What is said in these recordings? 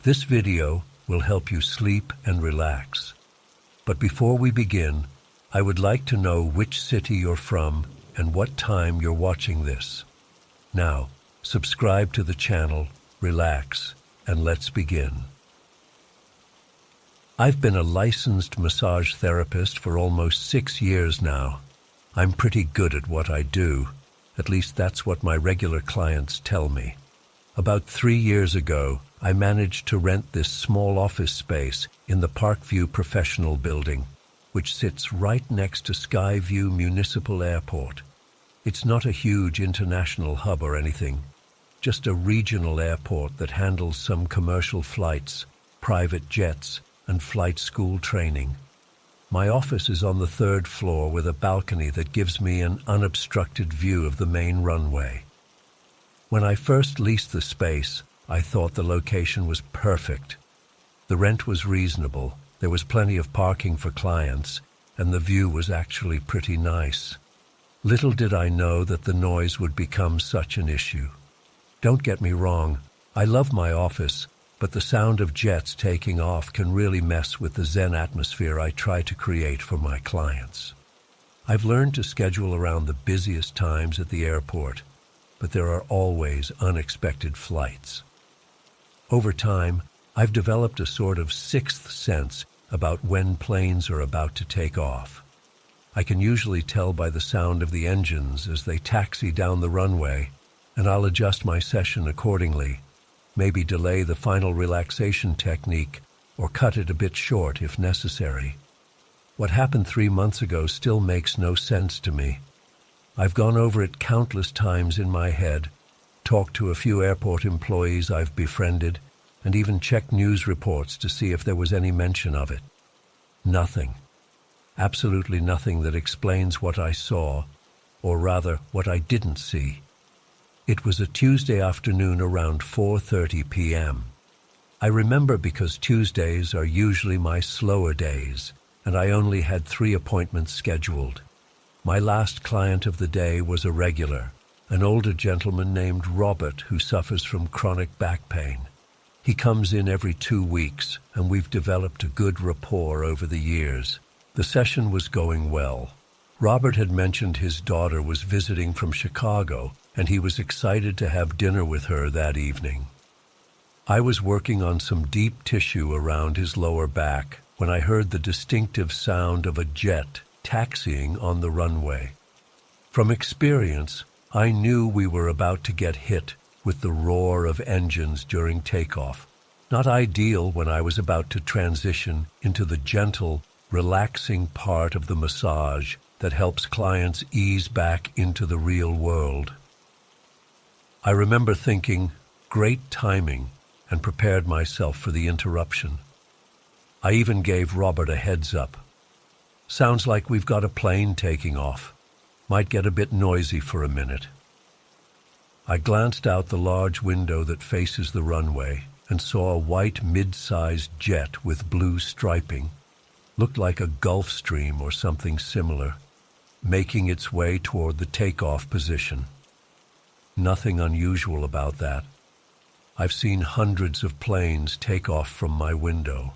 This video will help you sleep and relax. But before we begin, I would like to know which city you're from and what time you're watching this. Now, subscribe to the channel, relax, and let's begin. I've been a licensed massage therapist for almost 6 years now. I'm pretty good at what I do. At least that's what my regular clients tell me. About 3 years ago, I managed to rent this small office space in the Parkview Professional Building, which sits right next to Skyview Municipal Airport. It's not a huge international hub or anything, just a regional airport that handles some commercial flights, private jets, and flight school training. My office is on the 3rd floor with a balcony that gives me an unobstructed view of the main runway. When I first leased the space, I thought the location was perfect. The rent was reasonable, there was plenty of parking for clients, and the view was actually pretty nice. Little did I know that the noise would become such an issue. Don't get me wrong, I love my office, but the sound of jets taking off can really mess with the zen atmosphere I try to create for my clients. I've learned to schedule around the busiest times at the airport, but there are always unexpected flights. Over time, I've developed a sort of sixth sense about when planes are about to take off. I can usually tell by the sound of the engines as they taxi down the runway, and I'll adjust my session accordingly. Maybe delay the final relaxation technique or cut it a bit short if necessary. What happened 3 months ago still makes no sense to me. I've gone over it countless times in my head, talked to a few airport employees I've befriended, and even checked news reports to see if there was any mention of it. Nothing. Absolutely nothing that explains what I saw, or rather, what I didn't see. It was a Tuesday afternoon around 4:30 p.m. I remember because Tuesdays are usually my slower days, and I only had 3 appointments scheduled. My last client of the day was a regular, an older gentleman named Robert who suffers from chronic back pain. He comes in every 2 weeks, and we've developed a good rapport over the years. The session was going well. Robert had mentioned his daughter was visiting from Chicago, and he was excited to have dinner with her that evening. I was working on some deep tissue around his lower back when I heard the distinctive sound of a jet taxiing on the runway. From experience, I knew we were about to get hit with the roar of engines during takeoff. Not ideal when I was about to transition into the gentle, relaxing part of the massage that helps clients ease back into the real world. I remember thinking, great timing, and prepared myself for the interruption. I even gave Robert a heads up. Sounds like we've got a plane taking off. Might get a bit noisy for a minute. I glanced out the large window that faces the runway and saw a white mid-sized jet with blue striping. Looked like a Gulf Stream or something similar, making its way toward the takeoff position. Nothing unusual about that. I've seen hundreds of planes take off from my window.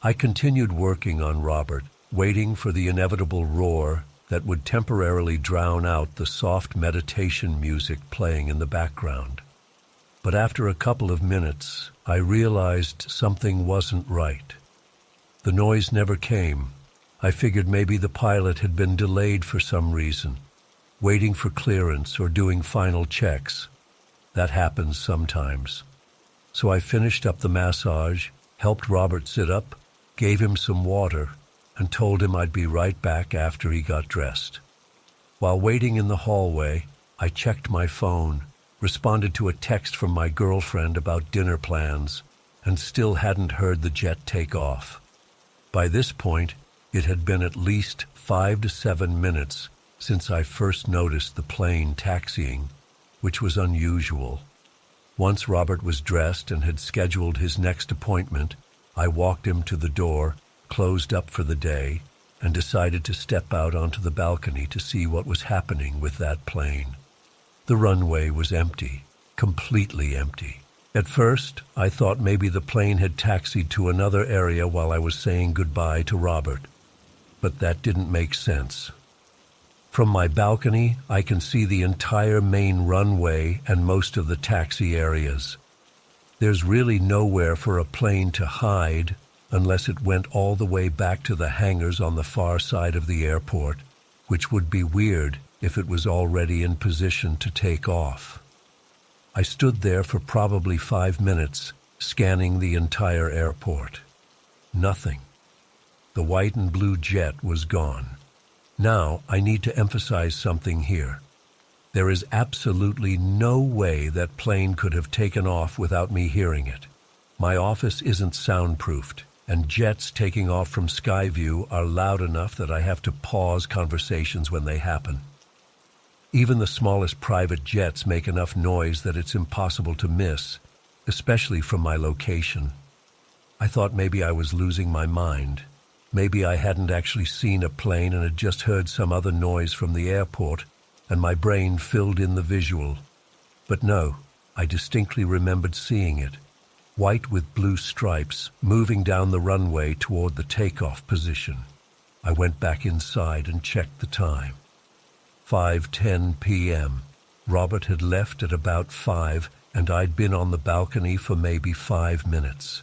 I continued working on Robert, waiting for the inevitable roar that would temporarily drown out the soft meditation music playing in the background. But after a couple of minutes, I realized something wasn't right. The noise never came. I figured maybe the pilot had been delayed for some reason, waiting for clearance or doing final checks. That happens sometimes. So I finished up the massage, helped Robert sit up, gave him some water, and told him I'd be right back after he got dressed. While waiting in the hallway, I checked my phone, responded to a text from my girlfriend about dinner plans, and still hadn't heard the jet take off. By this point, it had been at least 5 to 7 minutes since I first noticed the plane taxiing, which was unusual. Once Robert was dressed and had scheduled his next appointment, I walked him to the door, closed up for the day, and decided to step out onto the balcony to see what was happening with that plane. The runway was empty, completely empty. At first, I thought maybe the plane had taxied to another area while I was saying goodbye to Robert, but that didn't make sense. From my balcony, I can see the entire main runway and most of the taxi areas. There's really nowhere for a plane to hide unless it went all the way back to the hangars on the far side of the airport, which would be weird if it was already in position to take off. I stood there for probably 5 minutes, scanning the entire airport. Nothing. The white and blue jet was gone. Now, I need to emphasize something here. There is absolutely no way that plane could have taken off without me hearing it. My office isn't soundproofed, and jets taking off from Skyview are loud enough that I have to pause conversations when they happen. Even the smallest private jets make enough noise that it's impossible to miss, especially from my location. I thought maybe I was losing my mind. Maybe I hadn't actually seen a plane and had just heard some other noise from the airport, and my brain filled in the visual. But no, I distinctly remembered seeing it, white with blue stripes, moving down the runway toward the takeoff position. I went back inside and checked the time. 5:10 p.m. Robert had left at about 5, and I'd been on the balcony for maybe 5 minutes.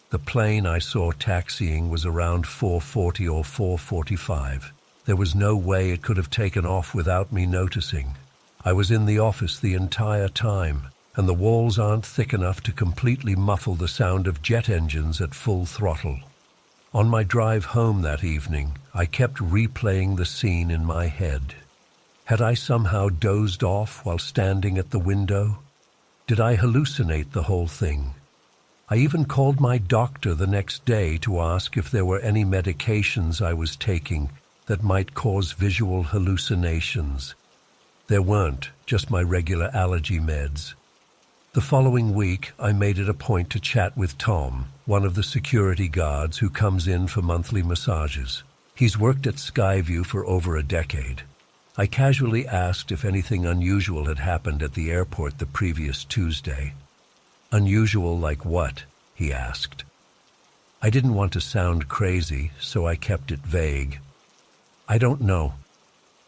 The plane I saw taxiing was around 4:40 or 4:45. There was no way it could have taken off without me noticing. I was in the office the entire time, and the walls aren't thick enough to completely muffle the sound of jet engines at full throttle. On my drive home that evening, I kept replaying the scene in my head. Had I somehow dozed off while standing at the window? Did I hallucinate the whole thing? I even called my doctor the next day to ask if there were any medications I was taking that might cause visual hallucinations. There weren't, just my regular allergy meds. The following week, I made it a point to chat with Tom, one of the security guards who comes in for monthly massages. He's worked at Skyview for over a decade. I casually asked if anything unusual had happened at the airport the previous Tuesday. Unusual like what? He asked. I didn't want to sound crazy, so I kept it vague. I don't know.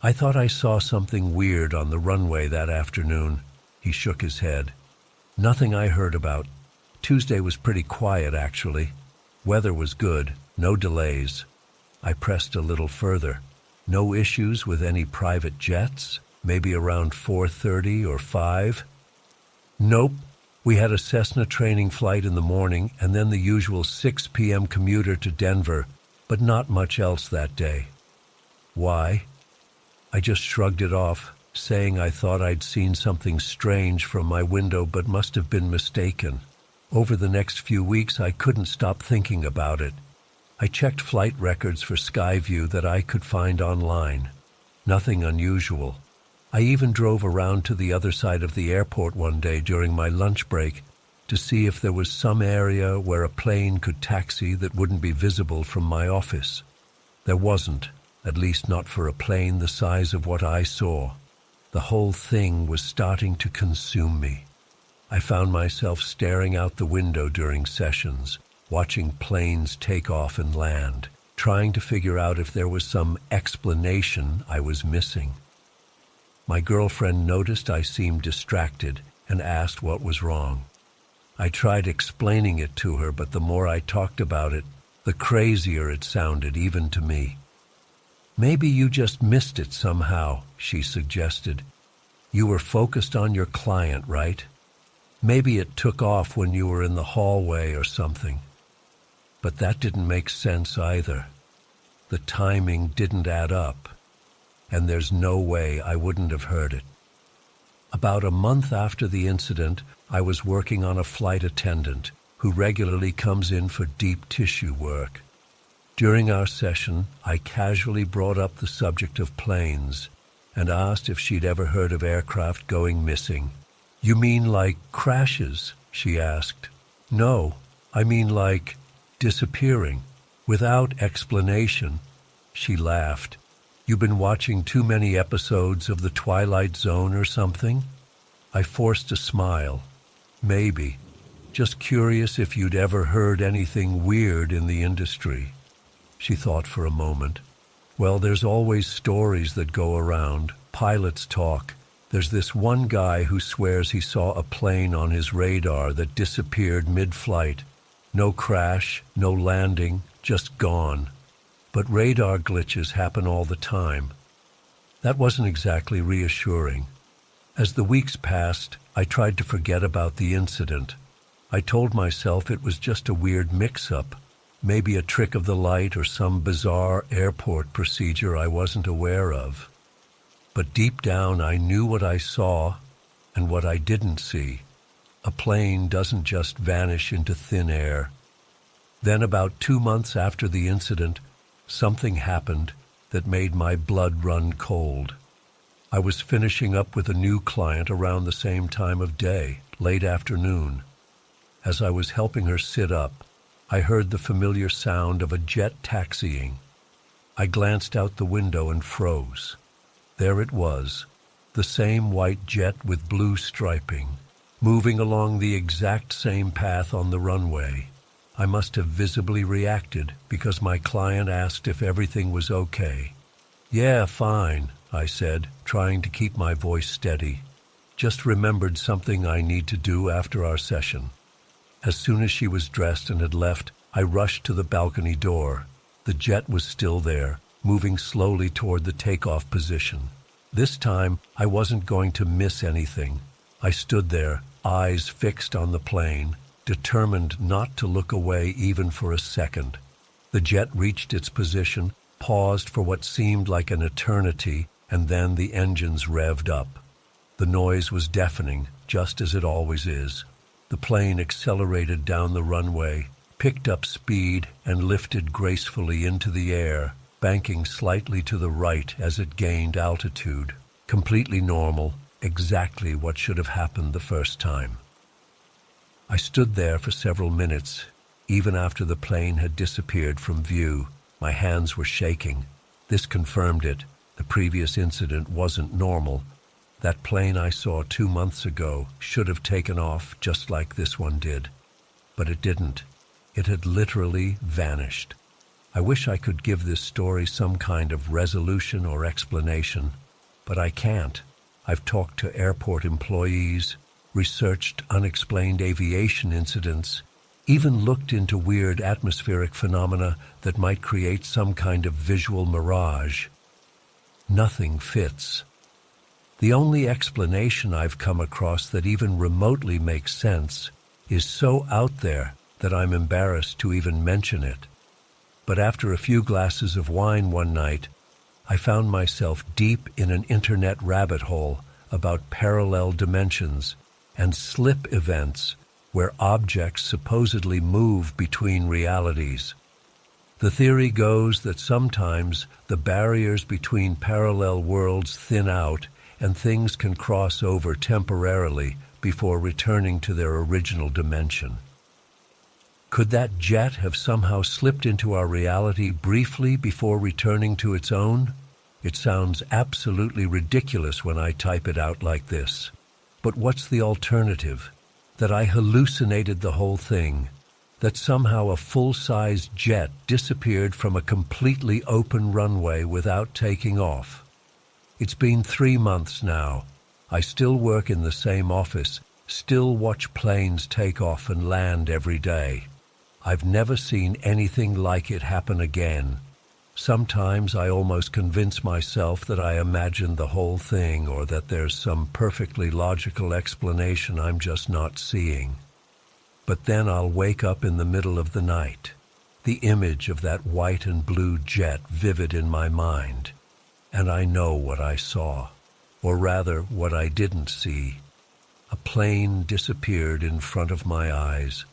I thought I saw something weird on the runway that afternoon. He shook his head. Nothing I heard about. Tuesday was pretty quiet, actually. Weather was good, no delays. I pressed a little further. No issues with any private jets? Maybe around 4:30 or 5? Nope. We had a Cessna training flight in the morning and then the usual 6 p.m. commuter to Denver, but not much else that day. Why? I just shrugged it off, saying I thought I'd seen something strange from my window but must have been mistaken. Over the next few weeks, I couldn't stop thinking about it. I checked flight records for Skyview that I could find online. Nothing unusual. I even drove around to the other side of the airport one day during my lunch break to see if there was some area where a plane could taxi that wouldn't be visible from my office. There wasn't, at least not for a plane the size of what I saw. The whole thing was starting to consume me. I found myself staring out the window during sessions, watching planes take off and land, trying to figure out if there was some explanation I was missing. My girlfriend noticed I seemed distracted and asked what was wrong. I tried explaining it to her, but the more I talked about it, the crazier it sounded even to me. Maybe you just missed it somehow, she suggested. You were focused on your client, right? Maybe it took off when you were in the hallway or something. But that didn't make sense either. The timing didn't add up, and there's no way I wouldn't have heard it. About a month after the incident, I was working on a flight attendant who regularly comes in for deep tissue work. During our session, I casually brought up the subject of planes and asked if she'd ever heard of aircraft going missing. You mean like crashes? She asked. No, I mean like disappearing, without explanation. She laughed. You've been watching too many episodes of The Twilight Zone or something? I forced a smile. Maybe. Just curious if you'd ever heard anything weird in the industry." She thought for a moment. "Well, there's always stories that go around. Pilots talk. There's this one guy who swears he saw a plane on his radar that disappeared mid-flight. No crash, no landing, just gone. But radar glitches happen all the time." That wasn't exactly reassuring. As the weeks passed, I tried to forget about the incident. I told myself it was just a weird mix-up, maybe a trick of the light or some bizarre airport procedure I wasn't aware of. But deep down I knew what I saw and what I didn't see. A plane doesn't just vanish into thin air. Then about 2 months after the incident, something happened that made my blood run cold. I was finishing up with a new client around the same time of day, late afternoon. As I was helping her sit up, I heard the familiar sound of a jet taxiing. I glanced out the window and froze. There it was, the same white jet with blue striping, moving along the exact same path on the runway. I must have visibly reacted because my client asked if everything was okay. "Yeah, fine," I said, trying to keep my voice steady. "Just remembered something I need to do after our session." As soon as she was dressed and had left, I rushed to the balcony door. The jet was still there, moving slowly toward the takeoff position. This time, I wasn't going to miss anything. I stood there, eyes fixed on the plane, determined not to look away even for a second. The jet reached its position, paused for what seemed like an eternity, and then the engines revved up. The noise was deafening, just as it always is. The plane accelerated down the runway, picked up speed, and lifted gracefully into the air, banking slightly to the right as it gained altitude. Completely normal, exactly what should have happened the first time. I stood there for several minutes, even after the plane had disappeared from view. My hands were shaking. This confirmed it. The previous incident wasn't normal. That plane I saw 2 months ago should have taken off just like this one did. But it didn't. It had literally vanished. I wish I could give this story some kind of resolution or explanation, but I can't. I've talked to airport employees, researched unexplained aviation incidents, even looked into weird atmospheric phenomena that might create some kind of visual mirage. Nothing fits. The only explanation I've come across that even remotely makes sense is so out there that I'm embarrassed to even mention it. But after a few glasses of wine one night, I found myself deep in an internet rabbit hole about parallel dimensions and slip events where objects supposedly move between realities. The theory goes that sometimes the barriers between parallel worlds thin out and things can cross over temporarily before returning to their original dimension. Could that jet have somehow slipped into our reality briefly before returning to its own? It sounds absolutely ridiculous when I type it out like this. But what's the alternative? That I hallucinated the whole thing, that somehow a full-size jet disappeared from a completely open runway without taking off. It's been 3 months now. I still work in the same office, still watch planes take off and land every day. I've never seen anything like it happen again. Sometimes I almost convince myself that I imagined the whole thing or that there's some perfectly logical explanation I'm just not seeing. But then I'll wake up in the middle of the night, the image of that white and blue jet vivid in my mind, and I know what I saw, or rather what I didn't see. A plane disappeared in front of my eyes,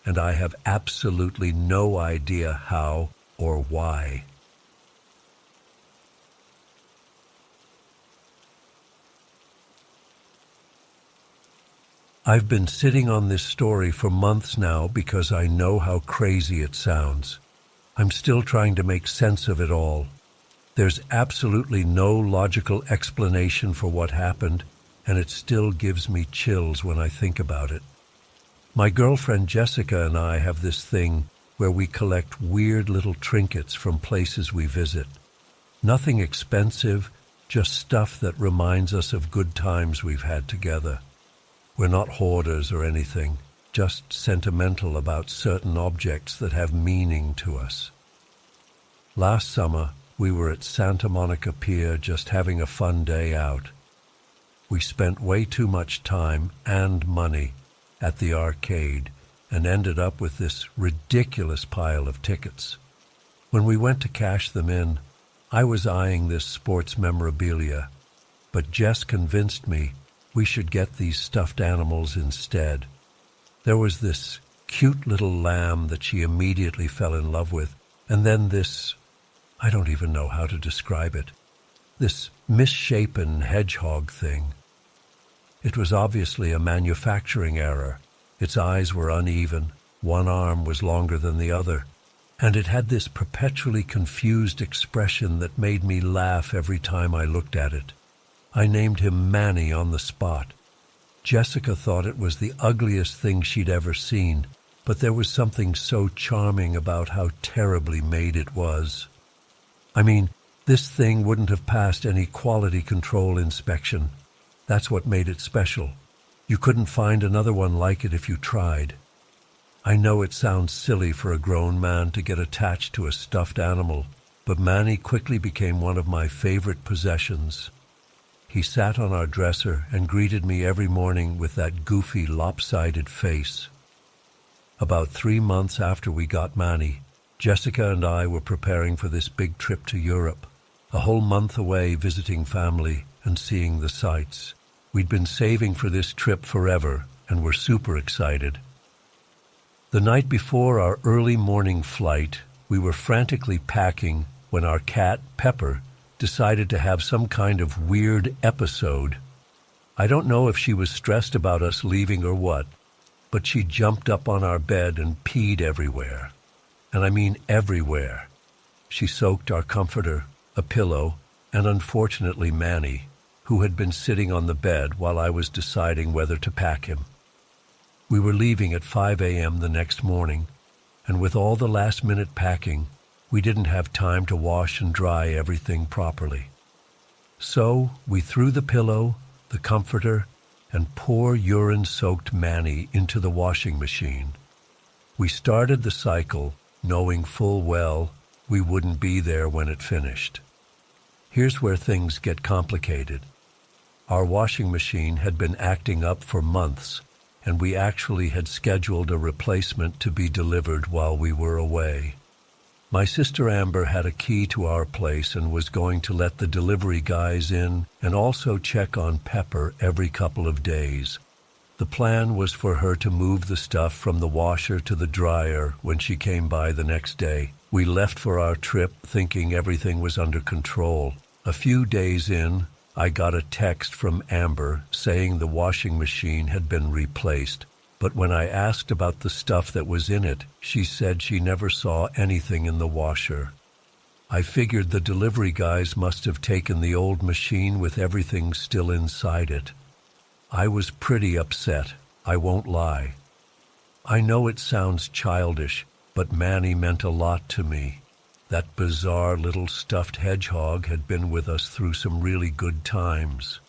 and I have absolutely no idea how or why. I've been sitting on this story for months now because I know how crazy it sounds. I'm still trying to make sense of it all. There's absolutely no logical explanation for what happened, and it still gives me chills when I think about it. My girlfriend Jessica and I have this thing where we collect weird little trinkets from places we visit. Nothing expensive, just stuff that reminds us of good times we've had together. We're not hoarders or anything, just sentimental about certain objects that have meaning to us. Last summer, we were at Santa Monica Pier just having a fun day out. We spent way too much time and money at the arcade and ended up with this ridiculous pile of tickets. When we went to cash them in, I was eyeing this sports memorabilia, but Jess convinced me we should get these stuffed animals instead. There was this cute little lamb that she immediately fell in love with, and then this, I don't even know how to describe it, this misshapen hedgehog thing. It was obviously a manufacturing error. Its eyes were uneven, one arm was longer than the other, and it had this perpetually confused expression that made me laugh every time I looked at it. I named him Manny on the spot. Jessica thought it was the ugliest thing she'd ever seen, but there was something so charming about how terribly made it was. I mean, this thing wouldn't have passed any quality control inspection. That's what made it special. You couldn't find another one like it if you tried. I know it sounds silly for a grown man to get attached to a stuffed animal, but Manny quickly became one of my favorite possessions. He sat on our dresser and greeted me every morning with that goofy, lopsided face. About 3 months after we got Manny, Jessica and I were preparing for this big trip to Europe, a whole month away visiting family and seeing the sights. We'd been saving for this trip forever and were super excited. The night before our early morning flight, we were frantically packing when our cat, Pepper, decided to have some kind of weird episode. I don't know if she was stressed about us leaving or what, but she jumped up on our bed and peed everywhere. And I mean everywhere. She soaked our comforter, a pillow, and unfortunately Manny, who had been sitting on the bed while I was deciding whether to pack him. We were leaving at 5 a.m. the next morning, and with all the last-minute packing, we didn't have time to wash and dry everything properly. So we threw the pillow, the comforter, and poor urine-soaked Manny into the washing machine. We started the cycle, knowing full well we wouldn't be there when it finished. Here's where things get complicated. Our washing machine had been acting up for months, and we actually had scheduled a replacement to be delivered while we were away. My sister Amber had a key to our place and was going to let the delivery guys in and also check on Pepper every couple of days. The plan was for her to move the stuff from the washer to the dryer when she came by the next day. We left for our trip thinking everything was under control. A few days in, I got a text from Amber saying the washing machine had been replaced, but when I asked about the stuff that was in it, she said she never saw anything in the washer. I figured the delivery guys must have taken the old machine with everything still inside it. I was pretty upset, I won't lie. I know it sounds childish, but Manny meant a lot to me. That bizarre little stuffed hedgehog had been with us through some really good times.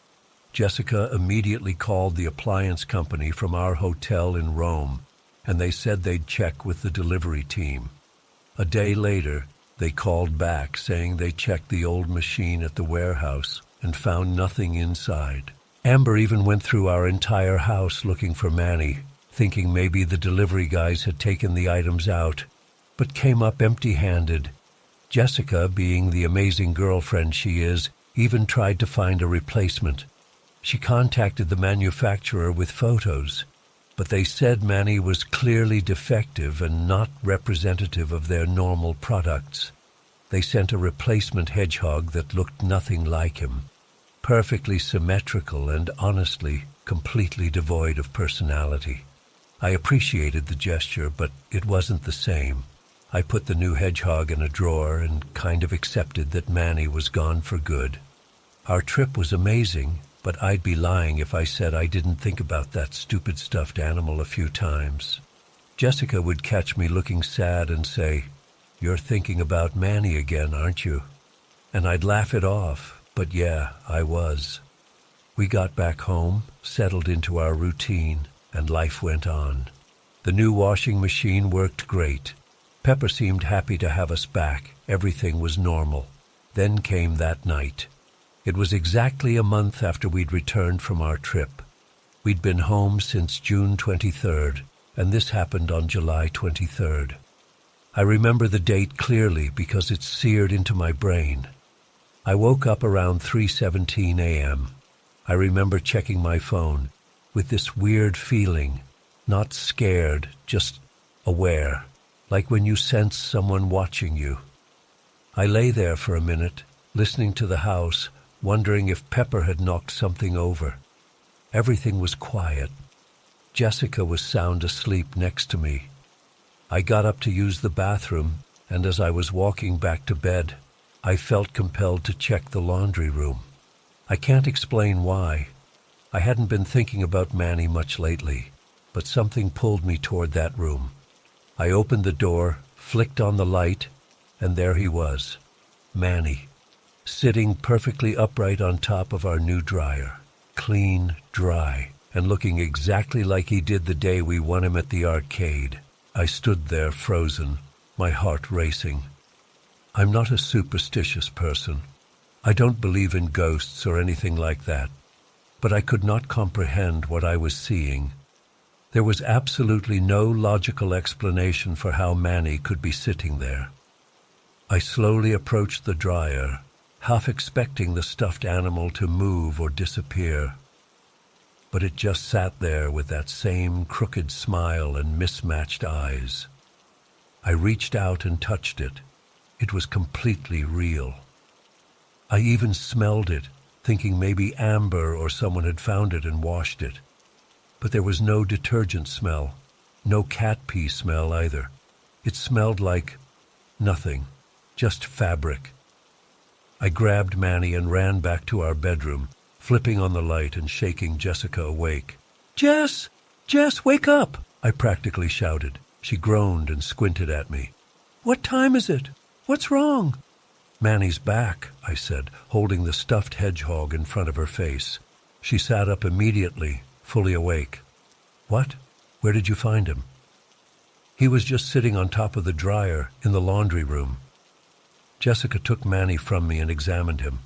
Jessica immediately called the appliance company from our hotel in Rome, and they said they'd check with the delivery team. A day later, they called back saying they checked the old machine at the warehouse and found nothing inside. Amber even went through our entire house looking for Manny, thinking maybe the delivery guys had taken the items out, but came up empty-handed. Jessica, being the amazing girlfriend she is, even tried to find a replacement. She contacted the manufacturer with photos, but they said Manny was clearly defective and not representative of their normal products. They sent a replacement hedgehog that looked nothing like him, perfectly symmetrical and honestly completely devoid of personality. I appreciated the gesture, but it wasn't the same. I put the new hedgehog in a drawer and kind of accepted that Manny was gone for good. Our trip was amazing, but I'd be lying if I said I didn't think about that stupid stuffed animal a few times. Jessica would catch me looking sad and say, "You're thinking about Manny again, aren't you?" And I'd laugh it off, but yeah, I was. We got back home, settled into our routine, and life went on. The new washing machine worked great. Pepper seemed happy to have us back. Everything was normal. Then came that night. It was exactly a month after we'd returned from our trip. We'd been home since June 23rd, and this happened on July 23rd. I remember the date clearly because it's seared into my brain. I woke up around 3:17 a.m. I remember checking my phone with this weird feeling, not scared, just aware, like when you sense someone watching you. I lay there for a minute, listening to the house, wondering if Pepper had knocked something over. Everything was quiet. Jessica was sound asleep next to me. I got up to use the bathroom, and as I was walking back to bed, I felt compelled to check the laundry room. I can't explain why. I hadn't been thinking about Manny much lately, but something pulled me toward that room. I opened the door, flicked on the light, and there he was, Manny, sitting perfectly upright on top of our new dryer, clean, dry, and looking exactly like he did the day we won him at the arcade. I stood there frozen, my heart racing. I'm not a superstitious person. I don't believe in ghosts or anything like that, but I could not comprehend what I was seeing. There was absolutely no logical explanation for how Manny could be sitting there. I slowly approached the dryer, half expecting the stuffed animal to move or disappear. But it just sat there with that same crooked smile and mismatched eyes. I reached out and touched it. It was completely real. I even smelled it, thinking maybe Amber or someone had found it and washed it. But there was no detergent smell, no cat pee smell either. It smelled like nothing, just fabric. I grabbed Manny and ran back to our bedroom, flipping on the light and shaking Jessica awake. "Jess! Jess, wake up!" I practically shouted. She groaned and squinted at me. "What time is it? What's wrong?" "Manny's back," I said, holding the stuffed hedgehog in front of her face. She sat up immediately, fully awake. "What? Where did you find him?" "He was just sitting on top of the dryer in the laundry room." Jessica took Manny from me and examined him.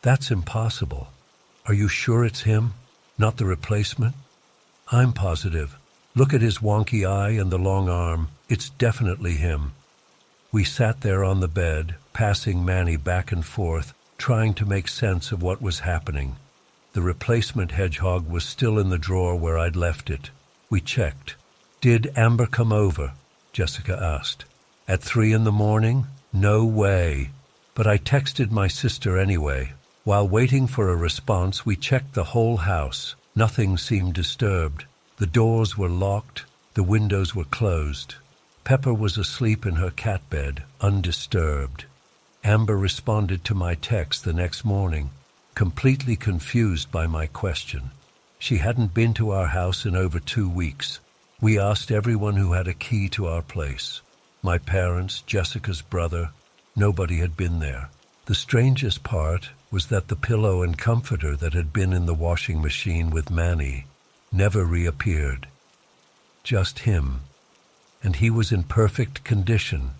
"That's impossible. Are you sure it's him, not the replacement?" "I'm positive. Look at his wonky eye and the long arm. It's definitely him." We sat there on the bed, passing Manny back and forth, trying to make sense of what was happening. The replacement hedgehog was still in the drawer where I'd left it. We checked. "Did Amber come over?" Jessica asked. "At 3 a.m? No way." But I texted my sister anyway. While waiting for a response, we checked the whole house. Nothing seemed disturbed. The doors were locked. The windows were closed. Pepper was asleep in her cat bed, undisturbed. Amber responded to my text the next morning, completely confused by my question. She hadn't been to our house in over 2 weeks. We asked everyone who had a key to our place. My parents, Jessica's brother, nobody had been there. The strangest part was that the pillow and comforter that had been in the washing machine with Manny never reappeared. Just him. And he was in perfect condition,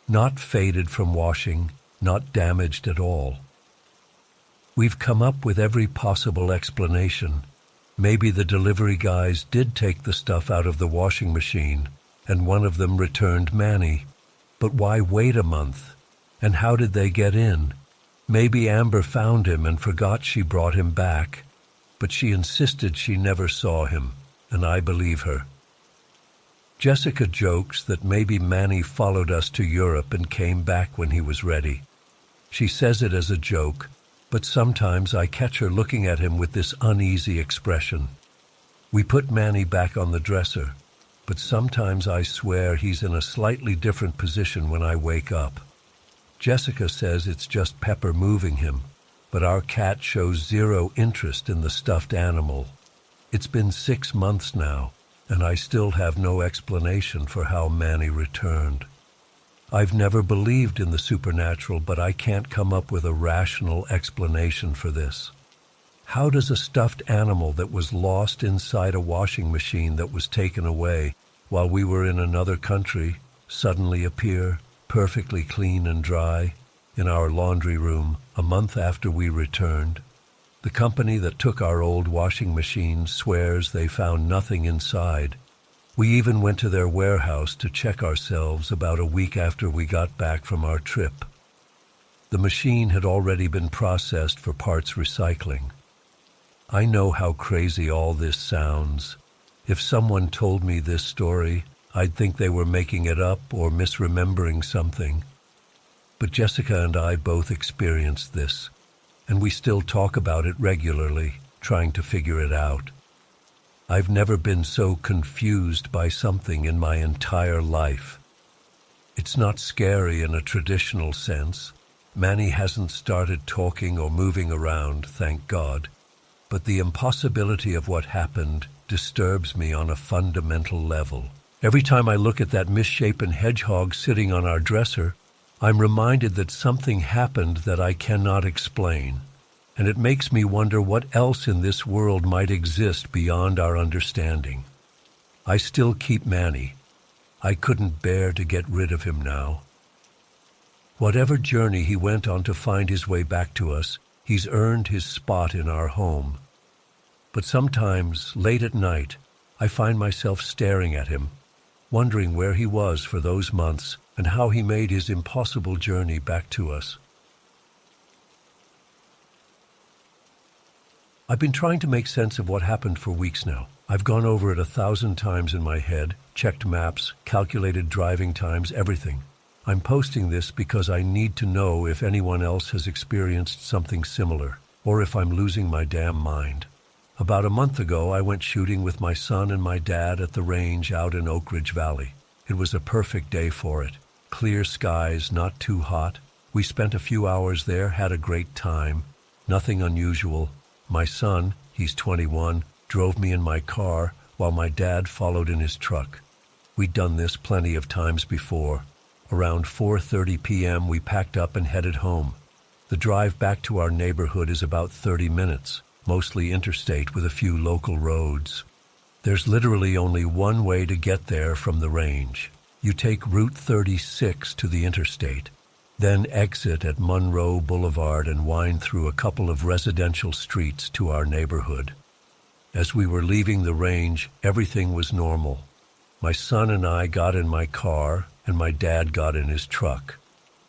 not faded from washing, not damaged at all. We've come up with every possible explanation. Maybe the delivery guys did take the stuff out of the washing machine, and one of them returned Manny. But why wait a month? And how did they get in? Maybe Amber found him and forgot she brought him back, but she insisted she never saw him, and I believe her. Jessica jokes that maybe Manny followed us to Europe and came back when he was ready. She says it as a joke, but sometimes I catch her looking at him with this uneasy expression. We put Manny back on the dresser, but sometimes I swear he's in a slightly different position when I wake up. Jessica says it's just Pepper moving him, but our cat shows zero interest in the stuffed animal. It's been 6 months now, and I still have no explanation for how Manny returned. I've never believed in the supernatural, but I can't come up with a rational explanation for this. How does a stuffed animal that was lost inside a washing machine that was taken away while we were in another country suddenly appear, perfectly clean and dry, in our laundry room a month after we returned? The company that took our old washing machine swears they found nothing inside. We even went to their warehouse to check ourselves about a week after we got back from our trip. The machine had already been processed for parts recycling. I know how crazy all this sounds. If someone told me this story, I'd think they were making it up or misremembering something. But Jessica and I both experienced this, and we still talk about it regularly, trying to figure it out. I've never been so confused by something in my entire life. It's not scary in a traditional sense. Manny hasn't started talking or moving around, thank God. But the impossibility of what happened disturbs me on a fundamental level. Every time I look at that misshapen hedgehog sitting on our dresser, I'm reminded that something happened that I cannot explain. And it makes me wonder what else in this world might exist beyond our understanding. I still keep Manny. I couldn't bear to get rid of him now. Whatever journey he went on to find his way back to us, he's earned his spot in our home. But sometimes, late at night, I find myself staring at him, wondering where he was for those months and how he made his impossible journey back to us. I've been trying to make sense of what happened for weeks now. I've gone over it 1,000 times in my head, checked maps, calculated driving times, everything. I'm posting this because I need to know if anyone else has experienced something similar, or if I'm losing my damn mind. About a month ago, I went shooting with my son and my dad at the range out in Oak Ridge Valley. It was a perfect day for it. Clear skies, not too hot. We spent a few hours there, had a great time. Nothing unusual. My son, he's 21, drove me in my car while my dad followed in his truck. We'd done this plenty of times before. Around 4:30 p.m. we packed up and headed home. The drive back to our neighborhood is about 30 minutes, mostly interstate with a few local roads. There's literally only one way to get there from the range. You take Route 36 to the interstate, then exit at Monroe Boulevard and wind through a couple of residential streets to our neighborhood. As we were leaving the range, everything was normal. My son and I got in my car, and my dad got in his truck.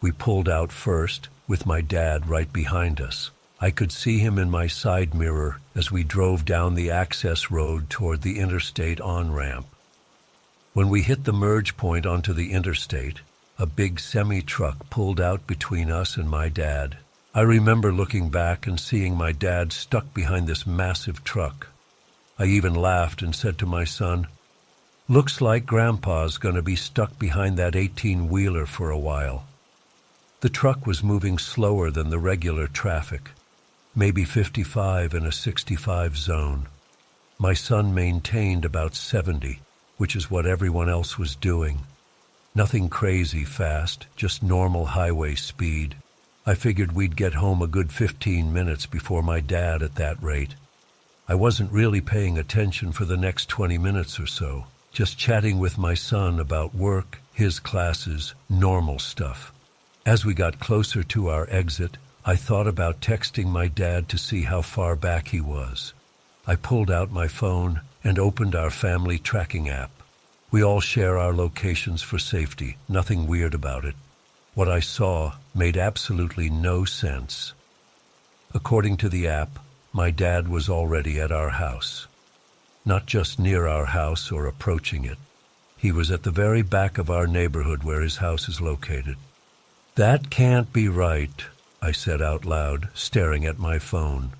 We pulled out first, with my dad right behind us. I could see him in my side mirror as we drove down the access road toward the interstate on-ramp. When we hit the merge point onto the interstate, a big semi-truck pulled out between us and my dad. I remember looking back and seeing my dad stuck behind this massive truck. I even laughed and said to my son, "Looks like Grandpa's gonna be stuck behind that 18-wheeler for a while." The truck was moving slower than the regular traffic, maybe 55 in a 65 zone. My son maintained about 70, which is what everyone else was doing. Nothing crazy fast, just normal highway speed. I figured we'd get home a good 15 minutes before my dad at that rate. I wasn't really paying attention for the next 20 minutes or so, just chatting with my son about work, his classes, normal stuff. As we got closer to our exit, I thought about texting my dad to see how far back he was. I pulled out my phone and opened our family tracking app. We all share our locations for safety, nothing weird about it. What I saw made absolutely no sense. According to the app, my dad was already at our house. Not just near our house or approaching it. He was at the very back of our neighborhood where his house is located. "That can't be right," I said out loud, staring at my phone.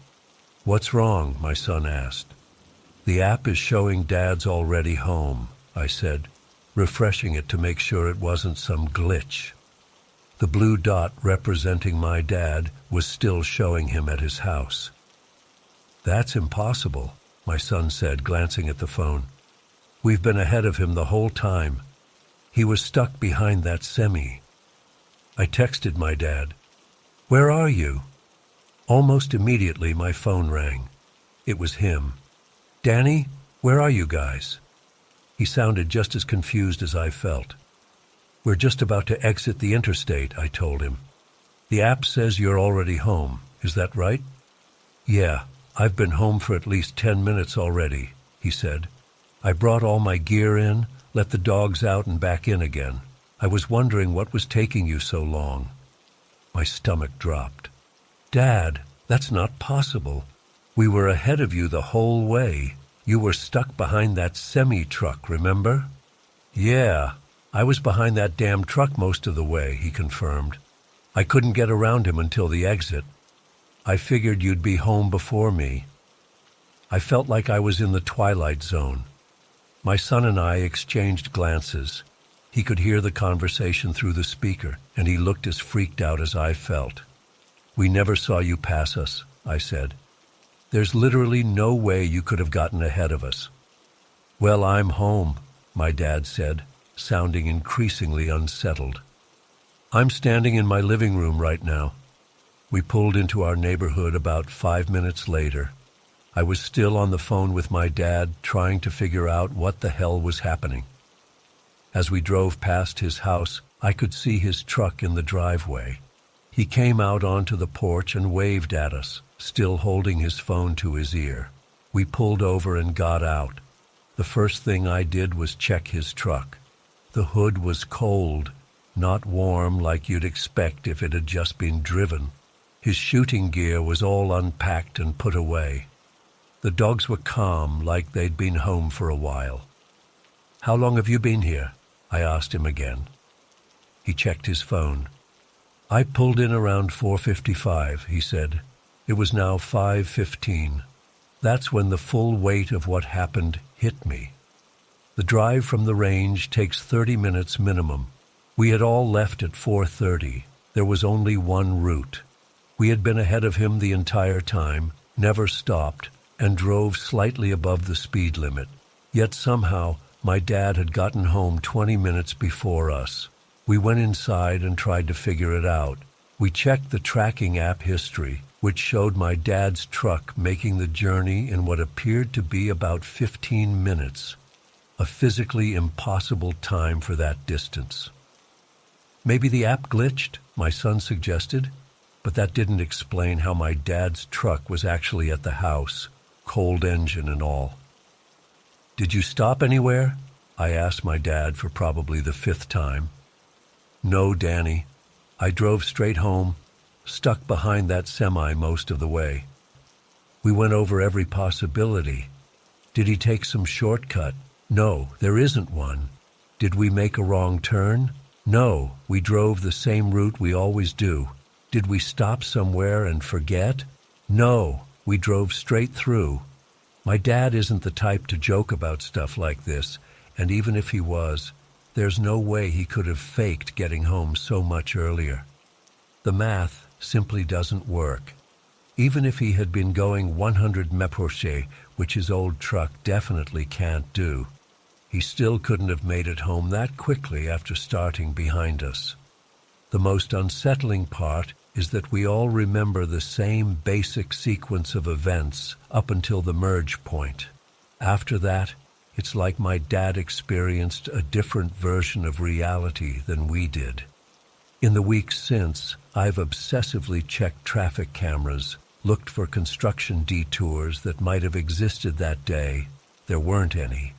"What's wrong?" my son asked. "The app is showing Dad's already home," I said, refreshing it to make sure it wasn't some glitch. The blue dot representing my dad was still showing him at his house. "That's impossible," my son said, glancing at the phone. "We've been ahead of him the whole time. He was stuck behind that semi." I texted my dad, "Where are you?" Almost immediately my phone rang. It was him. "Danny, where are you guys?" He sounded just as confused as I felt. "We're just about to exit the interstate," I told him. "The app says you're already home. Is that right?" "Yeah, I've been home for at least 10 minutes already," he said. "I brought all my gear in, let the dogs out and back in again. I was wondering what was taking you so long." My stomach dropped. "Dad, that's not possible. We were ahead of you the whole way. You were stuck behind that semi-truck, remember?" "Yeah, I was behind that damn truck most of the way," he confirmed. "I couldn't get around him until the exit. I figured you'd be home before me." I felt like I was in the twilight zone. My son and I exchanged glances. He could hear the conversation through the speaker, and he looked as freaked out as I felt. "We never saw you pass us," I said. "There's literally no way you could have gotten ahead of us." "Well, I'm home," my dad said, sounding increasingly unsettled. "I'm standing in my living room right now." We pulled into our neighborhood about 5 minutes later. I was still on the phone with my dad, trying to figure out what the hell was happening. As we drove past his house, I could see his truck in the driveway. He came out onto the porch and waved at us, still holding his phone to his ear. We pulled over and got out. The first thing I did was check his truck. The hood was cold, not warm like you'd expect if it had just been driven. His shooting gear was all unpacked and put away. The dogs were calm, like they'd been home for a while. "How long have you been here?" I asked him again. He checked his phone. "I pulled in around 4:55, he said. It was now 5:15. That's when the full weight of what happened hit me. The drive from the range takes 30 minutes minimum. We had all left at 4:30. There was only one route. We had been ahead of him the entire time, never stopped, and drove slightly above the speed limit. Yet somehow, my dad had gotten home 20 minutes before us. We went inside and tried to figure it out. We checked the tracking app history, which showed my dad's truck making the journey in what appeared to be about 15 minutes. A physically impossible time for that distance. "Maybe the app glitched," my son suggested, but that didn't explain how my dad's truck was actually at the house, cold engine and all. "Did you stop anywhere?" I asked my dad for probably the 5th time. "No, Danny. I drove straight home, stuck behind that semi most of the way. We went over every possibility. Did he take some shortcut? No, there isn't one. Did we make a wrong turn? No, we drove the same route we always do. Did we stop somewhere and forget? No, we drove straight through." My dad isn't the type to joke about stuff like this, and even if he was, there's no way he could have faked getting home so much earlier. The math simply doesn't work. Even if he had been going 100 mph, which his old truck definitely can't do, he still couldn't have made it home that quickly after starting behind us. The most unsettling part is that we all remember the same basic sequence of events up until the merge point. After that, it's like my dad experienced a different version of reality than we did. In the weeks since, I've obsessively checked traffic cameras, looked for construction detours that might have existed that day. There weren't any.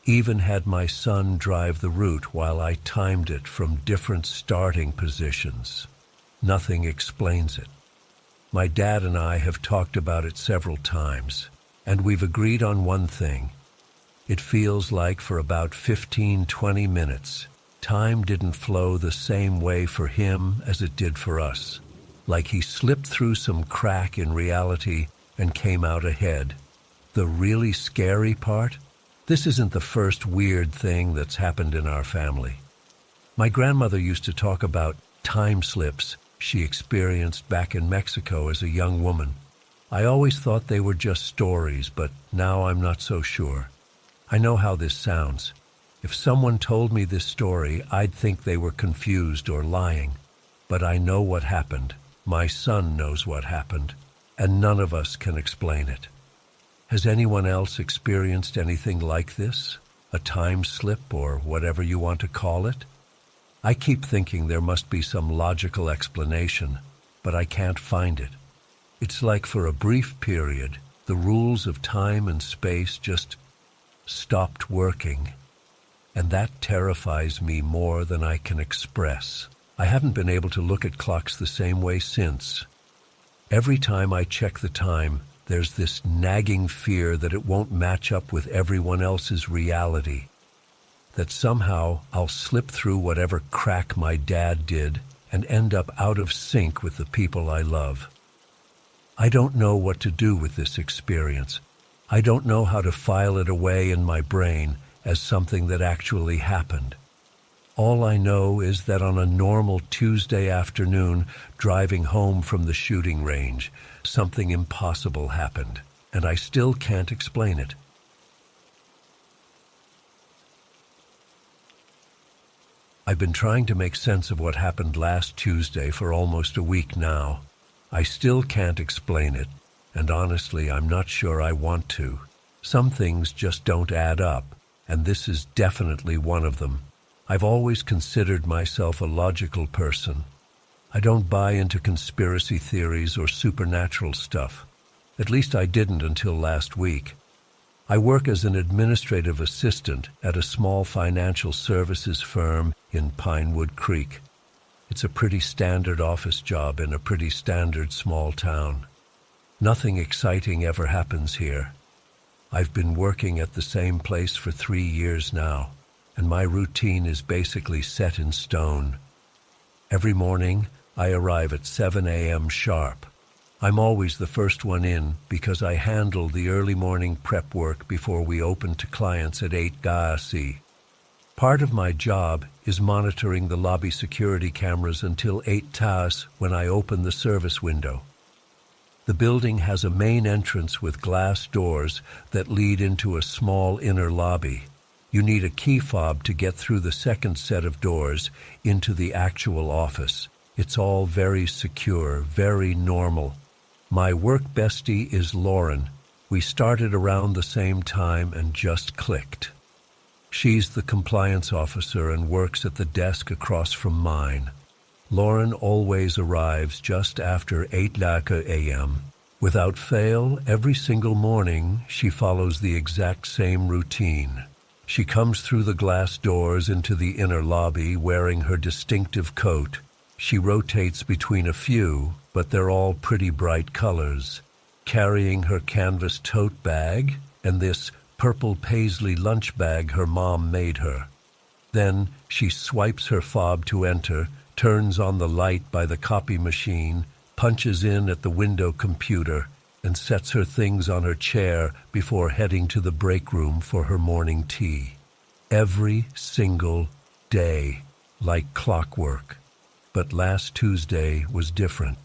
Even had my son drive the route while I timed it from different starting positions. Nothing explains it. My dad and I have talked about it several times, and we've agreed on one thing. It feels like for about 15-20 minutes, time didn't flow the same way for him as it did for us. Like he slipped through some crack in reality and came out ahead. The really scary part? This isn't the first weird thing that's happened in our family. My grandmother used to talk about time slips she experienced back in Mexico as a young woman. I always thought they were just stories, but now I'm not so sure. I know how this sounds. If someone told me this story, I'd think they were confused or lying. But I know what happened. My son knows what happened, and none of us can explain it. Has anyone else experienced anything like this? A time slip or whatever you want to call it? I keep thinking there must be some logical explanation, but I can't find it. It's like for a brief period, the rules of time and space just stopped working. And that terrifies me more than I can express. I haven't been able to look at clocks the same way since. Every time I check the time, there's this nagging fear that it won't match up with everyone else's reality. That somehow I'll slip through whatever crack my dad did and end up out of sync with the people I love. I don't know what to do with this experience. I don't know how to file it away in my brain as something that actually happened. All I know is that on a normal Tuesday afternoon, driving home from the shooting range, something impossible happened, and I still can't explain it. I've been trying to make sense of what happened last Tuesday for almost a week now. I still can't explain it, and honestly, I'm not sure I want to. Some things just don't add up, and this is definitely one of them. I've always considered myself a logical person. I don't buy into conspiracy theories or supernatural stuff. At least I didn't until last week. I work as an administrative assistant at a small financial services firm in Pinewood Creek. It's a pretty standard office job in a pretty standard small town. Nothing exciting ever happens here. I've been working at the same place for 3 years now, and my routine is basically set in stone. Every morning, I arrive at 7 a.m. sharp. I'm always the first one in because I handle the early morning prep work before we open to clients at 8 GAC. Part of my job is monitoring the lobby security cameras until 8 TAS when I open the service window. The building has a main entrance with glass doors that lead into a small inner lobby. You need a key fob to get through the second set of doors into the actual office. It's all very secure, very normal. My work bestie is Lauren. We started around the same time and just clicked. She's the compliance officer and works at the desk across from mine. Lauren always arrives just after 8 a.m. Without fail, every single morning, she follows the exact same routine. She comes through the glass doors into the inner lobby wearing her distinctive coat. She rotates between a few, but they're all pretty bright colors, carrying her canvas tote bag and this purple paisley lunch bag her mom made her. Then she swipes her fob to enter, turns on the light by the copy machine, punches in at the window computer, and sets her things on her chair before heading to the break room for her morning tea. Every single day, like clockwork. But last Tuesday was different.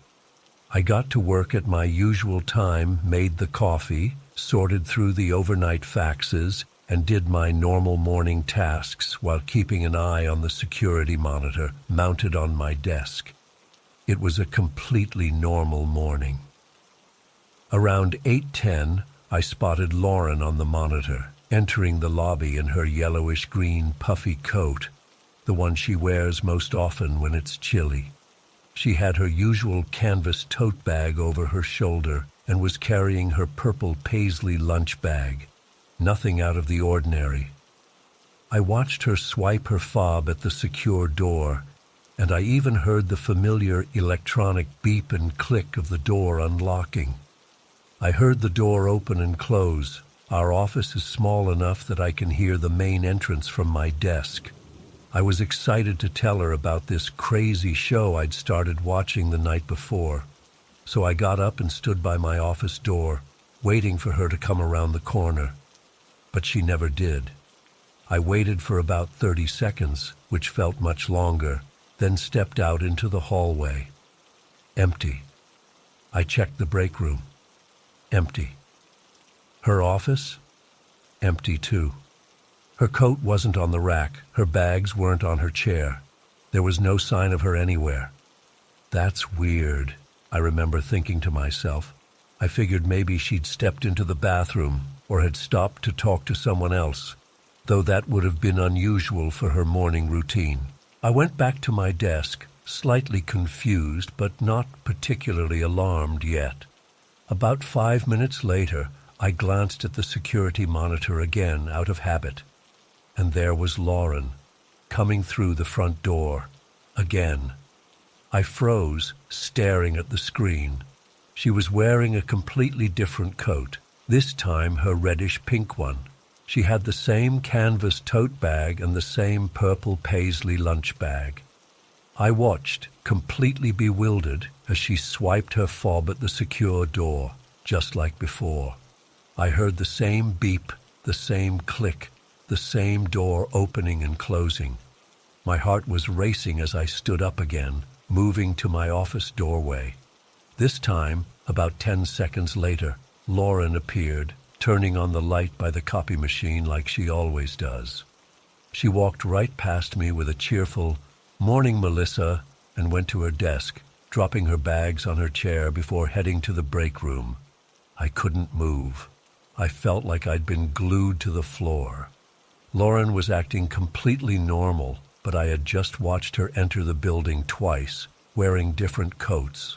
I got to work at my usual time, made the coffee, sorted through the overnight faxes, and did my normal morning tasks while keeping an eye on the security monitor mounted on my desk. It was a completely normal morning. Around 8:10, I spotted Lauren on the monitor, entering the lobby in her yellowish-green puffy coat, the one she wears most often when it's chilly. She had her usual canvas tote bag over her shoulder and was carrying her purple paisley lunch bag. Nothing out of the ordinary. I watched her swipe her fob at the secure door, and I even heard the familiar electronic beep and click of the door unlocking. I heard the door open and close. Our office is small enough that I can hear the main entrance from my desk. I was excited to tell her about this crazy show I'd started watching the night before, so I got up and stood by my office door, waiting for her to come around the corner. But she never did. I waited for about 30 seconds, which felt much longer. then stepped out into the hallway. Empty. I checked the break room. Empty. Her office? Empty too. Her coat wasn't on the rack. Her bags weren't on her chair. There was no sign of her anywhere. That's weird, I remember thinking to myself. I figured maybe she'd stepped into the bathroom or had stopped to talk to someone else, though that would have been unusual for her morning routine. I went back to my desk, slightly confused but not particularly alarmed yet. About 5 minutes later, I glanced at the security monitor again out of habit. And there was Lauren, coming through the front door. Again. I froze, staring at the screen. She was wearing a completely different coat, this time her reddish-pink one. She had the same canvas tote bag and the same purple paisley lunch bag. I watched, completely bewildered, as she swiped her fob at the secure door, just like before. I heard the same beep, the same click, the same door opening and closing. My heart was racing as I stood up again, moving to my office doorway. This time, about 10 seconds later, Lauren appeared, turning on the light by the copy machine like she always does. She walked right past me with a cheerful, "Morning, Melissa," and went to her desk, dropping her bags on her chair before heading to the break room. I couldn't move. I felt like I'd been glued to the floor. Lauren was acting completely normal, but I had just watched her enter the building twice, wearing different coats.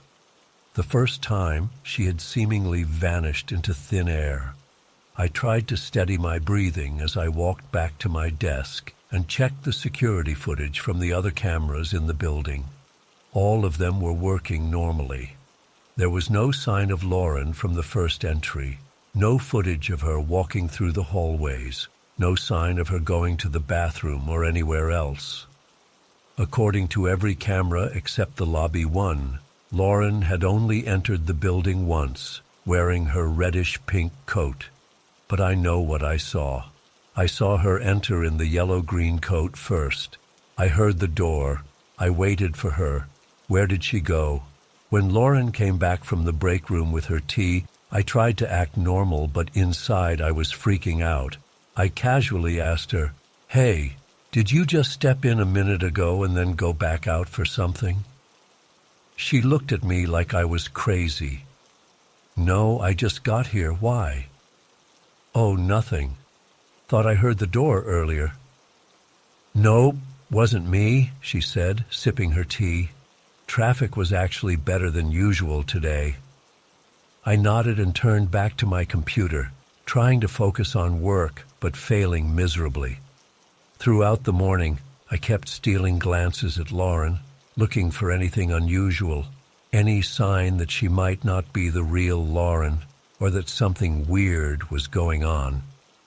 The first time, she had seemingly vanished into thin air. I tried to steady my breathing as I walked back to my desk and checked the security footage from the other cameras in the building. All of them were working normally. There was no sign of Lauren from the first entry, no footage of her walking through the hallways, no sign of her going to the bathroom or anywhere else. According to every camera except the lobby one, Lauren had only entered the building once, wearing her reddish-pink coat. But I know what I saw. I saw her enter in the yellow-green coat first. I heard the door. I waited for her. Where did she go? When Lauren came back from the break room with her tea, I tried to act normal, but inside I was freaking out. I casually asked her, "Hey, did you just step in a minute ago and then go back out for something?" She looked at me like I was crazy. "No, I just got here. Why?" "Oh, nothing. Thought I heard the door earlier." "Nope, wasn't me," she said, sipping her tea. "Traffic was actually better than usual today." I nodded and turned back to my computer, trying to focus on work, but failing miserably. Throughout the morning, I kept stealing glances at Lauren, looking for anything unusual, any sign that she might not be the real Lauren, or that something weird was going on.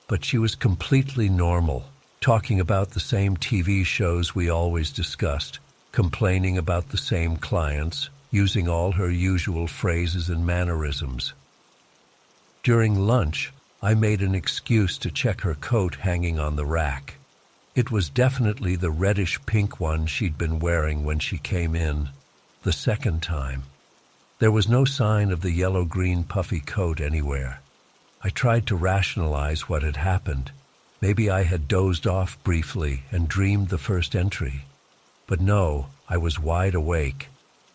But she was completely normal, talking about the same TV shows we always discussed, complaining about the same clients, using all her usual phrases and mannerisms. During lunch, I made an excuse to check her coat hanging on the rack. It was definitely the reddish-pink one she'd been wearing when she came in, the second time. There was no sign of the yellow-green puffy coat anywhere. I tried to rationalize what had happened. Maybe I had dozed off briefly and dreamed the first entry. But no, I was wide awake,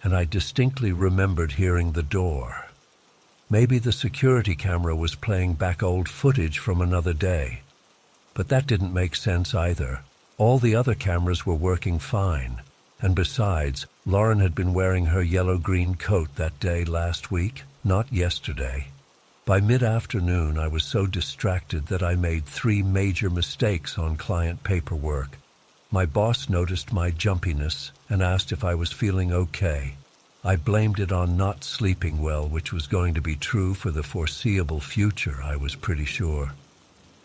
and I distinctly remembered hearing the door. Maybe the security camera was playing back old footage from another day. But that didn't make sense either. All the other cameras were working fine. And besides, Lauren had been wearing her yellow-green coat that day last week, not yesterday. By mid-afternoon, I was so distracted that I made 3 major mistakes on client paperwork. My boss noticed my jumpiness and asked if I was feeling okay. I blamed it on not sleeping well, which was going to be true for the foreseeable future, I was pretty sure.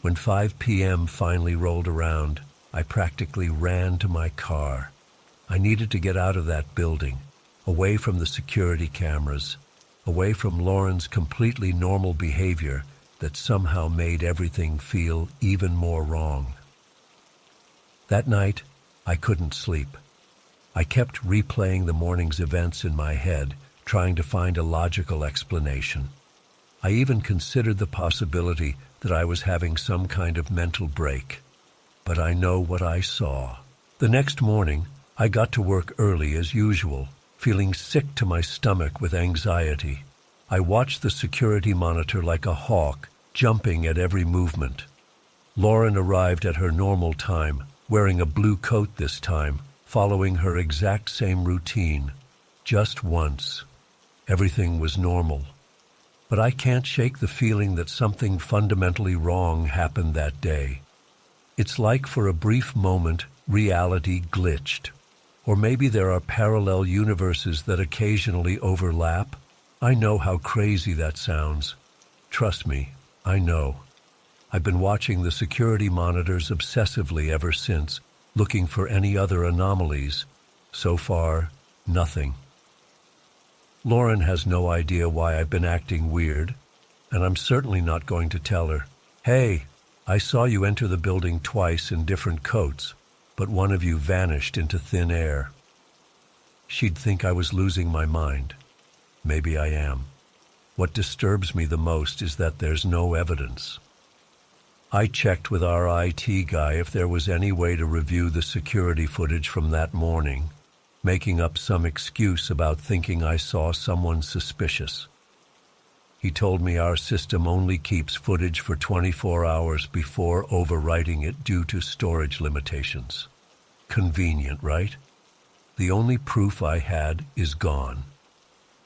When 5 p.m. finally rolled around, I practically ran to my car. I needed to get out of that building, away from the security cameras, away from Lauren's completely normal behavior that somehow made everything feel even more wrong. That night, I couldn't sleep. I kept replaying the morning's events in my head, trying to find a logical explanation. I even considered the possibility that I was having some kind of mental break. But I know what I saw. The next morning, I got to work early as usual, feeling sick to my stomach with anxiety. I watched the security monitor like a hawk, jumping at every movement. Lauren arrived at her normal time, wearing a blue coat this time, following her exact same routine. Just once. Everything was normal. But I can't shake the feeling that something fundamentally wrong happened that day. It's like for a brief moment, reality glitched. Or maybe there are parallel universes that occasionally overlap. I know how crazy that sounds. Trust me, I know. I've been watching the security monitors obsessively ever since, looking for any other anomalies. So far, nothing. Lauren has no idea why I've been acting weird, and I'm certainly not going to tell her, "Hey, I saw you enter the building twice in different coats, but one of you vanished into thin air." She'd think I was losing my mind. Maybe I am. What disturbs me the most is that there's no evidence. I checked with our IT guy if there was any way to review the security footage from that morning, making up some excuse about thinking I saw someone suspicious. He told me our system only keeps footage for 24 hours before overwriting it due to storage limitations. Convenient, right? The only proof I had is gone.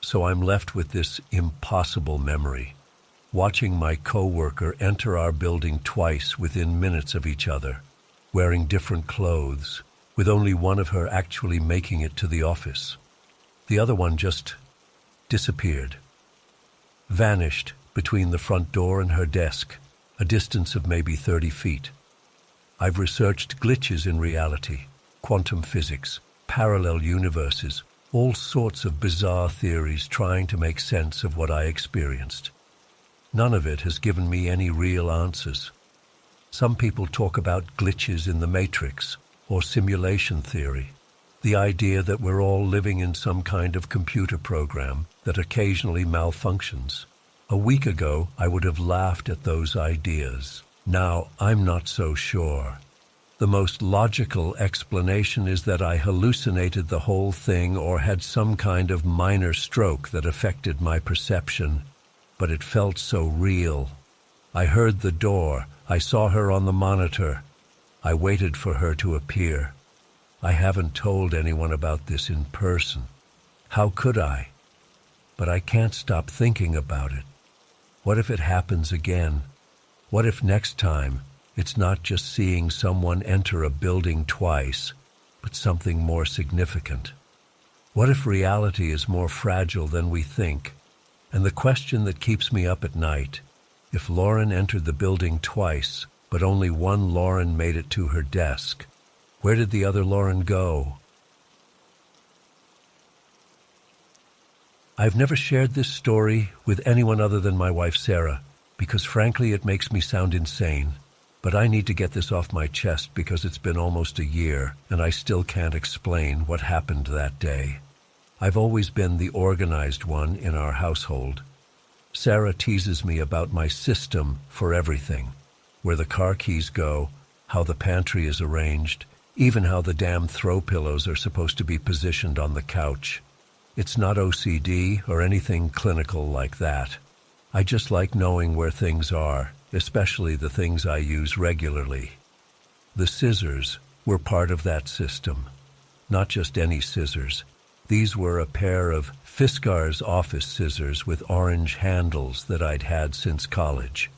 So I'm left with this impossible memory, watching my coworker enter our building twice within minutes of each other, wearing different clothes, with only one of her actually making it to the office. The other one just disappeared. Vanished between the front door and her desk, a distance of maybe 30 feet. I've researched glitches in reality, quantum physics, parallel universes, all sorts of bizarre theories trying to make sense of what I experienced. None of it has given me any real answers. Some people talk about glitches in the matrix or simulation theory, the idea that we're all living in some kind of computer program that occasionally malfunctions. A week ago, I would have laughed at those ideas. Now, I'm not so sure. The most logical explanation is that I hallucinated the whole thing or had some kind of minor stroke that affected my perception, but it felt so real. I heard the door. I saw her on the monitor. I waited for her to appear. I haven't told anyone about this in person. How could I? But I can't stop thinking about it. What if it happens again? What if next time it's not just seeing someone enter a building twice, but something more significant? What if reality is more fragile than we think? And the question that keeps me up at night, if Lauren entered the building twice, but only one Lauren made it to her desk, where did the other Lauren go? I've never shared this story with anyone other than my wife Sarah, because frankly it makes me sound insane. But I need to get this off my chest because it's been almost a year and I still can't explain what happened that day. I've always been the organized one in our household. Sarah teases me about my system for everything, where the car keys go, how the pantry is arranged, even how the damn throw pillows are supposed to be positioned on the couch. It's not OCD or anything clinical like that. I just like knowing where things are, especially the things I use regularly. The scissors were part of that system. Not just any scissors. These were a pair of Fiskars office scissors with orange handles that I'd had since college.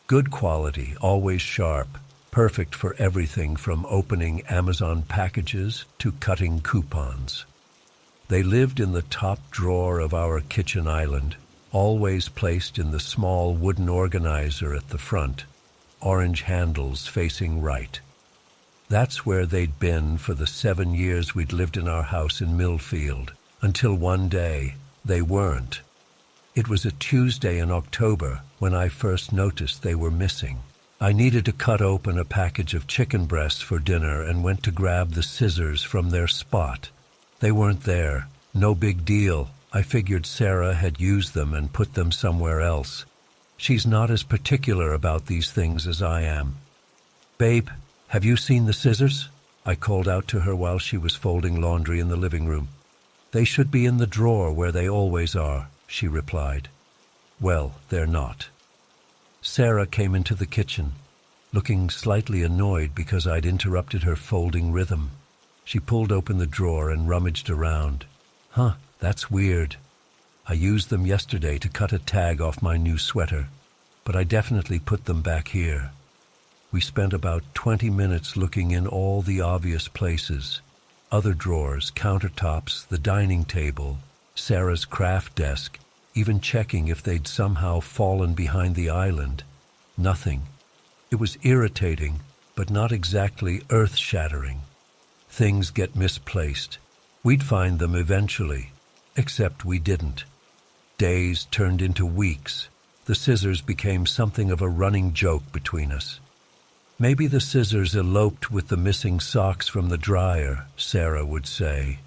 Good quality, always sharp, perfect for everything from opening Amazon packages to cutting coupons. They lived in the top drawer of our kitchen island, always placed in the small wooden organizer at the front, orange handles facing right. That's where they'd been for the 7 years we'd lived in our house in Millfield, until one day they weren't. It was a Tuesday in October when I first noticed they were missing. I needed to cut open a package of chicken breasts for dinner and went to grab the scissors from their spot. They weren't there. No big deal. I figured Sarah had used them and put them somewhere else. She's not as particular about these things as I am. "Babe, have you seen the scissors?" I called out to her while she was folding laundry in the living room. "They should be in the drawer where they always are," she replied. "Well, they're not." Sarah came into the kitchen, looking slightly annoyed because I'd interrupted her folding rhythm. She pulled open the drawer and rummaged around. "Huh, that's weird. I used them yesterday to cut a tag off my new sweater, but I definitely put them back here." We spent about 20 minutes looking in all the obvious places. Other drawers, countertops, the dining table, Sarah's craft desk, even checking if they'd somehow fallen behind the island. Nothing. It was irritating, but not exactly earth-shattering. Things get misplaced. We'd find them eventually, except we didn't. Days turned into weeks. The scissors became something of a running joke between us. "Maybe the scissors eloped with the missing socks from the dryer," Sarah would say.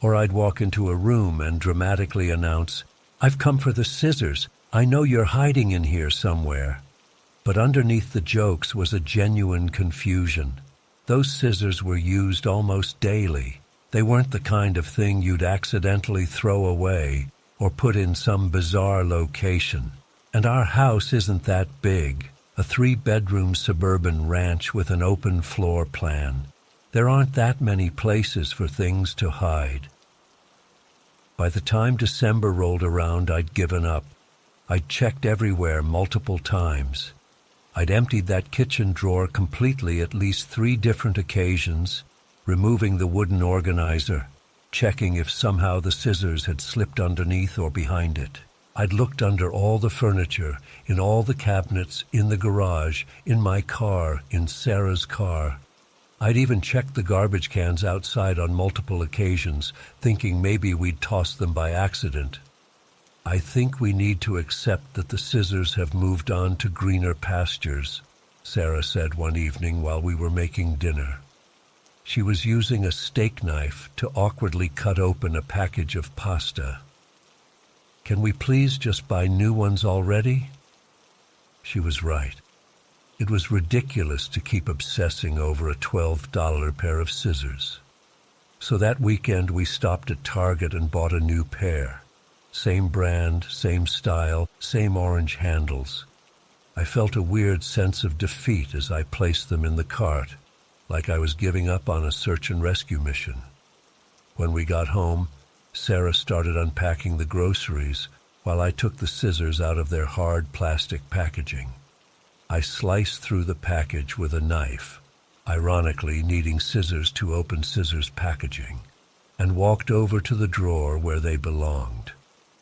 Or I'd walk into a room and dramatically announce, "I've come for the scissors. I know you're hiding in here somewhere." But underneath the jokes was a genuine confusion. Those scissors were used almost daily. They weren't the kind of thing you'd accidentally throw away or put in some bizarre location. And our house isn't that big. A 3-bedroom suburban ranch with an open floor plan. There aren't that many places for things to hide. By the time December rolled around, I'd given up. I'd checked everywhere multiple times. I'd emptied that kitchen drawer completely at least 3 different occasions, removing the wooden organizer, checking if somehow the scissors had slipped underneath or behind it. I'd looked under all the furniture, in all the cabinets, in the garage, in my car, in Sarah's car. I'd even checked the garbage cans outside on multiple occasions, thinking maybe we'd tossed them by accident. "I think we need to accept that the scissors have moved on to greener pastures," Sarah said one evening while we were making dinner. She was using a steak knife to awkwardly cut open a package of pasta. "Can we please just buy new ones already?" She was right. It was ridiculous to keep obsessing over a $12 pair of scissors. So that weekend we stopped at Target and bought a new pair. Same brand, same style, same orange handles. I felt a weird sense of defeat as I placed them in the cart, like I was giving up on a search and rescue mission. When we got home, Sarah started unpacking the groceries while I took the scissors out of their hard plastic packaging. I sliced through the package with a knife, ironically needing scissors to open scissors packaging, and walked over to the drawer where they belonged.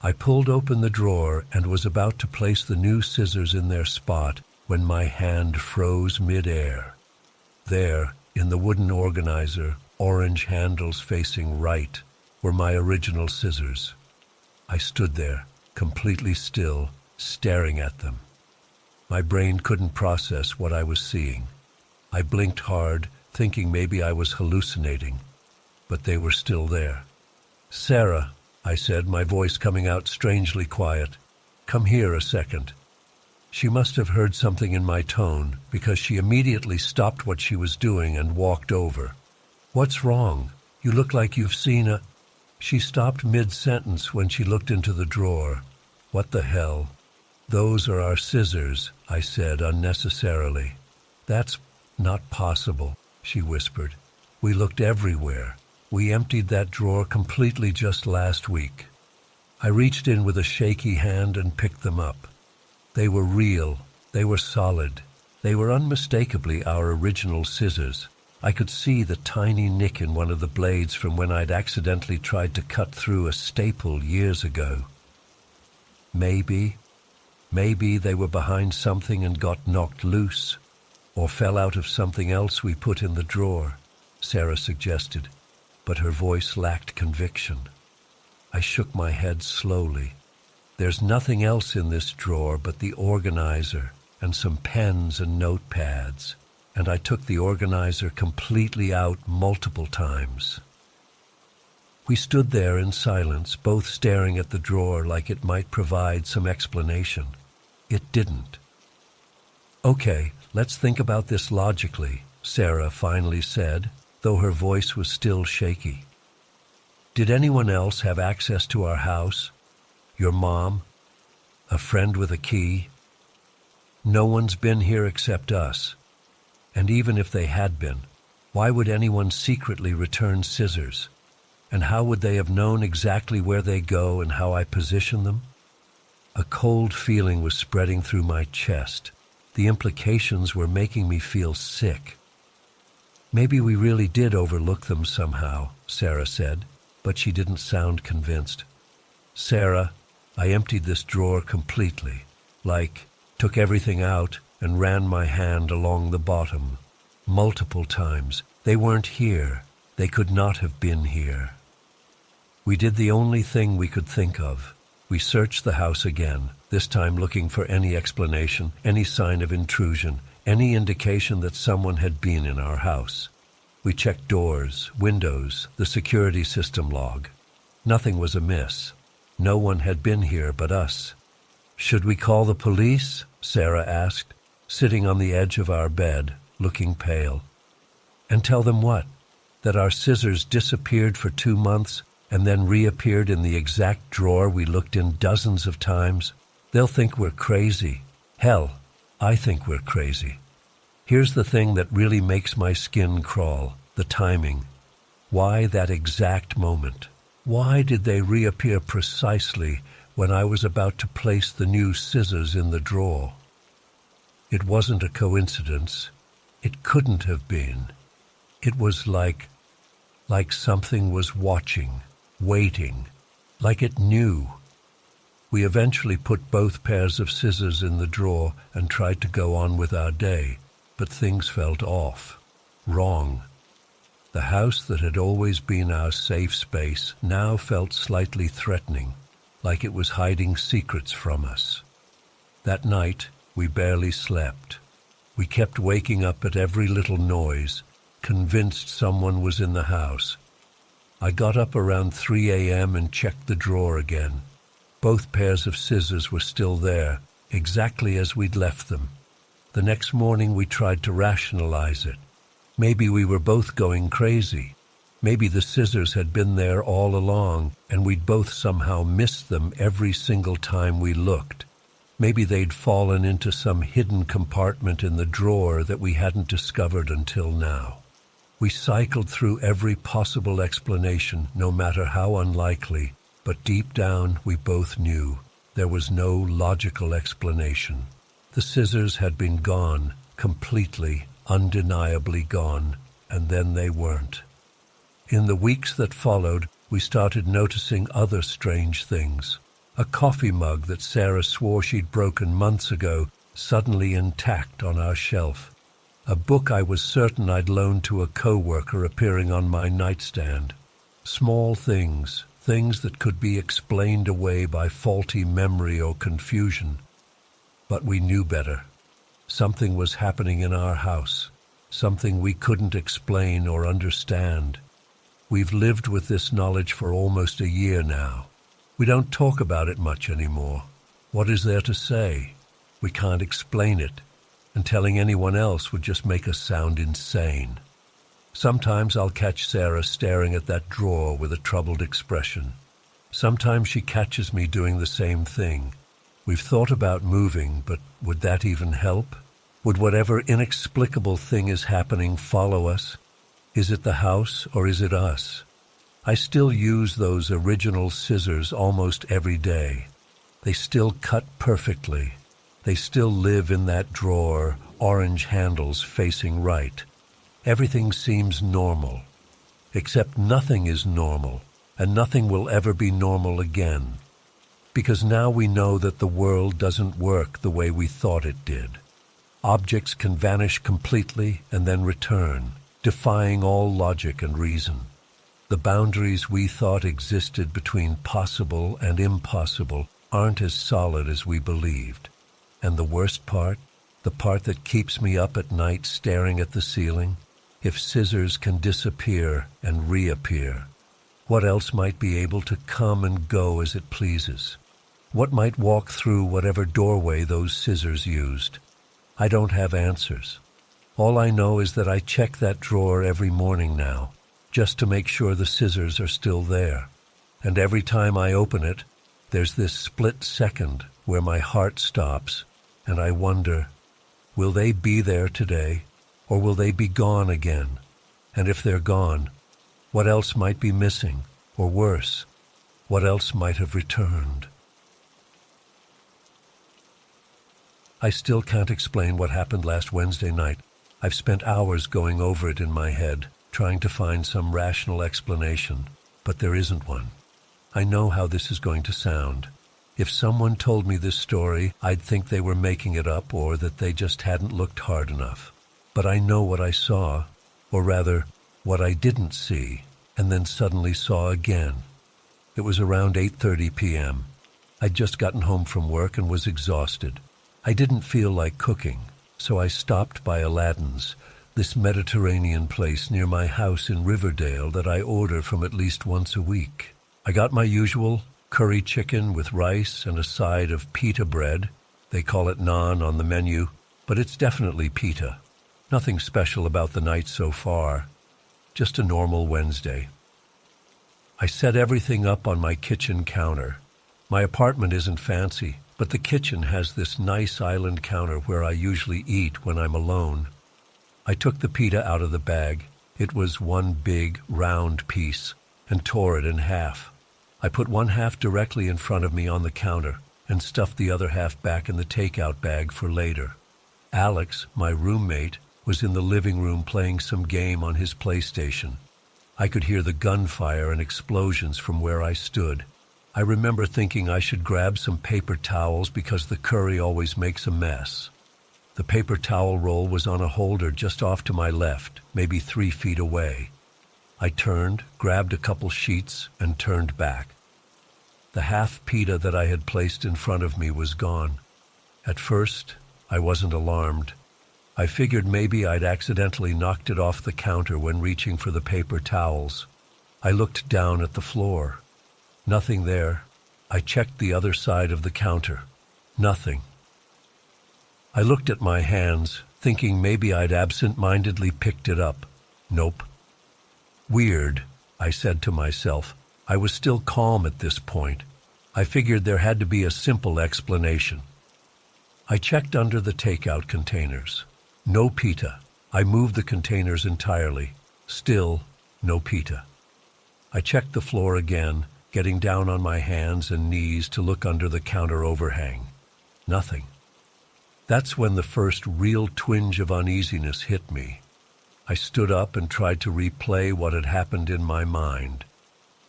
I pulled open the drawer and was about to place the new scissors in their spot when my hand froze mid-air. There, in the wooden organizer, orange handles facing right, were my original scissors. I stood there, completely still, staring at them. My brain couldn't process what I was seeing. I blinked hard, thinking maybe I was hallucinating, but they were still there. "Sarah," I said, my voice coming out strangely quiet, "come here a second." She must have heard something in my tone, because she immediately stopped what she was doing and walked over. "What's wrong? You look like you've seen a—" She stopped mid-sentence when she looked into the drawer. "What the hell?" "Those are our scissors," I said unnecessarily. "That's not possible," she whispered. "We looked everywhere. We emptied that drawer completely just last week." I reached in with a shaky hand and picked them up. They were real. They were solid. They were unmistakably our original scissors. I could see the tiny nick in one of the blades from when I'd accidentally tried to cut through a staple years ago. Maybe they were behind something and got knocked loose, or fell out of something else we put in the drawer, Sarah suggested, but her voice lacked conviction. I shook my head slowly. "There's nothing else in this drawer but the organizer and some pens and notepads, and I took the organizer completely out multiple times." We stood there in silence, both staring at the drawer like it might provide some explanation. It didn't. "Okay, let's think about this logically," Sarah finally said, though her voice was still shaky. "Did anyone else have access to our house? Your mom? A friend with a key? No one's been here except us. And even if they had been, why would anyone secretly return scissors? And how would they have known exactly where they go and how I position them?" A cold feeling was spreading through my chest. The implications were making me feel sick. "Maybe we really did overlook them somehow," Sarah said, but she didn't sound convinced. "Sarah, I emptied this drawer completely, took everything out and ran my hand along the bottom. Multiple times. They weren't here. They could not have been here. We did the only thing we could think of. We searched the house again, this time looking for any explanation, any sign of intrusion, any indication that someone had been in our house. We checked doors, windows, the security system log. Nothing was amiss. No one had been here but us. "Should we call the police?" Sarah asked, sitting on the edge of our bed, looking pale. "And tell them what? That our scissors disappeared for 2 months and then reappeared in the exact drawer we looked in dozens of times? They'll think we're crazy. Hell, I think we're crazy. Here's the thing that really makes my skin crawl, the timing. Why that exact moment? Why did they reappear precisely when I was about to place the new scissors in the drawer? It wasn't a coincidence. It couldn't have been. It was like something was watching, waiting, like it knew. We eventually put both pairs of scissors in the drawer and tried to go on with our day, but things felt off, wrong. The house that had always been our safe space now felt slightly threatening, like it was hiding secrets from us. That night, we barely slept. We kept waking up at every little noise, convinced someone was in the house. I got up around 3 a.m. and checked the drawer again. Both pairs of scissors were still there, exactly as we'd left them. The next morning we tried to rationalize it. Maybe we were both going crazy. Maybe the scissors had been there all along, and we'd both somehow missed them every single time we looked. Maybe they'd fallen into some hidden compartment in the drawer that we hadn't discovered until now. We cycled through every possible explanation, no matter how unlikely, but deep down we both knew there was no logical explanation. The scissors had been gone, completely, undeniably gone, and then they weren't. In the weeks that followed, we started noticing other strange things. A coffee mug that Sarah swore she'd broken months ago, suddenly intact on our shelf. A book I was certain I'd loaned to a coworker appearing on my nightstand. Small things, things that could be explained away by faulty memory or confusion. But we knew better. Something was happening in our house, something we couldn't explain or understand. We've lived with this knowledge for almost a year now. We don't talk about it much anymore. What is there to say? We can't explain it, and telling anyone else would just make us sound insane. Sometimes I'll catch Sarah staring at that drawer with a troubled expression. Sometimes she catches me doing the same thing. We've thought about moving, but would that even help? Would whatever inexplicable thing is happening follow us? Is it the house or is it us? I still use those original scissors almost every day. They still cut perfectly. They still live in that drawer, orange handles facing right. Everything seems normal. Except nothing is normal, and nothing will ever be normal again. Because now we know that the world doesn't work the way we thought it did. Objects can vanish completely and then return, defying all logic and reason. The boundaries we thought existed between possible and impossible aren't as solid as we believed. And the worst part, the part that keeps me up at night staring at the ceiling, if scissors can disappear and reappear, What else might be able to come and go as it pleases? What might walk through whatever doorway those scissors used? I don't have answers. All I know is that I check that drawer every morning now, just to make sure the scissors are still there. And every time I open it, there's this split second where my heart stops, and I wonder, will they be there today, or will they be gone again? And if they're gone, what else might be missing, or worse, what else might have returned? I still can't explain what happened last Wednesday night. I've spent hours going over it in my head, trying to find some rational explanation, but there isn't one. I know how this is going to sound. If someone told me this story, I'd think they were making it up or that they just hadn't looked hard enough. But I know what I saw, or rather, what I didn't see, and then suddenly saw again. It was around 8:30 p.m. I'd just gotten home from work and was exhausted. I didn't feel like cooking, so I stopped by Aladdin's, this Mediterranean place near my house in Riverdale that I order from at least once a week. I got my usual curry chicken with rice and a side of pita bread. They call it naan on the menu, but it's definitely pita. Nothing special about the night so far. Just a normal Wednesday. I set everything up on my kitchen counter. My apartment isn't fancy, but the kitchen has this nice island counter where I usually eat when I'm alone. I took the pita out of the bag. It was one big, round piece, and tore it in half. I put one half directly in front of me on the counter and stuffed the other half back in the takeout bag for later. Alex, my roommate, was in the living room playing some game on his PlayStation. I could hear the gunfire and explosions from where I stood. I remember thinking I should grab some paper towels because the curry always makes a mess. The paper towel roll was on a holder just off to my left, maybe 3 feet away. I turned, grabbed a couple sheets, and turned back. The half pita that I had placed in front of me was gone. At first, I wasn't alarmed. I figured maybe I'd accidentally knocked it off the counter when reaching for the paper towels. I looked down at the floor. Nothing there. I checked the other side of the counter. Nothing. I looked at my hands, thinking maybe I'd absent-mindedly picked it up. Nope. Weird, I said to myself. I was still calm at this point. I figured there had to be a simple explanation. I checked under the takeout containers. No pita. I moved the containers entirely. Still, no pita. I checked the floor again, getting down on my hands and knees to look under the counter overhang. Nothing. That's when the first real twinge of uneasiness hit me. I stood up and tried to replay what had happened in my mind.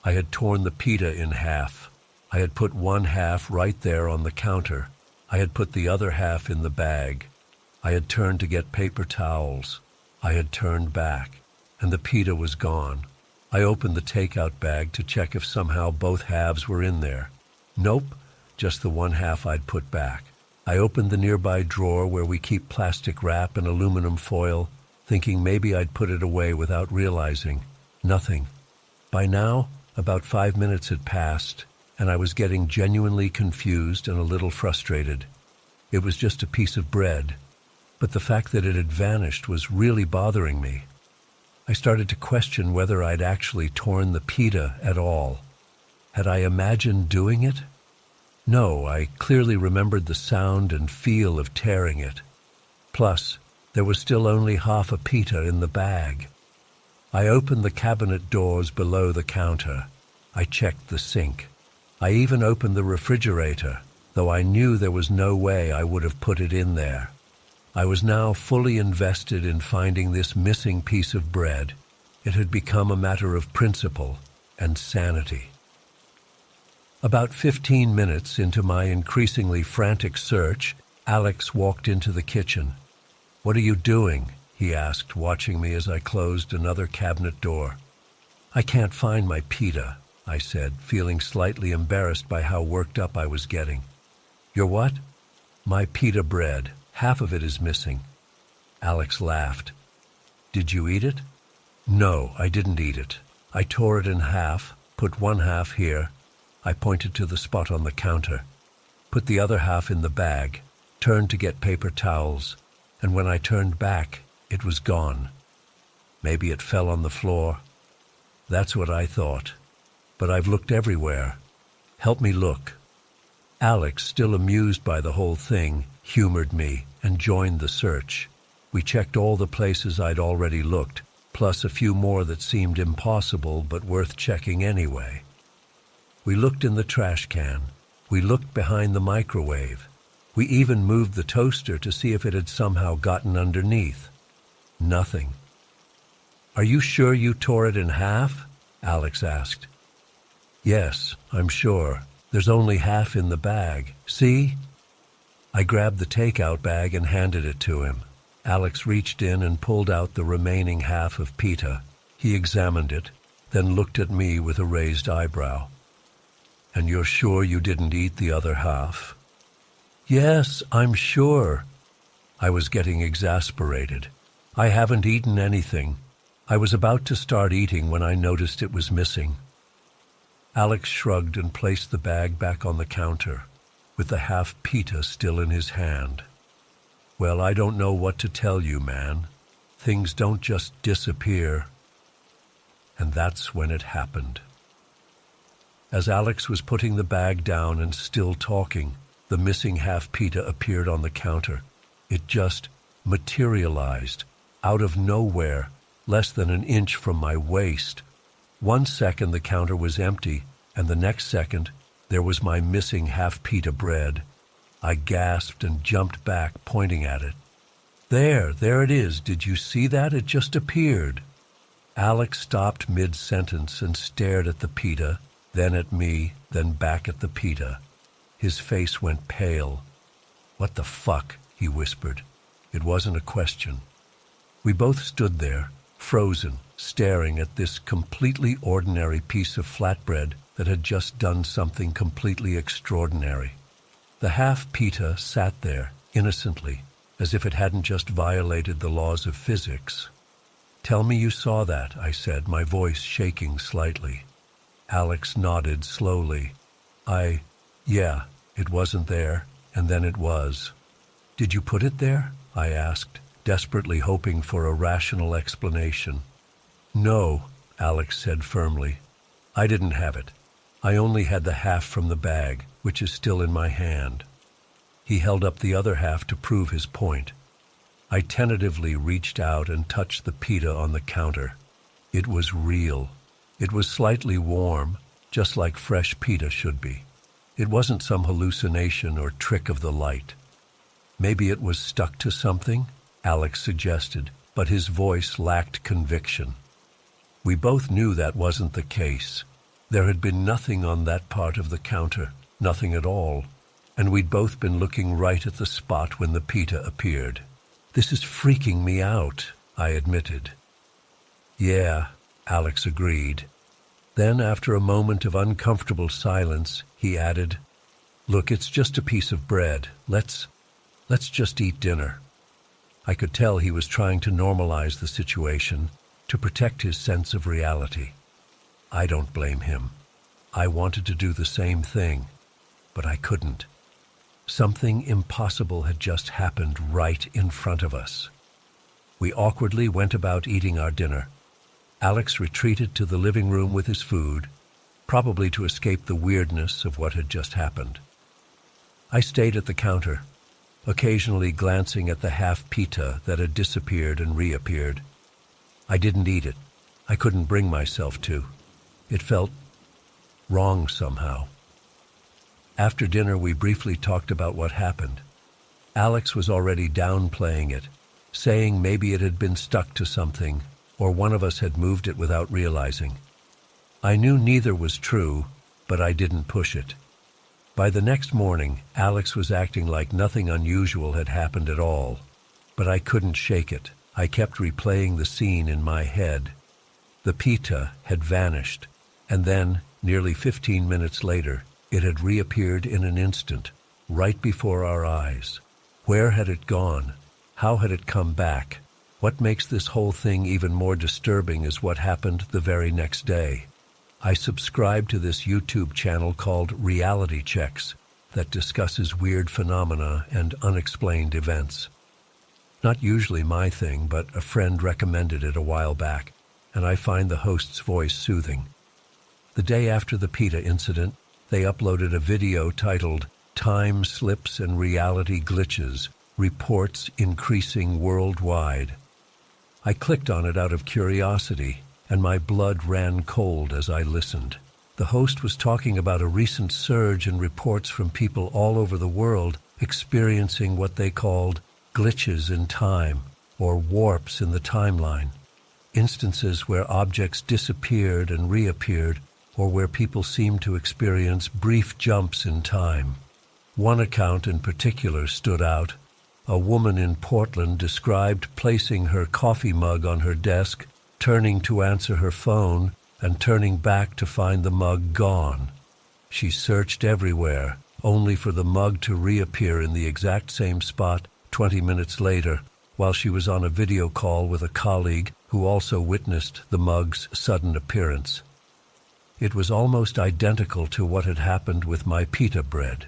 I had torn the pita in half. I had put one half right there on the counter. I had put the other half in the bag. I had turned to get paper towels. I had turned back, and the pita was gone. I opened the takeout bag to check if somehow both halves were in there. Nope, just the one half I'd put back. I opened the nearby drawer where we keep plastic wrap and aluminum foil, thinking maybe I'd put it away without realizing. Nothing. By now, about 5 minutes had passed, and I was getting genuinely confused and a little frustrated. It was just a piece of bread, but the fact that it had vanished was really bothering me. I started to question whether I'd actually torn the pita at all. Had I imagined doing it? No, I clearly remembered the sound and feel of tearing it. Plus, there was still only half a pita in the bag. I opened the cabinet doors below the counter. I checked the sink. I even opened the refrigerator, though I knew there was no way I would have put it in there. I was now fully invested in finding this missing piece of bread. It had become a matter of principle and sanity. About 15 minutes into my increasingly frantic search, Alex walked into the kitchen. "What are you doing?" he asked, watching me as I closed another cabinet door. "I can't find my pita," I said, feeling slightly embarrassed by how worked up I was getting. "Your what?" "My pita bread. Half of it is missing." Alex laughed. "Did you eat it?" "No, I didn't eat it. I tore it in half, Put one half here. I pointed to the spot on the counter. Put the other half in the bag. Turned to get paper towels. And when I turned back, it was gone. Maybe it fell on the floor. That's what I thought. But I've looked everywhere. Help me look. Alex, still amused by the whole thing, humored me and joined the search. We checked all the places I'd already looked, plus a few more that seemed impossible but worth checking anyway. We looked in the trash can. We looked behind the microwave. We even moved the toaster to see if it had somehow gotten underneath. Nothing. "Are you sure you tore it in half?" Alex asked. "Yes, I'm sure. There's only half in the bag. See?" I grabbed the takeout bag and handed it to him. Alex reached in and pulled out the remaining half of pita. He examined it, then looked at me with a raised eyebrow. "And you're sure you didn't eat the other half?" "Yes, I'm sure." I was getting exasperated. "I haven't eaten anything." I was about to start eating when I noticed it was missing. Alex shrugged and placed the bag back on the counter, with the half pita still in his hand. "Well, I don't know what to tell you, man. Things don't just disappear." And that's when it happened. As Alex was putting the bag down and still talking, the missing half pita appeared on the counter. It just materialized, out of nowhere, less than an inch from my waist. 1 second the counter was empty, and the next second there was my missing half pita bread. I gasped and jumped back, pointing at it. There it is. Did you see that? It just appeared." Alex stopped mid-sentence and stared at the pita, then at me, then back at the pita. His face went pale. "What the fuck?" he whispered. It wasn't a question. We both stood there, frozen, staring at this completely ordinary piece of flatbread that had just done something completely extraordinary. The half pita sat there, innocently, as if it hadn't just violated the laws of physics. "Tell me you saw that," I said, my voice shaking slightly. Alex nodded slowly. Yeah, it wasn't there, and then it was." "Did you put it there?" I asked, desperately hoping for a rational explanation. "No," Alex said firmly. "I didn't have it. I only had the half from the bag, which is still in my hand." He held up the other half to prove his point. I tentatively reached out and touched the pita on the counter. It was real. It was slightly warm, just like fresh pita should be. It wasn't some hallucination or trick of the light. "Maybe it was stuck to something," Alex suggested, but his voice lacked conviction. We both knew that wasn't the case. There had been nothing on that part of the counter, nothing at all, and we'd both been looking right at the spot when the pita appeared. "This is freaking me out," I admitted. "Yeah," Alex agreed. Then, after a moment of uncomfortable silence, he added, "Look, it's just a piece of bread. Let's just eat dinner." I could tell he was trying to normalize the situation, to protect his sense of reality. I don't blame him. I wanted to do the same thing, but I couldn't. Something impossible had just happened right in front of us. We awkwardly went about eating our dinner. Alex retreated to the living room with his food, probably to escape the weirdness of what had just happened. I stayed at the counter, occasionally glancing at the half pita that had disappeared and reappeared. I didn't eat it. I couldn't bring myself to. It felt wrong somehow. After dinner, we briefly talked about what happened. Alex was already downplaying it, saying maybe it had been stuck to something, or one of us had moved it without realizing. I knew neither was true, but I didn't push it. By the next morning, Alex was acting like nothing unusual had happened at all, but I couldn't shake it. I kept replaying the scene in my head. The pita had vanished, and then, nearly 15 minutes later, it had reappeared in an instant, right before our eyes. Where had it gone? How had it come back? What makes this whole thing even more disturbing is what happened the very next day. I subscribe to this YouTube channel called Reality Checks that discusses weird phenomena and unexplained events. Not usually my thing, but a friend recommended it a while back, and I find the host's voice soothing. The day after the PETA incident, they uploaded a video titled Time Slips and Reality Glitches, Reports Increasing Worldwide. I clicked on it out of curiosity, and my blood ran cold as I listened. The host was talking about a recent surge in reports from people all over the world experiencing what they called glitches in time, or warps in the timeline, instances where objects disappeared and reappeared, or where people seemed to experience brief jumps in time. One account in particular stood out. A woman in Portland described placing her coffee mug on her desk, turning to answer her phone, and turning back to find the mug gone. She searched everywhere, only for the mug to reappear in the exact same spot 20 minutes later, while she was on a video call with a colleague who also witnessed the mug's sudden appearance. It was almost identical to what had happened with my pita bread.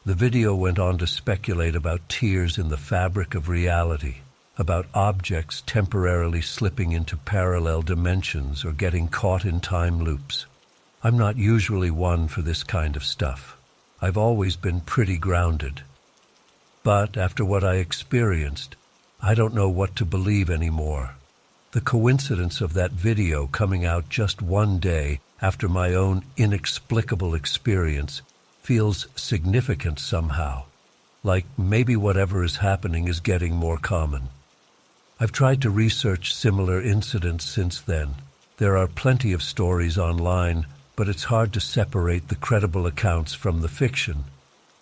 The video went on to speculate about tears in the fabric of reality, about objects temporarily slipping into parallel dimensions or getting caught in time loops. I'm not usually one for this kind of stuff. I've always been pretty grounded. But after what I experienced, I don't know what to believe anymore. The coincidence of that video coming out just one day after my own inexplicable experience feels significant somehow, like maybe whatever is happening is getting more common. I've tried to research similar incidents since then. There are plenty of stories online, but it's hard to separate the credible accounts from the fiction.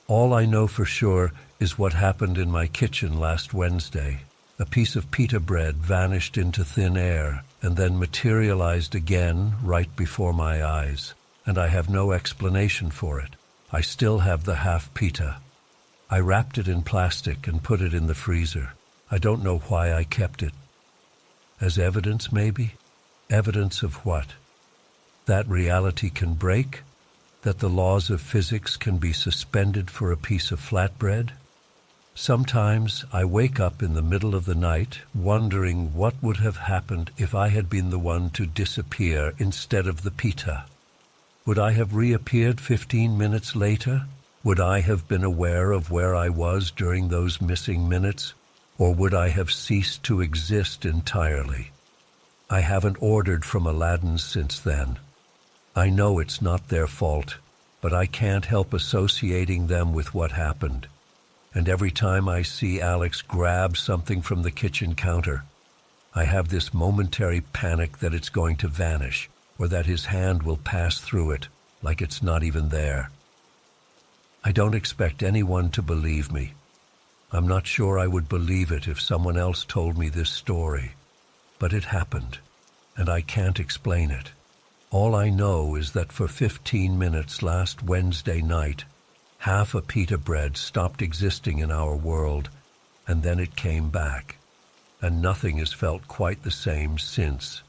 All I know for sure is what happened in my kitchen last Wednesday. A piece of pita bread vanished into thin air and then materialized again right before my eyes, and I have no explanation for it. I still have the half pita. I wrapped it in plastic and put it in the freezer. I don't know why I kept it. As evidence, maybe? Evidence of what? That reality can break? That the laws of physics can be suspended for a piece of flatbread? Sometimes I wake up in the middle of the night wondering what would have happened if I had been the one to disappear instead of the pita. Would I have reappeared 15 minutes later? Would I have been aware of where I was during those missing minutes? Or would I have ceased to exist entirely? I haven't ordered from Aladdin's since then. I know it's not their fault, but I can't help associating them with what happened. And every time I see Alex grab something from the kitchen counter, I have this momentary panic that it's going to vanish, or that his hand will pass through it, like it's not even there. I don't expect anyone to believe me. I'm not sure I would believe it if someone else told me this story. But it happened, and I can't explain it. All I know is that for 15 minutes last Wednesday night, half a pita bread stopped existing in our world, and then it came back, and nothing has felt quite the same since.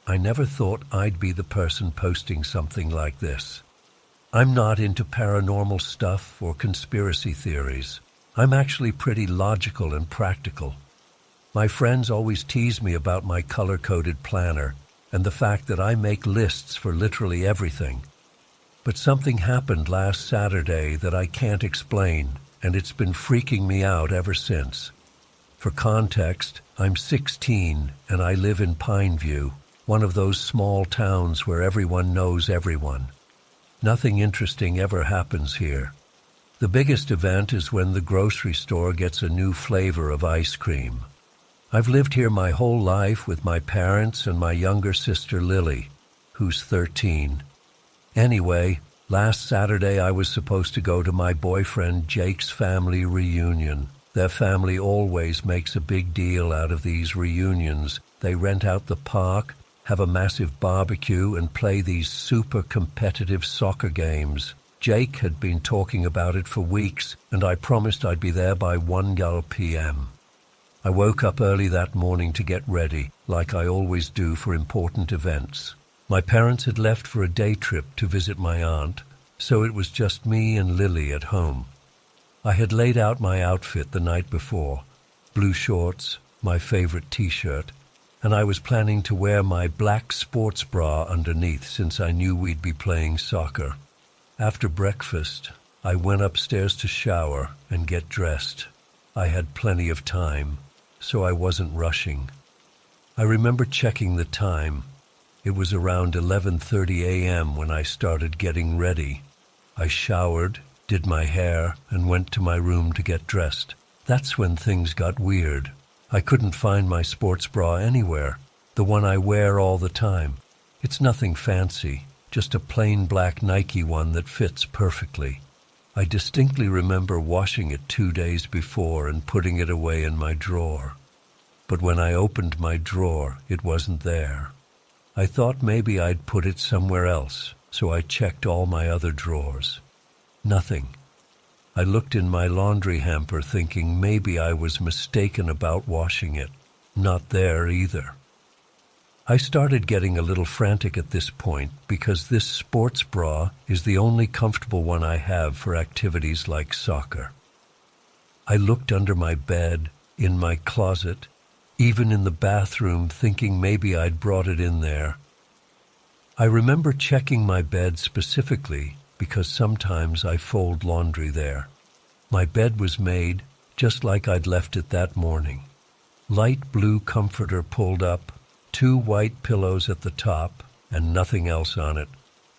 I never thought I'd be the person posting something like this. I'm not into paranormal stuff or conspiracy theories. I'm actually pretty logical and practical. My friends always tease me about my color-coded planner and the fact that I make lists for literally everything. But something happened last Saturday that I can't explain, and it's been freaking me out ever since. For context, I'm 16 and I live in Pineview, one of those small towns where everyone knows everyone. Nothing interesting ever happens here. The biggest event is when the grocery store gets a new flavor of ice cream. I've lived here my whole life with my parents and my younger sister Lily, who's 13. Anyway, last Saturday I was supposed to go to my boyfriend Jake's family reunion. Their family always makes a big deal out of these reunions. They rent out the park, have a massive barbecue, and play these super competitive soccer games. Jake had been talking about it for weeks, and I promised I'd be there by 1 p.m. I woke up early that morning to get ready, like I always do for important events. My parents had left for a day trip to visit my aunt, so it was just me and Lily at home. I had laid out my outfit the night before, blue shorts, my favorite t-shirt, and I was planning to wear my black sports bra underneath since I knew we'd be playing soccer. After breakfast, I went upstairs to shower and get dressed. I had plenty of time, so I wasn't rushing. I remember checking the time. It was around 11:30 a.m. when I started getting ready. I showered, did my hair, and went to my room to get dressed. That's when things got weird. I couldn't find my sports bra anywhere, the one I wear all the time. It's nothing fancy, just a plain black Nike one that fits perfectly. I distinctly remember washing it 2 days before and putting it away in my drawer. But when I opened my drawer, it wasn't there. I thought maybe I'd put it somewhere else, so I checked all my other drawers. Nothing. I looked in my laundry hamper thinking maybe I was mistaken about washing it. Not there either. I started getting a little frantic at this point because this sports bra is the only comfortable one I have for activities like soccer. I looked under my bed, in my closet, even in the bathroom, thinking maybe I'd brought it in there. I remember checking my bed specifically because sometimes I fold laundry there. My bed was made just like I'd left it that morning. Light blue comforter pulled up, 2 white pillows at the top, and nothing else on it.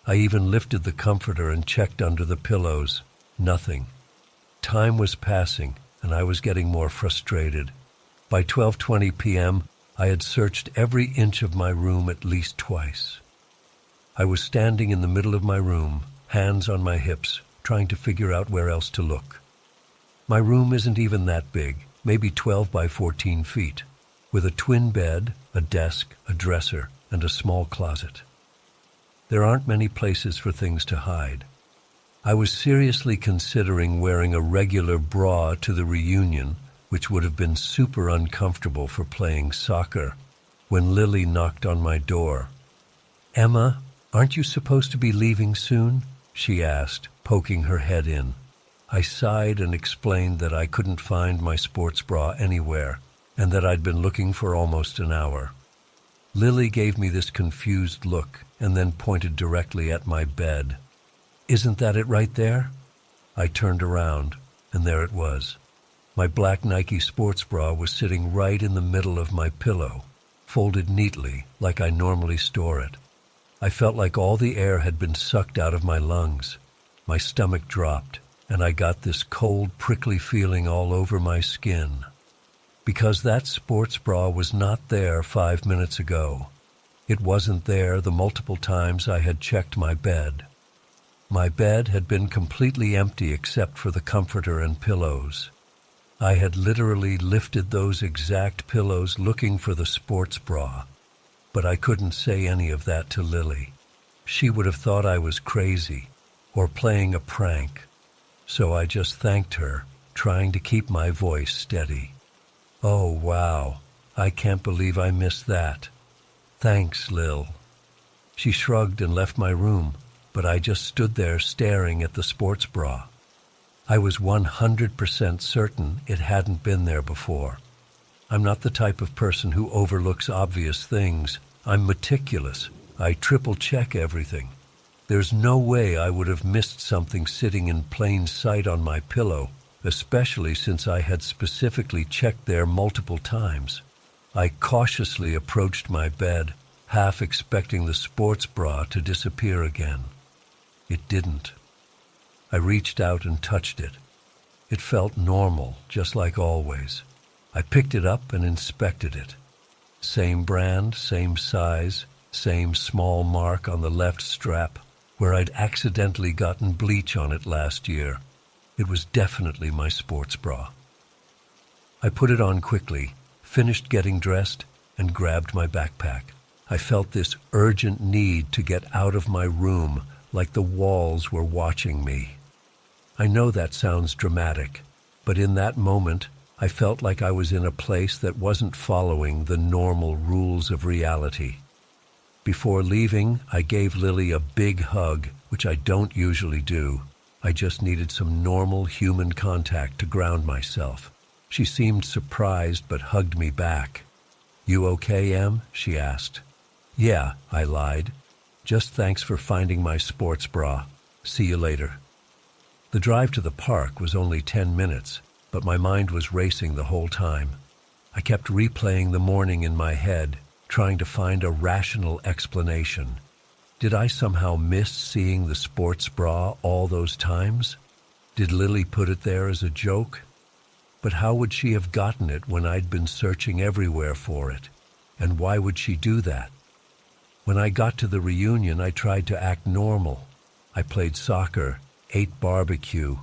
I even lifted the comforter and checked under the pillows. Nothing. Time was passing, and I was getting more frustrated. By 12:20 p.m., I had searched every inch of my room at least twice. I was standing in the middle of my room, hands on my hips, trying to figure out where else to look. My room isn't even that big, maybe 12 by 14 feet, with a twin bed, a desk, a dresser, and a small closet. There aren't many places for things to hide. I was seriously considering wearing a regular bra to the reunion, which would have been super uncomfortable for playing soccer, when Lily knocked on my door. "Emma, aren't you supposed to be leaving soon?" she asked, poking her head in. I sighed and explained that I couldn't find my sports bra anywhere, and that I'd been looking for almost an hour. Lily gave me this confused look and then pointed directly at my bed. "Isn't that it right there?" I turned around, and there it was. My black Nike sports bra was sitting right in the middle of my pillow, folded neatly like I normally store it. I felt like all the air had been sucked out of my lungs. My stomach dropped, and I got this cold, prickly feeling all over my skin. Because that sports bra was not there 5 minutes ago. It wasn't there the multiple times I had checked my bed. My bed had been completely empty except for the comforter and pillows. I had literally lifted those exact pillows looking for the sports bra, but I couldn't say any of that to Lily. She would have thought I was crazy or playing a prank, so I just thanked her, trying to keep my voice steady. "Oh, wow, I can't believe I missed that. Thanks, Lil." She shrugged and left my room, but I just stood there staring at the sports bra. I was 100% certain it hadn't been there before. I'm not the type of person who overlooks obvious things. I'm meticulous. I triple-check everything. There's no way I would have missed something sitting in plain sight on my pillow, especially since I had specifically checked there multiple times. I cautiously approached my bed, half expecting the sports bra to disappear again. It didn't. I reached out and touched it. It felt normal, just like always. I picked it up and inspected it. Same brand, same size, same small mark on the left strap, where I'd accidentally gotten bleach on it last year. It was definitely my sports bra. I put it on quickly, finished getting dressed, and grabbed my backpack. I felt this urgent need to get out of my room, like the walls were watching me. I know that sounds dramatic, but in that moment, I felt like I was in a place that wasn't following the normal rules of reality. Before leaving, I gave Lily a big hug, which I don't usually do. I just needed some normal human contact to ground myself. She seemed surprised but hugged me back. "You okay, Em?" she asked. "Yeah," I lied. "Just thanks for finding my sports bra. See you later." The drive to the park was only 10 minutes, but my mind was racing the whole time. I kept replaying the morning in my head, trying to find a rational explanation. Did I somehow miss seeing the sports bra all those times? Did Lily put it there as a joke? But how would she have gotten it when I'd been searching everywhere for it? And why would she do that? When I got to the reunion, I tried to act normal. I played soccer, ate barbecue,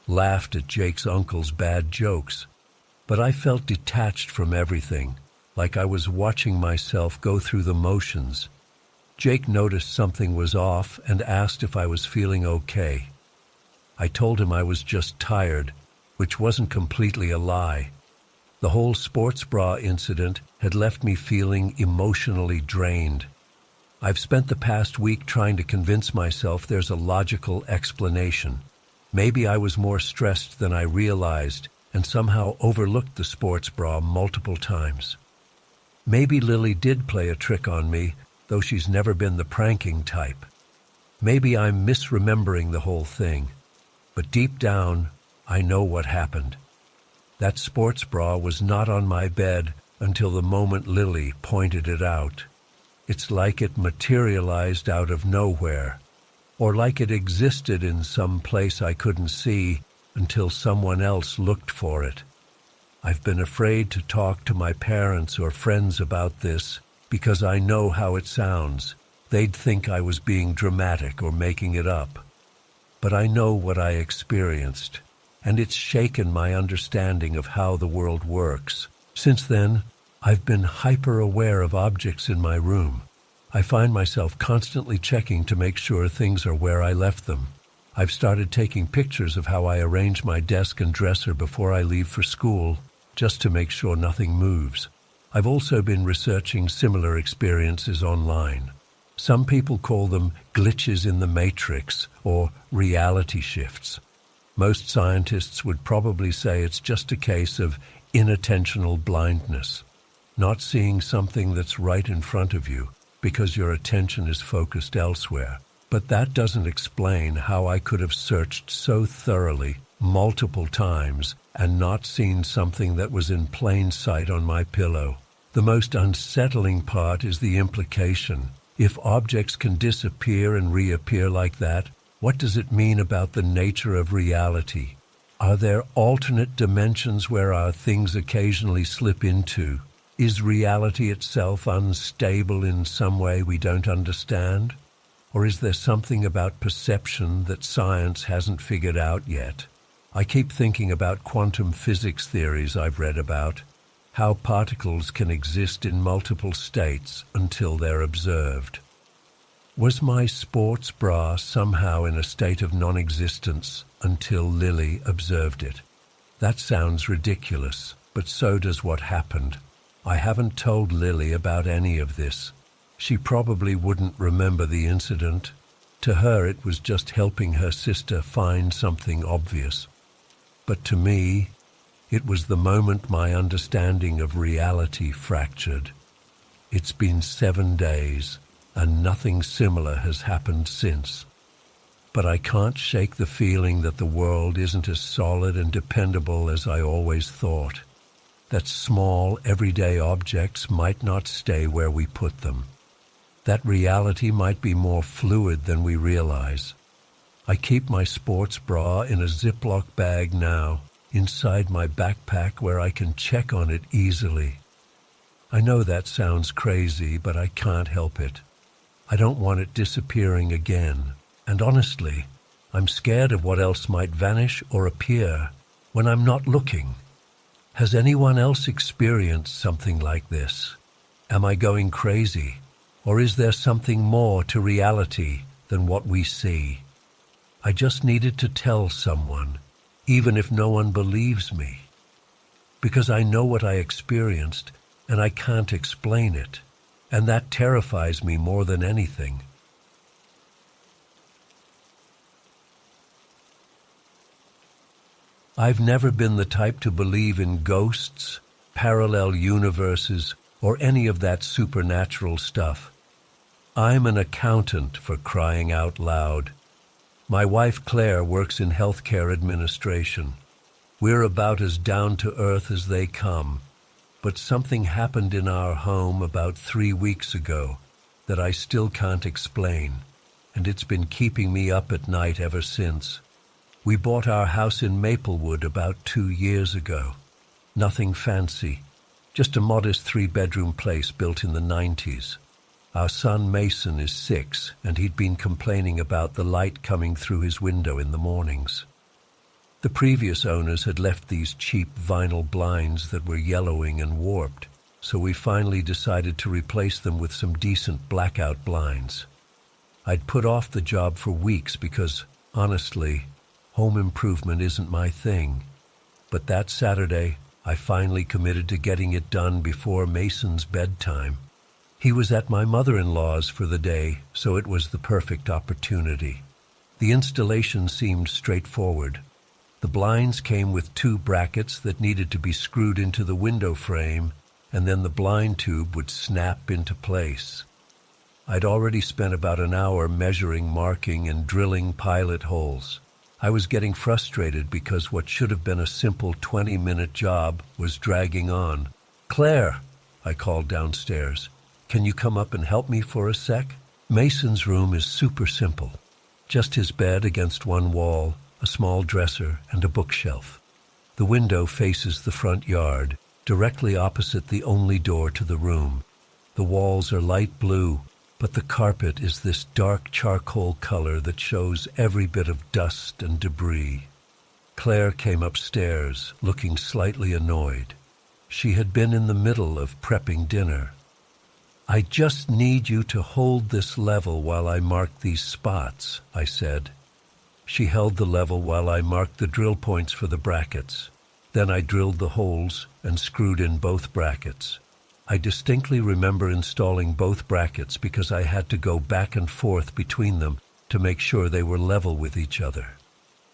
laughed at Jake's uncle's bad jokes. But I felt detached from everything, like I was watching myself go through the motions. Jake noticed something was off and asked if I was feeling okay. I told him I was just tired, which wasn't completely a lie. The whole sports bra incident had left me feeling emotionally drained. I've spent the past week trying to convince myself there's a logical explanation. Maybe I was more stressed than I realized and somehow overlooked the sports bra multiple times. Maybe Lily did play a trick on me, though she's never been the pranking type. Maybe I'm misremembering the whole thing. But deep down, I know what happened. That sports bra was not on my bed until the moment Lily pointed it out. It's like it materialized out of nowhere, or like it existed in some place I couldn't see until someone else looked for it. I've been afraid to talk to my parents or friends about this because I know how it sounds. They'd think I was being dramatic or making it up. But I know what I experienced, and it's shaken my understanding of how the world works. Since then, I've been hyper-aware of objects in my room. I find myself constantly checking to make sure things are where I left them. I've started taking pictures of how I arrange my desk and dresser before I leave for school, just to make sure nothing moves. I've also been researching similar experiences online. Some people call them glitches in the matrix or reality shifts. Most scientists would probably say it's just a case of inattentional blindness, not seeing something that's right in front of you because your attention is focused elsewhere. But that doesn't explain how I could have searched so thoroughly multiple times and not seen something that was in plain sight on my pillow. The most unsettling part is the implication. If objects can disappear and reappear like that, what does it mean about the nature of reality? Are there alternate dimensions where our things occasionally slip into? Is reality itself unstable in some way we don't understand? Or is there something about perception that science hasn't figured out yet? I keep thinking about quantum physics theories I've read about, how particles can exist in multiple states until they're observed. Was my sports bra somehow in a state of non-existence until Lily observed it? That sounds ridiculous, but so does what happened. I haven't told Lily about any of this. She probably wouldn't remember the incident. To her, it was just helping her sister find something obvious. But to me, it was the moment my understanding of reality fractured. It's been 7 days, and nothing similar has happened since. But I can't shake the feeling that the world isn't as solid and dependable as I always thought. That small, everyday objects might not stay where we put them. That reality might be more fluid than we realize. I keep my sports bra in a Ziploc bag now, inside my backpack where I can check on it easily. I know that sounds crazy, but I can't help it. I don't want it disappearing again. And honestly, I'm scared of what else might vanish or appear when I'm not looking. Has anyone else experienced something like this? Am I going crazy? Or is there something more to reality than what we see? I just needed to tell someone, even if no one believes me. because I know what I experienced and I can't explain it, and that terrifies me more than anything. I've never been the type to believe in ghosts, parallel universes, or any of that supernatural stuff. I'm an accountant, for crying out loud. My wife Claire works in healthcare administration. We're about as down to earth as they come, but something happened in our home about 3 weeks ago that I still can't explain, and it's been keeping me up at night ever since. We bought our house in Maplewood about 2 years ago. Nothing fancy, just a modest 3-bedroom place built in the 90s. Our son Mason is 6, and he'd been complaining about the light coming through his window in the mornings. The previous owners had left these cheap vinyl blinds that were yellowing and warped, so we finally decided to replace them with some decent blackout blinds. I'd put off the job for weeks because, honestly, home improvement isn't my thing. But that Saturday, I finally committed to getting it done before Mason's bedtime. He was at my mother-in-law's for the day, so it was the perfect opportunity. The installation seemed straightforward. The blinds came with 2 brackets that needed to be screwed into the window frame, and then the blind tube would snap into place. I'd already spent about an hour measuring, marking, and drilling pilot holes. I was getting frustrated because what should have been a simple 20-minute job was dragging on. "Claire," I called downstairs, "can you come up and help me for a sec?" Mason's room is super simple. Just his bed against one wall, a small dresser, and a bookshelf. The window faces the front yard, directly opposite the only door to the room. The walls are light blue, but the carpet is this dark charcoal color that shows every bit of dust and debris. Claire came upstairs, looking slightly annoyed. She had been in the middle of prepping dinner. "I just need you to hold this level while I mark these spots," I said. She held the level while I marked the drill points for the brackets. Then I drilled the holes and screwed in both brackets. I distinctly remember installing both brackets because I had to go back and forth between them to make sure they were level with each other.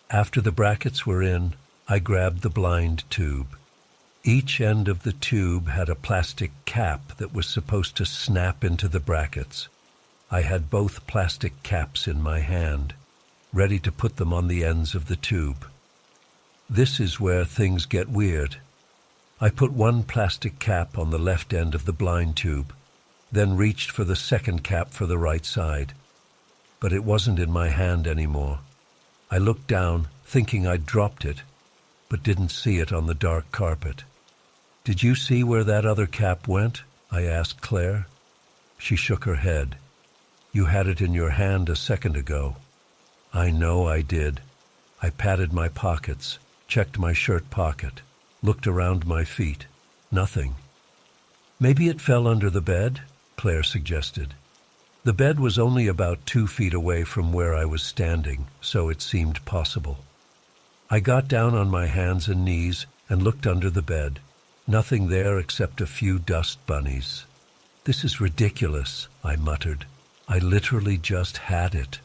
After the brackets were in, I grabbed the blind tube. Each end of the tube had a plastic cap that was supposed to snap into the brackets. I had both plastic caps in my hand, ready to put them on the ends of the tube. This is where things get weird. I put one plastic cap on the left end of the blind tube, then reached for the second cap for the right side. But it wasn't in my hand anymore. I looked down, thinking I'd dropped it, but didn't see it on the dark carpet. "Did you see where that other cap went?" I asked Claire. She shook her head. "You had it in your hand a second ago." I know I did. I patted my pockets, checked my shirt pocket, looked around my feet. Nothing. "Maybe it fell under the bed," Claire suggested. The bed was only about 2 feet away from where I was standing, so it seemed possible. I got down on my hands and knees and looked under the bed. Nothing there except a few dust bunnies. "This is ridiculous," I muttered. "I literally just had it."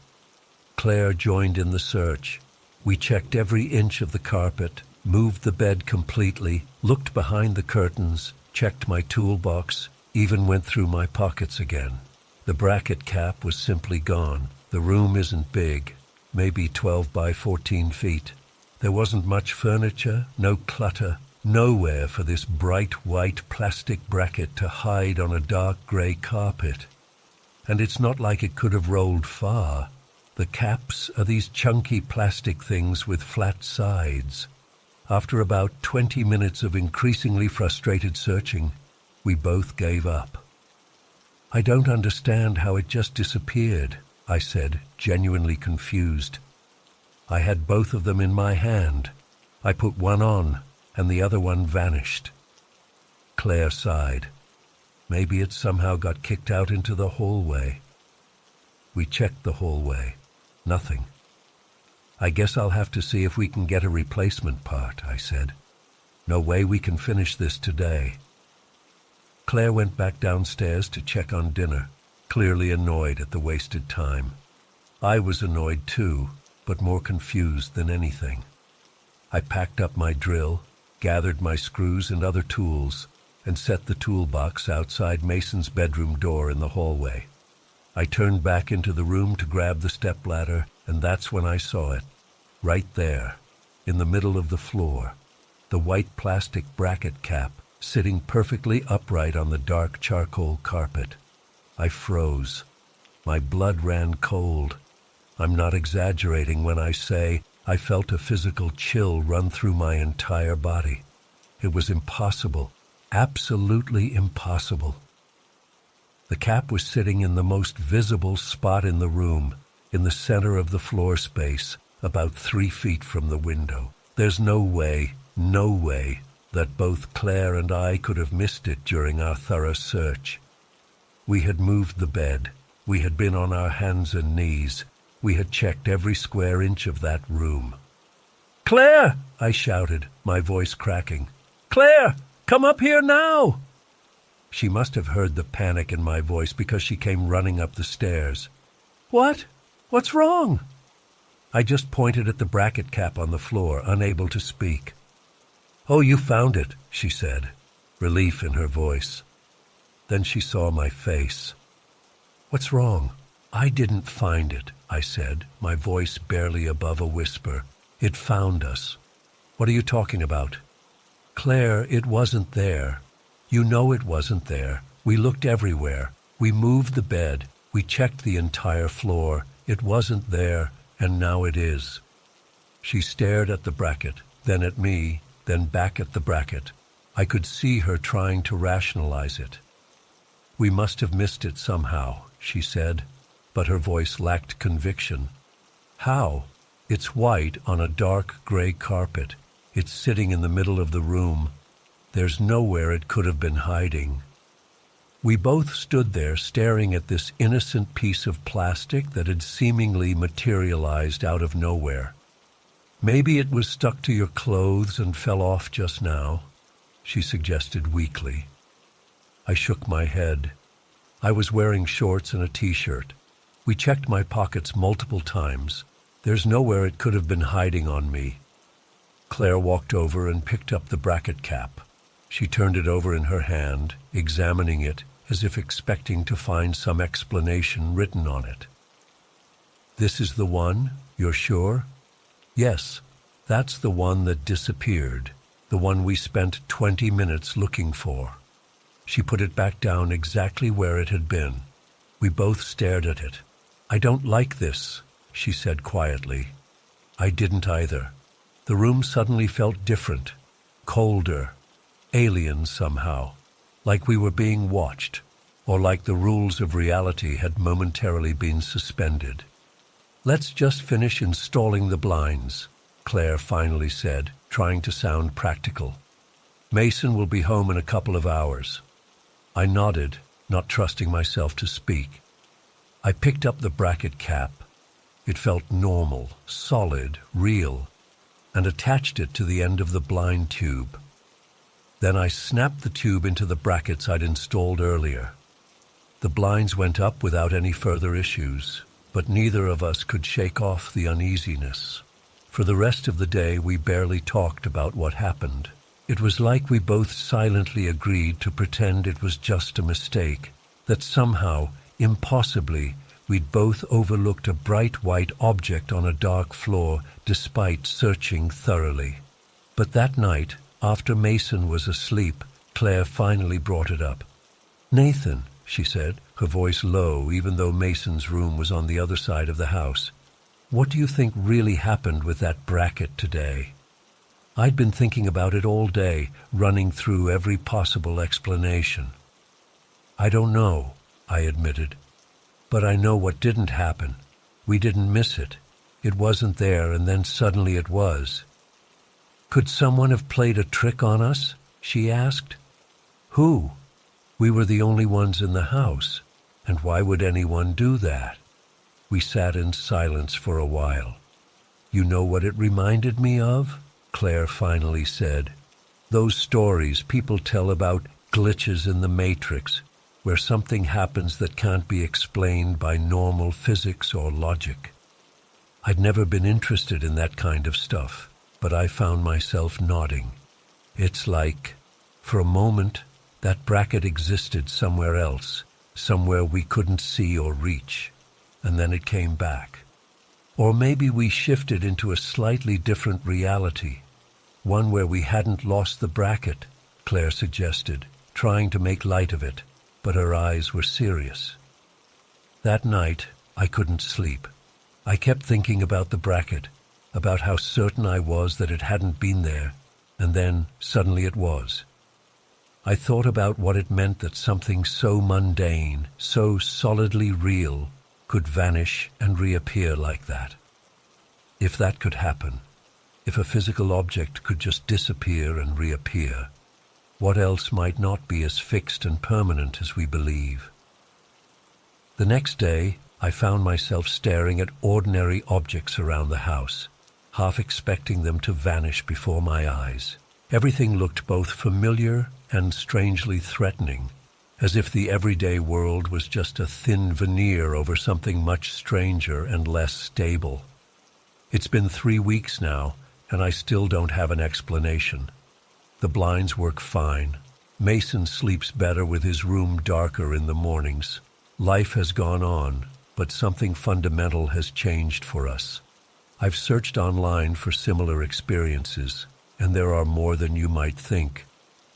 Claire joined in the search. We checked every inch of the carpet, moved the bed completely, looked behind the curtains, checked my toolbox, even went through my pockets again. The bracket cap was simply gone. The room isn't big, maybe 12 by 14 feet. There wasn't much furniture, no clutter, nowhere for this bright white plastic bracket to hide on a dark gray carpet. And it's not like it could have rolled far. The caps are these chunky plastic things with flat sides. After about 20 minutes of increasingly frustrated searching, we both gave up. "I don't understand how it just disappeared," I said, genuinely confused. "I had both of them in my hand. I put one on, and the other one vanished." Claire sighed. "Maybe it somehow got kicked out into the hallway." We checked the hallway. Nothing. "I guess I'll have to see if we can get a replacement part," I said. No way we can finish this today. Claire went back downstairs to check on dinner, clearly annoyed at the wasted time. I was annoyed too, but more confused than anything. I packed up my drill, gathered my screws and other tools, and set the toolbox outside Mason's bedroom door in the hallway. I turned back into the room to grab the stepladder, and that's when I saw it. Right there, in the middle of the floor, the white plastic bracket cap sitting perfectly upright on the dark charcoal carpet. I froze. My blood ran cold. I'm not exaggerating when I say I felt a physical chill run through my entire body. It was impossible, absolutely impossible. The cap was sitting in the most visible spot in the room, in the center of the floor space, about 3 feet from the window. There's no way that both Claire and I could have missed it during our thorough search. We had moved the bed. We had been on our hands and knees. We had checked every square inch of that room. "Claire!" I shouted, my voice cracking. "Claire, come up here now!" She must have heard the panic in my voice because she came running up the stairs. "What? What's wrong?" I just pointed at the bracket cap on the floor, unable to speak. "Oh, you found it," she said, relief in her voice. Then she saw my face. "What's wrong?" "I didn't find it," I said, my voice barely above a whisper. "It found us." "What are you talking about?" "Claire, it wasn't there. You know it wasn't there. We looked everywhere. We moved the bed. We checked the entire floor. It wasn't there, and now it is." She stared at the bracket, then at me, then back at the bracket. I could see her trying to rationalize it. "We must have missed it somehow," she said, but her voice lacked conviction. "How? It's white on a dark gray carpet. It's sitting in the middle of the room. There's nowhere it could have been hiding." We both stood there staring at this innocent piece of plastic that had seemingly materialized out of nowhere. "Maybe it was stuck to your clothes and fell off just now," she suggested weakly. I shook my head. I was wearing shorts and a t-shirt. We checked my pockets multiple times. There's nowhere it could have been hiding on me. Claire walked over and picked up the bracket cap. She turned it over in her hand, examining it as if expecting to find some explanation written on it. "This is the one? You're sure?" "Yes, that's the one that disappeared, the one we spent 20 minutes looking for." She put it back down exactly where it had been. We both stared at it. "I don't like this," she said quietly. I didn't either. The room suddenly felt different, colder, alien somehow, like we were being watched, or like the rules of reality had momentarily been suspended. "Let's just finish installing the blinds," Claire finally said, trying to sound practical. "Mason will be home in a couple of hours." I nodded, not trusting myself to speak. I picked up the bracket cap. It felt normal, solid, real, and attached it to the end of the blind tube. Then I snapped the tube into the brackets I'd installed earlier. The blinds went up without any further issues, but neither of us could shake off the uneasiness. For the rest of the day, we barely talked about what happened. It was like we both silently agreed to pretend it was just a mistake, that somehow, impossibly, we'd both overlooked a bright white object on a dark floor despite searching thoroughly. But that night, after Mason was asleep, Claire finally brought it up. "Nathan," she said, her voice low even though Mason's room was on the other side of the house, "what do you think really happened with that bracket today?" I'd been thinking about it all day, running through every possible explanation. "I don't know," I admitted. "But I know what didn't happen. We didn't miss it. It wasn't there, and then suddenly it was." "Could someone have played a trick on us?" she asked. "Who? We were the only ones in the house, and why would anyone do that?" We sat in silence for a while. "You know what it reminded me of?" Claire finally said. Those stories people tell about glitches in the matrix, where something happens that can't be explained by normal physics or logic. I'd never been interested in that kind of stuff, but I found myself nodding. It's like, for a moment, that bracket existed somewhere else, somewhere we couldn't see or reach, and then it came back. Or maybe we shifted into a slightly different reality, one where we hadn't lost the bracket, Claire suggested, trying to make light of it, but her eyes were serious. That night, I couldn't sleep. I kept thinking about the bracket, about how certain I was that it hadn't been there, and then suddenly it was. I thought about what it meant that something so mundane, so solidly real, could vanish and reappear like that. If that could happen, if a physical object could just disappear and reappear, what else might not be as fixed and permanent as we believe? The next day, I found myself staring at ordinary objects around the house, half expecting them to vanish before my eyes. Everything looked both familiar and strangely threatening, as if the everyday world was just a thin veneer over something much stranger and less stable. It's been 3 weeks now, and I still don't have an explanation. The blinds work fine. Mason sleeps better with his room darker in the mornings. Life has gone on, but something fundamental has changed for us. I've searched online for similar experiences, and there are more than you might think.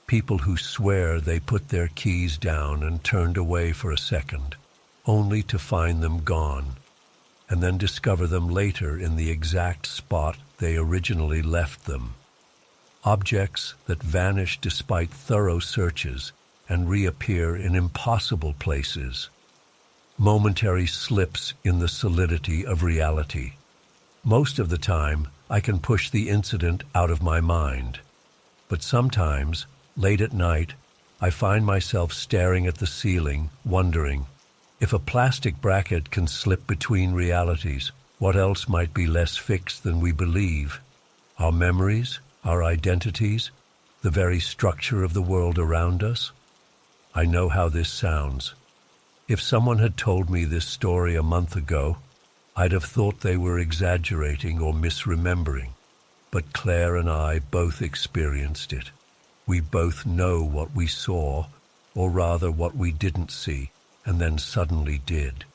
People who swear they put their keys down and turned away for a second, only to find them gone, and then discover them later in the exact spot they originally left them. Objects that vanish despite thorough searches and reappear in impossible places. Momentary slips in the solidity of reality. Most of the time, I can push the incident out of my mind. But sometimes, late at night, I find myself staring at the ceiling, wondering, if a plastic bracket can slip between realities, what else might be less fixed than we believe? Our memories, our identities, the very structure of the world around us? I know how this sounds. If someone had told me this story a month ago, I'd have thought they were exaggerating or misremembering. But Claire and I both experienced it. We both know what we saw, or rather what we didn't see, and then suddenly did.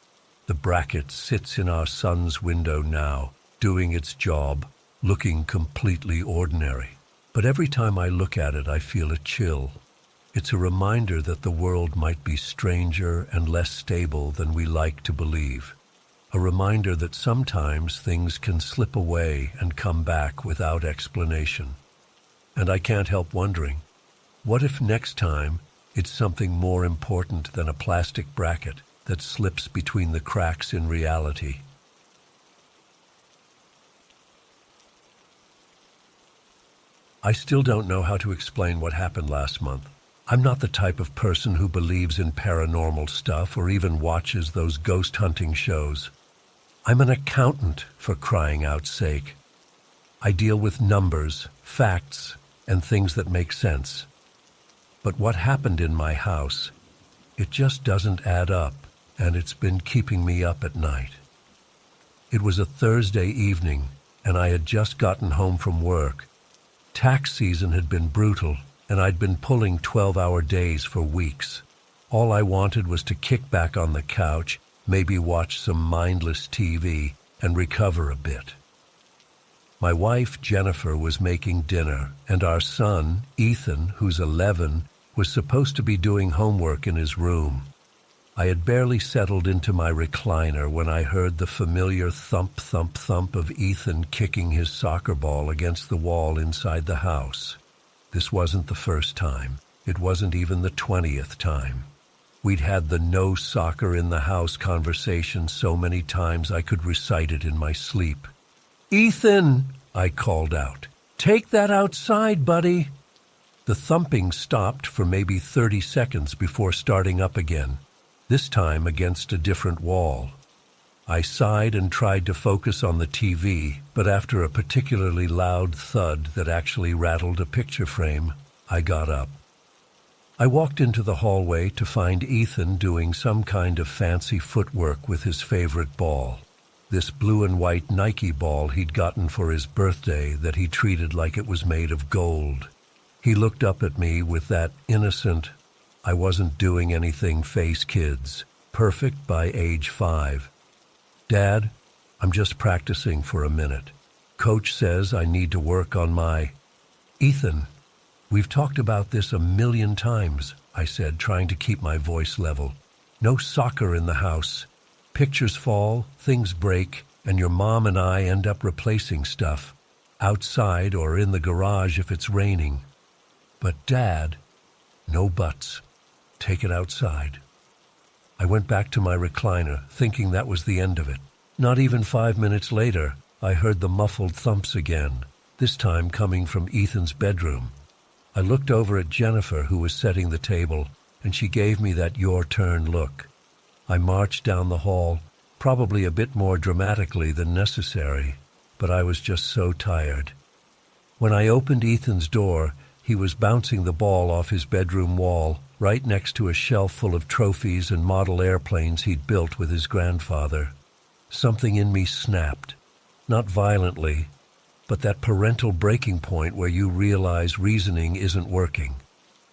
The bracket sits in our son's window now, doing its job, looking completely ordinary. But every time I look at it, I feel a chill. It's a reminder that the world might be stranger and less stable than we like to believe. A reminder that sometimes things can slip away and come back without explanation. And I can't help wondering, what if next time it's something more important than a plastic bracket that slips between the cracks in reality? I still don't know how to explain what happened last month. I'm not the type of person who believes in paranormal stuff or even watches those ghost hunting shows. I'm an accountant, for crying out sake. I deal with numbers, facts, and things that make sense. But what happened in my house, it just doesn't add up, and it's been keeping me up at night. It was a Thursday evening, and I had just gotten home from work. Tax season had been brutal, and I'd been pulling 12-hour days for weeks. All I wanted was to kick back on the couch, maybe watch some mindless TV, and recover a bit. My wife, Jennifer, was making dinner, and our son, Ethan, who's 11, was supposed to be doing homework in his room. I had barely settled into my recliner when I heard the familiar thump, thump, thump of Ethan kicking his soccer ball against the wall inside the house. This wasn't the first time. It wasn't even the 20th time. We'd had the no soccer in the house conversation so many times I could recite it in my sleep. "Ethan!" I called out. "Take that outside, buddy!" The thumping stopped for maybe 30 seconds before starting up again, this time against a different wall. I sighed and tried to focus on the TV, but after a particularly loud thud that actually rattled a picture frame, I got up. I walked into the hallway to find Ethan doing some kind of fancy footwork with his favorite ball. This blue and white Nike ball he'd gotten for his birthday that he treated like it was made of gold. He looked up at me with that innocent, I wasn't doing anything face, kids, perfect by age 5. Dad, I'm just practicing for a minute. Coach says I need to work on my... Ethan, we've talked about this a million times, I said, trying to keep my voice level. No soccer in the house. Pictures fall, things break, and your mom and I end up replacing stuff, outside or in the garage if it's raining. But Dad, no buts. Take it outside. I went back to my recliner, thinking that was the end of it. Not even 5 minutes later, I heard the muffled thumps again, this time coming from Ethan's bedroom. I looked over at Jennifer, who was setting the table, and she gave me that your turn look. I marched down the hall, probably a bit more dramatically than necessary, but I was just so tired. When I opened Ethan's door, he was bouncing the ball off his bedroom wall, right next to a shelf full of trophies and model airplanes he'd built with his grandfather. Something in me snapped. Not violently, but that parental breaking point where you realize reasoning isn't working.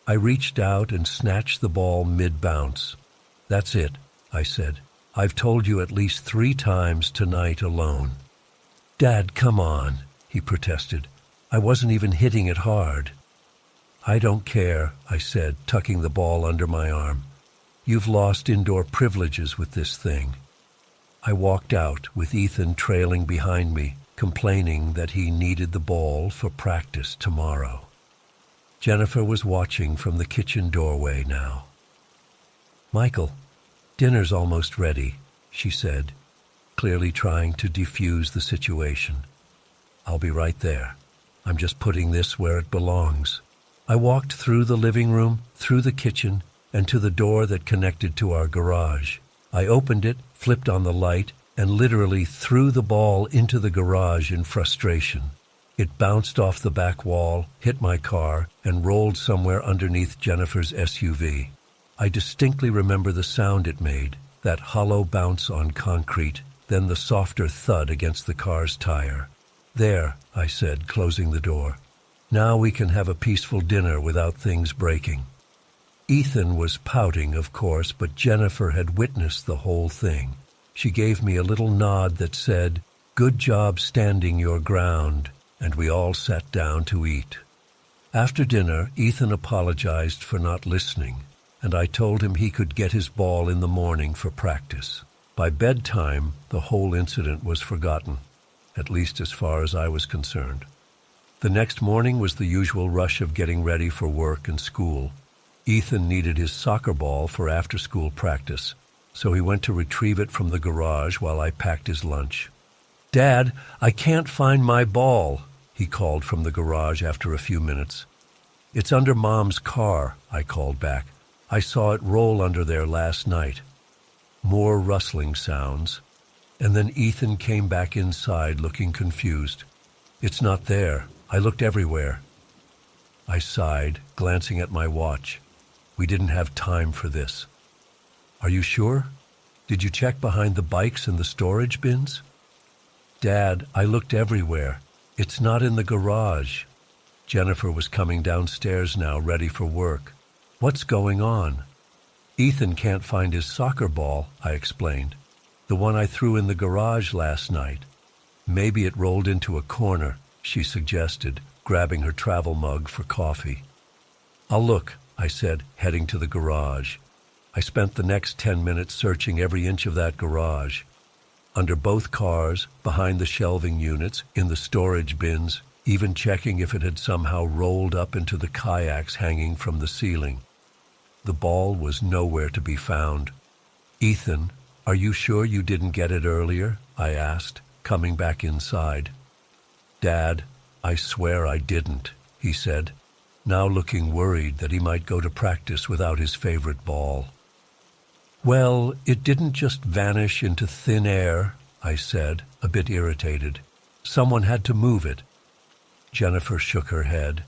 I reached out and snatched the ball mid-bounce. That's it, I said. I've told you at least 3 times tonight alone. Dad, come on, he protested. I wasn't even hitting it hard. I don't care, I said, tucking the ball under my arm. You've lost indoor privileges with this thing. I walked out with Ethan trailing behind me, complaining that he needed the ball for practice tomorrow. Jennifer was watching from the kitchen doorway now. Michael, dinner's almost ready, she said, clearly trying to defuse the situation. I'll be right there. I'm just putting this where it belongs. I walked through the living room, through the kitchen, and to the door that connected to our garage. I opened it, flipped on the light, and literally threw the ball into the garage in frustration. It bounced off the back wall, hit my car, and rolled somewhere underneath Jennifer's SUV. I distinctly remember the sound it made, that hollow bounce on concrete, then the softer thud against the car's tire. There, I said, closing the door. Now we can have a peaceful dinner without things breaking. Ethan was pouting, of course, but Jennifer had witnessed the whole thing. She gave me a little nod that said, "Good job standing your ground," and we all sat down to eat. After dinner, Ethan apologized for not listening, and I told him he could get his ball in the morning for practice. By bedtime, the whole incident was forgotten, at least as far as I was concerned. The next morning was the usual rush of getting ready for work and school. Ethan needed his soccer ball for after-school practice, so he went to retrieve it from the garage while I packed his lunch. "Dad, I can't find my ball," he called from the garage after a few minutes. "It's under Mom's car," I called back. "I saw it roll under there last night." More rustling sounds, and then Ethan came back inside looking confused. "It's not there. I looked everywhere." I sighed, glancing at my watch. We didn't have time for this. "Are you sure? Did you check behind the bikes and the storage bins?" "Dad, I looked everywhere. It's not in the garage." Jennifer was coming downstairs now, ready for work. "What's going on?" "Ethan can't find his soccer ball," I explained. "The one I threw in the garage last night. Maybe it rolled into a corner," she suggested, grabbing her travel mug for coffee. "I'll look," I said, heading to the garage. I spent the next 10 minutes searching every inch of that garage. Under both cars, behind the shelving units, in the storage bins, even checking if it had somehow rolled up into the kayaks hanging from the ceiling. The ball was nowhere to be found. "Ethan, are you sure you didn't get it earlier?" I asked, coming back inside. "Dad, I swear I didn't," he said, now looking worried that he might go to practice without his favorite ball. "Well, it didn't just vanish into thin air," I said, a bit irritated. "Someone had to move it." Jennifer shook her head.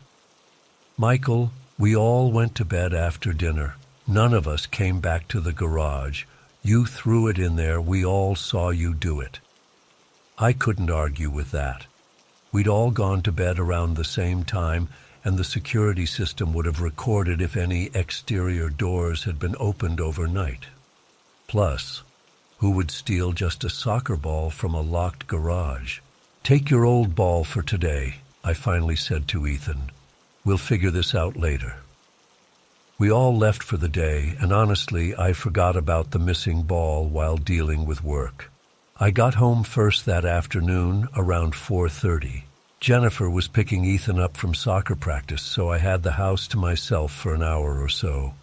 "Michael, We all went to bed after dinner. None of us came back to the garage. You threw it in there. We all saw you do it. I couldn't argue with that. We'd all gone to bed around the same time, and the security system would have recorded if any exterior doors had been opened overnight. Plus, who would steal just a soccer ball from a locked garage? "Take your old ball for today," I finally said to Ethan. "We'll figure this out later." We all left for the day, and honestly, I forgot about the missing ball while dealing with work. I got home first that afternoon, around 4:30. Jennifer was picking Ethan up from soccer practice, so I had the house to myself for an hour or so.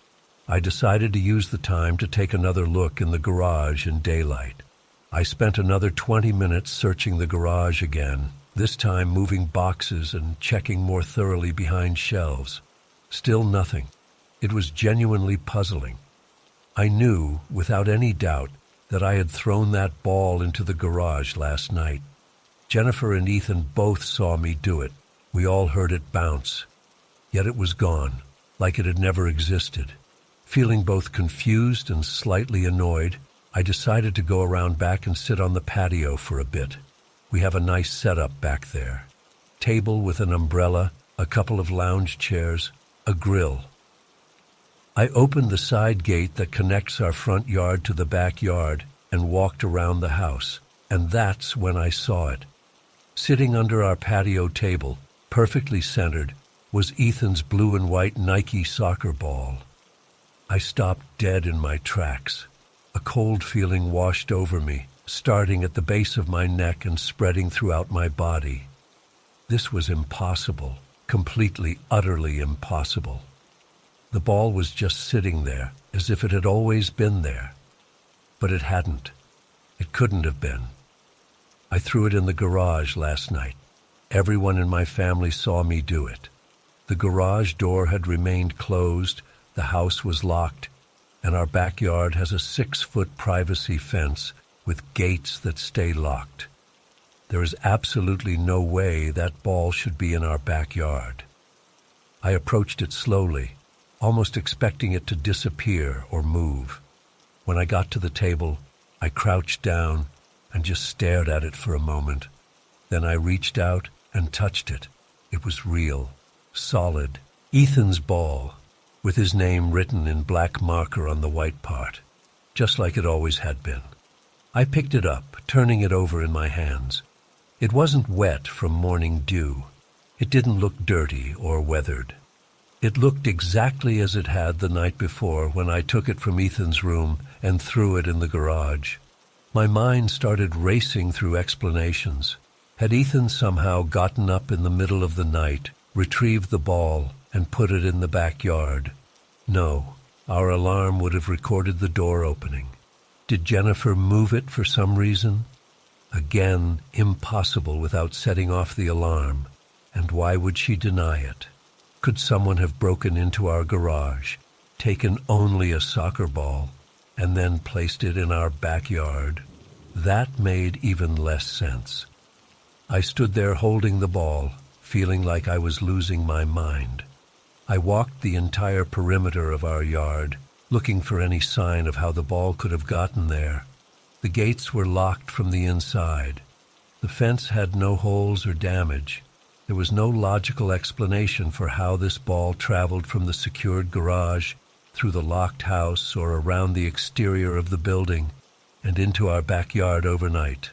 I decided to use the time to take another look in the garage in daylight. I spent another 20 minutes searching the garage again, this time moving boxes and checking more thoroughly behind shelves. Still nothing. It was genuinely puzzling. I knew, without any doubt, that I had thrown that ball into the garage last night. Jennifer and Ethan both saw me do it. We all heard it bounce. Yet it was gone, like it had never existed. Feeling both confused and slightly annoyed, I decided to go around back and sit on the patio for a bit. We have a nice setup back there. Table with an umbrella, a couple of lounge chairs, a grill. I opened the side gate that connects our front yard to the backyard and walked around the house, and that's when I saw it. Sitting under our patio table, perfectly centered, was Ethan's blue and white Nike soccer ball. I stopped dead in my tracks. A cold feeling washed over me, starting at the base of my neck and spreading throughout my body. This was impossible, completely, utterly impossible. The ball was just sitting there, as if it had always been there. But it hadn't. It couldn't have been. I threw it in the garage last night. Everyone in my family saw me do it. The garage door had remained closed, the house was locked, and our backyard has a 6-foot privacy fence with gates that stay locked. There is absolutely no way that ball should be in our backyard. I approached it slowly, almost expecting it to disappear or move. When I got to the table, I crouched down and just stared at it for a moment. Then I reached out and touched it. It was real, solid. Ethan's ball, with his name written in black marker on the white part, just like it always had been. I picked it up, turning it over in my hands. It wasn't wet from morning dew. It didn't look dirty or weathered. It looked exactly as it had the night before when I took it from Ethan's room and threw it in the garage. My mind started racing through explanations. Had Ethan somehow gotten up in the middle of the night, retrieved the ball, and put it in the backyard? No, our alarm would have recorded the door opening. Did Jennifer move it for some reason? Again, impossible without setting off the alarm. And why would she deny it? Could someone have broken into our garage, taken only a soccer ball, and then placed it in our backyard? That made even less sense. I stood there holding the ball, feeling like I was losing my mind. I walked the entire perimeter of our yard, looking for any sign of how the ball could have gotten there. The gates were locked from the inside. The fence had no holes or damage. There was no logical explanation for how this ball traveled from the secured garage, through the locked house, or around the exterior of the building, and into our backyard overnight.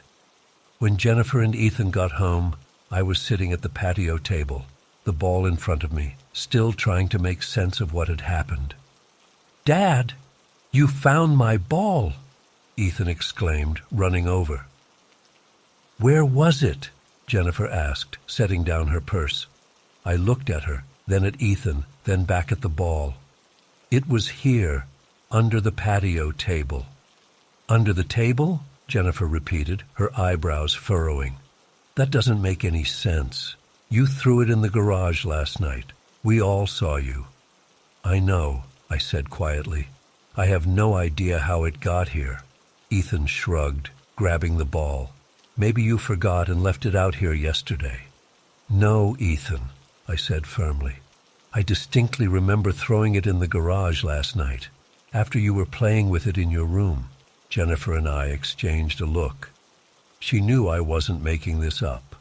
When Jennifer and Ethan got home, I was sitting at the patio table, the ball in front of me, still trying to make sense of what had happened. "Dad, you found my ball!" Ethan exclaimed, running over. "Where was it?" Jennifer asked, setting down her purse. I looked at her, then at Ethan, then back at the ball. "It was here, under the patio table." "Under the table?" Jennifer repeated, her eyebrows furrowing. "That doesn't make any sense. You threw it in the garage last night. We all saw you." "I know," I said quietly. "I have no idea how it got here." Ethan shrugged, grabbing the ball. "Maybe you forgot and left it out here yesterday." "No, Ethan," I said firmly. I distinctly remember throwing it in the garage last night, after you were playing with it in your room. Jennifer and I exchanged a look. She knew I wasn't making this up.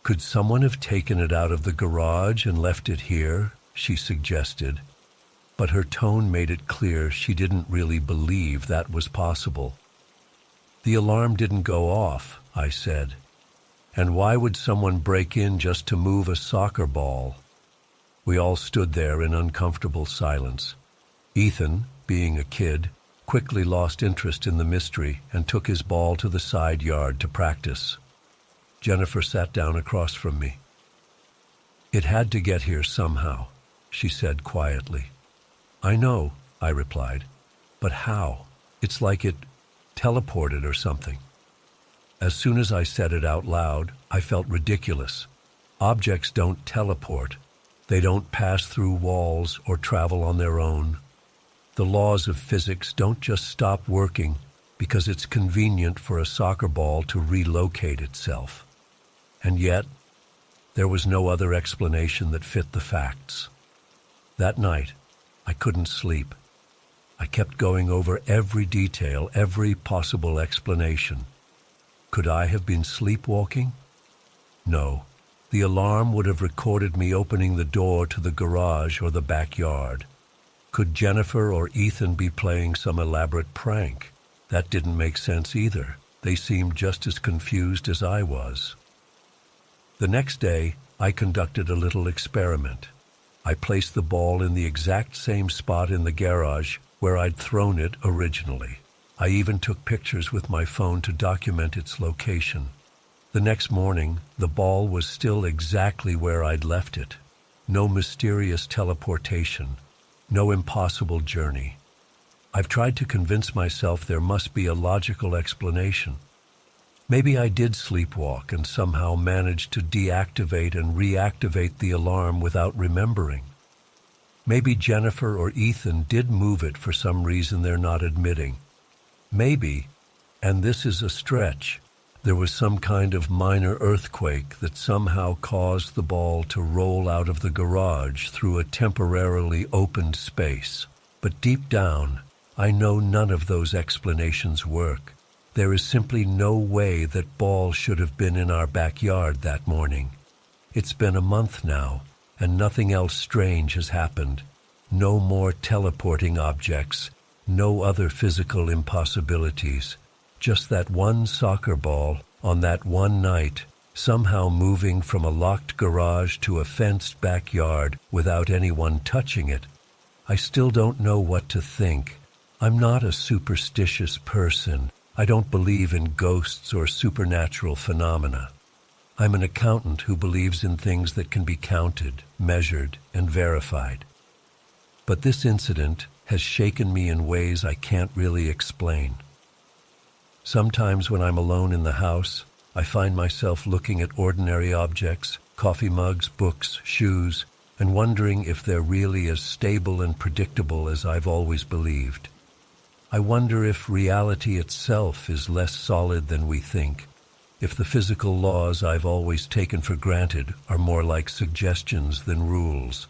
Could someone have taken it out of the garage and left it here? She suggested, but her tone made it clear she didn't really believe that was possible. The alarm didn't go off, I said. And why would someone break in just to move a soccer ball? We all stood there in uncomfortable silence. Ethan, being a kid, quickly lost interest in the mystery and took his ball to the side yard to practice. Jennifer sat down across from me. "It had to get here somehow," she said quietly. "I know," I replied, "but how? It's like it teleported or something." As soon as I said it out loud, I felt ridiculous. Objects don't teleport. They don't pass through walls or travel on their own. The laws of physics don't just stop working because it's convenient for a soccer ball to relocate itself. And yet, there was no other explanation that fit the facts. That night, I couldn't sleep. I kept going over every detail, every possible explanation. Could I have been sleepwalking? No. The alarm would have recorded me opening the door to the garage or the backyard. Could Jennifer or Ethan be playing some elaborate prank? That didn't make sense either. They seemed just as confused as I was. The next day, I conducted a little experiment. I placed the ball in the exact same spot in the garage where I'd thrown it originally. I even took pictures with my phone to document its location. The next morning, the ball was still exactly where I'd left it. No mysterious teleportation. No impossible journey. I've tried to convince myself there must be a logical explanation. Maybe I did sleepwalk and somehow managed to deactivate and reactivate the alarm without remembering. Maybe Jennifer or Ethan did move it for some reason they're not admitting. Maybe, and this is a stretch, there was some kind of minor earthquake that somehow caused the ball to roll out of the garage through a temporarily opened space. But deep down, I know none of those explanations work. There is simply no way that ball should have been in our backyard that morning. It's been a month now, and nothing else strange has happened. No more teleporting objects, no other physical impossibilities. Just that one soccer ball on that one night, somehow moving from a locked garage to a fenced backyard without anyone touching it. I still don't know what to think. I'm not a superstitious person. I don't believe in ghosts or supernatural phenomena. I'm an accountant who believes in things that can be counted, measured, and verified. But this incident has shaken me in ways I can't really explain. Sometimes when I'm alone in the house, I find myself looking at ordinary objects, coffee mugs, books, shoes, and wondering if they're really as stable and predictable as I've always believed. I wonder if reality itself is less solid than we think, if the physical laws I've always taken for granted are more like suggestions than rules.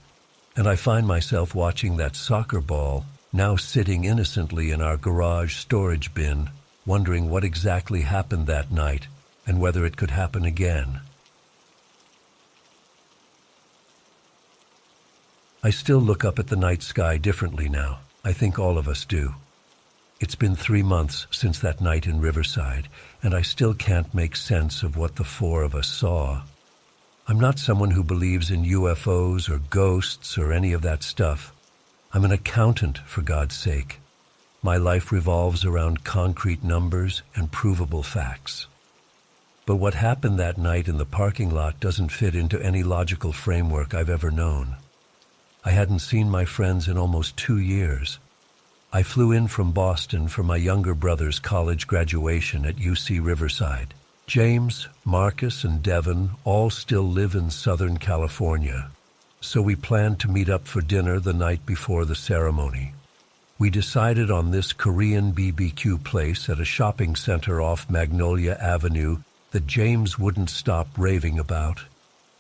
And I find myself watching that soccer ball, now sitting innocently in our garage storage bin, wondering what exactly happened that night and whether it could happen again. I still look up at the night sky differently now. I think all of us do. It's been 3 months since that night in Riverside, and I still can't make sense of what the four of us saw. I'm not someone who believes in UFOs or ghosts or any of that stuff. I'm an accountant, for God's sake. My life revolves around concrete numbers and provable facts. But what happened that night in the parking lot doesn't fit into any logical framework I've ever known. I hadn't seen my friends in almost 2 years. I flew in from Boston for my younger brother's college graduation at UC Riverside. James, Marcus, and Devin all still live in Southern California, so we planned to meet up for dinner the night before the ceremony. We decided on this Korean BBQ place at a shopping center off Magnolia Avenue that James wouldn't stop raving about.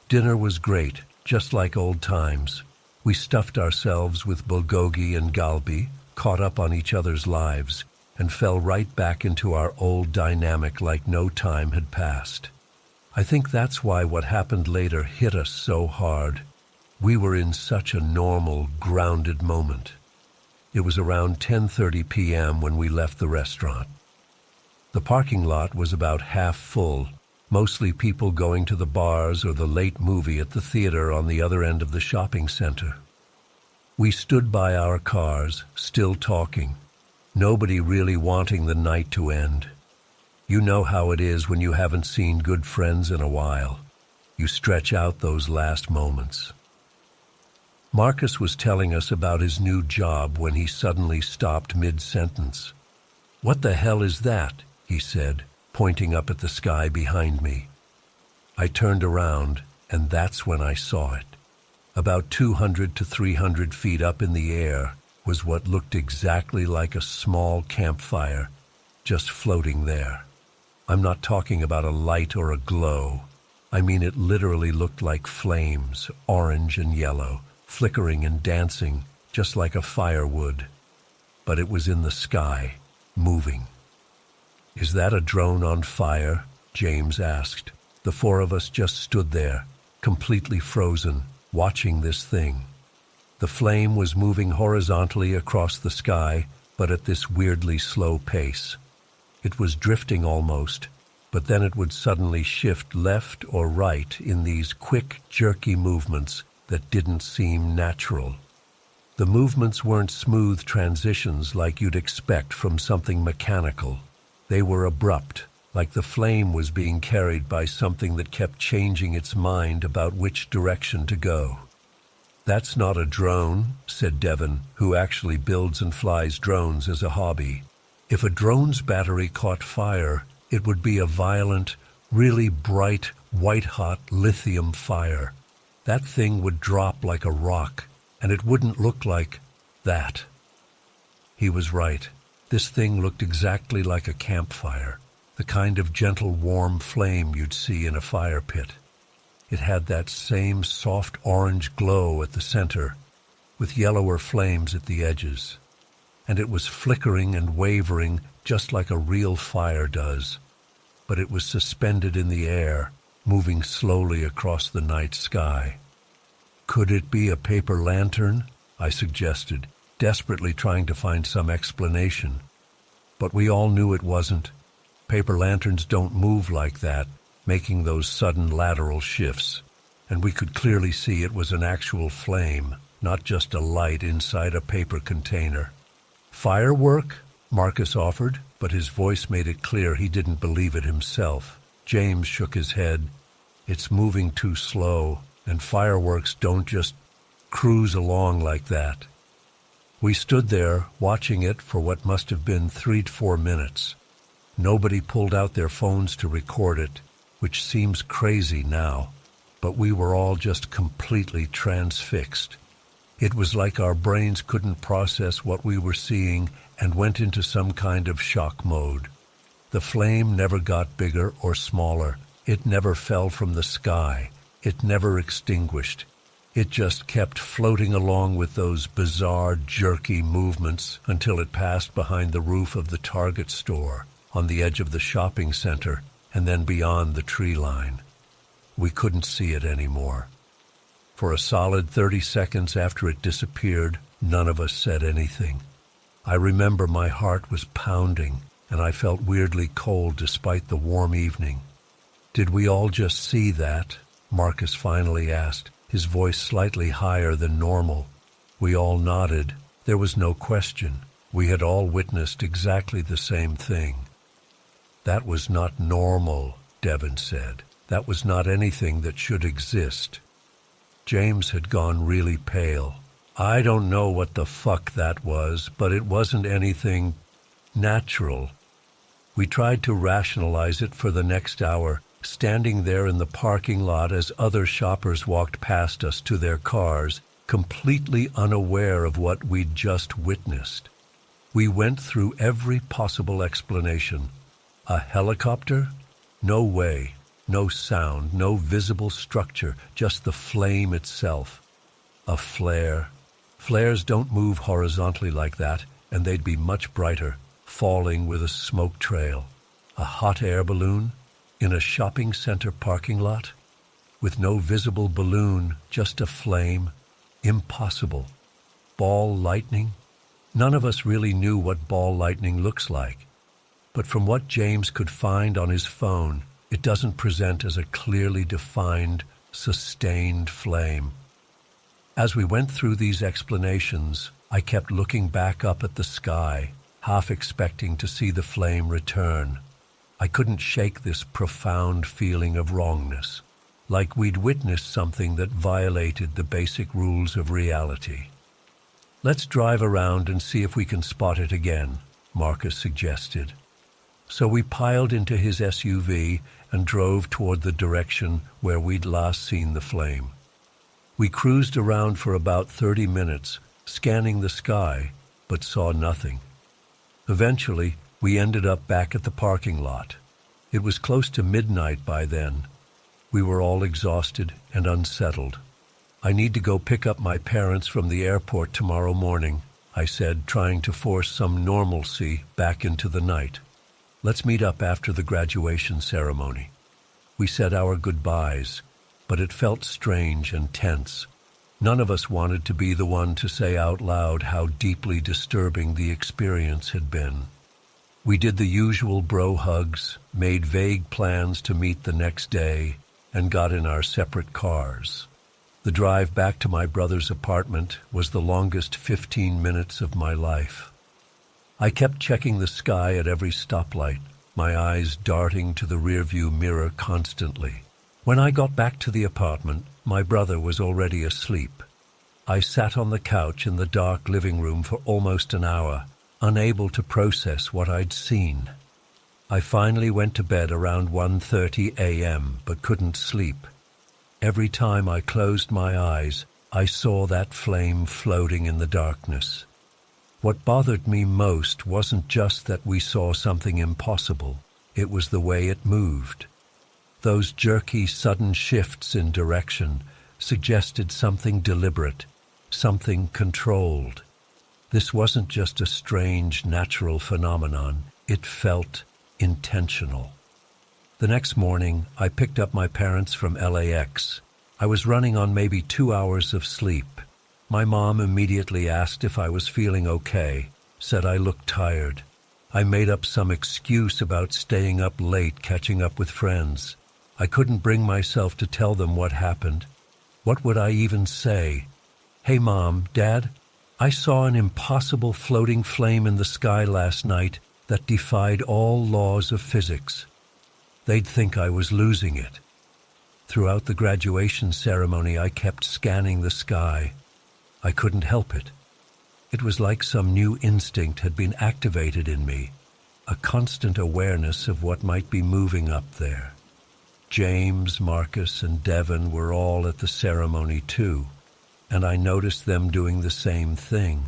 Dinner was great, just like old times. We stuffed ourselves with bulgogi and galbi, caught up on each other's lives, and fell right back into our old dynamic like no time had passed. I think that's why what happened later hit us so hard. We were in such a normal, grounded moment. It was around 10:30 p.m. when we left the restaurant. The parking lot was about half full, mostly people going to the bars or the late movie at the theater on the other end of the shopping center. We stood by our cars, still talking, nobody really wanting the night to end. You know how it is when you haven't seen good friends in a while. You stretch out those last moments. Marcus was telling us about his new job when he suddenly stopped mid-sentence. "What the hell is that?" he said, pointing up at the sky behind me. I turned around, and that's when I saw it. About 200 to 300 feet up in the air was what looked exactly like a small campfire, just floating there. I'm not talking about a light or a glow. I mean, it literally looked like flames, orange and yellow, flickering and dancing, just like a fire would. But it was in the sky, moving. "Is that a drone on fire?" James asked. The four of us just stood there, completely frozen, watching this thing. The flame was moving horizontally across the sky, but at this weirdly slow pace. It was drifting almost, but then it would suddenly shift left or right in these quick, jerky movements that didn't seem natural. The movements weren't smooth transitions like you'd expect from something mechanical. They were abrupt, like the flame was being carried by something that kept changing its mind about which direction to go. "That's not a drone," said Devon, who actually builds and flies drones as a hobby. "If a drone's battery caught fire, it would be a violent, really bright, white-hot lithium fire. That thing would drop like a rock, and it wouldn't look like that." He was right. This thing looked exactly like a campfire, the kind of gentle, warm flame you'd see in a fire pit. It had that same soft orange glow at the center, with yellower flames at the edges. And it was flickering and wavering just like a real fire does. But it was suspended in the air, moving slowly across the night sky. "Could it be a paper lantern?" I suggested, desperately trying to find some explanation. But we all knew it wasn't. Paper lanterns don't move like that, making those sudden lateral shifts. And we could clearly see it was an actual flame, not just a light inside a paper container. "Firework?" Marcus offered, but his voice made it clear he didn't believe it himself. James shook his head. "It's moving too slow, and fireworks don't just cruise along like that." We stood there, watching it for what must have been 3 to 4 minutes. Nobody pulled out their phones to record it, which seems crazy now, but we were all just completely transfixed. It was like our brains couldn't process what we were seeing and went into some kind of shock mode. The flame never got bigger or smaller. It never fell from the sky. It never extinguished. It just kept floating along with those bizarre, jerky movements until it passed behind the roof of the Target store, on the edge of the shopping center, and then beyond the tree line. We couldn't see it anymore. For a solid 30 seconds after it disappeared, none of us said anything. I remember my heart was pounding, and I felt weirdly cold despite the warm evening. "Did we all just see that?" Marcus finally asked, his voice slightly higher than normal. We all nodded. There was no question. We had all witnessed exactly the same thing. "That was not normal," Devon said. "That was not anything that should exist." James had gone really pale. "I don't know what the fuck that was, but it wasn't anything natural." We tried to rationalize it for the next hour, standing there in the parking lot as other shoppers walked past us to their cars, completely unaware of what we'd just witnessed. We went through every possible explanation. A helicopter? No way. No sound, no visible structure, just the flame itself. A flare. Flares don't move horizontally like that, and they'd be much brighter, falling with a smoke trail. A hot air balloon? In a shopping center parking lot? With no visible balloon, just a flame? Impossible. Ball lightning? None of us really knew what ball lightning looks like. But from what James could find on his phone, it doesn't present as a clearly defined, sustained flame. As we went through these explanations, I kept looking back up at the sky, half expecting to see the flame return. I couldn't shake this profound feeling of wrongness, like we'd witnessed something that violated the basic rules of reality. "Let's drive around and see if we can spot it again," Marcus suggested. So we piled into his SUV and drove toward the direction where we'd last seen the flame. We cruised around for about 30 minutes, scanning the sky, but saw nothing. Eventually, we ended up back at the parking lot. It was close to midnight by then. We were all exhausted and unsettled. "I need to go pick up my parents from the airport tomorrow morning," I said, trying to force some normalcy back into the night. "Let's meet up after the graduation ceremony." We said our goodbyes, but it felt strange and tense. None of us wanted to be the one to say out loud how deeply disturbing the experience had been. We did the usual bro hugs, made vague plans to meet the next day, and got in our separate cars. The drive back to my brother's apartment was the longest 15 minutes of my life. I kept checking the sky at every stoplight, my eyes darting to the rearview mirror constantly. When I got back to the apartment, my brother was already asleep. I sat on the couch in the dark living room for almost an hour, unable to process what I'd seen. I finally went to bed around 1:30 a.m., but couldn't sleep. Every time I closed my eyes, I saw that flame floating in the darkness. What bothered me most wasn't just that we saw something impossible, it was the way it moved. Those jerky, sudden shifts in direction suggested something deliberate, something controlled. This wasn't just a strange, natural phenomenon. It felt intentional. The next morning, I picked up my parents from LAX. I was running on maybe 2 hours of sleep. My mom immediately asked if I was feeling okay, said I looked tired. I made up some excuse about staying up late catching up with friends. I couldn't bring myself to tell them what happened. What would I even say? "Hey Mom, Dad, I saw an impossible floating flame in the sky last night that defied all laws of physics." They'd think I was losing it. Throughout the graduation ceremony, I kept scanning the sky. I couldn't help it. It was like some new instinct had been activated in me, a constant awareness of what might be moving up there. James, Marcus, and Devon were all at the ceremony too, and I noticed them doing the same thing.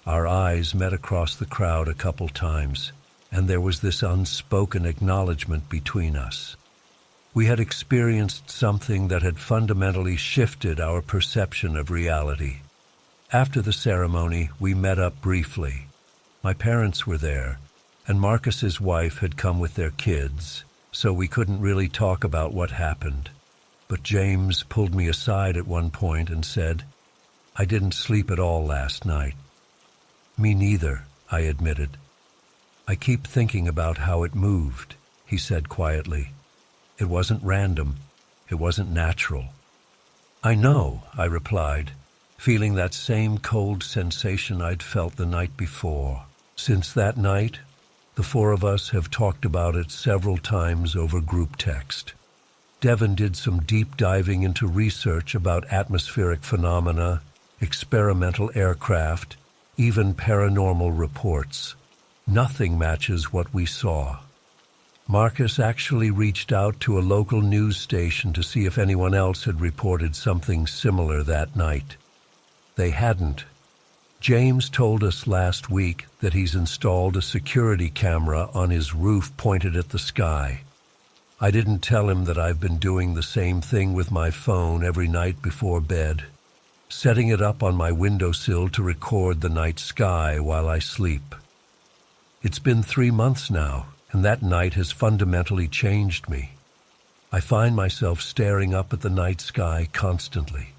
Our eyes met across the crowd a couple times, and there was this unspoken acknowledgement between us. We had experienced something that had fundamentally shifted our perception of reality. After the ceremony, we met up briefly. My parents were there, and Marcus's wife had come with their kids, so we couldn't really talk about what happened. But James pulled me aside at one point and said, "I didn't sleep at all last night." "Me neither," I admitted. "I keep thinking about how it moved," he said quietly. "It wasn't random. It wasn't natural." "I know," I replied, feeling that same cold sensation I'd felt the night before. Since that night, the four of us have talked about it several times over group text. Devon did some deep diving into research about atmospheric phenomena, experimental aircraft, even paranormal reports. Nothing matches what we saw. Marcus actually reached out to a local news station to see if anyone else had reported something similar that night. They hadn't. James told us last week that he's installed a security camera on his roof pointed at the sky. I didn't tell him that I've been doing the same thing with my phone every night before bed, setting it up on my windowsill to record the night sky while I sleep. It's been 3 months now, and that night has fundamentally changed me. I find myself staring up at the night sky constantly.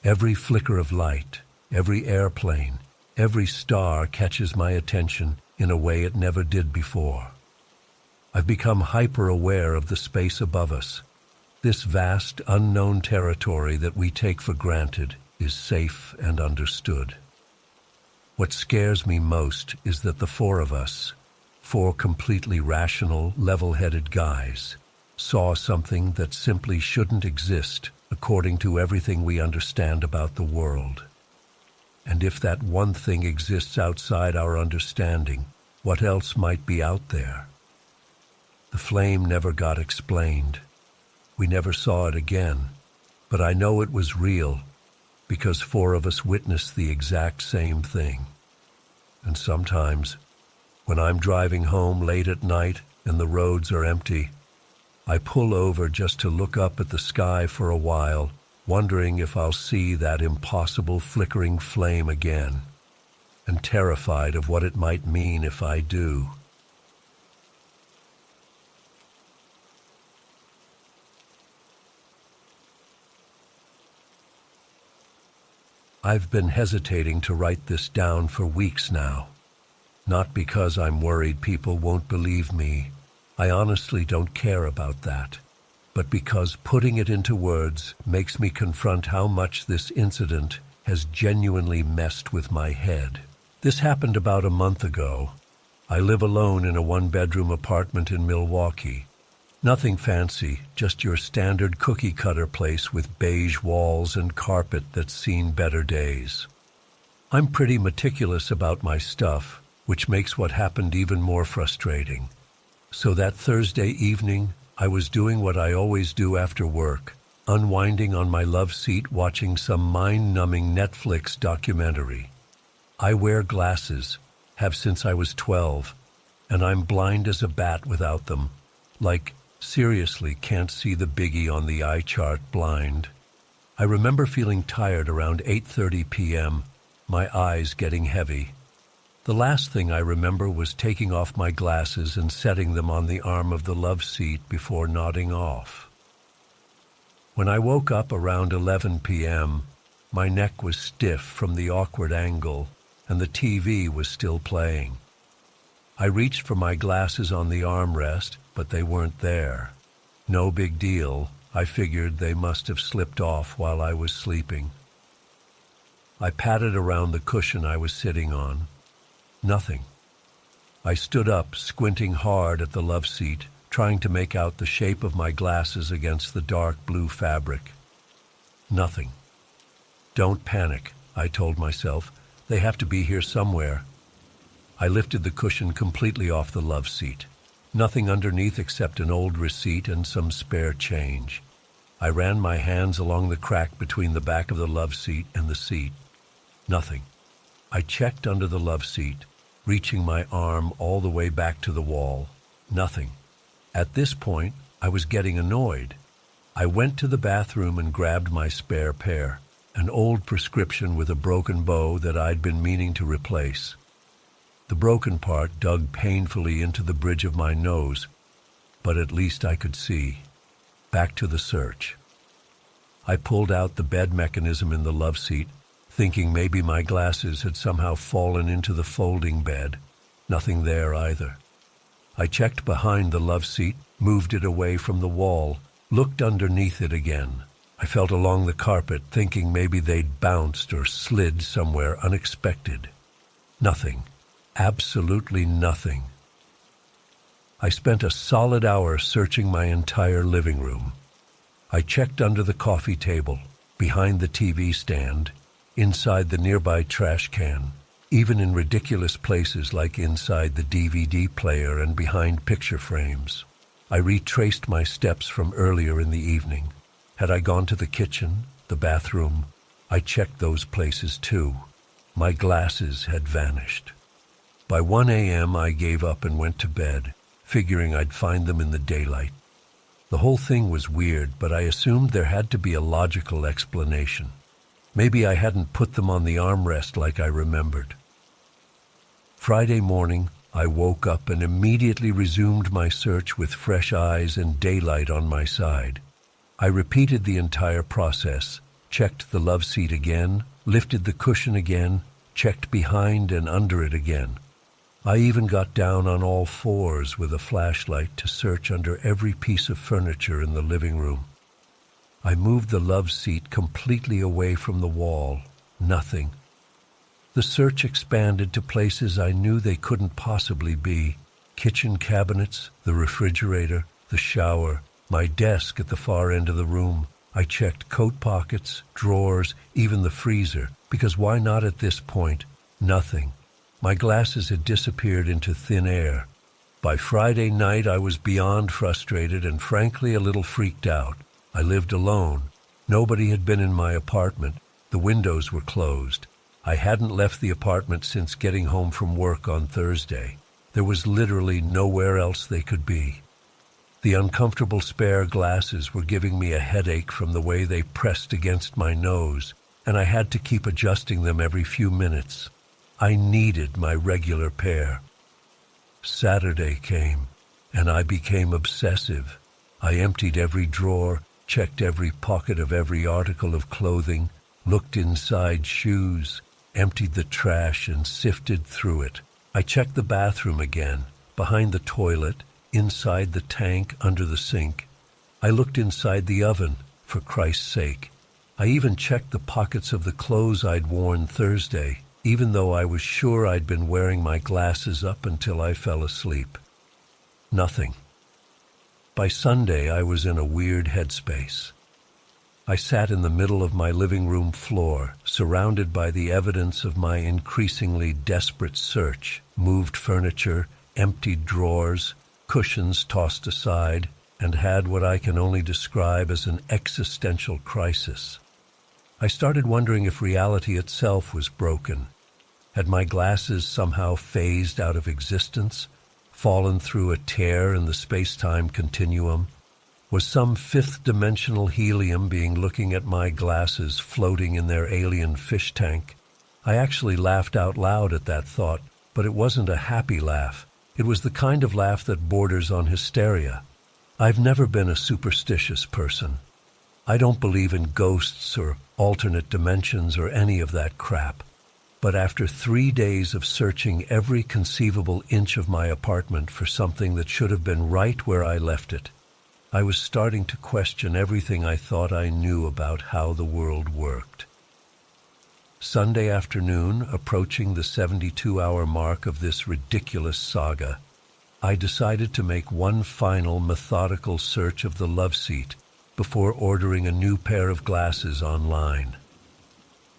Every flicker of light, every airplane, every star catches my attention in a way it never did before. I've become hyper-aware of the space above us. This vast, unknown territory that we take for granted is safe and understood. What scares me most is that the four of us, four completely rational, level-headed guys, saw something that simply shouldn't exist according to everything we understand about the world. And if that one thing exists outside our understanding, what else might be out there? The flame never got explained. We never saw it again, but I know it was real because four of us witnessed the exact same thing. And sometimes, when I'm driving home late at night and the roads are empty, I pull over just to look up at the sky for a while, wondering if I'll see that impossible flickering flame again, and terrified of what it might mean if I do. I've been hesitating to write this down for weeks now. Not because I'm worried people won't believe me. I honestly don't care about that. But because putting it into words makes me confront how much this incident has genuinely messed with my head. This happened about a month ago. I live alone in a one-bedroom apartment in Milwaukee. Nothing fancy, just your standard cookie-cutter place with beige walls and carpet that's seen better days. I'm pretty meticulous about my stuff, which makes what happened even more frustrating. So that Thursday evening, I was doing what I always do after work, unwinding on my love seat watching some mind-numbing Netflix documentary. I wear glasses, have since I was 12, and I'm blind as a bat without them. Like, seriously can't see the biggie on the eye chart blind. I remember feeling tired around 8:30 p.m., my eyes getting heavy. The last thing I remember was taking off my glasses and setting them on the arm of the love seat before nodding off. When I woke up around 11 p.m., my neck was stiff from the awkward angle, and the TV was still playing. I reached for my glasses on the armrest, but they weren't there. No big deal. I figured they must have slipped off while I was sleeping. I patted around the cushion I was sitting on. Nothing. I stood up, squinting hard at the love seat, trying to make out the shape of my glasses against the dark blue fabric. Nothing. Don't panic, I told myself. They have to be here somewhere. I lifted the cushion completely off the love seat. Nothing underneath except an old receipt and some spare change. I ran my hands along the crack between the back of the love seat and the seat. Nothing. I checked under the love seat, reaching my arm all the way back to the wall. Nothing. At this point, I was getting annoyed. I went to the bathroom and grabbed my spare pair, an old prescription with a broken bow that I'd been meaning to replace. The broken part dug painfully into the bridge of my nose, but at least I could see. Back to the search. I pulled out the bed mechanism in the love seat, thinking maybe my glasses had somehow fallen into the folding bed. Nothing there either. I checked behind the love seat, moved it away from the wall, looked underneath it again. I felt along the carpet, thinking maybe they'd bounced or slid somewhere unexpected. Nothing. Absolutely nothing. I spent a solid hour searching my entire living room. I checked under the coffee table, behind the TV stand, inside the nearby trash can, even in ridiculous places like inside the DVD player and behind picture frames. I retraced my steps from earlier in the evening. Had I gone to the kitchen, the bathroom? I checked those places too. My glasses had vanished. By 1 a.m. I gave up and went to bed, figuring I'd find them in the daylight. The whole thing was weird, but I assumed there had to be a logical explanation. Maybe I hadn't put them on the armrest like I remembered. Friday morning, I woke up and immediately resumed my search with fresh eyes and daylight on my side. I repeated the entire process, checked the love seat again, lifted the cushion again, checked behind and under it again. I even got down on all fours with a flashlight to search under every piece of furniture in the living room. I moved the love seat completely away from the wall. Nothing. The search expanded to places I knew they couldn't possibly be. Kitchen cabinets, the refrigerator, the shower, my desk at the far end of the room. I checked coat pockets, drawers, even the freezer, because why not at this point? Nothing. My glasses had disappeared into thin air. By Friday night, I was beyond frustrated and frankly a little freaked out. I lived alone. Nobody had been in my apartment. The windows were closed. I hadn't left the apartment since getting home from work on Thursday. There was literally nowhere else they could be. The uncomfortable spare glasses were giving me a headache from the way they pressed against my nose, and I had to keep adjusting them every few minutes. I needed my regular pair. Saturday came, and I became obsessive. I emptied every drawer, checked every pocket of every article of clothing, looked inside shoes, emptied the trash and sifted through it. I checked the bathroom again, behind the toilet, inside the tank, under the sink. I looked inside the oven, for Christ's sake. I even checked the pockets of the clothes I'd worn Thursday, even though I was sure I'd been wearing my glasses up until I fell asleep. Nothing. By Sunday, I was in a weird headspace. I sat in the middle of my living room floor, surrounded by the evidence of my increasingly desperate search, moved furniture, emptied drawers, cushions tossed aside, and had what I can only describe as an existential crisis. I started wondering if reality itself was broken. Had my glasses somehow phased out of existence, fallen through a tear in the space-time continuum? Was some fifth-dimensional helium being looking at my glasses floating in their alien fish tank? I actually laughed out loud at that thought, but it wasn't a happy laugh. It was the kind of laugh that borders on hysteria. I've never been a superstitious person. I don't believe in ghosts or alternate dimensions or any of that crap. But after 3 days of searching every conceivable inch of my apartment for something that should have been right where I left it, I was starting to question everything I thought I knew about how the world worked. Sunday afternoon, approaching the 72-hour mark of this ridiculous saga, I decided to make one final methodical search of the love seat before ordering a new pair of glasses online.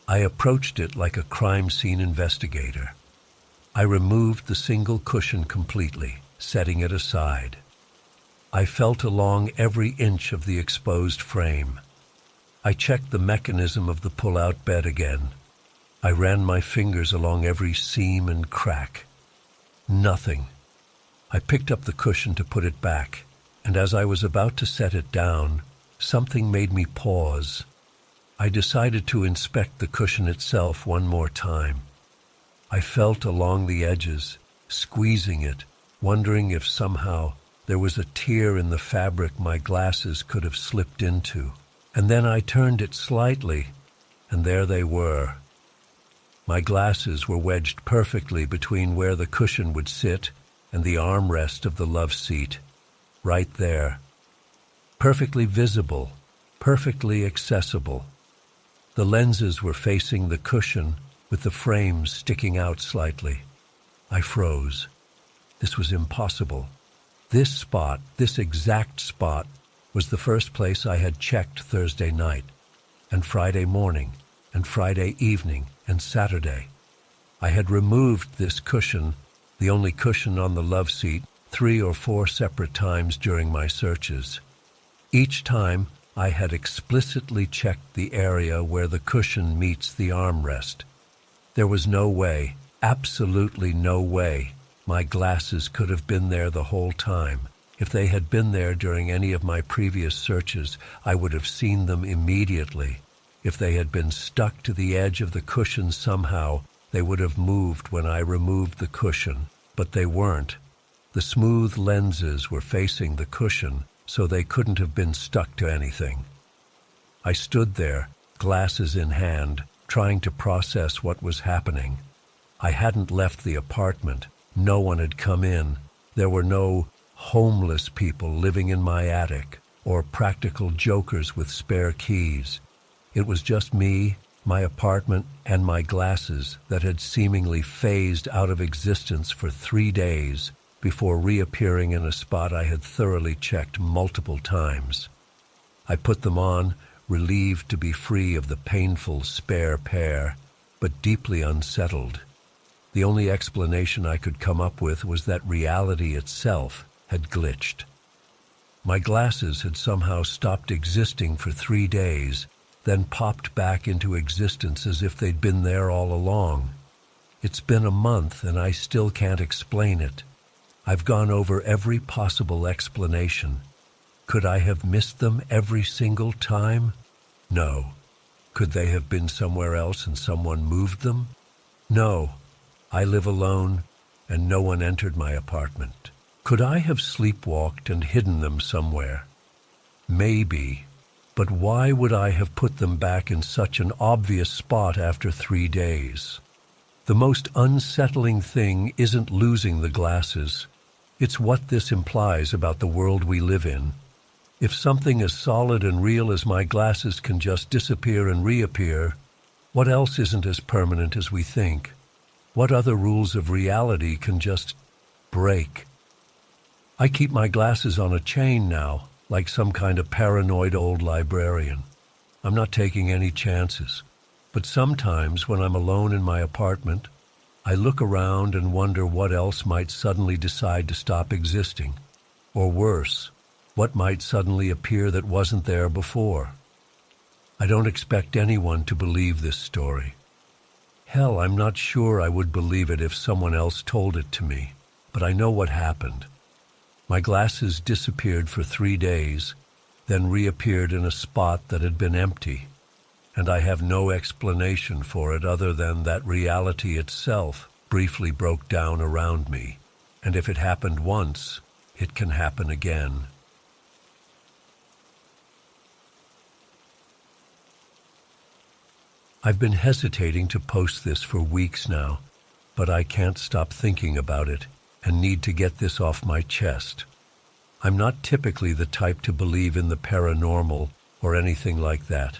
I approached it like a crime scene investigator. I removed the single cushion completely, setting it aside. I felt along every inch of the exposed frame. I checked the mechanism of the pull-out bed again. I ran my fingers along every seam and crack. Nothing. I picked up the cushion to put it back, and as I was about to set it down, something made me pause. I decided to inspect the cushion itself one more time. I felt along the edges, squeezing it, wondering if somehow there was a tear in the fabric my glasses could have slipped into. And then I turned it slightly, and there they were. My glasses were wedged perfectly between where the cushion would sit and the armrest of the love seat, right there. Perfectly visible, perfectly accessible. The lenses were facing the cushion, with the frames sticking out slightly. I froze. This was impossible. This spot, this exact spot, was the first place I had checked Thursday night, and Friday morning, and Friday evening, and Saturday. I had removed this cushion, the only cushion on the love seat, 3 or 4 separate times during my searches. Each time, I had explicitly checked the area where the cushion meets the armrest. There was no way, absolutely no way, my glasses could have been there the whole time. If they had been there during any of my previous searches, I would have seen them immediately. If they had been stuck to the edge of the cushion somehow, they would have moved when I removed the cushion, but they weren't. The smooth lenses were facing the cushion, so they couldn't have been stuck to anything. I stood there, glasses in hand, trying to process what was happening. I hadn't left the apartment. No one had come in. There were no homeless people living in my attic or practical jokers with spare keys. It was just me, my apartment, and my glasses that had seemingly phased out of existence for 3 days before reappearing in a spot I had thoroughly checked multiple times. I put them on, relieved to be free of the painful spare pair, but deeply unsettled. The only explanation I could come up with was that reality itself had glitched. My glasses had somehow stopped existing for 3 days, then popped back into existence as if they'd been there all along. It's been a month and I still can't explain it. I've gone over every possible explanation. Could I have missed them every single time? No. Could they have been somewhere else and someone moved them? No. I live alone, and no one entered my apartment. Could I have sleepwalked and hidden them somewhere? Maybe. But why would I have put them back in such an obvious spot after 3 days? The most unsettling thing isn't losing the glasses. It's what this implies about the world we live in. If something as solid and real as my glasses can just disappear and reappear, what else isn't as permanent as we think? What other rules of reality can just break? I keep my glasses on a chain now, like some kind of paranoid old librarian. I'm not taking any chances. But sometimes when I'm alone in my apartment, I look around and wonder what else might suddenly decide to stop existing. Or worse, what might suddenly appear that wasn't there before. I don't expect anyone to believe this story. Hell, I'm not sure I would believe it if someone else told it to me, but I know what happened. My glasses disappeared for 3 days, then reappeared in a spot that had been empty, and I have no explanation for it other than that reality itself briefly broke down around me, and if it happened once, it can happen again. I've been hesitating to post this for weeks now, but I can't stop thinking about it and need to get this off my chest. I'm not typically the type to believe in the paranormal or anything like that.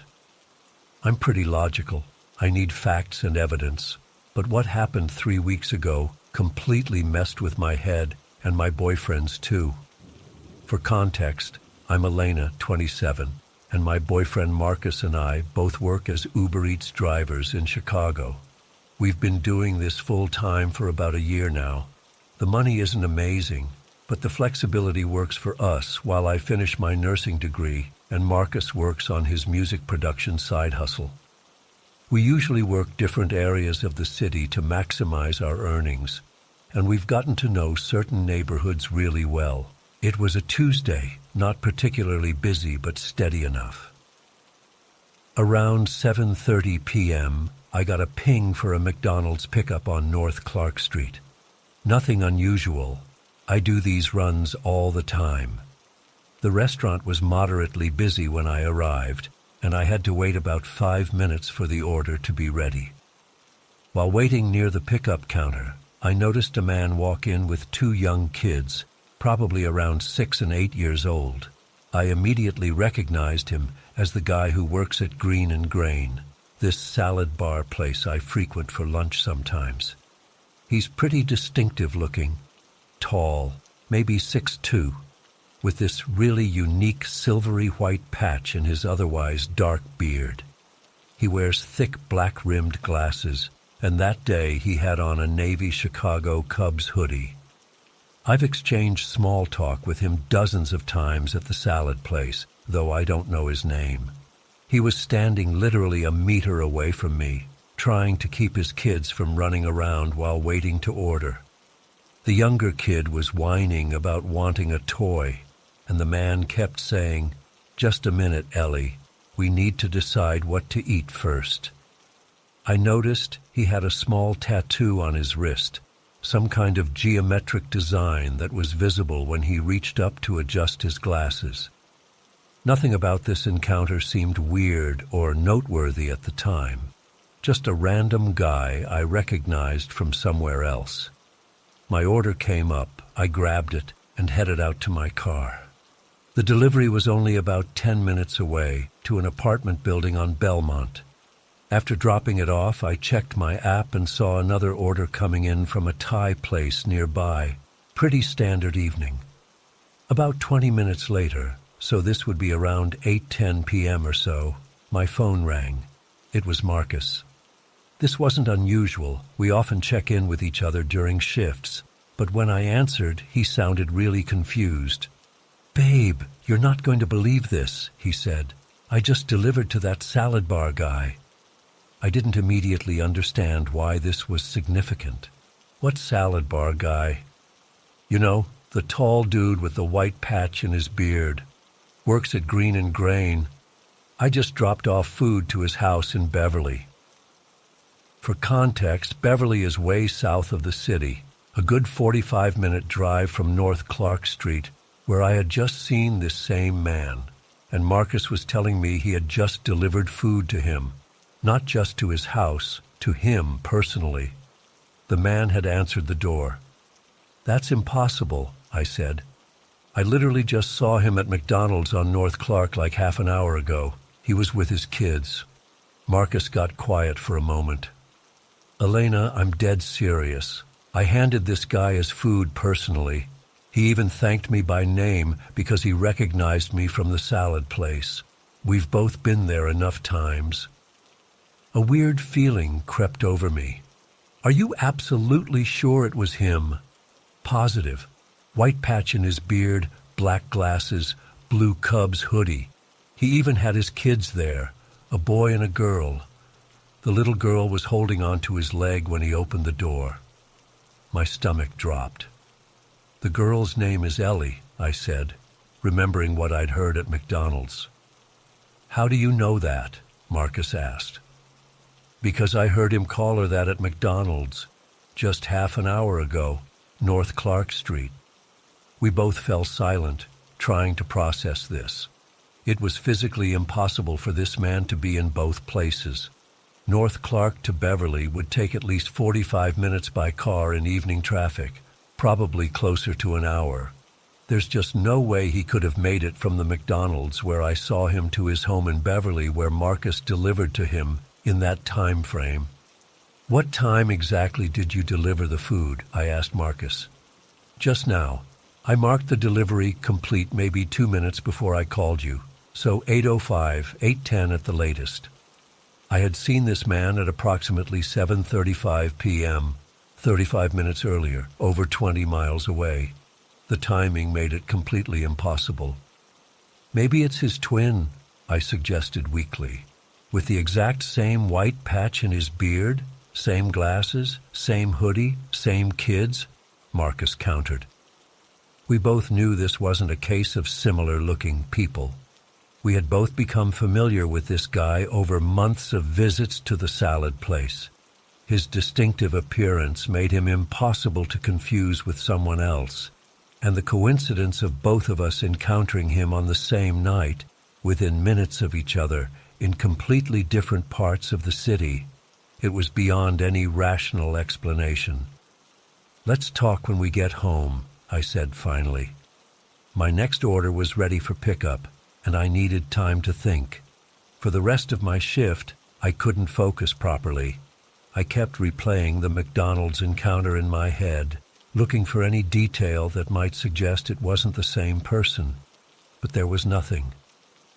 I'm pretty logical. I need facts and evidence. But what happened 3 weeks ago completely messed with my head and my boyfriend's too. For context, I'm Elena, 27. And my boyfriend Marcus and I both work as Uber Eats drivers in Chicago. We've been doing this full-time for about a year now. The money isn't amazing, but the flexibility works for us while I finish my nursing degree and Marcus works on his music production side hustle. We usually work different areas of the city to maximize our earnings, and we've gotten to know certain neighborhoods really well. It was a Tuesday, not particularly busy but steady enough. Around 7:30 p.m., I got a ping for a McDonald's pickup on North Clark Street. Nothing unusual. I do these runs all the time. The restaurant was moderately busy when I arrived, and I had to wait about 5 minutes for the order to be ready. While waiting near the pickup counter, I noticed a man walk in with 2 young kids, probably around 6 and 8 years old. I immediately recognized him as the guy who works at Green and Grain, this salad bar place I frequent for lunch sometimes. He's pretty distinctive looking, tall, maybe 6'2", with this really unique silvery white patch in his otherwise dark beard. He wears thick black-rimmed glasses, and that day he had on a navy Chicago Cubs hoodie. I've exchanged small talk with him dozens of times at the salad place, though I don't know his name. He was standing literally a meter away from me, trying to keep his kids from running around while waiting to order. The younger kid was whining about wanting a toy, and the man kept saying, "Just a minute, Ellie. We need to decide what to eat first." I noticed he had a small tattoo on his wrist, some kind of geometric design that was visible when he reached up to adjust his glasses. Nothing about this encounter seemed weird or noteworthy at the time. Just a random guy I recognized from somewhere else. My order came up, I grabbed it, and headed out to my car. The delivery was only about 10 minutes away, to an apartment building on Belmont. After dropping it off, I checked my app and saw another order coming in from a Thai place nearby. Pretty standard evening. About 20 minutes later, so this would be around 8:10 p.m. or so, my phone rang. It was Marcus. This wasn't unusual. We often check in with each other during shifts, but when I answered, he sounded really confused. "Babe, you're not going to believe this," he said. "I just delivered to that salad bar guy." I didn't immediately understand why this was significant. What salad bar guy? You know, the tall dude with the white patch in his beard. Works at Green and Grain. I just dropped off food to his house in Beverly. For context, Beverly is way south of the city, a good 45-minute drive from North Clark Street, where I had just seen this same man, and Marcus was telling me he had just delivered food to him. Not just to his house, to him personally. The man had answered the door. "That's impossible," I said. "I literally just saw him at McDonald's on North Clark like half an hour ago. He was with his kids." Marcus got quiet for a moment. "Elena, I'm dead serious. I handed this guy his food personally. He even thanked me by name because he recognized me from the salad place. We've both been there enough times." A weird feeling crept over me. "Are you absolutely sure it was him?" "Positive. White patch in his beard, black glasses, blue Cubs hoodie. He even had his kids there, a boy and a girl. The little girl was holding onto his leg when he opened the door." My stomach dropped. "The girl's name is Ellie," I said, remembering what I'd heard at McDonald's. "How do you know that?" Marcus asked. "Because I heard him call her that at McDonald's, just half an hour ago, North Clark Street." We both fell silent, trying to process this. It was physically impossible for this man to be in both places. North Clark to Beverly would take at least 45 minutes by car in evening traffic, probably closer to an hour. There's just no way he could have made it from the McDonald's where I saw him to his home in Beverly where Marcus delivered to him in that time frame. "What time exactly did you deliver the food?" I asked Marcus. "Just now. I marked the delivery complete maybe 2 minutes before I called you, so 8:05, 8:10 at the latest." I had seen this man at approximately 7:35 p.m., 35 minutes earlier, over 20 miles away. The timing made it completely impossible. "Maybe it's his twin," I suggested weakly. "With the exact same white patch in his beard, same glasses, same hoodie, same kids," Marcus countered. We both knew this wasn't a case of similar-looking people. We had both become familiar with this guy over months of visits to the salad place. His distinctive appearance made him impossible to confuse with someone else, and the coincidence of both of us encountering him on the same night, within minutes of each other, in completely different parts of the city, it was beyond any rational explanation. "Let's talk when we get home," I said finally. My next order was ready for pickup, and I needed time to think. For the rest of my shift, I couldn't focus properly. I kept replaying the McDonald's encounter in my head, looking for any detail that might suggest it wasn't the same person. But there was nothing.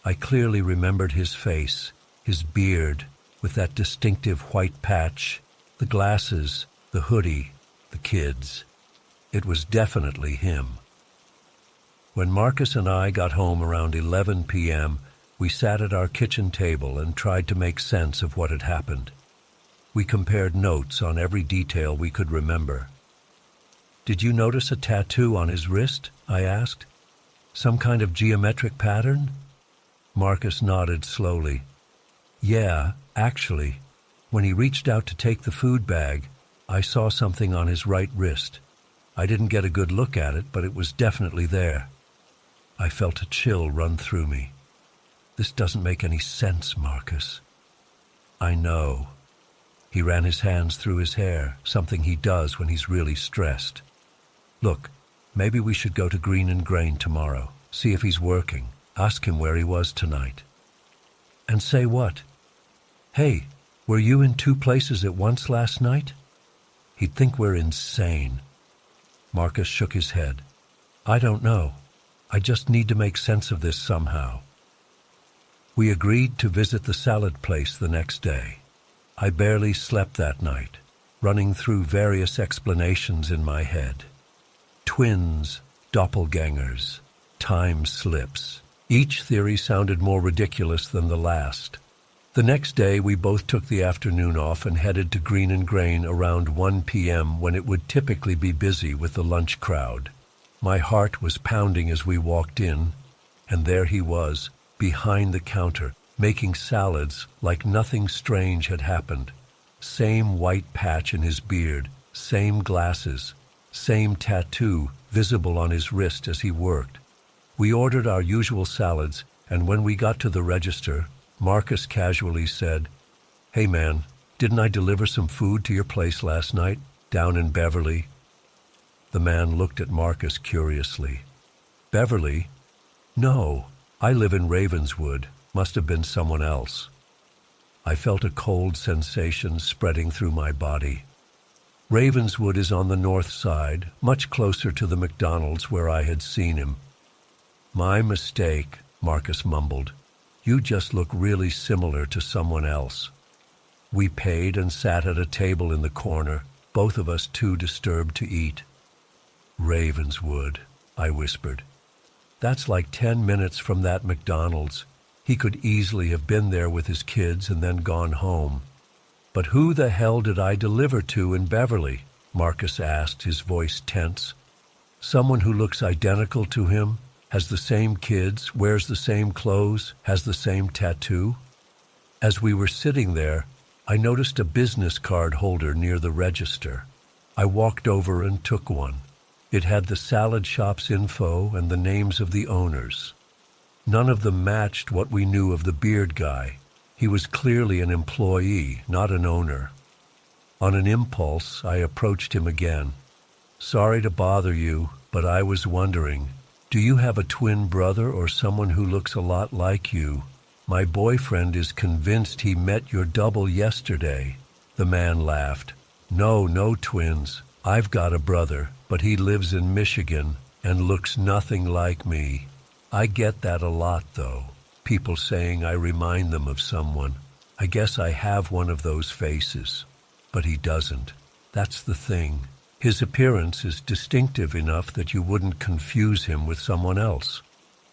I clearly remembered his face, his beard, with that distinctive white patch, the glasses, the hoodie, the kids. It was definitely him. When Marcus and I got home around 11 p.m., we sat at our kitchen table and tried to make sense of what had happened. We compared notes on every detail we could remember. Did you notice a tattoo on his wrist? I asked. Some kind of geometric pattern? Marcus nodded slowly. Yeah, actually. When he reached out to take the food bag, I saw something on his right wrist. I didn't get a good look at it, but it was definitely there. I felt a chill run through me. This doesn't make any sense, Marcus. I know. He ran his hands through his hair, something he does when he's really stressed. Look, maybe we should go to Green and Grain tomorrow, see if he's working, ask him where he was tonight. And say what? Hey, were you in 2 places at once last night? He'd think we're insane. Marcus shook his head. I don't know. I just need to make sense of this somehow. We agreed to visit the salad place the next day. I barely slept that night, running through various explanations in my head. Twins, doppelgangers, time slips. Each theory sounded more ridiculous than the last. The next day, we both took the afternoon off and headed to Green and Grain around 1 p.m. when it would typically be busy with the lunch crowd. My heart was pounding as we walked in, and there he was, behind the counter, making salads like nothing strange had happened. Same white patch in his beard, same glasses, same tattoo visible on his wrist as he worked. We ordered our usual salads, and when we got to the register, Marcus casually said, Hey man, didn't I deliver some food to your place last night, down in Beverly? The man looked at Marcus curiously. Beverly? No, I live in Ravenswood. Must have been someone else. I felt a cold sensation spreading through my body. Ravenswood is on the north side, much closer to the McDonald's where I had seen him. My mistake, Marcus mumbled. You just look really similar to someone else. We paid and sat at a table in the corner, both of us too disturbed to eat. Ravenswood, I whispered. That's like 10 minutes from that McDonald's. He could easily have been there with his kids and then gone home. But who the hell did I deliver to in Beverly? Marcus asked, his voice tense. Someone who looks identical to him? Has the same kids, wears the same clothes, has the same tattoo? As we were sitting there, I noticed a business card holder near the register. I walked over and took one. It had the salad shop's info and the names of the owners. None of them matched what we knew of the beard guy. He was clearly an employee, not an owner. On an impulse, I approached him again. Sorry to bother you, but I was wondering, do you have a twin brother or someone who looks a lot like you? My boyfriend is convinced he met your double yesterday. The man laughed. No twins. I've got a brother, but he lives in Michigan and looks nothing like me. I get that a lot, though. People saying I remind them of someone. I guess I have one of those faces. But he doesn't. That's the thing. His appearance is distinctive enough that you wouldn't confuse him with someone else.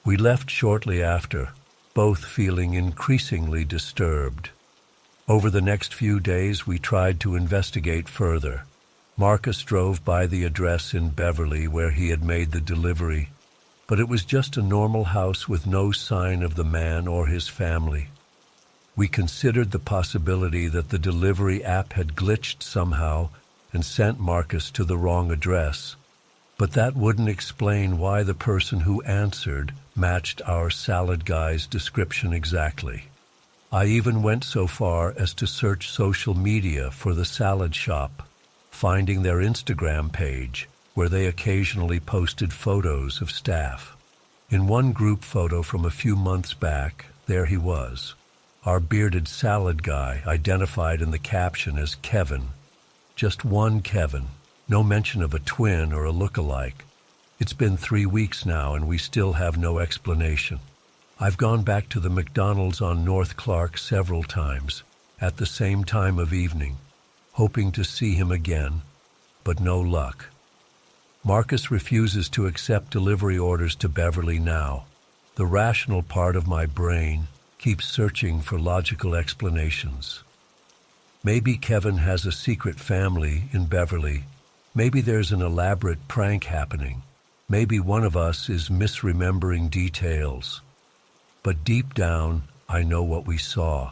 We left shortly after, both feeling increasingly disturbed. Over the next few days, we tried to investigate further. Marcus drove by the address in Beverly where he had made the delivery, but it was just a normal house with no sign of the man or his family. We considered the possibility that the delivery app had glitched somehow and sent Marcus to the wrong address, but that wouldn't explain why the person who answered matched our salad guy's description exactly. I even went so far as to search social media for the salad shop, finding their Instagram page, where they occasionally posted photos of staff. In one group photo from a few months back, there he was, our bearded salad guy identified in the caption as Kevin. Just one Kevin, no mention of a twin or a look-alike. It's been 3 weeks now and we still have no explanation. I've gone back to the McDonald's on North Clark several times, at the same time of evening, hoping to see him again, but no luck. Marcus refuses to accept delivery orders to Beverly now. The rational part of my brain keeps searching for logical explanations. Maybe Kevin has a secret family in Beverly, Maybe there's an elaborate prank happening. Maybe one of us is misremembering details. But deep down, I know what we saw.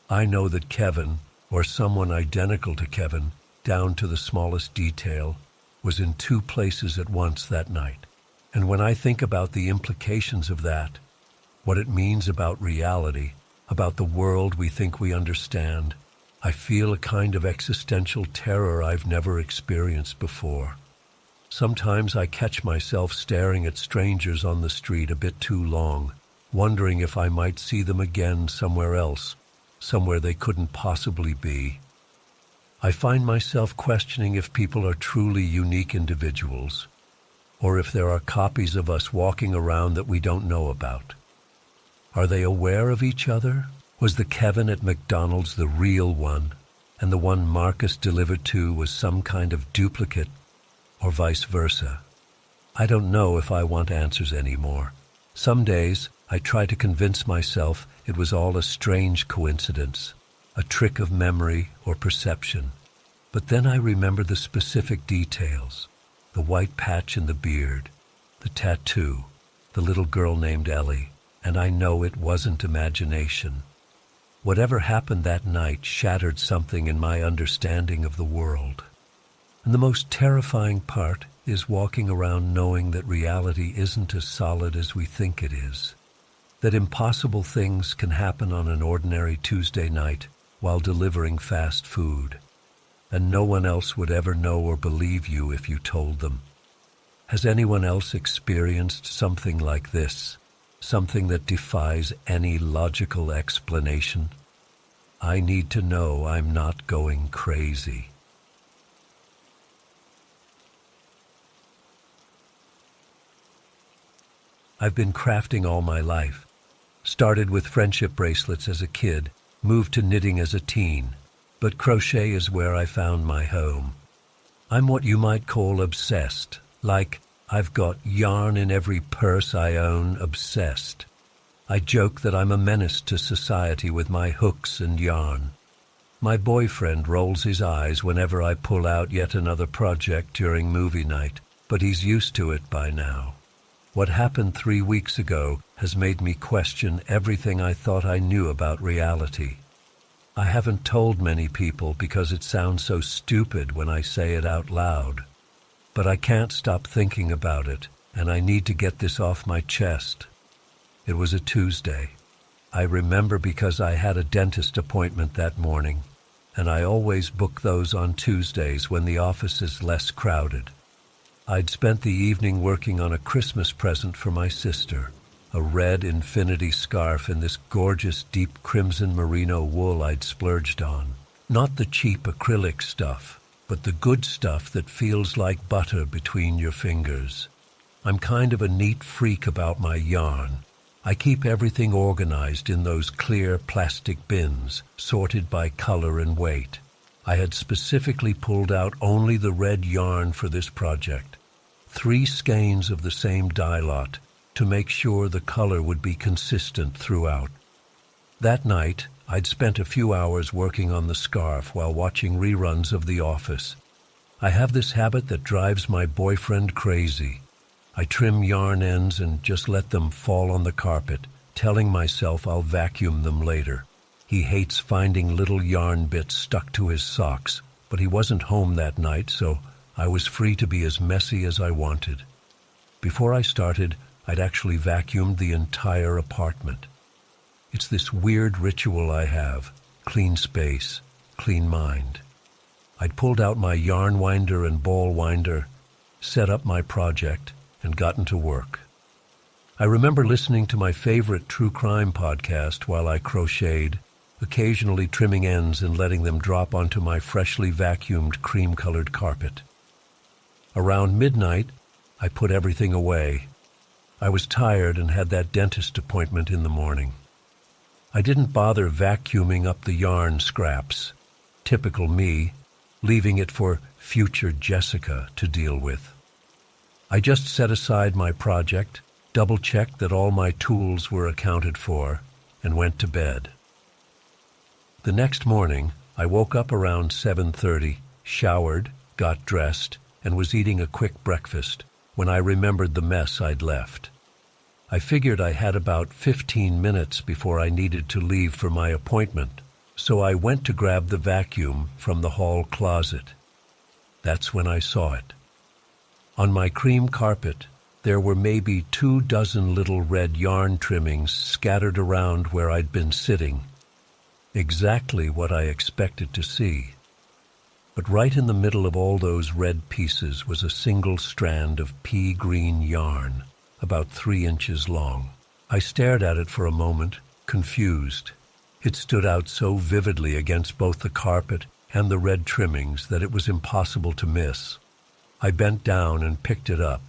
I know that Kevin, or someone identical to Kevin, down to the smallest detail, was in two places at once that night. And when I think about the implications of that, what it means about reality, about the world we think we understand, I feel a kind of existential terror I've never experienced before. Sometimes I catch myself staring at strangers on the street a bit too long, wondering if I might see them again somewhere else, somewhere they couldn't possibly be. I find myself questioning if people are truly unique individuals, or if there are copies of us walking around that we don't know about. Are they aware of each other? Was the Kevin at McDonald's the real one, and the one Marcus delivered to was some kind of duplicate, or vice versa? I don't know if I want answers anymore. Some days, I try to convince myself it was all a strange coincidence, a trick of memory or perception. But then I remember the specific details, the white patch in the beard, the tattoo, the little girl named Ellie, and I know it wasn't imagination. Whatever happened that night shattered something in my understanding of the world. And the most terrifying part is walking around knowing that reality isn't as solid as we think it is. That impossible things can happen on an ordinary Tuesday night while delivering fast food, and no one else would ever know or believe you if you told them. Has anyone else experienced something like this? Something that defies any logical explanation? I need to know I'm not going crazy. I've been crafting all my life. Started with friendship bracelets as a kid, moved to knitting as a teen, but crochet is where I found my home. I'm what you might call obsessed, like I've got yarn in every purse I own, obsessed. I joke that I'm a menace to society with my hooks and yarn. My boyfriend rolls his eyes whenever I pull out yet another project during movie night, but he's used to it by now. What happened 3 weeks ago has made me question everything I thought I knew about reality. I haven't told many people because it sounds so stupid when I say it out loud. But I can't stop thinking about it, and I need to get this off my chest. It was a Tuesday. I remember because I had a dentist appointment that morning, and I always book those on Tuesdays when the office is less crowded. I'd spent the evening working on a Christmas present for my sister, a red infinity scarf in this gorgeous deep crimson merino wool I'd splurged on. Not the cheap acrylic stuff, but the good stuff that feels like butter between your fingers. I'm kind of a neat freak about my yarn. I keep everything organized in those clear plastic bins, sorted by color and weight. I had specifically pulled out only the red yarn for this project. 3 skeins of the same dye lot to make sure the color would be consistent throughout. That night, I'd spent a few hours working on the scarf while watching reruns of The Office. I have this habit that drives my boyfriend crazy. I trim yarn ends and just let them fall on the carpet, telling myself I'll vacuum them later. He hates finding little yarn bits stuck to his socks, but he wasn't home that night, so I was free to be as messy as I wanted. Before I started, I'd actually vacuumed the entire apartment. It's this weird ritual I have: clean space, clean mind. I'd pulled out my yarn winder and ball winder, set up my project, and gotten to work. I remember listening to my favorite true crime podcast while I crocheted, occasionally trimming ends and letting them drop onto my freshly vacuumed cream-colored carpet. Around midnight, I put everything away. I was tired and had that dentist appointment in the morning. I didn't bother vacuuming up the yarn scraps, typical me, leaving it for future Jessica to deal with. I just set aside my project, double-checked that all my tools were accounted for, and went to bed. The next morning, I woke up around 7:30, showered, got dressed, and was eating a quick breakfast when I remembered the mess I'd left. I figured I had about 15 minutes before I needed to leave for my appointment, so I went to grab the vacuum from the hall closet. That's when I saw it. On my cream carpet, there were maybe 24 little red yarn trimmings scattered around where I'd been sitting. Exactly what I expected to see. But right in the middle of all those red pieces was a single strand of pea green yarn, about 3 inches long. I stared at it for a moment, confused. It stood out so vividly against both the carpet and the red trimmings that it was impossible to miss. I bent down and picked it up.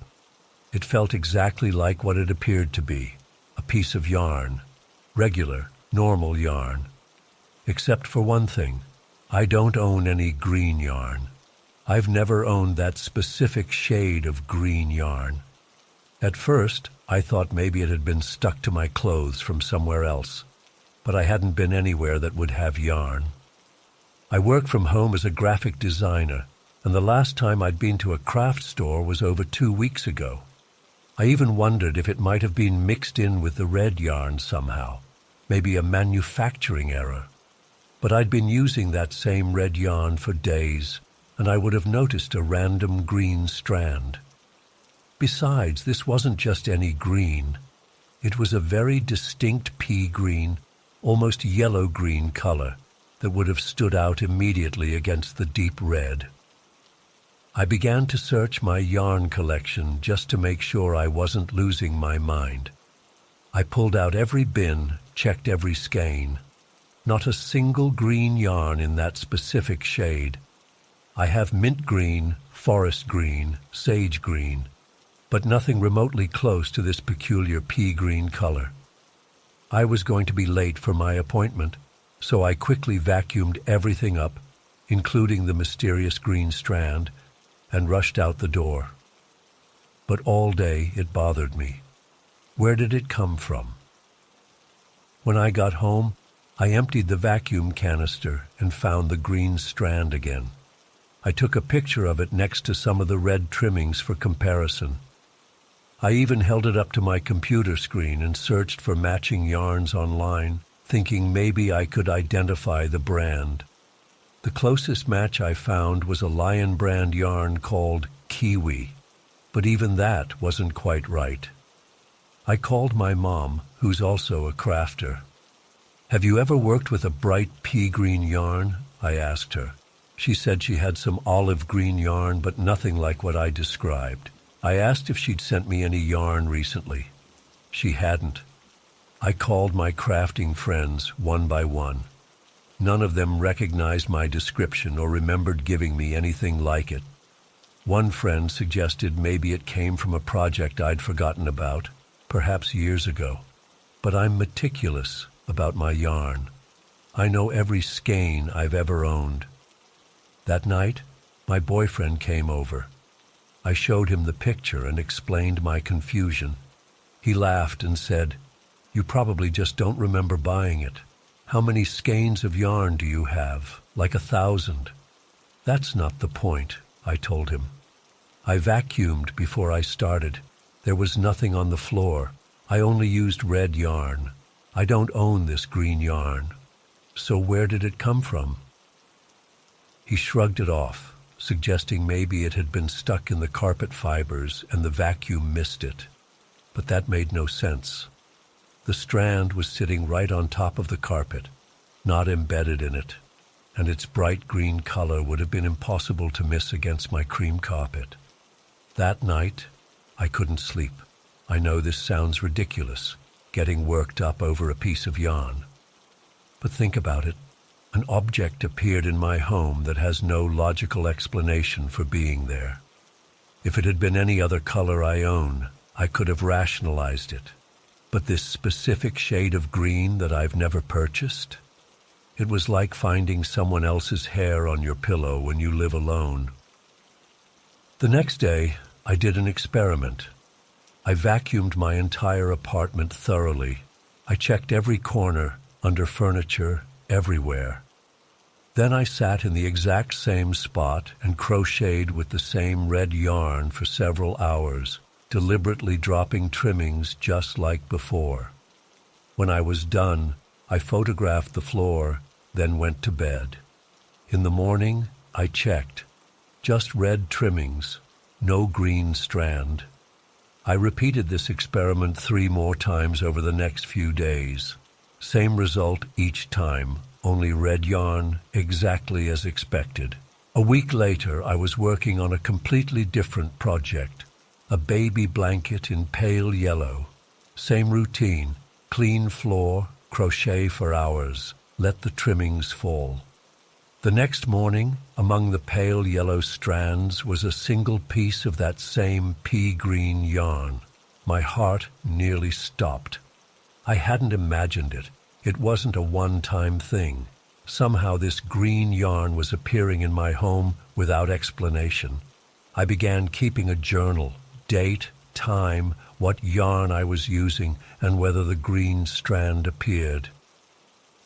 It felt exactly like what it appeared to be, a piece of yarn, regular, normal yarn. Except for one thing, I don't own any green yarn. I've never owned that specific shade of green yarn. At first, I thought maybe it had been stuck to my clothes from somewhere else, but I hadn't been anywhere that would have yarn. I work from home as a graphic designer, and the last time I'd been to a craft store was over 2 weeks ago. I even wondered if it might have been mixed in with the red yarn somehow, maybe a manufacturing error. But I'd been using that same red yarn for days, and I would have noticed a random green strand. Besides, this wasn't just any green. It was a very distinct pea green, almost yellow-green color that would have stood out immediately against the deep red. I began to search my yarn collection just to make sure I wasn't losing my mind. I pulled out every bin, checked every skein. Not a single green yarn in that specific shade. I have mint green, forest green, sage green, but nothing remotely close to this peculiar pea green color. I was going to be late for my appointment, so I quickly vacuumed everything up, including the mysterious green strand, and rushed out the door. But all day it bothered me. Where did it come from? When I got home, I emptied the vacuum canister and found the green strand again. I took a picture of it next to some of the red trimmings for comparison. I even held it up to my computer screen and searched for matching yarns online, thinking maybe I could identify the brand. The closest match I found was a Lion brand yarn called Kiwi, but even that wasn't quite right. I called my mom, who's also a crafter. "Have you ever worked with a bright pea green yarn?" I asked her. She said she had some olive green yarn, but nothing like what I described. I asked if she'd sent me any yarn recently. She hadn't. I called my crafting friends one by one. None of them recognized my description or remembered giving me anything like it. One friend suggested maybe it came from a project I'd forgotten about, perhaps years ago. But I'm meticulous about my yarn. I know every skein I've ever owned. That night, my boyfriend came over. I showed him the picture and explained my confusion. He laughed and said, "You probably just don't remember buying it. How many skeins of yarn do you have? Like 1,000. "That's not the point," I told him. "I vacuumed before I started. There was nothing on the floor. I only used red yarn. I don't own this green yarn. So where did it come from?" He shrugged it off, suggesting maybe it had been stuck in the carpet fibers and the vacuum missed it. But that made no sense. The strand was sitting right on top of the carpet, not embedded in it, and its bright green color would have been impossible to miss against my cream carpet. That night, I couldn't sleep. I know this sounds ridiculous, getting worked up over a piece of yarn. But think about it. An object appeared in my home that has no logical explanation for being there. If it had been any other color I own, I could have rationalized it. But this specific shade of green that I've never purchased? It was like finding someone else's hair on your pillow when you live alone. The next day, I did an experiment. I vacuumed my entire apartment thoroughly. I checked every corner, under furniture, everywhere. Then I sat in the exact same spot and crocheted with the same red yarn for several hours, deliberately dropping trimmings just like before. When I was done, I photographed the floor, then went to bed. In the morning, I checked. Just red trimmings, no green strand. I repeated this experiment 3 more times over the next few days. Same result each time, only red yarn, exactly as expected. A week later, I was working on a completely different project, a baby blanket in pale yellow. Same routine, clean floor, crochet for hours, let the trimmings fall. The next morning, among the pale yellow strands, was a single piece of that same pea-green yarn. My heart nearly stopped. I hadn't imagined it. It wasn't a one-time thing. Somehow this green yarn was appearing in my home without explanation. I began keeping a journal, date, time, what yarn I was using, and whether the green strand appeared.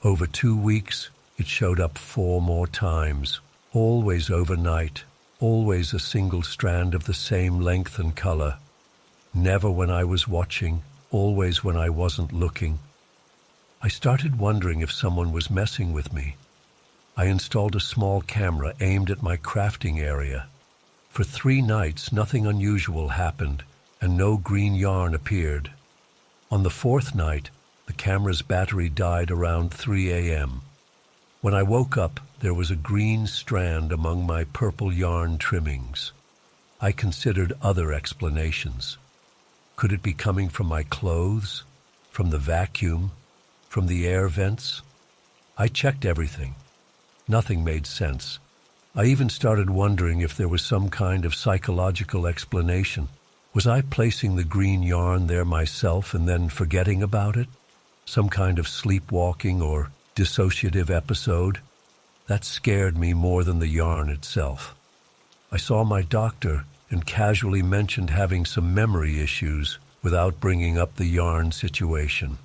Over 2 weeks, it showed up 4 more times, always overnight, always a single strand of the same length and color. Never when I was watching, always when I wasn't looking. I started wondering if someone was messing with me. I installed a small camera aimed at my crafting area. For 3 nights, nothing unusual happened, and no green yarn appeared. On the 4th night, the camera's battery died around 3 a.m. When I woke up, there was a green strand among my purple yarn trimmings. I considered other explanations. Could it be coming from my clothes, from the vacuum, from the air vents? I checked everything. Nothing made sense. I even started wondering if there was some kind of psychological explanation. Was I placing the green yarn there myself and then forgetting about it? Some kind of sleepwalking or dissociative episode? That scared me more than the yarn itself. I saw my doctor and casually mentioned having some memory issues without bringing up the yarn situation.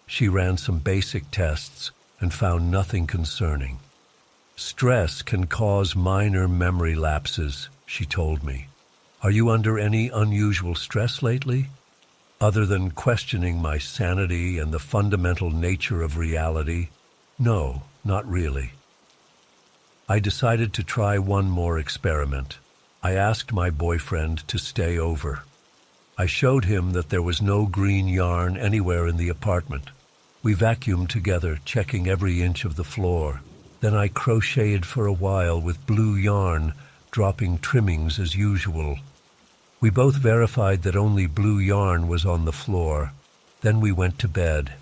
She ran some basic tests and found nothing concerning. Stress can cause minor memory lapses, she told me. Are you under any unusual stress lately? Other than questioning my sanity and the fundamental nature of reality? No, not really. I decided to try one more experiment. I asked my boyfriend to stay over. I showed him that there was no green yarn anywhere in the apartment. We vacuumed together, checking every inch of the floor. Then I crocheted for a while with blue yarn, dropping trimmings as usual. We both verified that only blue yarn was on the floor. Then we went to bed.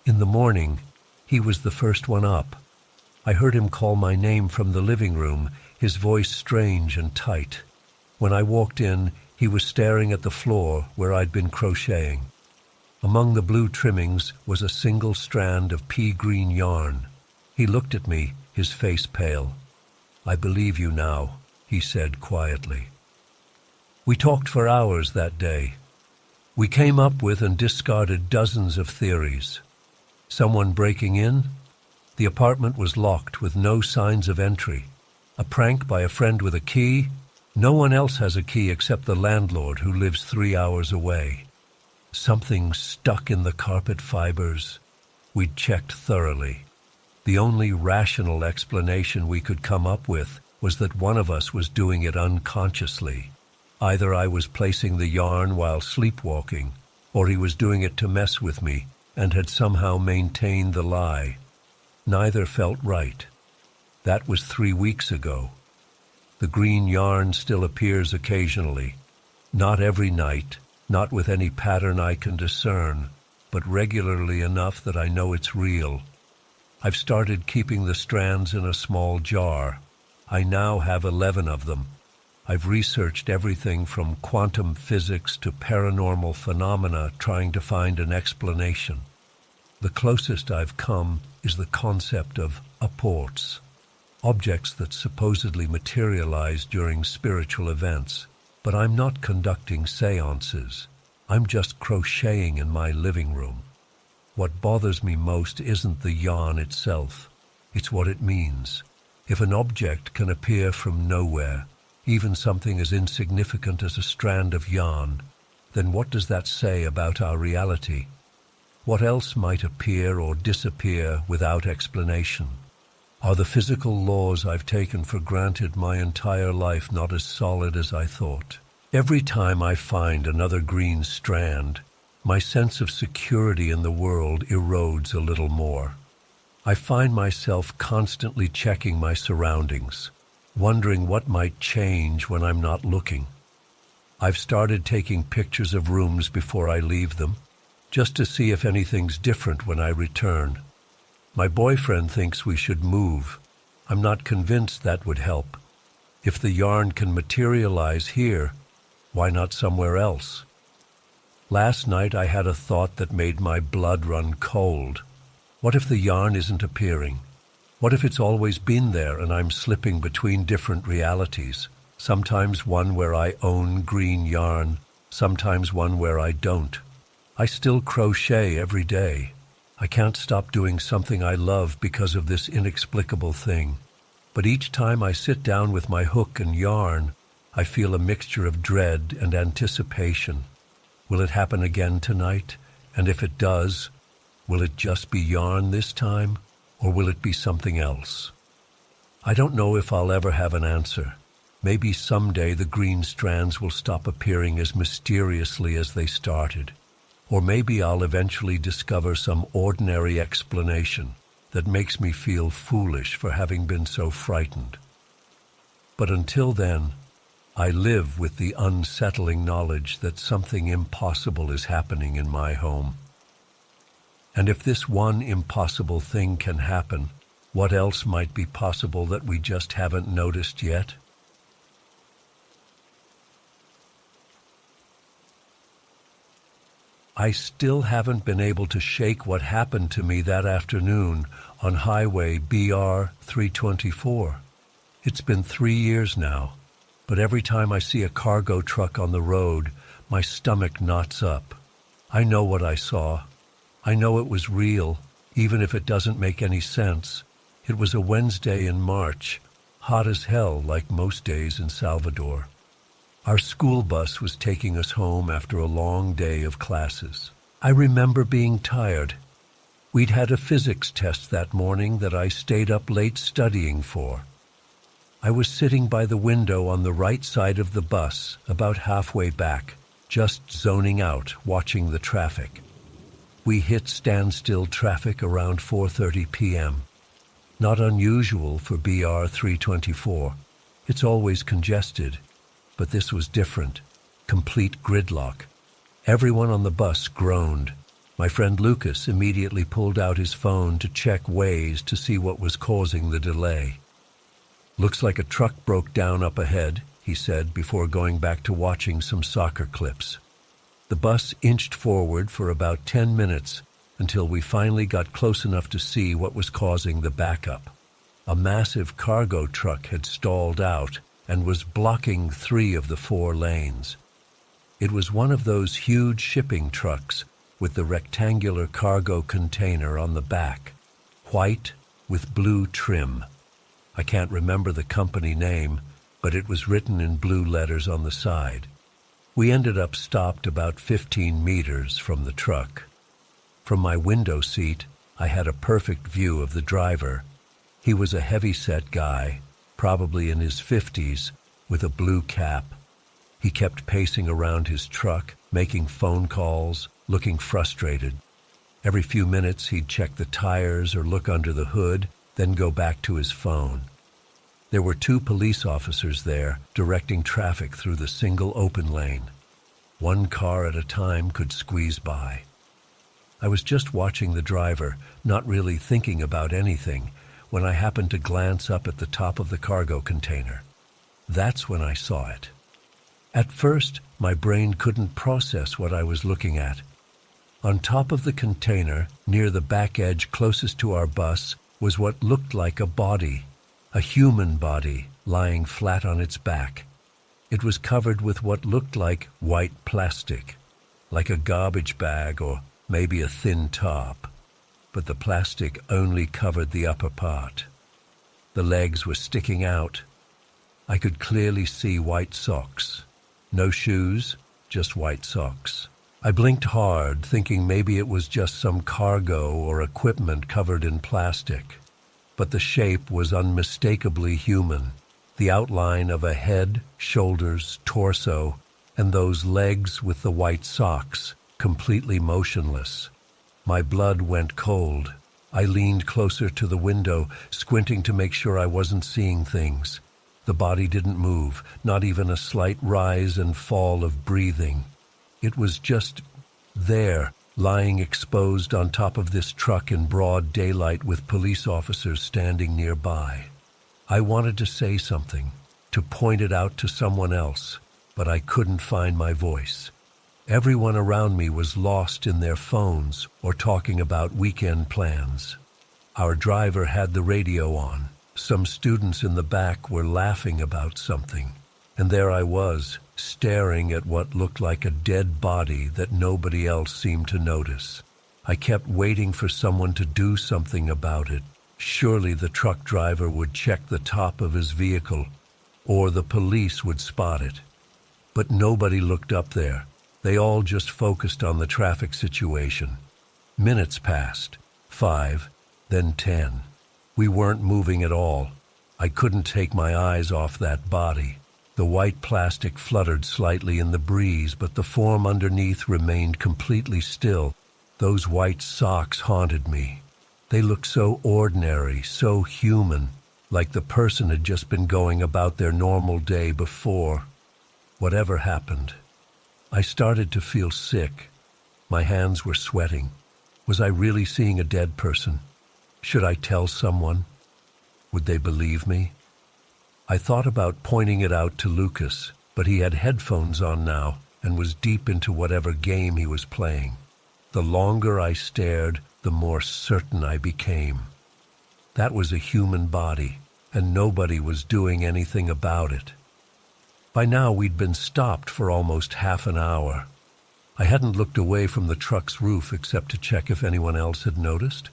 In the morning, he was the first one up. I heard him call my name from the living room, his voice strange and tight. When I walked in, he was staring at the floor where I'd been crocheting. Among the blue trimmings was a single strand of pea-green yarn. He looked at me, his face pale. "I believe you now," he said quietly. We talked for hours that day. We came up with and discarded dozens of theories. Someone breaking in? The apartment was locked with no signs of entry. A prank by a friend with a key? No one else has a key except the landlord who lives 3 hours away. Something stuck in the carpet fibers. We'd checked thoroughly. The only rational explanation we could come up with was that one of us was doing it unconsciously. Either I was placing the yarn while sleepwalking, or he was doing it to mess with me and had somehow maintained the lie. Neither felt right. That was 3 weeks ago. The green yarn still appears occasionally. Not every night, not with any pattern I can discern, but regularly enough that I know it's real. I've started keeping the strands in a small jar. I now have 11 of them. I've researched everything from quantum physics to paranormal phenomena trying to find an explanation. The closest I've come is the concept of apports, objects that supposedly materialize during spiritual events. But I'm not conducting seances. I'm just crocheting in my living room. What bothers me most isn't the yarn itself. It's what it means. If an object can appear from nowhere, even something as insignificant as a strand of yarn, then what does that say about our reality? What else might appear or disappear without explanation? Are the physical laws I've taken for granted my entire life not as solid as I thought? Every time I find another green strand, my sense of security in the world erodes a little more. I find myself constantly checking my surroundings, wondering what might change when I'm not looking. I've started taking pictures of rooms before I leave them, just to see if anything's different when I return. My boyfriend thinks we should move. I'm not convinced that would help. If the yarn can materialize here, why not somewhere else? Last night I had a thought that made my blood run cold. What if the yarn isn't appearing? What if it's always been there and I'm slipping between different realities? Sometimes one where I own green yarn, sometimes one where I don't. I still crochet every day. I can't stop doing something I love because of this inexplicable thing. But each time I sit down with my hook and yarn, I feel a mixture of dread and anticipation. Will it happen again tonight? And if it does, will it just be yarn this time, or will it be something else? I don't know if I'll ever have an answer. Maybe someday the green strands will stop appearing as mysteriously as they started. Or maybe I'll eventually discover some ordinary explanation that makes me feel foolish for having been so frightened. But until then, I live with the unsettling knowledge that something impossible is happening in my home. And if this one impossible thing can happen, what else might be possible that we just haven't noticed yet? I still haven't been able to shake what happened to me that afternoon on Highway BR 324. It's been 3 years now, but every time I see a cargo truck on the road, my stomach knots up. I know what I saw. I know it was real, even if it doesn't make any sense. It was a Wednesday in March, hot as hell like most days in Salvador. Our school bus was taking us home after a long day of classes. I remember being tired. We'd had a physics test that morning that I stayed up late studying for. I was sitting by the window on the right side of the bus, about halfway back, just zoning out, watching the traffic. We hit standstill traffic around 4:30 p.m. Not unusual for BR 324. It's always congested. But this was different. Complete gridlock. Everyone on the bus groaned. My friend Lucas immediately pulled out his phone to check Waze to see what was causing the delay. "Looks like a truck broke down up ahead," he said before going back to watching some soccer clips. The bus inched forward for about 10 minutes until we finally got close enough to see what was causing the backup. A massive cargo truck had stalled out and was blocking 3 of the 4 lanes. It was one of those huge shipping trucks with the rectangular cargo container on the back, white with blue trim. I can't remember the company name, but it was written in blue letters on the side. We ended up stopped about 15 meters from the truck. From my window seat, I had a perfect view of the driver. He was a heavy-set guy, probably in his 50s, with a blue cap. He kept pacing around his truck, making phone calls, looking frustrated. Every few minutes he'd check the tires or look under the hood, then go back to his phone. There were 2 police officers there, directing traffic through the single open lane. 1 car at a time could squeeze by. I was just watching the driver, not really thinking about anything, when I happened to glance up at the top of the cargo container. That's when I saw it. At first, my brain couldn't process what I was looking at. On top of the container, near the back edge closest to our bus, was what looked like a body, a human body, lying flat on its back. It was covered with what looked like white plastic, like a garbage bag or maybe a thin tarp. But the plastic only covered the upper part. The legs were sticking out. I could clearly see white socks. No shoes, just white socks. I blinked hard, thinking maybe it was just some cargo or equipment covered in plastic. But the shape was unmistakably human. The outline of a head, shoulders, torso, and those legs with the white socks, completely motionless. My blood went cold. I leaned closer to the window, squinting to make sure I wasn't seeing things. The body didn't move, not even a slight rise and fall of breathing. It was just there, lying exposed on top of this truck in broad daylight with police officers standing nearby. I wanted to say something, to point it out to someone else, but I couldn't find my voice. Everyone around me was lost in their phones or talking about weekend plans. Our driver had the radio on. Some students in the back were laughing about something. And there I was, staring at what looked like a dead body that nobody else seemed to notice. I kept waiting for someone to do something about it. Surely the truck driver would check the top of his vehicle, or the police would spot it. But nobody looked up there. They all just focused on the traffic situation. Minutes passed, 5, then 10. We weren't moving at all. I couldn't take my eyes off that body. The white plastic fluttered slightly in the breeze, but the form underneath remained completely still. Those white socks haunted me. They looked so ordinary, so human, like the person had just been going about their normal day before. Whatever happened. I started to feel sick. My hands were sweating. Was I really seeing a dead person? Should I tell someone? Would they believe me? I thought about pointing it out to Lucas, but he had headphones on now and was deep into whatever game he was playing. The longer I stared, the more certain I became. That was a human body, and nobody was doing anything about it. By now we'd been stopped for almost half an hour. I hadn't looked away from the truck's roof except to check if anyone else had noticed.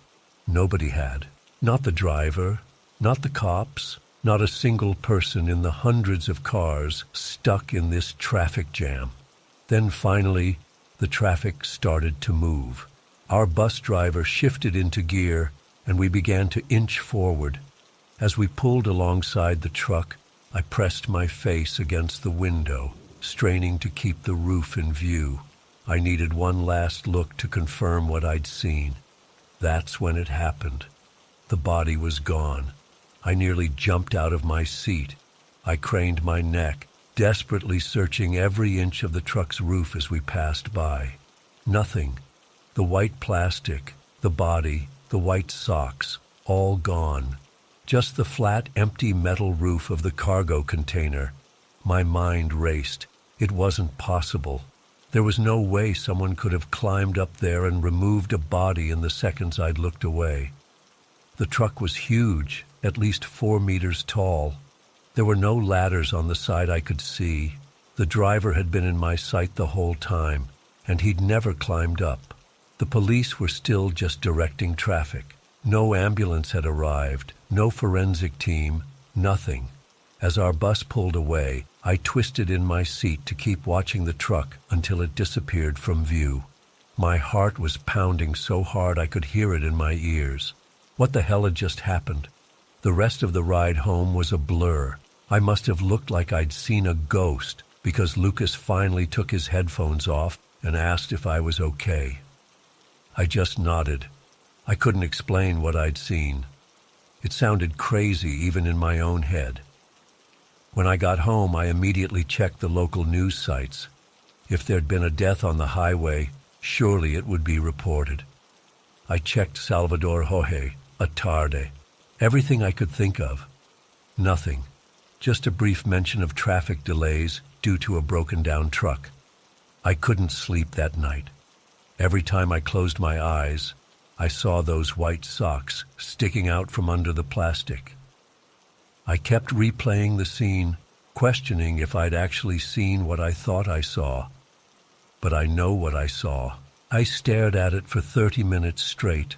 Nobody had. Not the driver, not the cops, not a single person in the hundreds of cars stuck in this traffic jam. Then finally, the traffic started to move. Our bus driver shifted into gear, and we began to inch forward. As we pulled alongside the truck, I pressed my face against the window, straining to keep the roof in view. I needed one last look to confirm what I'd seen. That's when it happened. The body was gone. I nearly jumped out of my seat. I craned my neck, desperately searching every inch of the truck's roof as we passed by. Nothing. The white plastic, the body, the white socks, all gone. Just the flat, empty metal roof of the cargo container. My mind raced. It wasn't possible. There was no way someone could have climbed up there and removed a body in the seconds I'd looked away. The truck was huge, at least 4 meters tall. There were no ladders on the side I could see. The driver had been in my sight the whole time, and he'd never climbed up. The police were still just directing traffic. No ambulance had arrived, no forensic team, nothing. As our bus pulled away, I twisted in my seat to keep watching the truck until it disappeared from view. My heart was pounding so hard I could hear it in my ears. What the hell had just happened? The rest of the ride home was a blur. I must have looked like I'd seen a ghost because Lucas finally took his headphones off and asked if I was okay. I just nodded. I couldn't explain what I'd seen. It sounded crazy even in my own head. When I got home, I immediately checked the local news sites. If there'd been a death on the highway, surely it would be reported. I checked Salvador Jorge, Atarde, everything I could think of. Nothing. Just a brief mention of traffic delays due to a broken-down truck. I couldn't sleep that night. Every time I closed my eyes, I saw those white socks sticking out from under the plastic. I kept replaying the scene, questioning if I'd actually seen what I thought I saw. But I know what I saw. I stared at it for 30 minutes straight.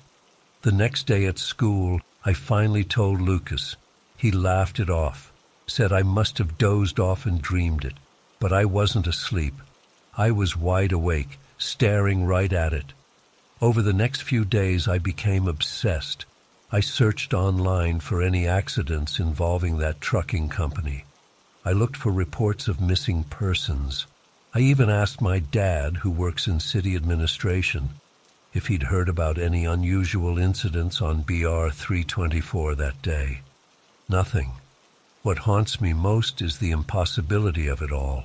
The next day at school, I finally told Lucas. He laughed it off, said I must have dozed off and dreamed it, but I wasn't asleep. I was wide awake, staring right at it. Over the next few days I became obsessed. I searched online for any accidents involving that trucking company. I looked for reports of missing persons. I even asked my dad, who works in city administration, if he'd heard about any unusual incidents on BR 324 that day. Nothing. What haunts me most is the impossibility of it all.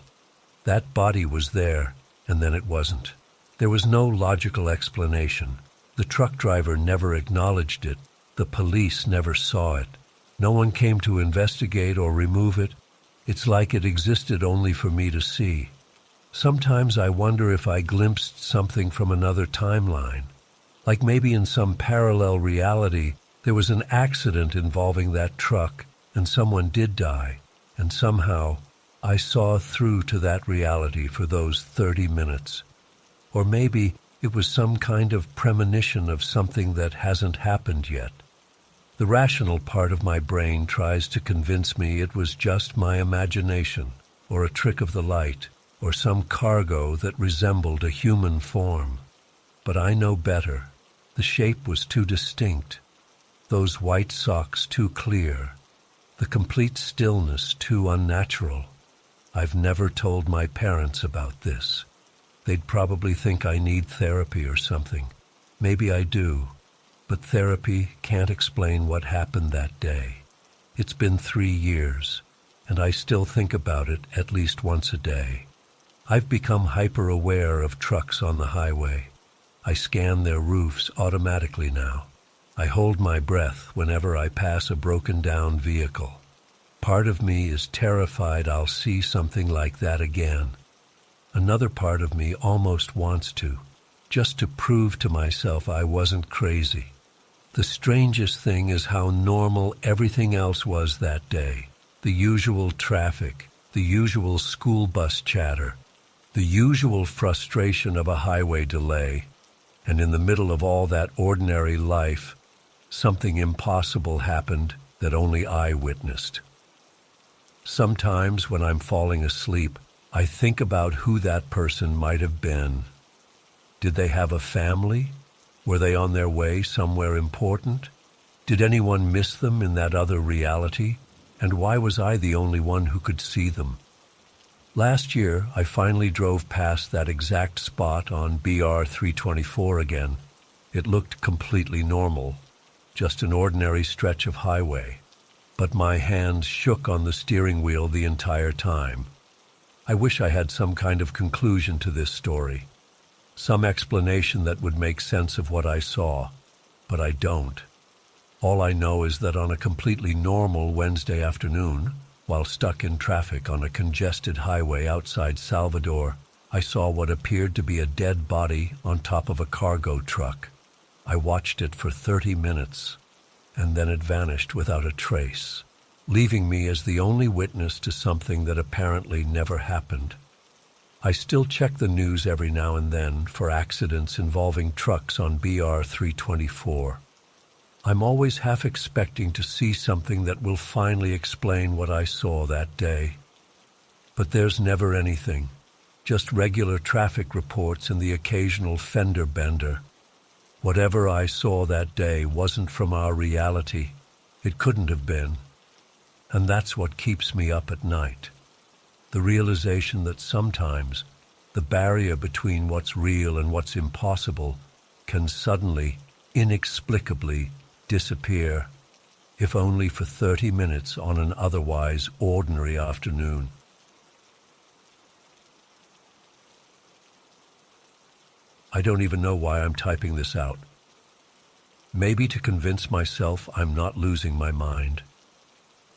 That body was there, and then it wasn't. There was no logical explanation. The truck driver never acknowledged it. The police never saw it. No one came to investigate or remove it. It's like it existed only for me to see. Sometimes I wonder if I glimpsed something from another timeline. Like maybe in some parallel reality, there was an accident involving that truck, and someone did die, and somehow I saw through to that reality for those 30 minutes. Or maybe it was some kind of premonition of something that hasn't happened yet. The rational part of my brain tries to convince me it was just my imagination, or a trick of the light, or some cargo that resembled a human form. But I know better. The shape was too distinct, those white socks too clear, the complete stillness too unnatural. I've never told my parents about this. They'd probably think I need therapy or something. Maybe I do, but therapy can't explain what happened that day. It's been 3 years, and I still think about it at least once a day. I've become hyper-aware of trucks on the highway. I scan their roofs automatically now. I hold my breath whenever I pass a broken-down vehicle. Part of me is terrified I'll see something like that again. Another part of me almost wants to, just to prove to myself I wasn't crazy. The strangest thing is how normal everything else was that day. The usual traffic, the usual school bus chatter, the usual frustration of a highway delay, and in the middle of all that ordinary life, something impossible happened that only I witnessed. Sometimes when I'm falling asleep, I think about who that person might have been. Did they have a family? Were they on their way somewhere important? Did anyone miss them in that other reality? And why was I the only one who could see them? Last year, I finally drove past that exact spot on BR 324 again. It looked completely normal, just an ordinary stretch of highway. But my hands shook on the steering wheel the entire time. I wish I had some kind of conclusion to this story, some explanation that would make sense of what I saw, but I don't. All I know is that on a completely normal Wednesday afternoon, while stuck in traffic on a congested highway outside Salvador, I saw what appeared to be a dead body on top of a cargo truck. I watched it for 30 minutes, and then it vanished without a trace, leaving me as the only witness to something that apparently never happened. I still check the news every now and then for accidents involving trucks on BR 324. I'm always half expecting to see something that will finally explain what I saw that day. But there's never anything, just regular traffic reports and the occasional fender bender. Whatever I saw that day wasn't from our reality. It couldn't have been. And that's what keeps me up at night. The realization that sometimes the barrier between what's real and what's impossible can suddenly, inexplicably, disappear, if only for 30 minutes on an otherwise ordinary afternoon. I don't even know why I'm typing this out. Maybe to convince myself I'm not losing my mind.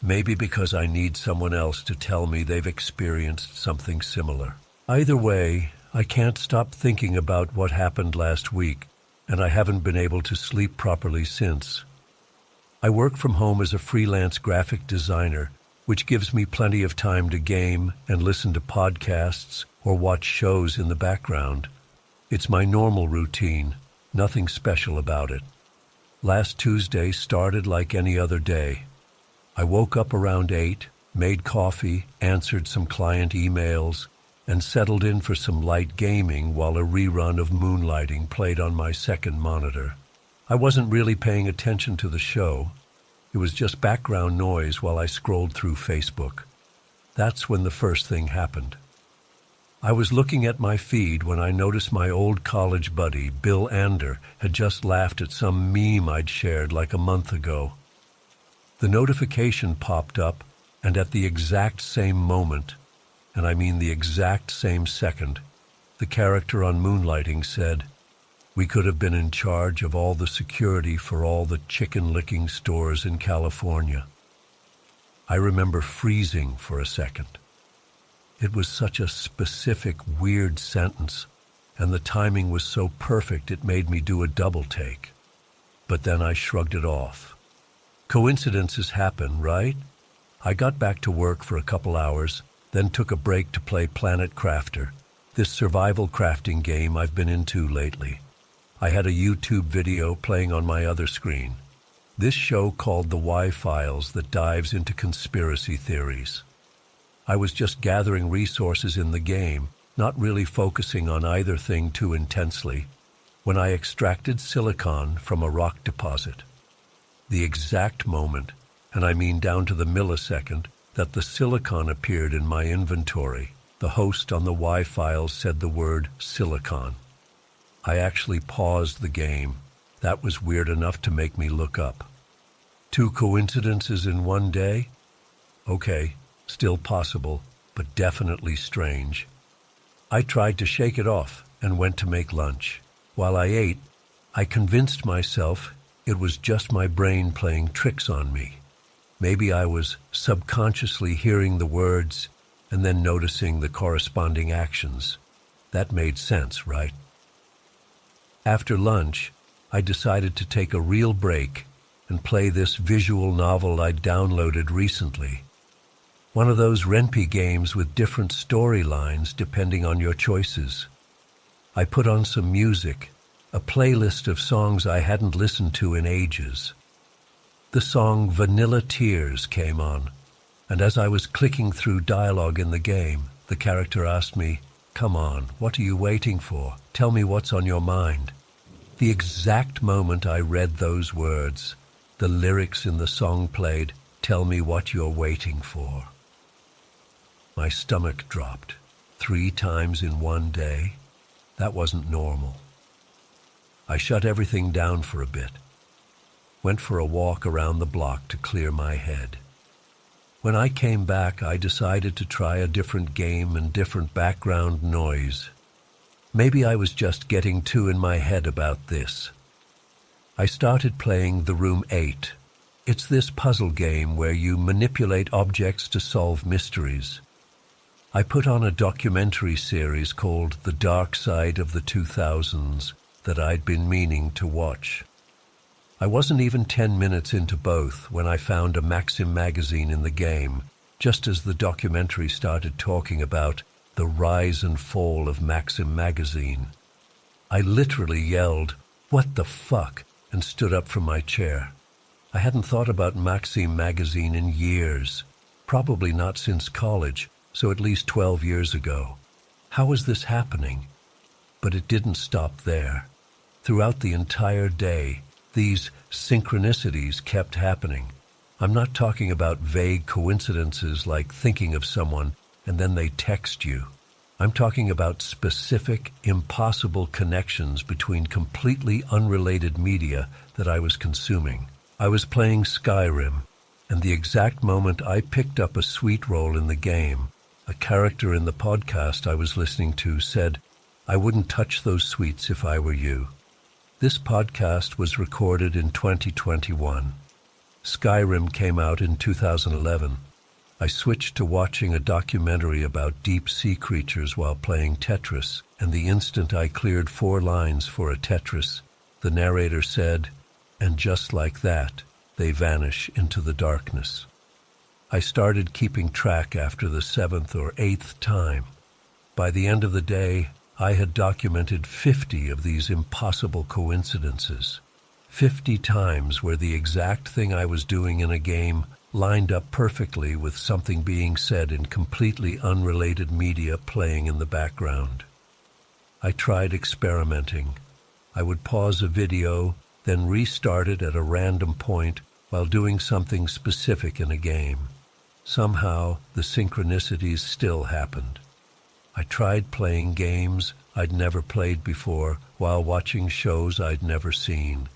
Maybe because I need someone else to tell me they've experienced something similar. Either way, I can't stop thinking about what happened last week, and I haven't been able to sleep properly since. I work from home as a freelance graphic designer, which gives me plenty of time to game and listen to podcasts or watch shows in the background. It's my normal routine, nothing special about it. Last Tuesday started like any other day. I woke up around 8, made coffee, answered some client emails, and settled in for some light gaming while a rerun of Moonlighting played on my second monitor. I wasn't really paying attention to the show. It was just background noise while I scrolled through Facebook. That's when the first thing happened. I was looking at my feed when I noticed my old college buddy, Bill Ander, had just laughed at some meme I'd shared like a month ago. The notification popped up, and at the exact same moment, and I mean the exact same second, the character on Moonlighting said, "We could have been in charge of all the security for all the chicken-licking stores in California." I remember freezing for a second. It was such a specific, weird sentence, and the timing was so perfect it made me do a double take. But then I shrugged it off. Coincidences happen, right? I got back to work for a couple hours, then took a break to play Planet Crafter, this survival crafting game I've been into lately. I had a YouTube video playing on my other screen. This show called The Y-Files that dives into conspiracy theories. I was just gathering resources in the game, not really focusing on either thing too intensely, when I extracted silicon from a rock deposit. The exact moment, and I mean down to the millisecond, that the silicon appeared in my inventory, the host on the Y-Files said the word silicon. I actually paused the game. That was weird enough to make me look up. 2 coincidences in one day? Okay, still possible, but definitely strange. I tried to shake it off and went to make lunch. While I ate, I convinced myself it was just my brain playing tricks on me. Maybe I was subconsciously hearing the words and then noticing the corresponding actions. That made sense, right? After lunch, I decided to take a real break and play this visual novel I'd downloaded recently. One of those Ren'Py games with different storylines depending on your choices. I put on some music, a playlist of songs I hadn't listened to in ages. The song Vanilla Tears came on, and as I was clicking through dialogue in the game, the character asked me, "Come on, what are you waiting for? Tell me what's on your mind." The exact moment I read those words, the lyrics in the song played, "Tell me what you're waiting for." My stomach dropped 3 times in one day. That wasn't normal. I shut everything down for a bit. Went for a walk around the block to clear my head. When I came back, I decided to try a different game and different background noise. Maybe I was just getting too in my head about this. I started playing The Room 8. It's this puzzle game where you manipulate objects to solve mysteries. I put on a documentary series called The Dark Side of the 2000s that I'd been meaning to watch. I wasn't even 10 minutes into both when I found a Maxim magazine in the game, just as the documentary started talking about the rise and fall of Maxim magazine. I literally yelled, "What the fuck?" and stood up from my chair. I hadn't thought about Maxim magazine in years, probably not since college, so at least 12 years ago. How was this happening? But it didn't stop there. Throughout the entire day, these synchronicities kept happening. I'm not talking about vague coincidences like thinking of someone and then they text you. I'm talking about specific, impossible connections between completely unrelated media that I was consuming. I was playing Skyrim, and the exact moment I picked up a sweet roll in the game, a character in the podcast I was listening to said, "I wouldn't touch those sweets if I were you." This podcast was recorded in 2021. Skyrim came out in 2011. I switched to watching a documentary about deep-sea creatures while playing Tetris, and the instant I cleared 4 lines for a Tetris, the narrator said, "And just like that, they vanish into the darkness." I started keeping track after the 7th or 8th time. By the end of the day, I had documented 50 of these impossible coincidences. 50 times where the exact thing I was doing in a game lined up perfectly with something being said in completely unrelated media playing in the background. I tried experimenting. I would pause a video, then restart it at a random point while doing something specific in a game. Somehow, the synchronicities still happened. I tried playing games I'd never played before while watching shows I'd never seen.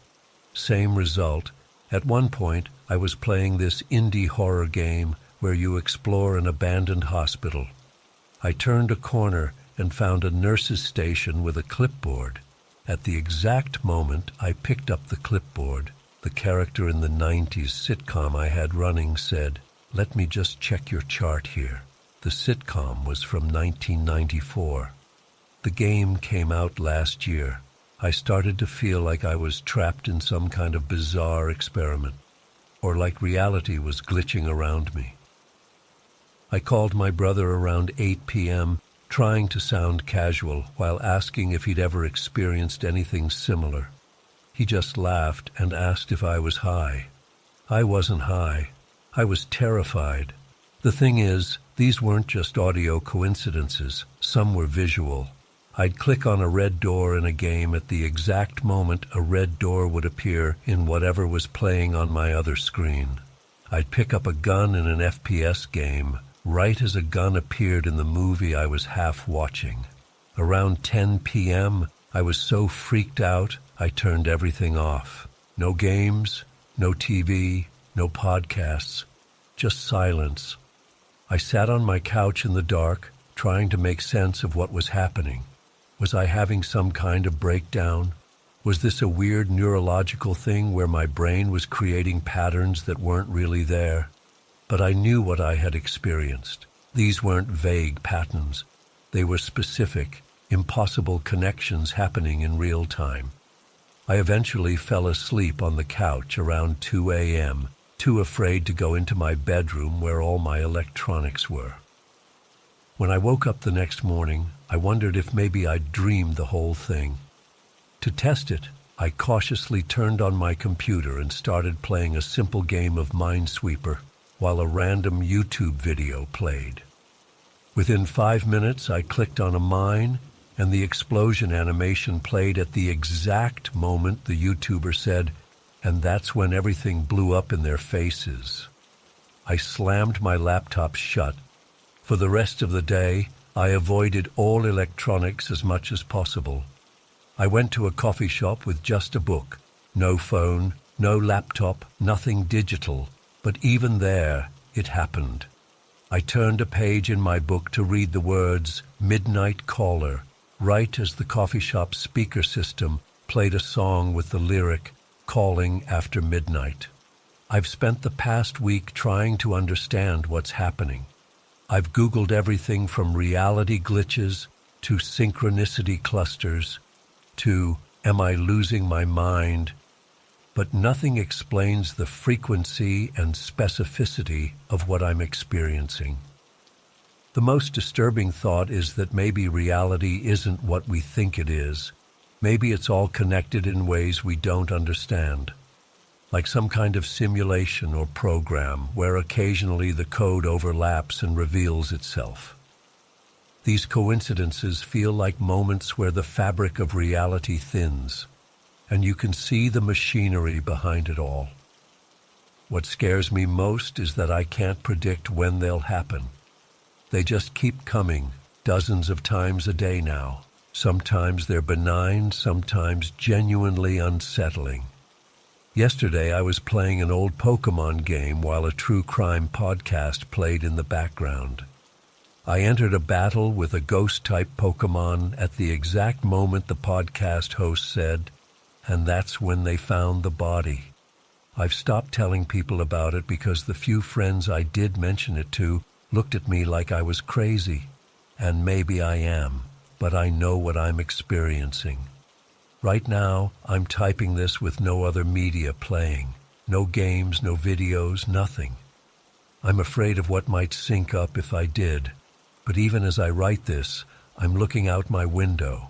Same result. At one point, I was playing this indie horror game where you explore an abandoned hospital. I turned a corner and found a nurse's station with a clipboard. At the exact moment I picked up the clipboard, the character in the 90s sitcom I had running said, "Let me just check your chart here." The sitcom was from 1994. The game came out last year. I started to feel like I was trapped in some kind of bizarre experiment, or like reality was glitching around me. I called my brother around 8 p.m., trying to sound casual while asking if he'd ever experienced anything similar. He just laughed and asked if I was high. I wasn't high. I was terrified. The thing is, these weren't just audio coincidences. Some were visual. I'd click on a red door in a game at the exact moment a red door would appear in whatever was playing on my other screen. I'd pick up a gun in an FPS game, right as a gun appeared in the movie I was half watching. Around 10 p.m., I was so freaked out, I turned everything off. No games, no TV, no podcasts, just silence. I sat on my couch in the dark, trying to make sense of what was happening. Was I having some kind of breakdown? Was this a weird neurological thing where my brain was creating patterns that weren't really there? But I knew what I had experienced. These weren't vague patterns. They were specific, impossible connections happening in real time. I eventually fell asleep on the couch around 2 a.m., too afraid to go into my bedroom where all my electronics were. When I woke up the next morning, I wondered if maybe I'd dreamed the whole thing. To test it, I cautiously turned on my computer and started playing a simple game of Minesweeper while a random YouTube video played. Within 5 minutes, I clicked on a mine, and the explosion animation played at the exact moment the YouTuber said, "And that's when everything blew up in their faces." I slammed my laptop shut. For the rest of the day, I avoided all electronics as much as possible. I went to a coffee shop with just a book. No phone, no laptop, nothing digital. But even there, it happened. I turned a page in my book to read the words "Midnight Caller," right as the coffee shop speaker system played a song with the lyric "Calling After Midnight." I've spent the past week trying to understand what's happening. I've Googled everything from reality glitches to synchronicity clusters to "Am I losing my mind?" But nothing explains the frequency and specificity of what I'm experiencing. The most disturbing thought is that maybe reality isn't what we think it is. Maybe it's all connected in ways we don't understand, like some kind of simulation or program where occasionally the code overlaps and reveals itself. These coincidences feel like moments where the fabric of reality thins, and you can see the machinery behind it all. What scares me most is that I can't predict when they'll happen. They just keep coming, dozens of times a day now. Sometimes they're benign, sometimes genuinely unsettling. Yesterday I was playing an old Pokemon game while a true crime podcast played in the background. I entered a battle with a ghost-type Pokemon at the exact moment the podcast host said, "And that's when they found the body." I've stopped telling people about it because the few friends I did mention it to looked at me like I was crazy. And maybe I am, but I know what I'm experiencing. Right now, I'm typing this with no other media playing. No games, no videos, nothing. I'm afraid of what might sync up if I did. But even as I write this, I'm looking out my window,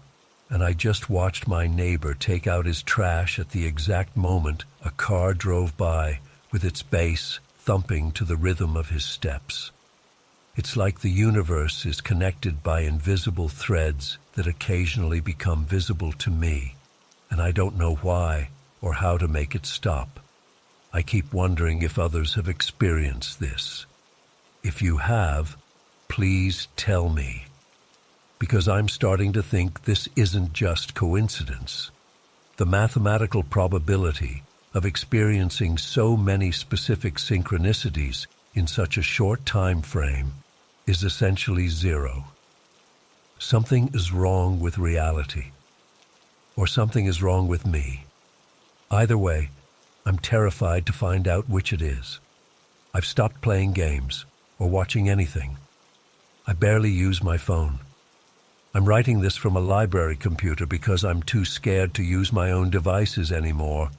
and I just watched my neighbor take out his trash at the exact moment a car drove by with its bass thumping to the rhythm of his steps. It's like the universe is connected by invisible threads that occasionally become visible to me, and I don't know why or how to make it stop. I keep wondering if others have experienced this. If you have, please tell me, because I'm starting to think this isn't just coincidence. The mathematical probability of experiencing so many specific synchronicities in such a short time frame is essentially zero. Something is wrong with reality, or something is wrong with me. Either way, I'm terrified to find out which it is. I've stopped playing games or watching anything. I barely use my phone. I'm writing this from a library computer because I'm too scared to use my own devices anymore.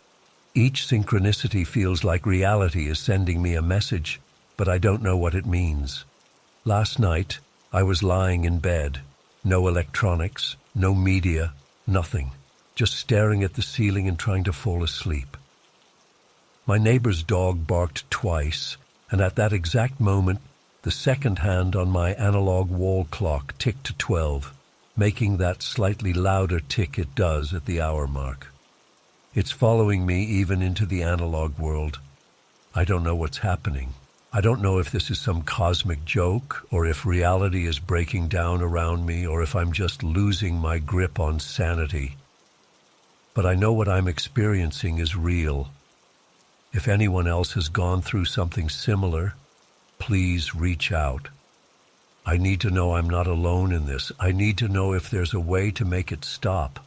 Each synchronicity feels like reality is sending me a message, but I don't know what it means. Last night, I was lying in bed. No electronics, no media, nothing. Just staring at the ceiling and trying to fall asleep. My neighbor's dog barked twice, and at that exact moment, the second hand on my analog wall clock ticked to 12, making that slightly louder tick it does at the hour mark. It's following me even into the analog world. I don't know what's happening. I don't know if this is some cosmic joke, or if reality is breaking down around me, or if I'm just losing my grip on sanity. But I know what I'm experiencing is real. If anyone else has gone through something similar, please reach out. I need to know I'm not alone in this. I need to know if there's a way to make it stop.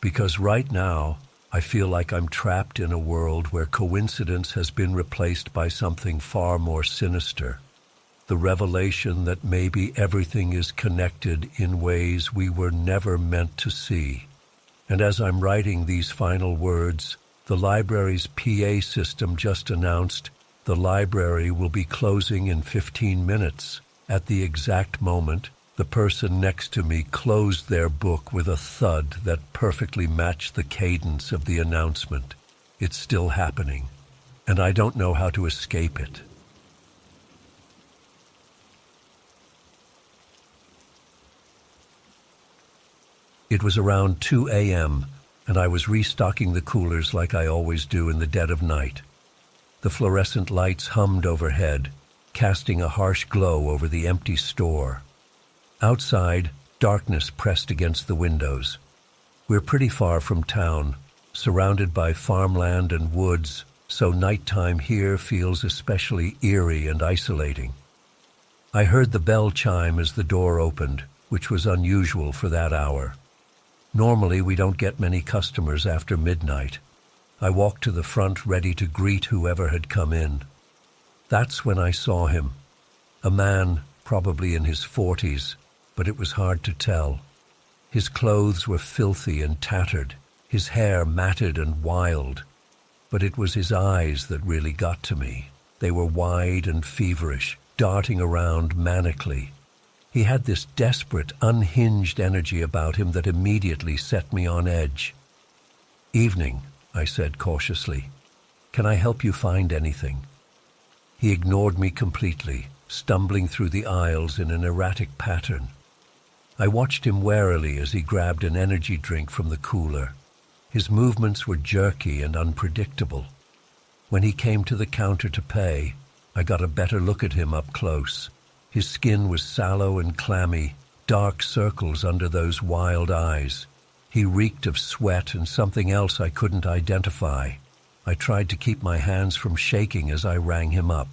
Because right now, I feel like I'm trapped in a world where coincidence has been replaced by something far more sinister. The revelation that maybe everything is connected in ways we were never meant to see. And as I'm writing these final words, the library's PA system just announced the library will be closing in 15 minutes. At the exact moment, the person next to me closed their book with a thud that perfectly matched the cadence of the announcement. It's still happening, and I don't know how to escape it. It was around 2 a.m., and I was restocking the coolers like I always do in the dead of night. The fluorescent lights hummed overhead, casting a harsh glow over the empty store. Outside, darkness pressed against the windows. We're pretty far from town, surrounded by farmland and woods, so nighttime here feels especially eerie and isolating. I heard the bell chime as the door opened, which was unusual for that hour. Normally, we don't get many customers after midnight. I walked to the front ready to greet whoever had come in. That's when I saw him. A man, probably in his 40s, but it was hard to tell. His clothes were filthy and tattered, his hair matted and wild. But it was his eyes that really got to me. They were wide and feverish, darting around manically. He had this desperate, unhinged energy about him that immediately set me on edge. "Evening," I said cautiously. "Can I help you find anything?" He ignored me completely, stumbling through the aisles in an erratic pattern. I watched him warily as he grabbed an energy drink from the cooler. His movements were jerky and unpredictable. When he came to the counter to pay, I got a better look at him up close. His skin was sallow and clammy, dark circles under those wild eyes. He reeked of sweat and something else I couldn't identify. I tried to keep my hands from shaking as I rang him up.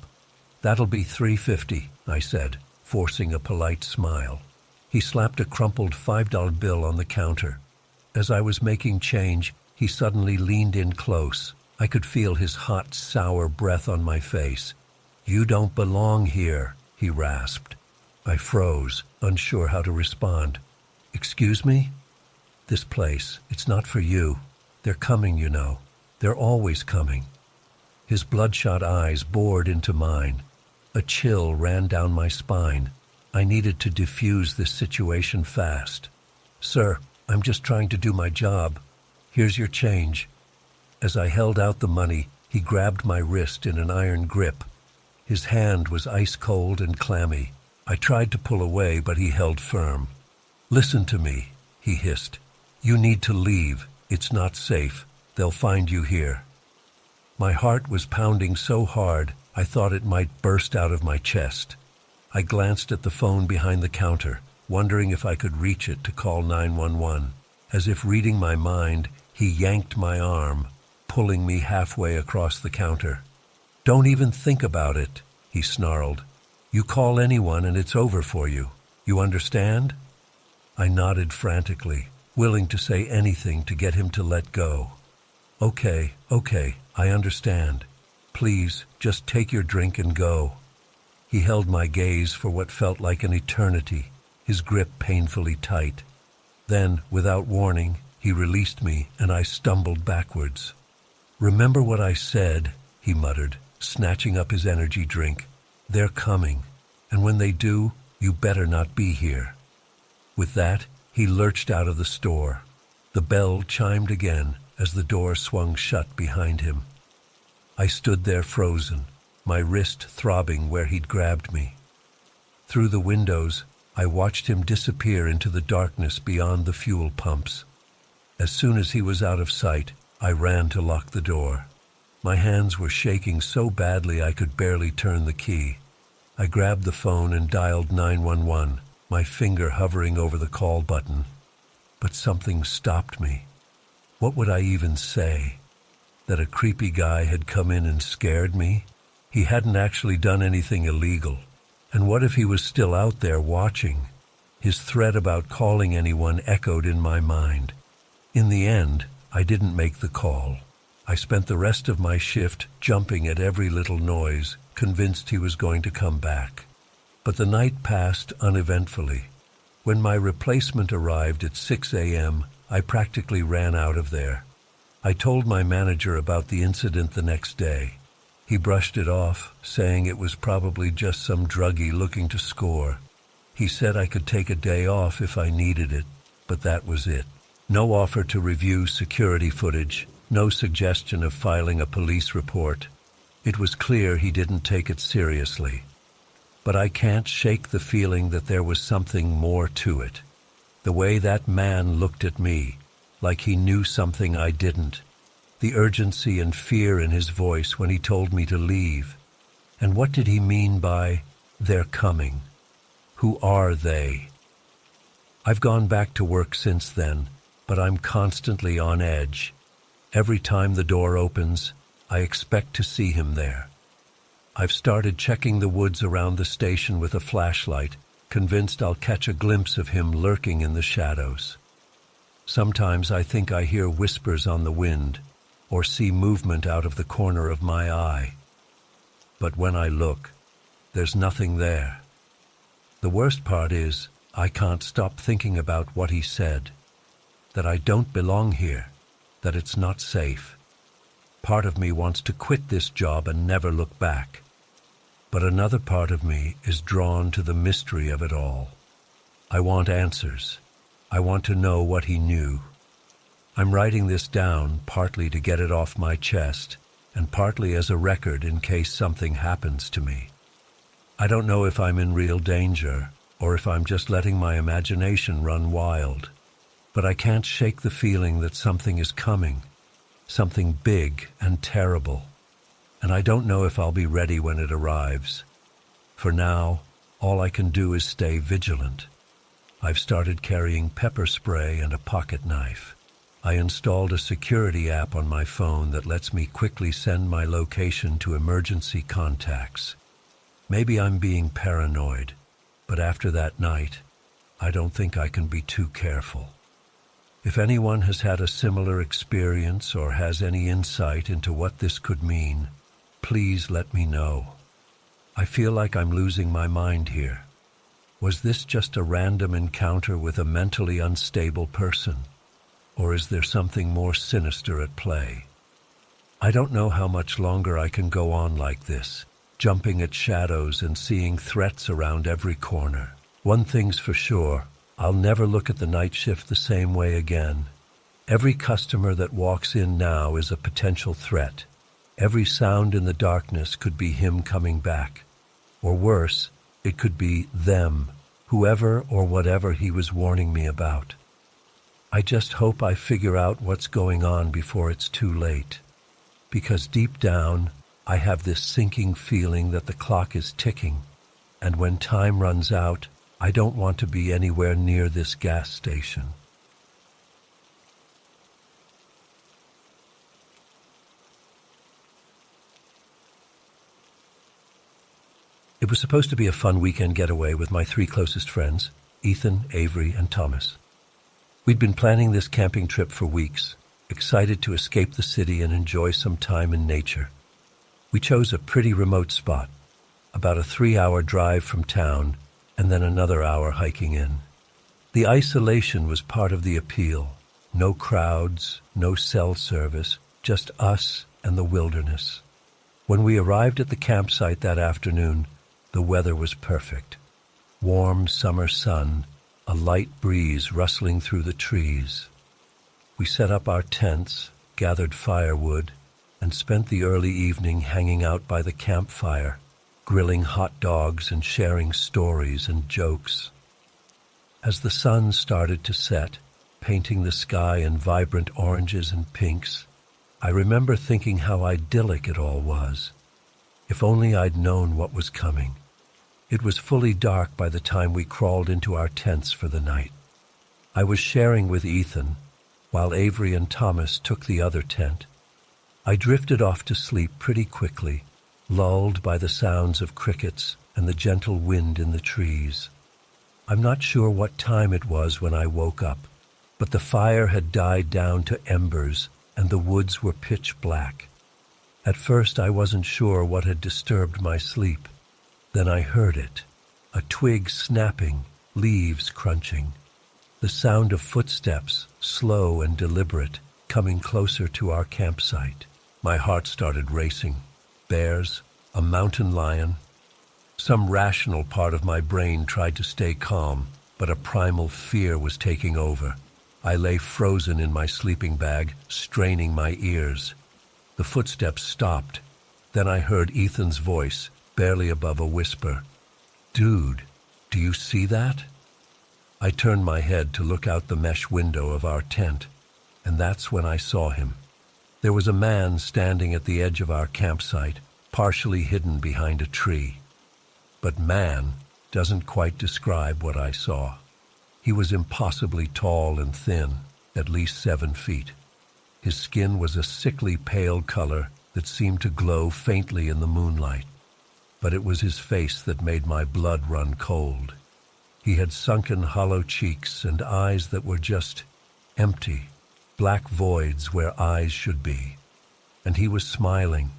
"That'll be $3.50, I said, forcing a polite smile. He slapped a crumpled $5 bill on the counter. As I was making change, he suddenly leaned in close. I could feel his hot, sour breath on my face. "You don't belong here," he rasped. I froze, unsure how to respond. "Excuse me?" "This place, it's not for you. They're coming, you know. They're always coming." His bloodshot eyes bored into mine. A chill ran down my spine. I needed to diffuse this situation fast. "Sir, I'm just trying to do my job. Here's your change." As I held out the money, He grabbed my wrist in an iron grip. His hand was ice cold and clammy. I tried to pull away, but he held firm. "Listen to me," he hissed. "You need to leave. It's not safe. They'll find you here." My heart was pounding so hard, I thought it might burst out of my chest. I glanced at the phone behind the counter, wondering if I could reach it to call 911. As if reading my mind, he yanked my arm, pulling me halfway across the counter. "Don't even think about it," he snarled. "You call anyone and it's over for you. You understand?" I nodded frantically, willing to say anything to get him to let go. Okay, I understand. Please, just take your drink and go." He held my gaze for what felt like an eternity, his grip painfully tight. Then, without warning, he released me and I stumbled backwards. "Remember what I said," he muttered, snatching up his energy drink. "They're coming, and when they do, you better not be here." With that, he lurched out of the store. The bell chimed again as the door swung shut behind him. I stood there frozen, my wrist throbbing where he'd grabbed me. Through the windows, I watched him disappear into the darkness beyond the fuel pumps. As soon as he was out of sight, I ran to lock the door. My hands were shaking so badly I could barely turn the key. I grabbed the phone and dialed 911, my finger hovering over the call button. But something stopped me. What would I even say? That a creepy guy had come in and scared me? He hadn't actually done anything illegal. And what if he was still out there watching? His threat about calling anyone echoed in my mind. In the end, I didn't make the call. I spent the rest of my shift jumping at every little noise, convinced he was going to come back. But the night passed uneventfully. When my replacement arrived at 6 a.m., I practically ran out of there. I told my manager about the incident the next day. He brushed it off, saying it was probably just some druggie looking to score. He said I could take a day off if I needed it, but that was it. No offer to review security footage, no suggestion of filing a police report. It was clear he didn't take it seriously. But I can't shake the feeling that there was something more to it. The way that man looked at me, like he knew something I didn't. The urgency and fear in his voice when he told me to leave. And what did he mean by, "they're coming"? Who are they? I've gone back to work since then, but I'm constantly on edge. Every time the door opens, I expect to see him there. I've started checking the woods around the station with a flashlight, convinced I'll catch a glimpse of him lurking in the shadows. Sometimes I think I hear whispers on the wind, or see movement out of the corner of my eye. But when I look, there's nothing there. The worst part is, I can't stop thinking about what he said. That I don't belong here, that it's not safe. Part of me wants to quit this job and never look back. But another part of me is drawn to the mystery of it all. I want answers. I want to know what he knew. I'm writing this down partly to get it off my chest, and partly as a record in case something happens to me. I don't know if I'm in real danger, or if I'm just letting my imagination run wild. But I can't shake the feeling that something is coming, something big and terrible. And I don't know if I'll be ready when it arrives. For now, all I can do is stay vigilant. I've started carrying pepper spray and a pocket knife. I installed a security app on my phone that lets me quickly send my location to emergency contacts. Maybe I'm being paranoid, but after that night, I don't think I can be too careful. If anyone has had a similar experience or has any insight into what this could mean, please let me know. I feel like I'm losing my mind here. Was this just a random encounter with a mentally unstable person? Or is there something more sinister at play? I don't know how much longer I can go on like this, jumping at shadows and seeing threats around every corner. One thing's for sure, I'll never look at the night shift the same way again. Every customer that walks in now is a potential threat. Every sound in the darkness could be him coming back. Or worse, it could be them, whoever or whatever he was warning me about. I just hope I figure out what's going on before it's too late. Because deep down, I have this sinking feeling that the clock is ticking, and when time runs out, I don't want to be anywhere near this gas station. It was supposed to be a fun weekend getaway with my 3 closest friends, Ethan, Avery, and Thomas. We'd been planning this camping trip for weeks, excited to escape the city and enjoy some time in nature. We chose a pretty remote spot, about a 3-hour drive from town, and then another hour hiking in. The isolation was part of the appeal. No crowds, no cell service, just us and the wilderness. When we arrived at the campsite that afternoon, the weather was perfect. Warm summer sun, a light breeze rustling through the trees. We set up our tents, gathered firewood, and spent the early evening hanging out by the campfire, grilling hot dogs and sharing stories and jokes. As the sun started to set, painting the sky in vibrant oranges and pinks, I remember thinking how idyllic it all was. If only I'd known what was coming. It was fully dark by the time we crawled into our tents for the night. I was sharing with Ethan, while Avery and Thomas took the other tent. I drifted off to sleep pretty quickly, lulled by the sounds of crickets and the gentle wind in the trees. I'm not sure what time it was when I woke up, but the fire had died down to embers and the woods were pitch black. At first I wasn't sure what had disturbed my sleep. Then I heard it, a twig snapping, leaves crunching. The sound of footsteps, slow and deliberate, coming closer to our campsite. My heart started racing. Bears, a mountain lion. Some rational part of my brain tried to stay calm, but a primal fear was taking over. I lay frozen in my sleeping bag, straining my ears. The footsteps stopped. Then I heard Ethan's voice, barely above a whisper. "Dude, do you see that?" I turned my head to look out the mesh window of our tent, and that's when I saw him. There was a man standing at the edge of our campsite, partially hidden behind a tree. But man doesn't quite describe what I saw. He was impossibly tall and thin, at least 7 feet. His skin was a sickly pale color that seemed to glow faintly in the moonlight. But it was his face that made my blood run cold. He had sunken hollow cheeks and eyes that were just empty, black voids where eyes should be. And he was smiling,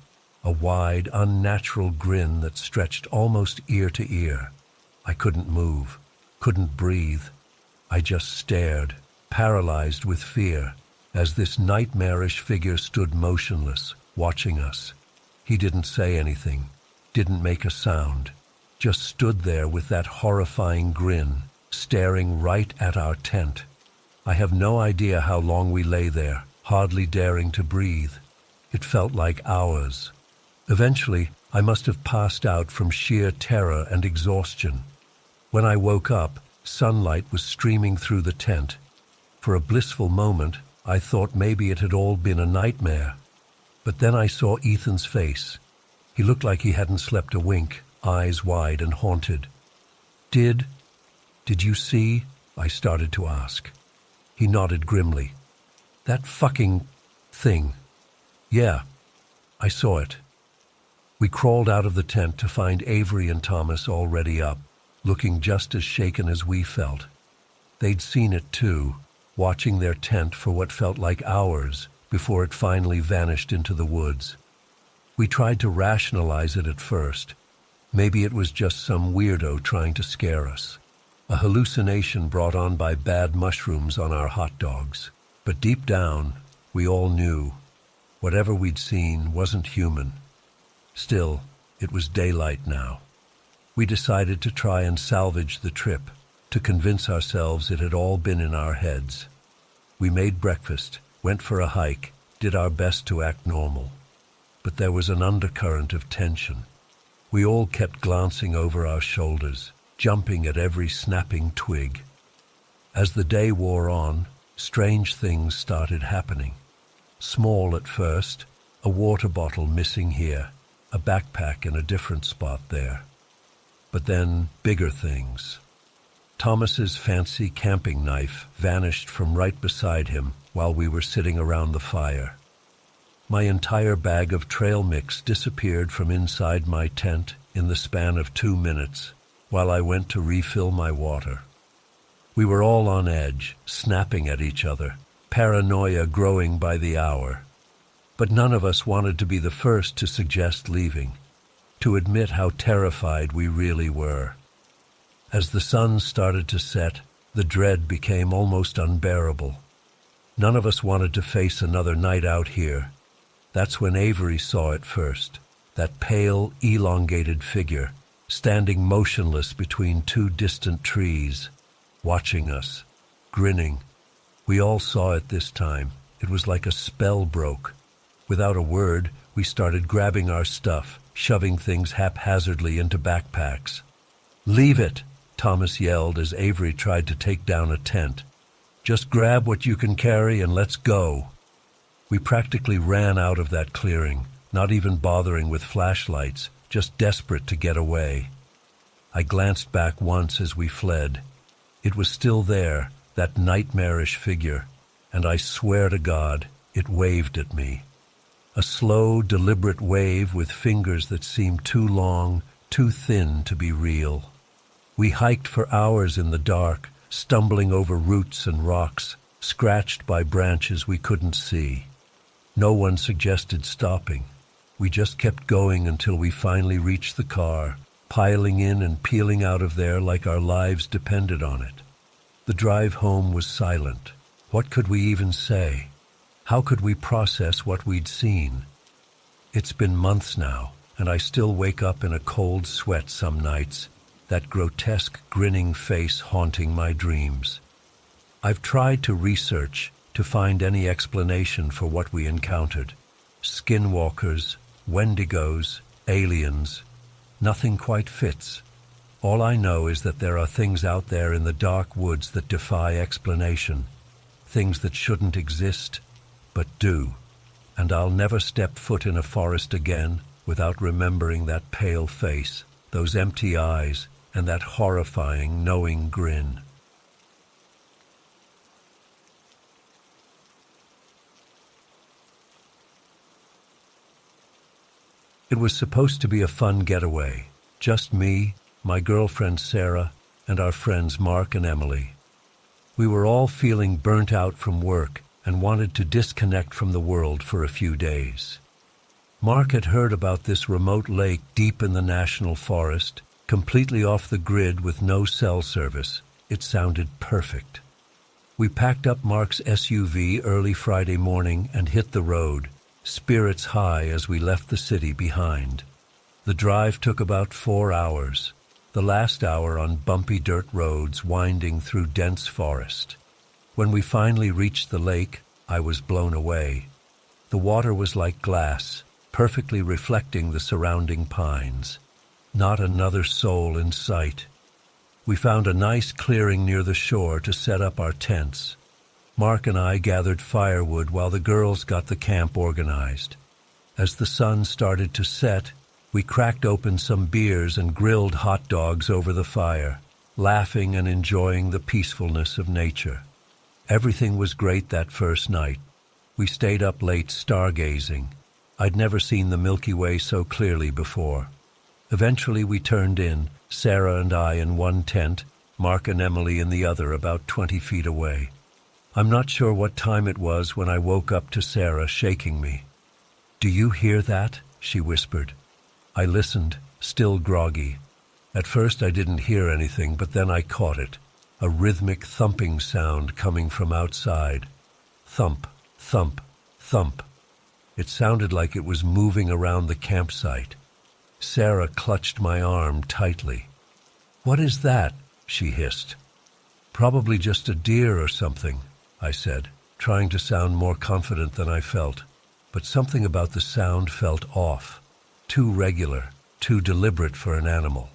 a wide, unnatural grin that stretched almost ear to ear. I couldn't move, couldn't breathe. I just stared, paralyzed with fear, as this nightmarish figure stood motionless, watching us. He didn't say anything, didn't make a sound, just stood there with that horrifying grin, staring right at our tent. I have no idea how long we lay there, hardly daring to breathe. It felt like hours. Eventually, I must have passed out from sheer terror and exhaustion. When I woke up, sunlight was streaming through the tent. For a blissful moment, I thought maybe it had all been a nightmare. But then I saw Ethan's face. He looked like he hadn't slept a wink, eyes wide and haunted. Did you see?" I started to ask. He nodded grimly. "That fucking thing. Yeah, I saw it." We crawled out of the tent to find Avery and Thomas already up, looking just as shaken as we felt. They'd seen it too, watching their tent for what felt like hours before it finally vanished into the woods. We tried to rationalize it at first. Maybe it was just some weirdo trying to scare us. A hallucination brought on by bad mushrooms on our hot dogs. But deep down, we all knew. Whatever we'd seen wasn't human. Still, it was daylight now. We decided to try and salvage the trip, to convince ourselves it had all been in our heads. We made breakfast, went for a hike, did our best to act normal. but there was an undercurrent of tension. We all kept glancing over our shoulders, jumping at every snapping twig. As the day wore on, strange things started happening. Small at first, a water bottle missing here, a backpack in a different spot there. But then bigger things. Thomas's fancy camping knife vanished from right beside him while we were sitting around the fire. My entire bag of trail mix disappeared from inside my tent in the span of 2 minutes while I went to refill my water. We were all on edge, snapping at each other, paranoia growing by the hour. But none of us wanted to be the first to suggest leaving, to admit how terrified we really were. As the sun started to set, the dread became almost unbearable. None of us wanted to face another night out here. That's when Avery saw it first, that pale, elongated figure, standing motionless between 2 distant trees, watching us, grinning. We all saw it this time. It was like a spell broke. Without a word, we started grabbing our stuff, shoving things haphazardly into backpacks. "Leave it!" Thomas yelled as Avery tried to take down a tent. "Just grab what you can carry and let's go." We practically ran out of that clearing, not even bothering with flashlights, just desperate to get away. I glanced back once as we fled. It was still there, that nightmarish figure, and I swear to God, it waved at me. A slow, deliberate wave with fingers that seemed too long, too thin to be real. We hiked for hours in the dark, stumbling over roots and rocks, scratched by branches we couldn't see. No one suggested stopping. We just kept going until we finally reached the car, piling in and peeling out of there like our lives depended on it. The drive home was silent. What could we even say? How could we process what we'd seen? It's been months now, and I still wake up in a cold sweat some nights, that grotesque grinning face haunting my dreams. I've tried to research to find any explanation for what we encountered. Skinwalkers, Wendigos, aliens. Nothing quite fits. All I know is that there are things out there in the dark woods that defy explanation. Things that shouldn't exist, but do. And I'll never step foot in a forest again without remembering that pale face, those empty eyes, and that horrifying, knowing grin. It was supposed to be a fun getaway. Just me, my girlfriend Sarah, and our friends Mark and Emily. We were all feeling burnt out from work and wanted to disconnect from the world for a few days. Mark had heard about this remote lake deep in the national forest, completely off the grid with no cell service. It sounded perfect. We packed up Mark's SUV early Friday morning and hit the road, spirits high as we left the city behind. The drive took about 4 hours, the last hour on bumpy dirt roads winding through dense forest. When we finally reached the lake, I was blown away. The water was like glass, perfectly reflecting the surrounding pines. Not another soul in sight. We found a nice clearing near the shore to set up our tents. Mark and I gathered firewood while the girls got the camp organized. As the sun started to set, we cracked open some beers and grilled hot dogs over the fire, laughing and enjoying the peacefulness of nature. Everything was great that first night. We stayed up late stargazing. I'd never seen the Milky Way so clearly before. Eventually we turned in, Sarah and I in one tent, Mark and Emily in the other about 20 feet away. I'm not sure what time it was when I woke up to Sarah shaking me. "Do you hear that?" she whispered. I listened, still groggy. At first I didn't hear anything, but then I caught it, a rhythmic thumping sound coming from outside. Thump, thump, thump. It sounded like it was moving around the campsite. Sarah clutched my arm tightly. "What is that?" she hissed. "Probably just a deer or something," I said, trying to sound more confident than I felt. but something about the sound felt off, too regular, too deliberate for an animal.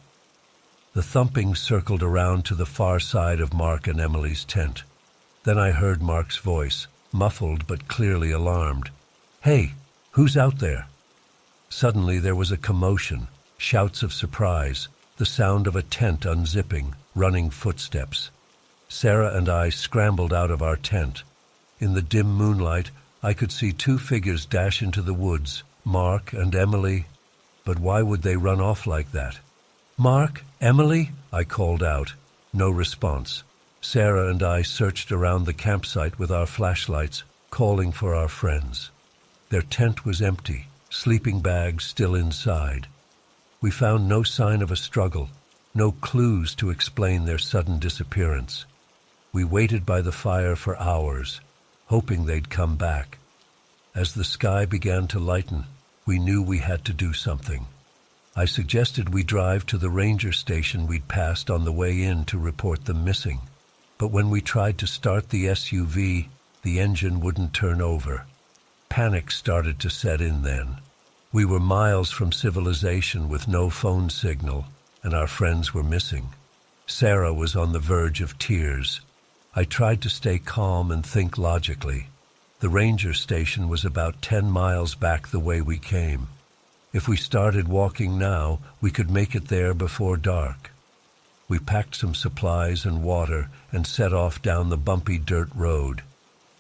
The thumping circled around to the far side of Mark and Emily's tent. Then I heard Mark's voice, muffled but clearly alarmed. "Hey, who's out there?" Suddenly there was a commotion, shouts of surprise, the sound of a tent unzipping, running footsteps. Sarah and I scrambled out of our tent. In the dim moonlight, I could see two figures dash into the woods, Mark and Emily. But why would they run off like that? "Mark, Emily?" I called out. No response. Sarah and I searched around the campsite with our flashlights, calling for our friends. Their tent was empty, sleeping bags still inside. We found no sign of a struggle, no clues to explain their sudden disappearance. We waited by the fire for hours, hoping they'd come back. As the sky began to lighten, we knew we had to do something. I suggested we drive to the ranger station we'd passed on the way in to report them missing. But when we tried to start the SUV, the engine wouldn't turn over. Panic started to set in then. We were miles from civilization with no phone signal, and our friends were missing. Sarah was on the verge of tears. I tried to stay calm and think logically. The ranger station was about 10 miles back the way we came. If we started walking now, we could make it there before dark. We packed some supplies and water and set off down the bumpy dirt road.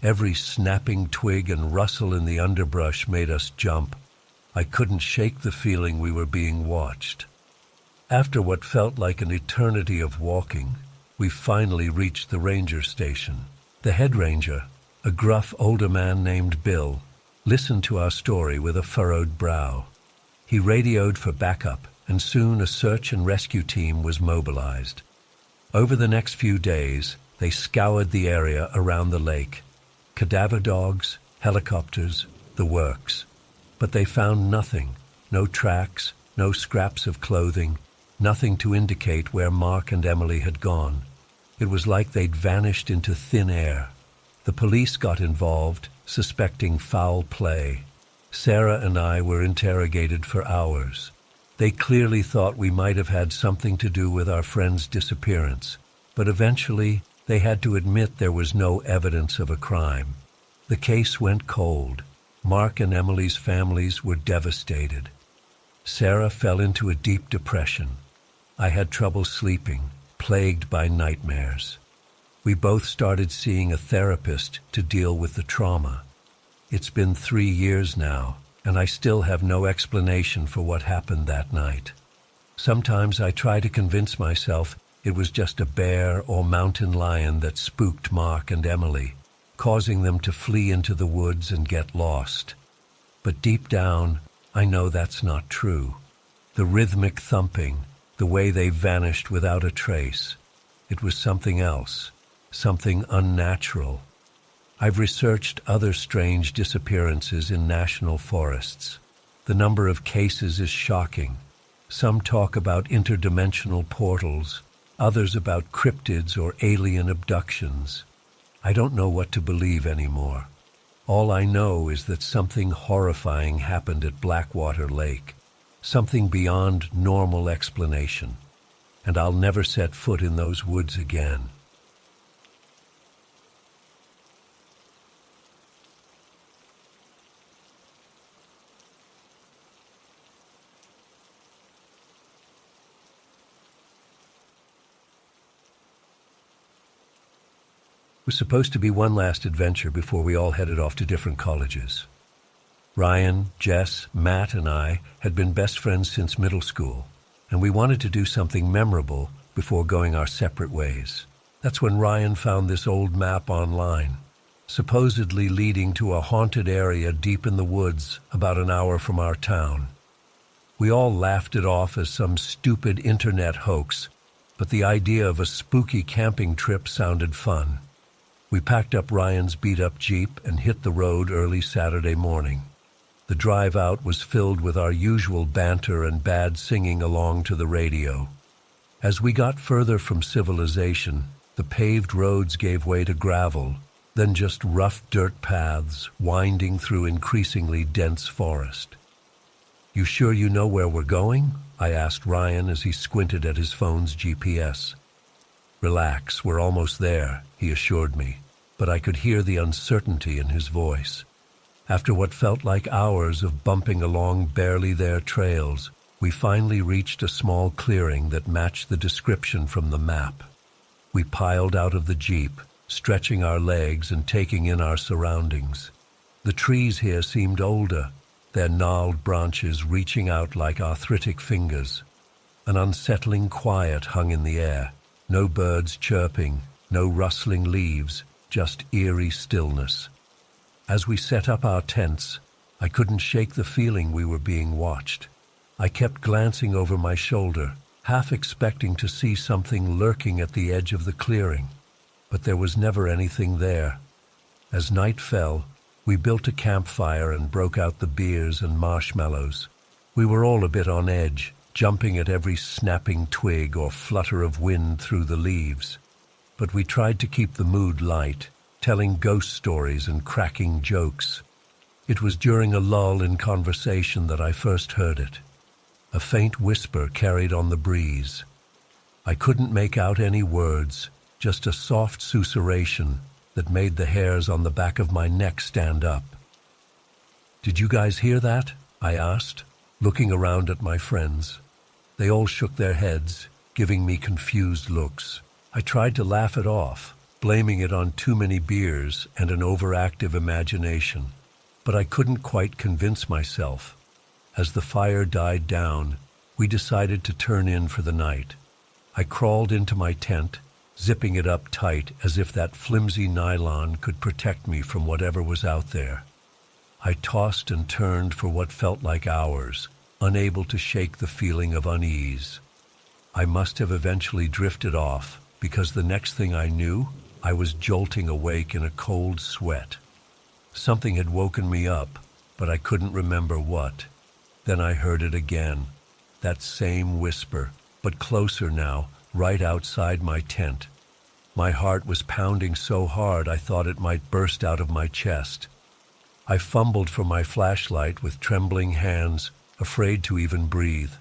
Every snapping twig and rustle in the underbrush made us jump. I couldn't shake the feeling we were being watched. After what felt like an eternity of walking, we finally reached the ranger station. The head ranger, a gruff older man named Bill, listened to our story with a furrowed brow. He radioed for backup, and soon a search and rescue team was mobilized. Over the next few days, they scoured the area around the lake. Cadaver dogs, helicopters, the works. But they found nothing, no tracks, no scraps of clothing, nothing to indicate where Mark and Emily had gone. It was like they'd vanished into thin air. The police got involved, suspecting foul play. Sarah and I were interrogated for hours. They clearly thought we might have had something to do with our friend's disappearance, but eventually they had to admit there was no evidence of a crime. The case went cold. Mark and Emily's families were devastated. Sarah fell into a deep depression. I had trouble sleeping, plagued by nightmares. We both started seeing a therapist to deal with the trauma. It's been 3 years now, and I still have no explanation for what happened that night. Sometimes I try to convince myself it was just a bear or mountain lion that spooked Mark and Emily, causing them to flee into the woods and get lost. But deep down, I know that's not true. The rhythmic thumping, the way they vanished without a trace, it was something else, something unnatural. I've researched other strange disappearances in national forests. The number of cases is shocking. Some talk about interdimensional portals, others about cryptids or alien abductions. I don't know what to believe anymore. All I know is that something horrifying happened at Blackwater Lake, something beyond normal explanation, and I'll never set foot in those woods again. It was supposed to be one last adventure before we all headed off to different colleges. Ryan, Jess, Matt, and I had been best friends since middle school, and we wanted to do something memorable before going our separate ways. That's when Ryan found this old map online, supposedly leading to a haunted area deep in the woods about an hour from our town. We all laughed it off as some stupid internet hoax, but the idea of a spooky camping trip sounded fun. We packed up Ryan's beat-up Jeep and hit the road early Saturday morning. The drive out was filled with our usual banter and bad singing along to the radio. As we got further from civilization, the paved roads gave way to gravel, then just rough dirt paths winding through increasingly dense forest. "You sure you know where we're going?" I asked Ryan as he squinted at his phone's GPS. "Relax, we're almost there," he assured me, but I could hear the uncertainty in his voice. After what felt like hours of bumping along barely there trails, we finally reached a small clearing that matched the description from the map. We piled out of the Jeep, stretching our legs and taking in our surroundings. The trees here seemed older, their gnarled branches reaching out like arthritic fingers. An unsettling quiet hung in the air, no birds chirping, no rustling leaves, just eerie stillness. As we set up our tents, I couldn't shake the feeling we were being watched. I kept glancing over my shoulder, half expecting to see something lurking at the edge of the clearing, but there was never anything there. As night fell, we built a campfire and broke out the beers and marshmallows. We were all a bit on edge, jumping at every snapping twig or flutter of wind through the leaves. But we tried to keep the mood light, telling ghost stories and cracking jokes. It was during a lull in conversation that I first heard it. A faint whisper carried on the breeze. I couldn't make out any words, just a soft susurration that made the hairs on the back of my neck stand up. "Did you guys hear that?" I asked, looking around at my friends. They all shook their heads, giving me confused looks. I tried to laugh it off, blaming it on too many beers and an overactive imagination, but I couldn't quite convince myself. As the fire died down, we decided to turn in for the night. I crawled into my tent, zipping it up tight as if that flimsy nylon could protect me from whatever was out there. I tossed and turned for what felt like hours, unable to shake the feeling of unease. I must have eventually drifted off, because the next thing I knew, I was jolting awake in a cold sweat. Something had woken me up, but I couldn't remember what. Then I heard it again, that same whisper, but closer now, right outside my tent. My heart was pounding so hard I thought it might burst out of my chest. I fumbled for my flashlight with trembling hands, afraid to even breathe.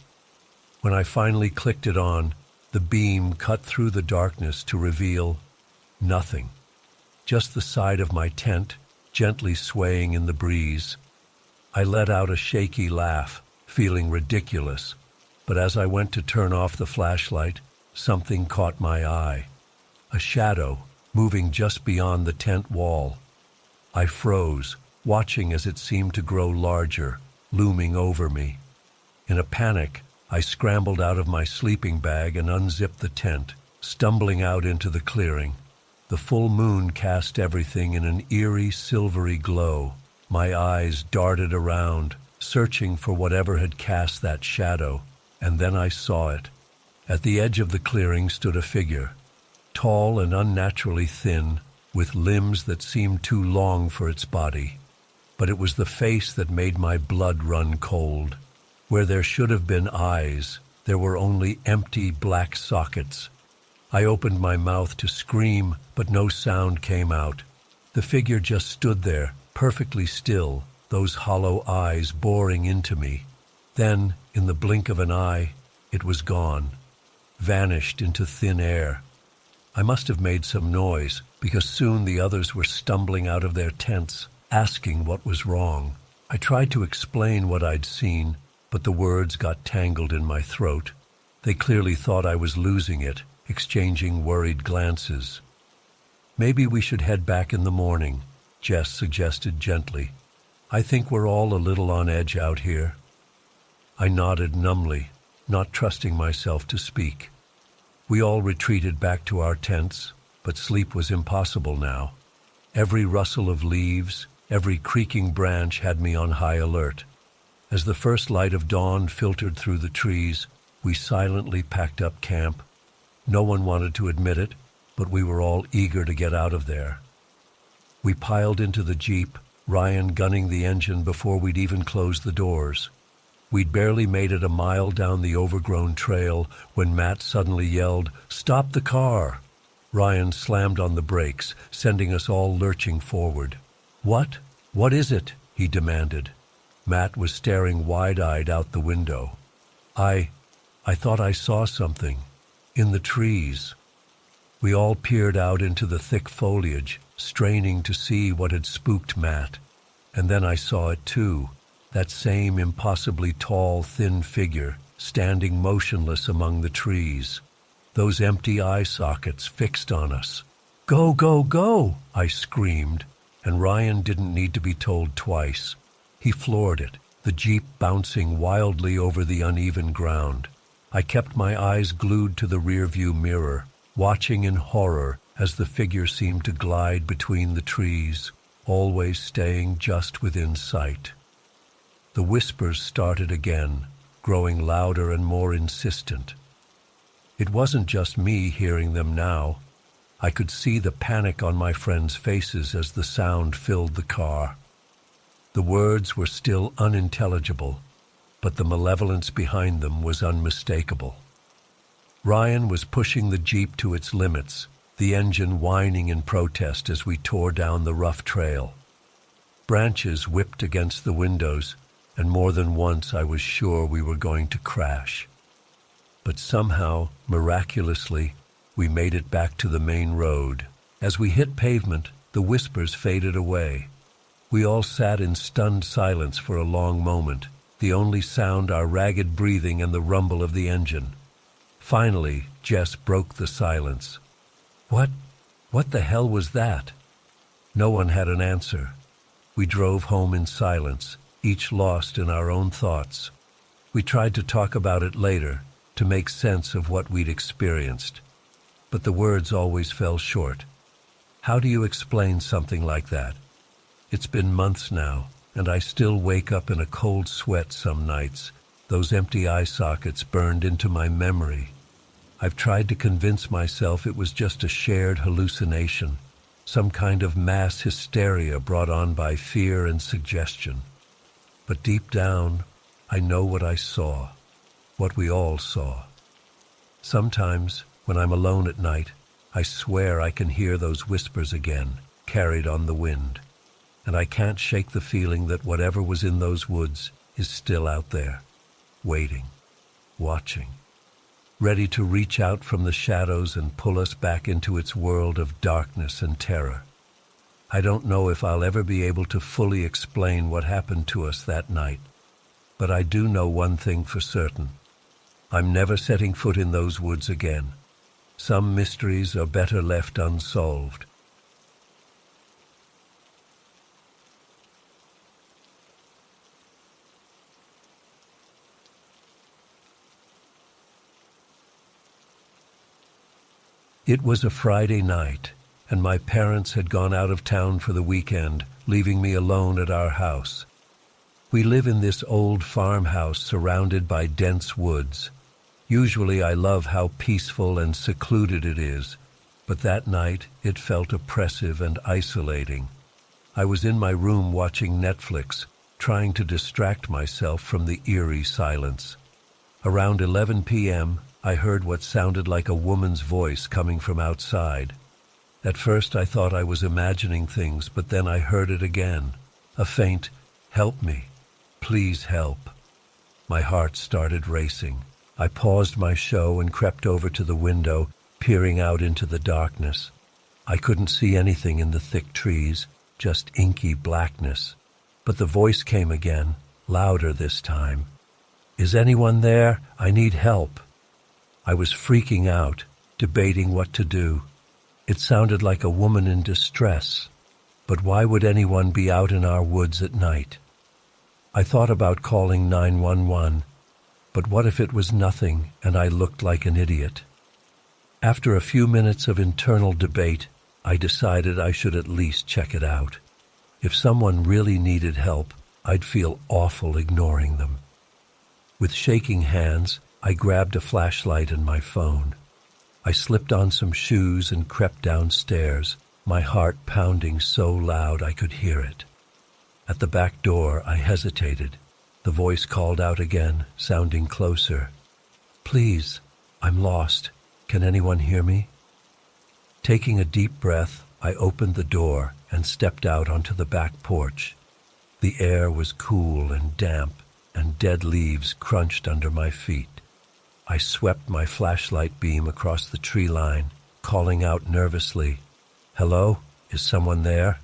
When I finally clicked it on, the beam cut through the darkness to reveal nothing. Just the side of my tent, gently swaying in the breeze. I let out a shaky laugh, feeling ridiculous, but as I went to turn off the flashlight, something caught my eye. A shadow, moving just beyond the tent wall. I froze, watching as it seemed to grow larger, looming over me. In a panic, I scrambled out of my sleeping bag and unzipped the tent, stumbling out into the clearing. The full moon cast everything in an eerie, silvery glow. My eyes darted around, searching for whatever had cast that shadow, and then I saw it. At the edge of the clearing stood a figure, tall and unnaturally thin, with limbs that seemed too long for its body. But it was the face that made my blood run cold. Where there should have been eyes, there were only empty black sockets. I opened my mouth to scream, but no sound came out. The figure just stood there, perfectly still, those hollow eyes boring into me. Then, in the blink of an eye, it was gone, vanished into thin air. I must have made some noise, because soon the others were stumbling out of their tents, asking what was wrong. I tried to explain what I'd seen, but the words got tangled in my throat. They clearly thought I was losing it, exchanging worried glances. "Maybe we should head back in the morning," Jess suggested gently. "I think we're all a little on edge out here." I nodded numbly, not trusting myself to speak. We all retreated back to our tents, but sleep was impossible now. Every rustle of leaves, every creaking branch had me on high alert. As the first light of dawn filtered through the trees, we silently packed up camp. No one wanted to admit it, but we were all eager to get out of there. We piled into the Jeep, Ryan gunning the engine before we'd even closed the doors. We'd barely made it a mile down the overgrown trail when Matt suddenly yelled, "Stop the car!" Ryan slammed on the brakes, sending us all lurching forward. "What? What is it?" he demanded. Matt was staring wide-eyed out the window. I thought I saw something. In the trees." We all peered out into the thick foliage, straining to see what had spooked Matt. And then I saw it too, that same impossibly tall, thin figure, standing motionless among the trees. Those empty eye sockets fixed on us. "Go, go, go!" I screamed, and Ryan didn't need to be told twice. He floored it, the Jeep bouncing wildly over the uneven ground. I kept my eyes glued to the rearview mirror, watching in horror as the figure seemed to glide between the trees, always staying just within sight. The whispers started again, growing louder and more insistent. It wasn't just me hearing them now. I could see the panic on my friends' faces as the sound filled the car. The words were still unintelligible, but the malevolence behind them was unmistakable. Ryan was pushing the Jeep to its limits, the engine whining in protest as we tore down the rough trail. Branches whipped against the windows, and more than once I was sure we were going to crash. But somehow, miraculously, we made it back to the main road. As we hit pavement, the whispers faded away. We all sat in stunned silence for a long moment, the only sound our ragged breathing and the rumble of the engine. Finally, Jess broke the silence. What the hell was that?" No one had an answer. We drove home in silence, each lost in our own thoughts. We tried to talk about it later, to make sense of what we'd experienced. But the words always fell short. How do you explain something like that? It's been months now, and I still wake up in a cold sweat some nights, those empty eye sockets burned into my memory. I've tried to convince myself it was just a shared hallucination, some kind of mass hysteria brought on by fear and suggestion. But deep down, I know what I saw, what we all saw. Sometimes, when I'm alone at night, I swear I can hear those whispers again, carried on the wind. And I can't shake the feeling that whatever was in those woods is still out there, waiting, watching, ready to reach out from the shadows and pull us back into its world of darkness and terror. I don't know if I'll ever be able to fully explain what happened to us that night, but I do know one thing for certain. I'm never setting foot in those woods again. Some mysteries are better left unsolved. It was a Friday night, and my parents had gone out of town for the weekend, leaving me alone at our house. We live in this old farmhouse surrounded by dense woods. Usually I love how peaceful and secluded it is, but that night it felt oppressive and isolating. I was in my room watching Netflix, trying to distract myself from the eerie silence. Around 11 p.m., I heard what sounded like a woman's voice coming from outside. At first I thought I was imagining things, but then I heard it again. A faint, "Help me. Please help." My heart started racing. I paused my show and crept over to the window, peering out into the darkness. I couldn't see anything in the thick trees, just inky blackness. But the voice came again, louder this time. "Is anyone there? I need help." I was freaking out, debating what to do. It sounded like a woman in distress. But why would anyone be out in our woods at night? I thought about calling 911, but what if it was nothing and I looked like an idiot? After a few minutes of internal debate, I decided I should at least check it out. If someone really needed help, I'd feel awful ignoring them. With shaking hands, I grabbed a flashlight and my phone. I slipped on some shoes and crept downstairs, my heart pounding so loud I could hear it. At the back door, I hesitated. The voice called out again, sounding closer. "Please, I'm lost. Can anyone hear me?" Taking a deep breath, I opened the door and stepped out onto the back porch. The air was cool and damp, and dead leaves crunched under my feet. I swept my flashlight beam across the tree line, calling out nervously, "Hello? Is someone there?"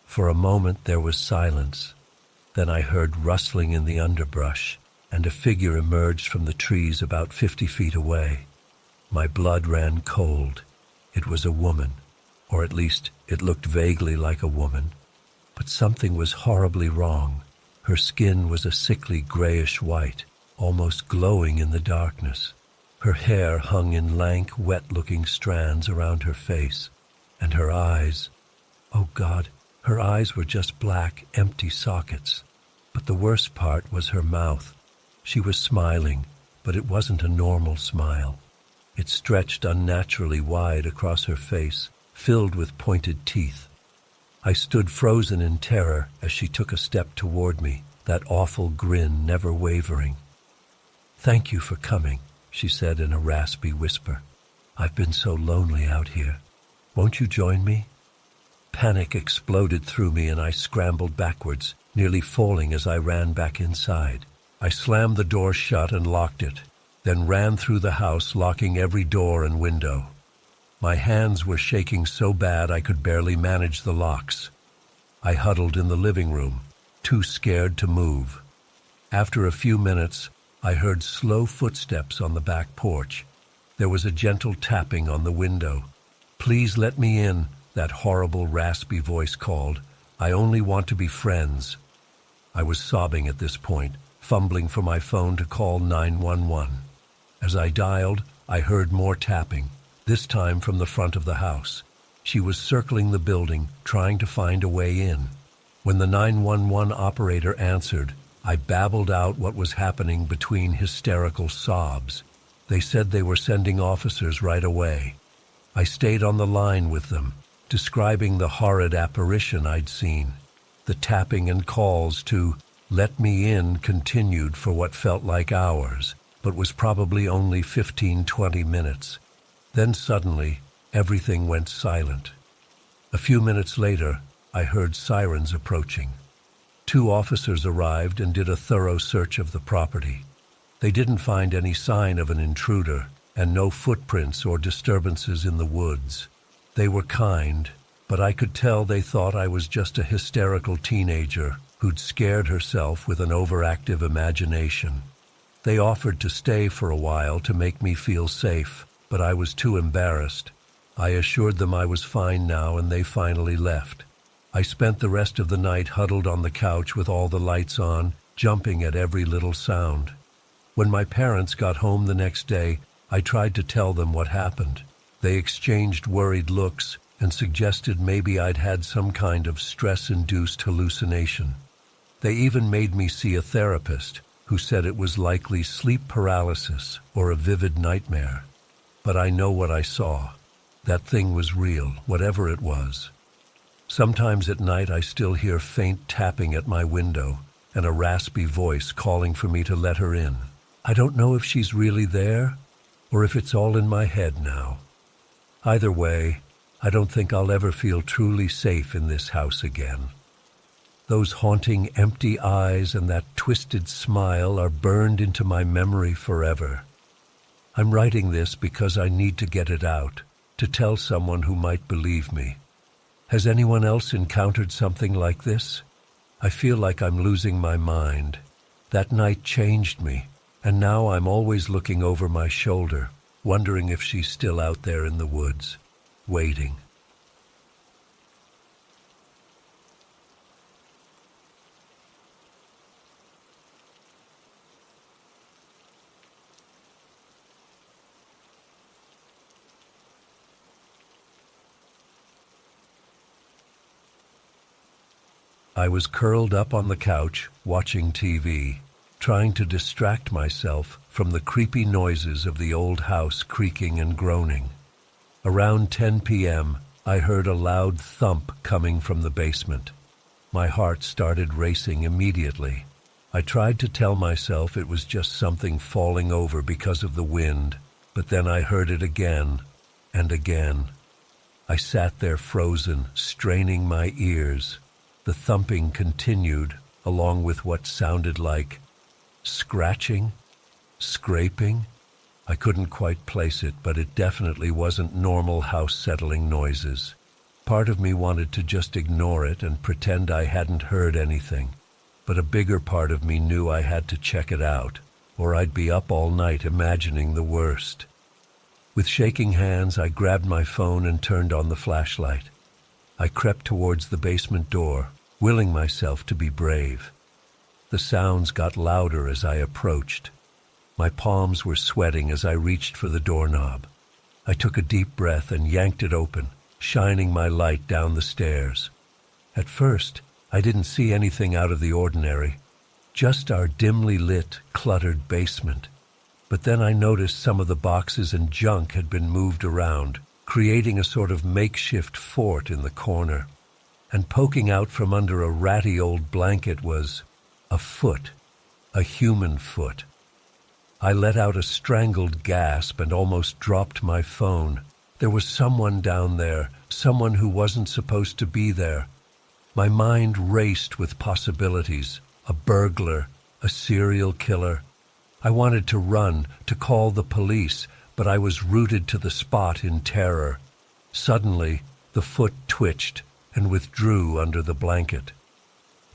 For a moment there was silence. Then I heard rustling in the underbrush, and a figure emerged from the trees about 50 feet away. My blood ran cold. It was a woman, or at least it looked vaguely like a woman. But something was horribly wrong. Her skin was a sickly grayish white, almost glowing in the darkness. Her hair hung in lank, wet-looking strands around her face, and her eyes, oh God, her eyes were just black, empty sockets. But the worst part was her mouth. She was smiling, but it wasn't a normal smile. It stretched unnaturally wide across her face, filled with pointed teeth. I stood frozen in terror as she took a step toward me, that awful grin never wavering. "Thank you for coming," she said in a raspy whisper. "I've been so lonely out here. Won't you join me?" Panic exploded through me and I scrambled backwards, nearly falling as I ran back inside. I slammed the door shut and locked it, then ran through the house, locking every door and window. My hands were shaking so bad I could barely manage the locks. I huddled in the living room, too scared to move. After a few minutes, I heard slow footsteps on the back porch. There was a gentle tapping on the window. "Please let me in," that horrible, raspy voice called. "I only want to be friends." I was sobbing at this point, fumbling for my phone to call 911. As I dialed, I heard more tapping, this time from the front of the house. She was circling the building, trying to find a way in. When the 911 operator answered, I babbled out what was happening between hysterical sobs. They said they were sending officers right away. I stayed on the line with them, describing the horrid apparition I'd seen. The tapping and calls to "let me in" continued for what felt like hours, but was probably only 15-20 minutes. Then suddenly, everything went silent. A few minutes later, I heard sirens approaching. 2 officers arrived and did a thorough search of the property. They didn't find any sign of an intruder, and no footprints or disturbances in the woods. They were kind, but I could tell they thought I was just a hysterical teenager who'd scared herself with an overactive imagination. They offered to stay for a while to make me feel safe, but I was too embarrassed. I assured them I was fine now, and they finally left. I spent the rest of the night huddled on the couch with all the lights on, jumping at every little sound. When my parents got home the next day, I tried to tell them what happened. They exchanged worried looks and suggested maybe I'd had some kind of stress-induced hallucination. They even made me see a therapist who said it was likely sleep paralysis or a vivid nightmare. But I know what I saw. That thing was real, whatever it was. Sometimes at night I still hear faint tapping at my window and a raspy voice calling for me to let her in. I don't know if she's really there or if it's all in my head now. Either way, I don't think I'll ever feel truly safe in this house again. Those haunting empty eyes and that twisted smile are burned into my memory forever. I'm writing this because I need to get it out, to tell someone who might believe me. Has anyone else encountered something like this? I feel like I'm losing my mind. That night changed me, and now I'm always looking over my shoulder, wondering if she's still out there in the woods, waiting. I was curled up on the couch, watching TV, trying to distract myself from the creepy noises of the old house creaking and groaning. Around 10 p.m., I heard a loud thump coming from the basement. My heart started racing immediately. I tried to tell myself it was just something falling over because of the wind, but then I heard it again and again. I sat there frozen, straining my ears. The thumping continued, along with what sounded like scratching, scraping. I couldn't quite place it, but it definitely wasn't normal house-settling noises. Part of me wanted to just ignore it and pretend I hadn't heard anything, but a bigger part of me knew I had to check it out, or I'd be up all night imagining the worst. With shaking hands, I grabbed my phone and turned on the flashlight. I crept towards the basement door, willing myself to be brave. The sounds got louder as I approached. My palms were sweating as I reached for the doorknob. I took a deep breath and yanked it open, shining my light down the stairs. At first, I didn't see anything out of the ordinary, just our dimly lit, cluttered basement. But then I noticed some of the boxes and junk had been moved around, creating a sort of makeshift fort in the corner. And poking out from under a ratty old blanket was a foot, a human foot. I let out a strangled gasp and almost dropped my phone. There was someone down there, someone who wasn't supposed to be there. My mind raced with possibilities: a burglar, a serial killer. I wanted to run, to call the police, but I was rooted to the spot in terror. Suddenly, the foot twitched and withdrew under the blanket.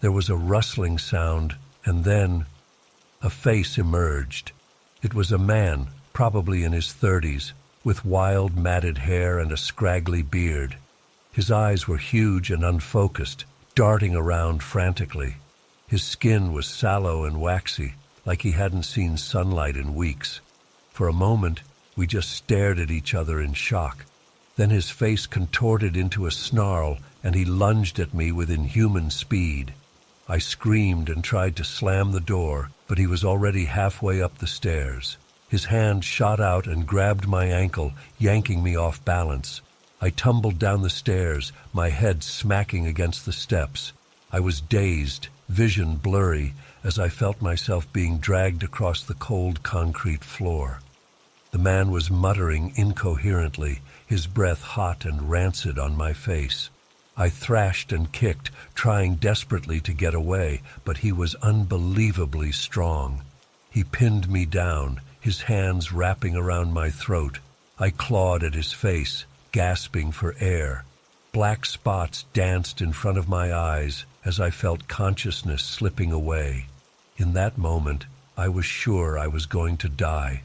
There was a rustling sound, and then a face emerged. It was a man, probably in his 30s, with wild, matted hair and a scraggly beard. His eyes were huge and unfocused, darting around frantically. His skin was sallow and waxy, like he hadn't seen sunlight in weeks. For a moment, we just stared at each other in shock. Then his face contorted into a snarl, and he lunged at me with inhuman speed. I screamed and tried to slam the door, but he was already halfway up the stairs. His hand shot out and grabbed my ankle, yanking me off balance. I tumbled down the stairs, my head smacking against the steps. I was dazed, vision blurry, as I felt myself being dragged across the cold concrete floor. The man was muttering incoherently, his breath hot and rancid on my face. I thrashed and kicked, trying desperately to get away, but he was unbelievably strong. He pinned me down, his hands wrapping around my throat. I clawed at his face, gasping for air. Black spots danced in front of my eyes as I felt consciousness slipping away. In that moment, I was sure I was going to die.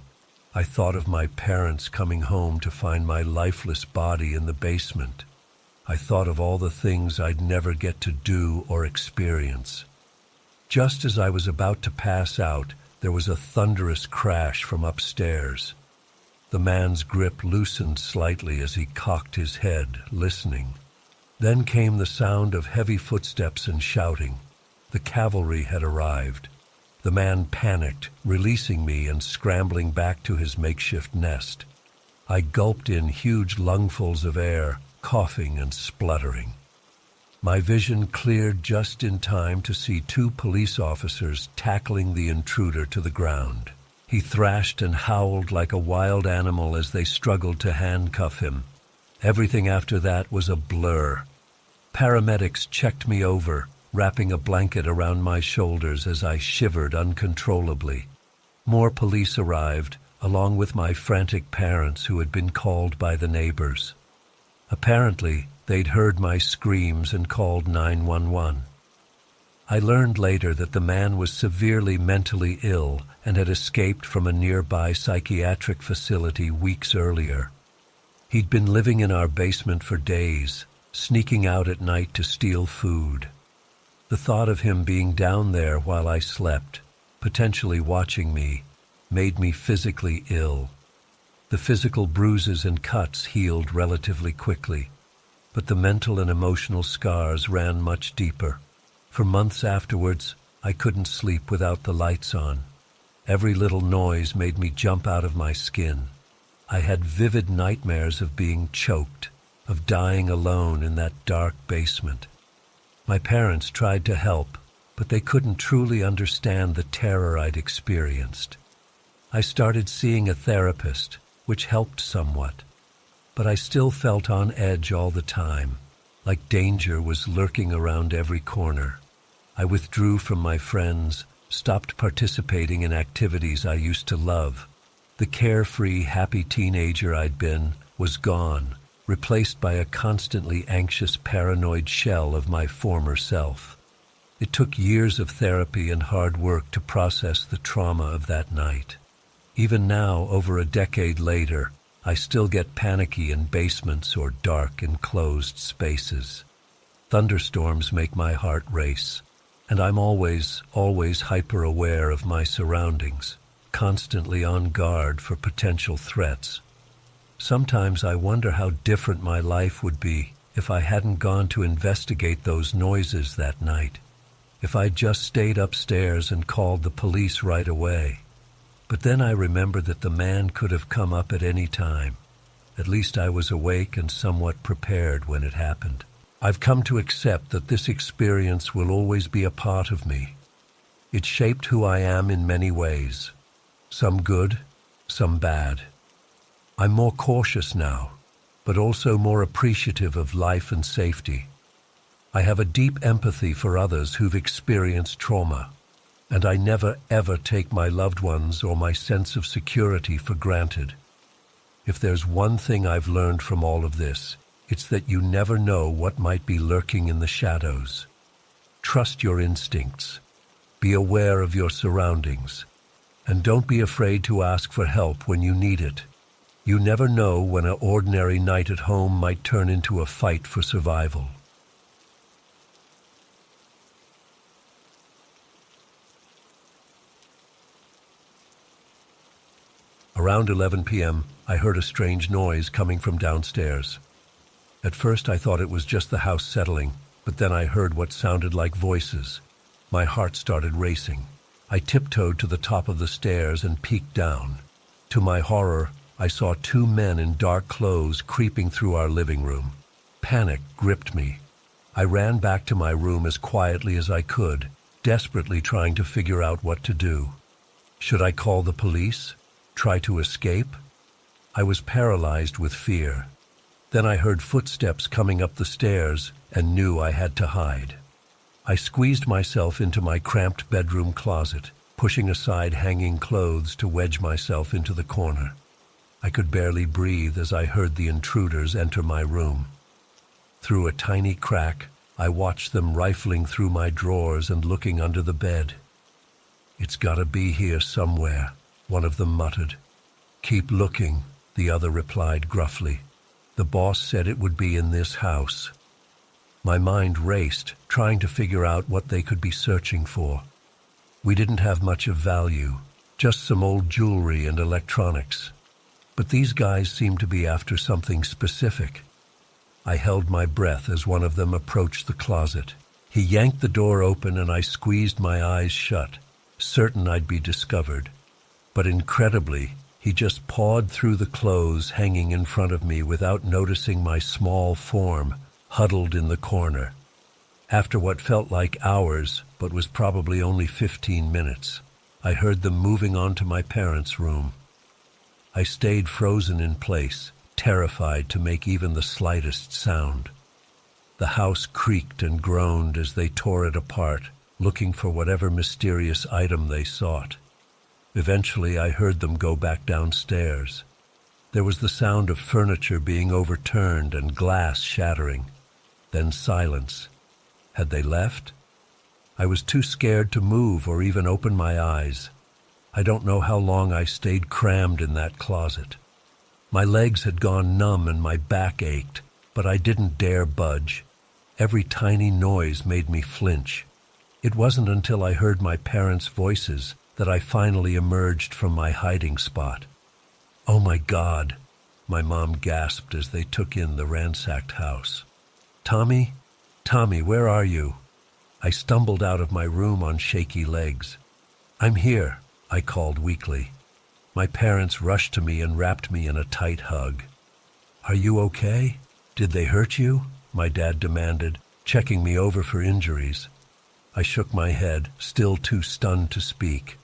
I thought of my parents coming home to find my lifeless body in the basement. I thought of all the things I'd never get to do or experience. Just as I was about to pass out, there was a thunderous crash from upstairs. The man's grip loosened slightly as he cocked his head, listening. Then came the sound of heavy footsteps and shouting. The cavalry had arrived. The man panicked, releasing me and scrambling back to his makeshift nest. I gulped in huge lungfuls of air, coughing and spluttering. My vision cleared just in time to see 2 police officers tackling the intruder to the ground. He thrashed and howled like a wild animal as they struggled to handcuff him. Everything after that was a blur. Paramedics checked me over, wrapping a blanket around my shoulders as I shivered uncontrollably. More police arrived, along with my frantic parents who had been called by the neighbors. Apparently, they'd heard my screams and called 911. I learned later that the man was severely mentally ill and had escaped from a nearby psychiatric facility weeks earlier. He'd been living in our basement for days, sneaking out at night to steal food. The thought of him being down there while I slept, potentially watching me, made me physically ill. The physical bruises and cuts healed relatively quickly, but the mental and emotional scars ran much deeper. For months afterwards, I couldn't sleep without the lights on. Every little noise made me jump out of my skin. I had vivid nightmares of being choked, of dying alone in that dark basement. My parents tried to help, but they couldn't truly understand the terror I'd experienced. I started seeing a therapist, which helped somewhat. but I still felt on edge all the time, like danger was lurking around every corner. I withdrew from my friends, stopped participating in activities I used to love. The carefree, happy teenager I'd been was gone, replaced by a constantly anxious, paranoid shell of my former self. It took years of therapy and hard work to process the trauma of that night. Even now, over a decade later, I still get panicky in basements or dark, enclosed spaces. Thunderstorms make my heart race, and I'm always hyper-aware of my surroundings, constantly on guard for potential threats. Sometimes I wonder how different my life would be if I hadn't gone to investigate those noises that night, if I'd just stayed upstairs and called the police right away. But then I remember that the man could have come up at any time. At least I was awake and somewhat prepared when it happened. I've come to accept that this experience will always be a part of me. It shaped who I am in many ways, some good, some bad. I'm more cautious now, but also more appreciative of life and safety. I have a deep empathy for others who've experienced trauma, and I never ever take my loved ones or my sense of security for granted. If there's one thing I've learned from all of this, it's that you never know what might be lurking in the shadows. Trust your instincts. Be aware of your surroundings. And don't be afraid to ask for help when you need it. You never know when an ordinary night at home might turn into a fight for survival. Around 11 p.m., I heard a strange noise coming from downstairs. At first I thought it was just the house settling, but then I heard what sounded like voices. My heart started racing. I tiptoed to the top of the stairs and peeked down. To my horror, I saw two men in dark clothes creeping through our living room. Panic gripped me. I ran back to my room as quietly as I could, desperately trying to figure out what to do. Should I call the police? Try to escape? I was paralyzed with fear. Then I heard footsteps coming up the stairs and knew I had to hide. I squeezed myself into my cramped bedroom closet, pushing aside hanging clothes to wedge myself into the corner. I could barely breathe as I heard the intruders enter my room. Through a tiny crack, I watched them rifling through my drawers and looking under the bed. "It's gotta be here somewhere," one of them muttered. "Keep looking," the other replied gruffly. "The boss said it would be in this house." My mind raced, trying to figure out what they could be searching for. We didn't have much of value, just some old jewelry and electronics. But these guys seemed to be after something specific. I held my breath as one of them approached the closet. He yanked the door open and I squeezed my eyes shut, certain I'd be discovered. But incredibly, he just pawed through the clothes hanging in front of me without noticing my small form huddled in the corner. After what felt like hours, but was probably only 15 minutes, I heard them moving on to my parents' room. I stayed frozen in place, terrified to make even the slightest sound. The house creaked and groaned as they tore it apart, looking for whatever mysterious item they sought. Eventually, I heard them go back downstairs. There was the sound of furniture being overturned and glass shattering. Then silence. Had they left? I was too scared to move or even open my eyes. I don't know how long I stayed crammed in that closet. My legs had gone numb and my back ached, but I didn't dare budge. Every tiny noise made me flinch. It wasn't until I heard my parents' voices that I finally emerged from my hiding spot. "Oh my God," my mom gasped as they took in the ransacked house. "Tommy? Tommy, where are you?" I stumbled out of my room on shaky legs. "I'm here," I called weakly. My parents rushed to me and wrapped me in a tight hug. "Are you okay? Did they hurt you?" my dad demanded, checking me over for injuries. I shook my head, still too stunned to speak.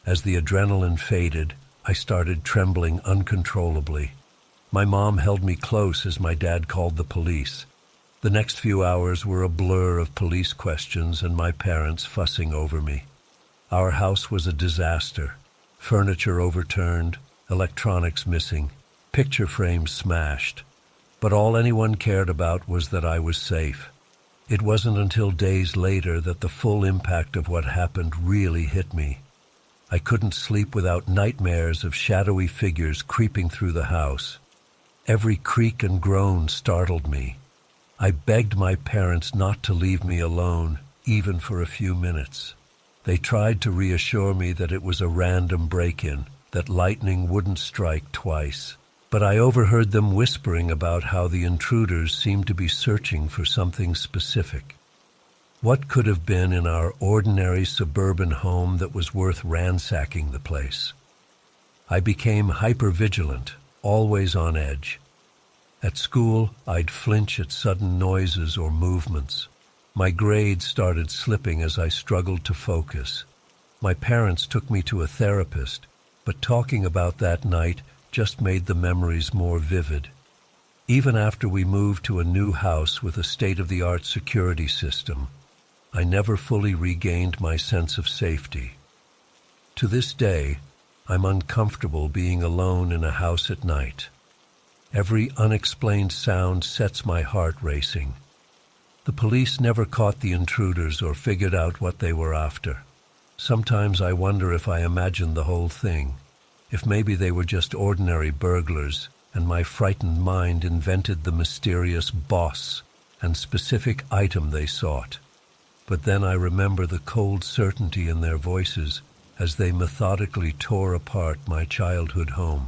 As the adrenaline faded, I started trembling uncontrollably. My mom held me close as my dad called the police. The next few hours were a blur of police questions and my parents fussing over me. Our house was a disaster. Furniture overturned, electronics missing, picture frames smashed. But all anyone cared about was that I was safe. It wasn't until days later that the full impact of what happened really hit me. I couldn't sleep without nightmares of shadowy figures creeping through the house. Every creak and groan startled me. I begged my parents not to leave me alone, even for a few minutes. They tried to reassure me that it was a random break-in, that lightning wouldn't strike twice. But I overheard them whispering about how the intruders seemed to be searching for something specific. What could have been in our ordinary suburban home that was worth ransacking the place? I became hypervigilant, always on edge. At school, I'd flinch at sudden noises or movements. My grades started slipping as I struggled to focus. My parents took me to a therapist, but talking about that night just made the memories more vivid. Even after we moved to a new house with a state-of-the-art security system, I never fully regained my sense of safety. To this day, I'm uncomfortable being alone in a house at night. Every unexplained sound sets my heart racing. The police never caught the intruders or figured out what they were after. Sometimes I wonder if I imagined the whole thing, if maybe they were just ordinary burglars and my frightened mind invented the mysterious boss and specific item they sought. But then I remember the cold certainty in their voices as they methodically tore apart my childhood home.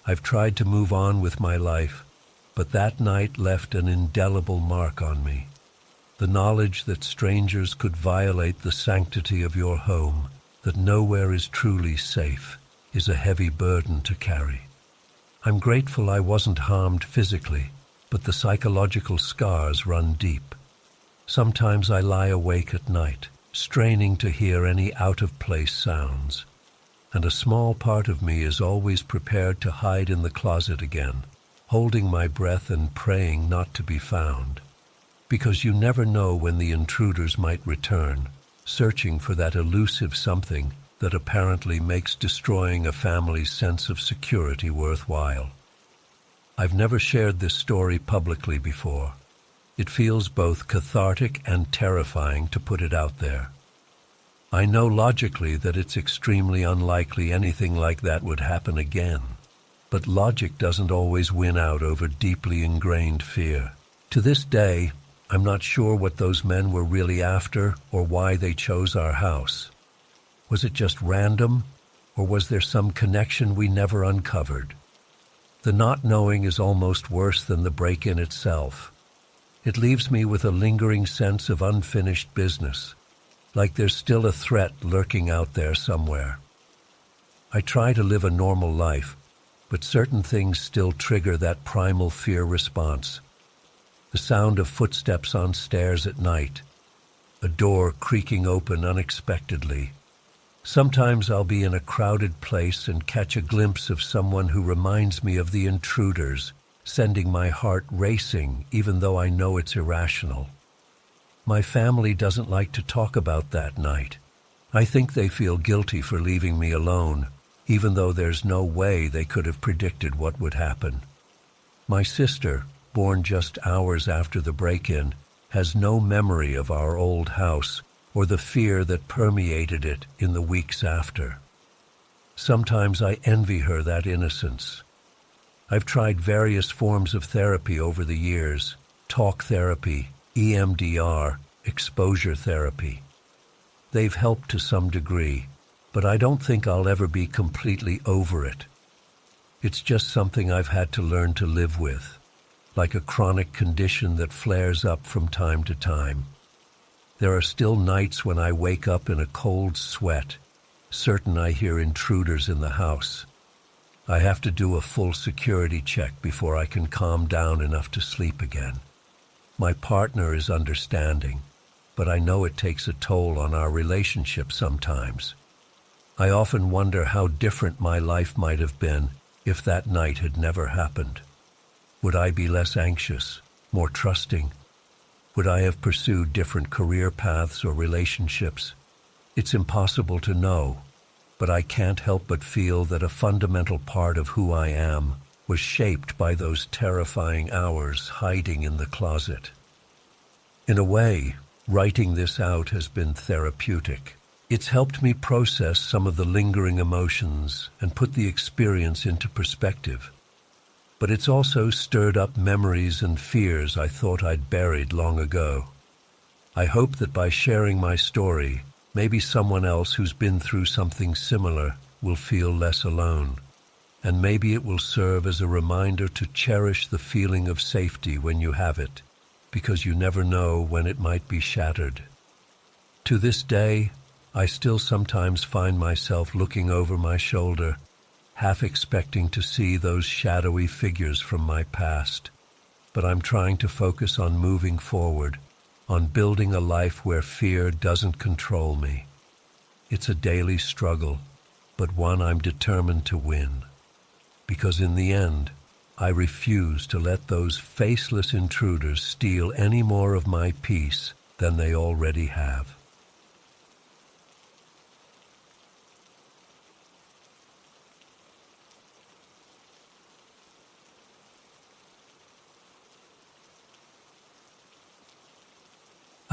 I've tried to move on with my life, but that night left an indelible mark on me. The knowledge that strangers could violate the sanctity of your home, that nowhere is truly safe, is a heavy burden to carry. I'm grateful I wasn't harmed physically, but the psychological scars run deep. Sometimes I lie awake at night, straining to hear any out-of-place sounds. And a small part of me is always prepared to hide in the closet again, holding my breath and praying not to be found. Because you never know when the intruders might return, searching for that elusive something that apparently makes destroying a family's sense of security worthwhile. I've never shared this story publicly before. It feels both cathartic and terrifying to put it out there. I know logically that it's extremely unlikely anything like that would happen again, but logic doesn't always win out over deeply ingrained fear. To this day, I'm not sure what those men were really after or why they chose our house. Was it just random, or was there some connection we never uncovered? The not knowing is almost worse than the break-in itself. It leaves me with a lingering sense of unfinished business, like there's still a threat lurking out there somewhere. I try to live a normal life, but certain things still trigger that primal fear response. The sound of footsteps on stairs at night, a door creaking open unexpectedly. Sometimes I'll be in a crowded place and catch a glimpse of someone who reminds me of the intruders, sending my heart racing even though I know it's irrational. My family doesn't like to talk about that night. I think they feel guilty for leaving me alone, even though there's no way they could have predicted what would happen. My sister, born just hours after the break-in, has no memory of our old house or the fear that permeated it in the weeks after. Sometimes I envy her that innocence. I've tried various forms of therapy over the years: talk therapy, EMDR, exposure therapy. They've helped to some degree, but I don't think I'll ever be completely over it. It's just something I've had to learn to live with, like a chronic condition that flares up from time to time. There are still nights when I wake up in a cold sweat, certain I hear intruders in the house. I have to do a full security check before I can calm down enough to sleep again. My partner is understanding, but I know it takes a toll on our relationship sometimes. I often wonder how different my life might have been if that night had never happened? Would I be less anxious, more trusting? Would I have pursued different career paths or relationships? It's impossible to know, but I can't help but feel that a fundamental part of who I am was shaped by those terrifying hours hiding in the closet. In a way, writing this out has been therapeutic. It's helped me process some of the lingering emotions and put the experience into perspective. But it's also stirred up memories and fears I thought I'd buried long ago. I hope that by sharing my story, maybe someone else who's been through something similar will feel less alone. And maybe it will serve as a reminder to cherish the feeling of safety when you have it, because you never know when it might be shattered. To this day, I still sometimes find myself looking over my shoulder, half expecting to see those shadowy figures from my past. But I'm trying to focus on moving forward, on building a life where fear doesn't control me. It's a daily struggle, but one I'm determined to win. Because in the end, I refuse to let those faceless intruders steal any more of my peace than they already have.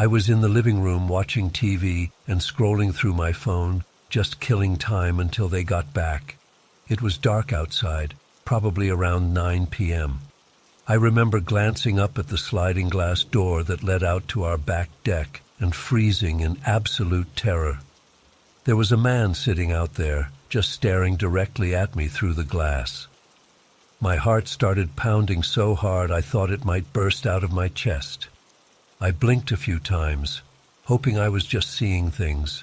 I was in the living room watching TV and scrolling through my phone, just killing time until they got back. It was dark outside, probably around 9 p.m. I remember glancing up at the sliding glass door that led out to our back deck and freezing in absolute terror. There was a man sitting out there, just staring directly at me through the glass. My heart started pounding so hard I thought it might burst out of my chest. I blinked a few times, hoping I was just seeing things,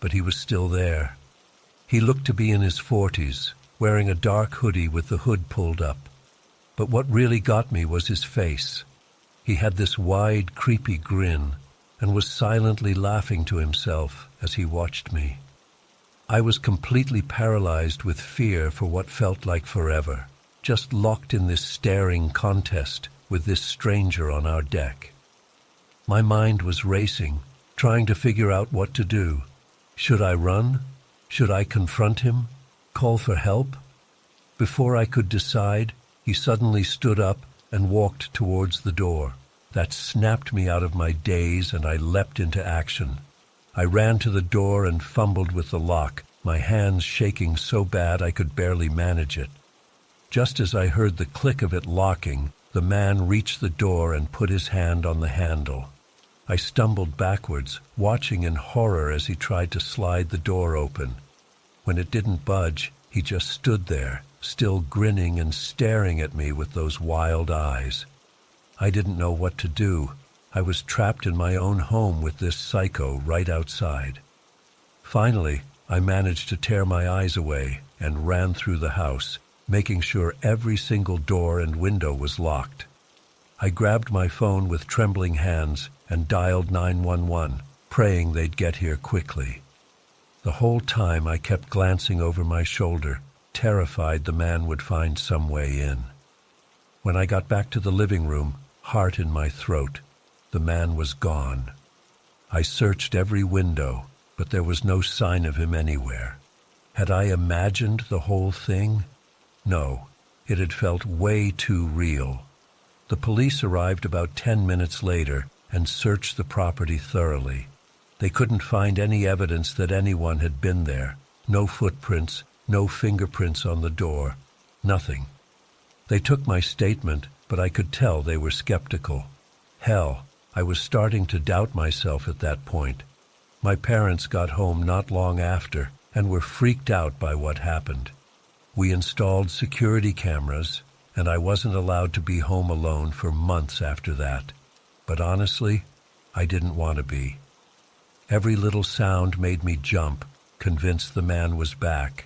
but he was still there. He looked to be in his 40s, wearing a dark hoodie with the hood pulled up. But what really got me was his face. He had this wide, creepy grin and was silently laughing to himself as he watched me. I was completely paralyzed with fear for what felt like forever, just locked in this staring contest with this stranger on our deck. My mind was racing, trying to figure out what to do. Should I run? Should I confront him? Call for help? Before I could decide, he suddenly stood up and walked towards the door. That snapped me out of my daze and I leapt into action. I ran to the door and fumbled with the lock, my hands shaking so bad I could barely manage it. Just as I heard the click of it locking, the man reached the door and put his hand on the handle. I stumbled backwards, watching in horror as he tried to slide the door open. When it didn't budge, he just stood there, still grinning and staring at me with those wild eyes. I didn't know what to do. I was trapped in my own home with this psycho right outside. Finally, I managed to tear my eyes away and ran through the house, making sure every single door and window was locked. I grabbed my phone with trembling hands and dialed 911, praying they'd get here quickly. The whole time I kept glancing over my shoulder, terrified the man would find some way in. When I got back to the living room, heart in my throat, the man was gone. I searched every window, but there was no sign of him anywhere. Had I imagined the whole thing? No, it had felt way too real. The police arrived about 10 minutes later and searched the property thoroughly. They couldn't find any evidence that anyone had been there. No footprints, no fingerprints on the door, nothing. They took my statement, but I could tell they were skeptical. Hell, I was starting to doubt myself at that point. My parents got home not long after and were freaked out by what happened. We installed security cameras, and I wasn't allowed to be home alone for months after that. But honestly, I didn't want to be. Every little sound made me jump, convinced the man was back.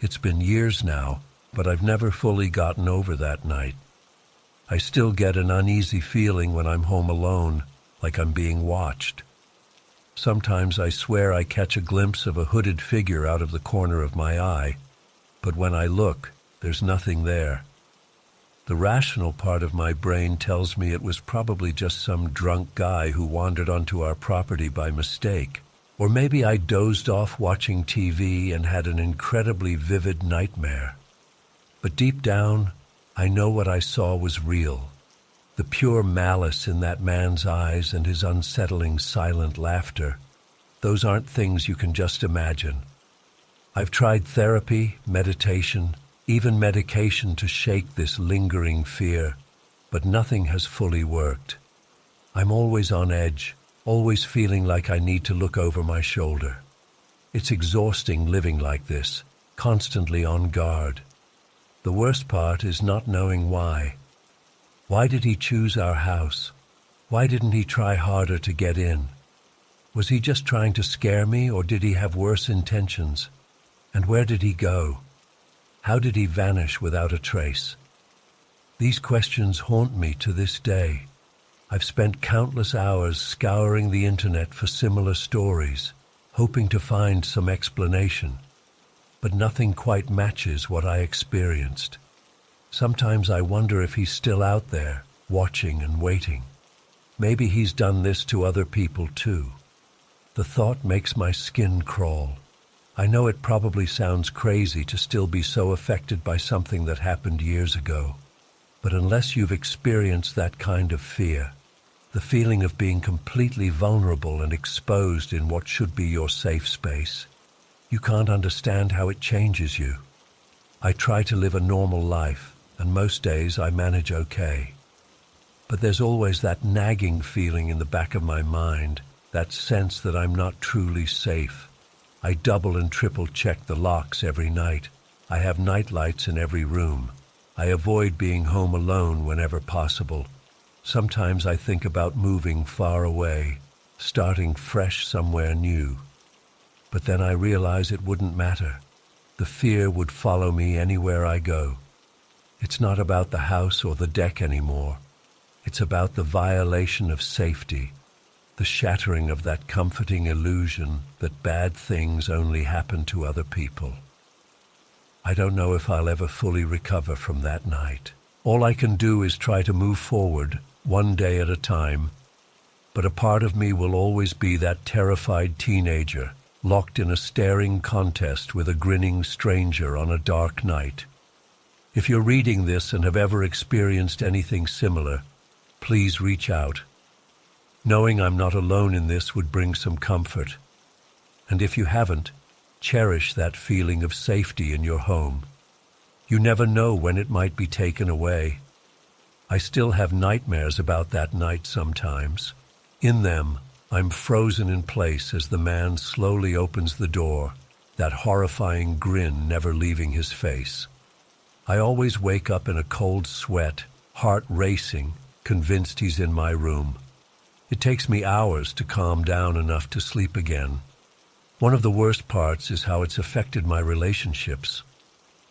It's been years now, but I've never fully gotten over that night. I still get an uneasy feeling when I'm home alone, like I'm being watched. Sometimes I swear I catch a glimpse of a hooded figure out of the corner of my eye, but when I look, There's nothing there. The rational part of my brain tells me it was probably just some drunk guy who wandered onto our property by mistake. Or maybe I dozed off watching TV and had an incredibly vivid nightmare. But deep down, I know what I saw was real. The pure malice in that man's eyes and his unsettling silent laughter. Those aren't things you can just imagine. I've tried therapy, meditation, even medication to shake this lingering fear, but nothing has fully worked. I'm always on edge, always feeling like I need to look over my shoulder. It's exhausting living like this, constantly on guard. The worst part is not knowing why. Why did he choose our house? Why didn't he try harder to get in? Was he just trying to scare me, or did he have worse intentions? And where did he go? How did he vanish without a trace? These questions haunt me to this day. I've spent countless hours scouring the internet for similar stories, hoping to find some explanation. But nothing quite matches what I experienced. Sometimes I wonder if he's still out there, watching and waiting. Maybe he's done this to other people too. The thought makes my skin crawl. I know it probably sounds crazy to still be so affected by something that happened years ago. But unless you've experienced that kind of fear, the feeling of being completely vulnerable and exposed in what should be your safe space, you can't understand how it changes you. I try to live a normal life, and most days I manage okay. But there's always that nagging feeling in the back of my mind, that sense that I'm not truly safe. I double and triple check the locks every night. I have night lights in every room. I avoid being home alone whenever possible. Sometimes I think about moving far away, starting fresh somewhere new. But then I realize it wouldn't matter. The fear would follow me anywhere I go. It's not about the house or the deck anymore. It's about the violation of safety, the shattering of that comforting illusion that bad things only happen to other people. I don't know if I'll ever fully recover from that night. All I can do is try to move forward, one day at a time. But a part of me will always be that terrified teenager, locked in a staring contest with a grinning stranger on a dark night. If you're reading this and have ever experienced anything similar, please reach out. Knowing I'm not alone in this would bring some comfort. And if you haven't, cherish that feeling of safety in your home. You never know when it might be taken away. I still have nightmares about that night sometimes. In them, I'm frozen in place as the man slowly opens the door, that horrifying grin never leaving his face. I always wake up in a cold sweat, heart racing, convinced he's in my room. It takes me hours to calm down enough to sleep again. One of the worst parts is how it's affected my relationships.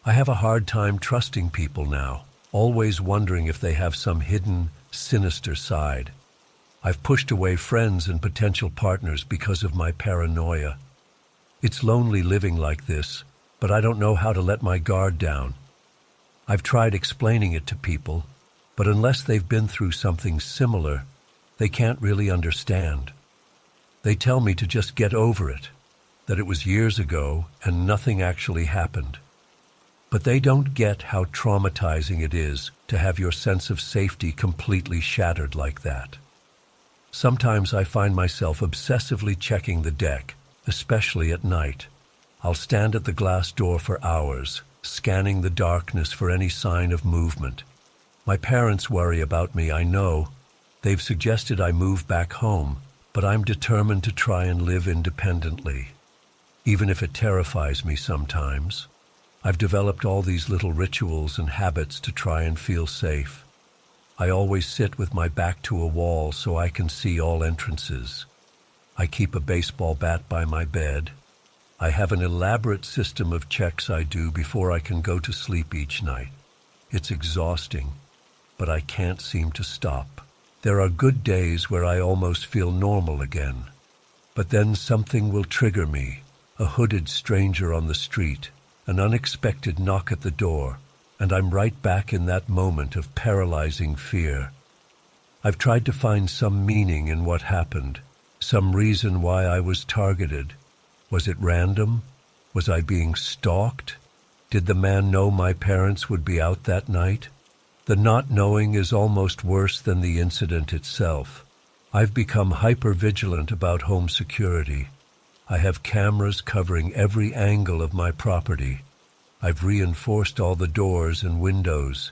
I have a hard time trusting people now, always wondering if they have some hidden, sinister side. I've pushed away friends and potential partners because of my paranoia. It's lonely living like this, but I don't know how to let my guard down. I've tried explaining it to people, but unless they've been through something similar, they can't really understand. They tell me to just get over it, that it was years ago and nothing actually happened. But they don't get how traumatizing it is to have your sense of safety completely shattered like that. Sometimes I find myself obsessively checking the deck, especially at night. I'll stand at the glass door for hours, scanning the darkness for any sign of movement. My parents worry about me, I know. They've suggested I move back home, but I'm determined to try and live independently, even if it terrifies me sometimes. I've developed all these little rituals and habits to try and feel safe. I always sit with my back to a wall so I can see all entrances. I keep a baseball bat by my bed. I have an elaborate system of checks I do before I can go to sleep each night. It's exhausting, but I can't seem to stop. There are good days where I almost feel normal again. But then something will trigger me, a hooded stranger on the street, an unexpected knock at the door, and I'm right back in that moment of paralyzing fear. I've tried to find some meaning in what happened, some reason why I was targeted. Was it random? Was I being stalked? Did the man know my parents would be out that night? The not knowing is almost worse than the incident itself. I've become hyper-vigilant about home security. I have cameras covering every angle of my property. I've reinforced all the doors and windows.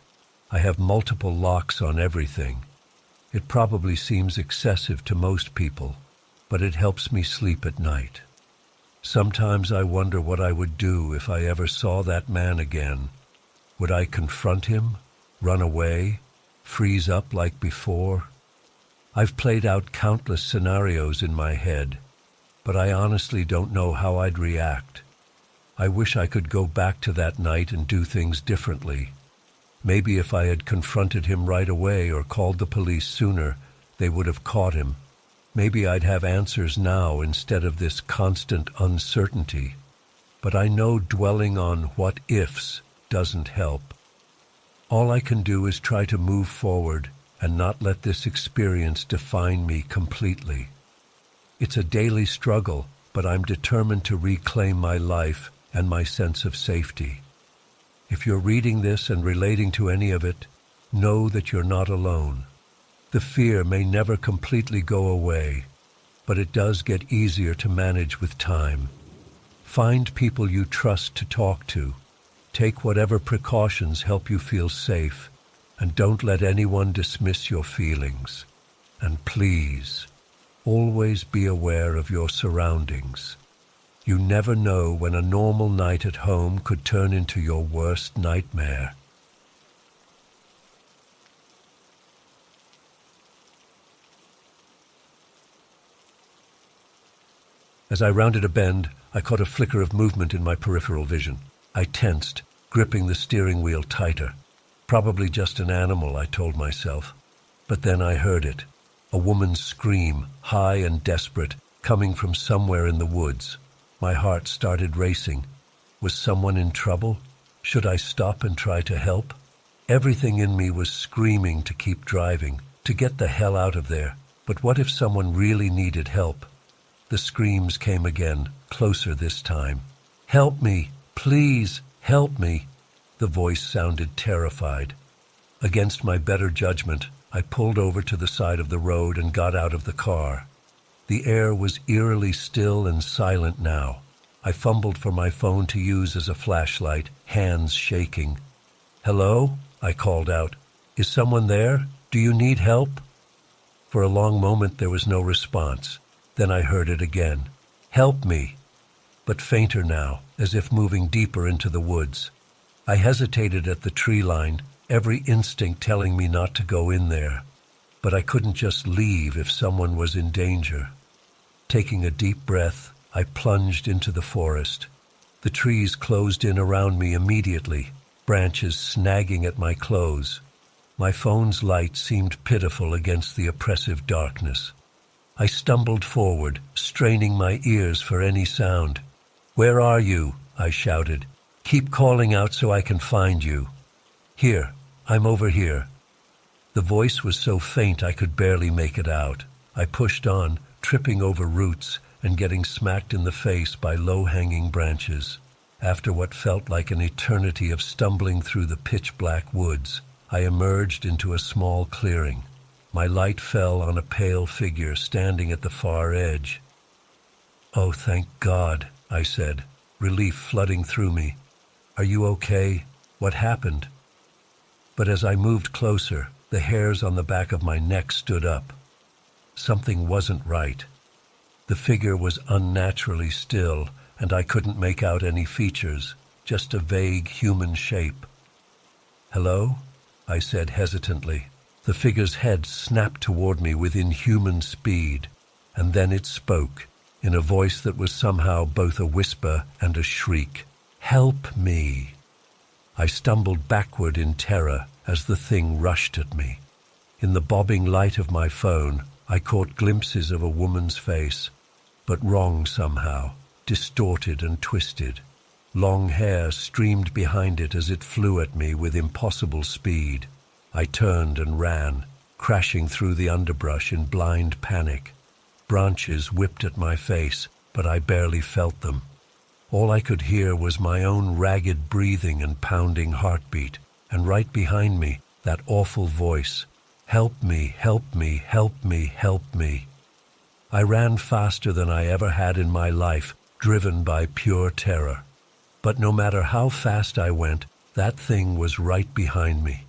I have multiple locks on everything. It probably seems excessive to most people, but it helps me sleep at night. Sometimes I wonder what I would do if I ever saw that man again. Would I confront him, run away, freeze up like before? I've played out countless scenarios in my head, but I honestly don't know how I'd react. I wish I could go back to that night and do things differently. Maybe if I had confronted him right away or called the police sooner, they would have caught him. Maybe I'd have answers now instead of this constant uncertainty. But I know dwelling on what-ifs doesn't help. All I can do is try to move forward and not let this experience define me completely. It's a daily struggle, but I'm determined to reclaim my life and my sense of safety. If you're reading this and relating to any of it, know that you're not alone. The fear may never completely go away, but it does get easier to manage with time. Find people you trust to talk to. Take whatever precautions help you feel safe, and don't let anyone dismiss your feelings. And please, always be aware of your surroundings. You never know when a normal night at home could turn into your worst nightmare. As I rounded a bend, I caught a flicker of movement in my peripheral vision. I tensed, gripping the steering wheel tighter. Probably just an animal, I told myself. But then I heard it. A woman's scream, high and desperate, coming from somewhere in the woods. My heart started racing. Was someone in trouble? Should I stop and try to help? Everything in me was screaming to keep driving, to get the hell out of there. But what if someone really needed help? The screams came again, closer this time. "Help me! Please, help me!" The voice sounded terrified. Against my better judgment, I pulled over to the side of the road and got out of the car. The air was eerily still and silent now. I fumbled for my phone to use as a flashlight, hands shaking. "Hello?" I called out. "Is someone there? Do you need help?" For a long moment there was no response. Then I heard it again. "Help me!" But fainter now, as if moving deeper into the woods. I hesitated at the tree line, every instinct telling me not to go in there. But I couldn't just leave if someone was in danger. Taking a deep breath, I plunged into the forest. The trees closed in around me immediately, branches snagging at my clothes. My phone's light seemed pitiful against the oppressive darkness. I stumbled forward, straining my ears for any sound. "Where are you?" I shouted. "Keep calling out so I can find you." "Here, I'm over here." The voice was so faint I could barely make it out. I pushed on, tripping over roots and getting smacked in the face by low-hanging branches. After what felt like an eternity of stumbling through the pitch-black woods, I emerged into a small clearing. My light fell on a pale figure standing at the far edge. "Oh, thank God," I said, relief flooding through me. "Are you okay? What happened?" But as I moved closer, the hairs on the back of my neck stood up. Something wasn't right. The figure was unnaturally still, and I couldn't make out any features, just a vague human shape. "Hello?" I said hesitantly. The figure's head snapped toward me with inhuman speed, and then it spoke, in a voice that was somehow both a whisper and a shriek. "Help me!" I stumbled backward in terror as the thing rushed at me. In the bobbing light of my phone, I caught glimpses of a woman's face, but wrong somehow, distorted and twisted. Long hair streamed behind it as it flew at me with impossible speed. I turned and ran, crashing through the underbrush in blind panic. Branches whipped at my face, but I barely felt them. All I could hear was my own ragged breathing and pounding heartbeat, and right behind me, that awful voice, "Help me, help me, help me, help me." I ran faster than I ever had in my life, driven by pure terror. But no matter how fast I went, that thing was right behind me.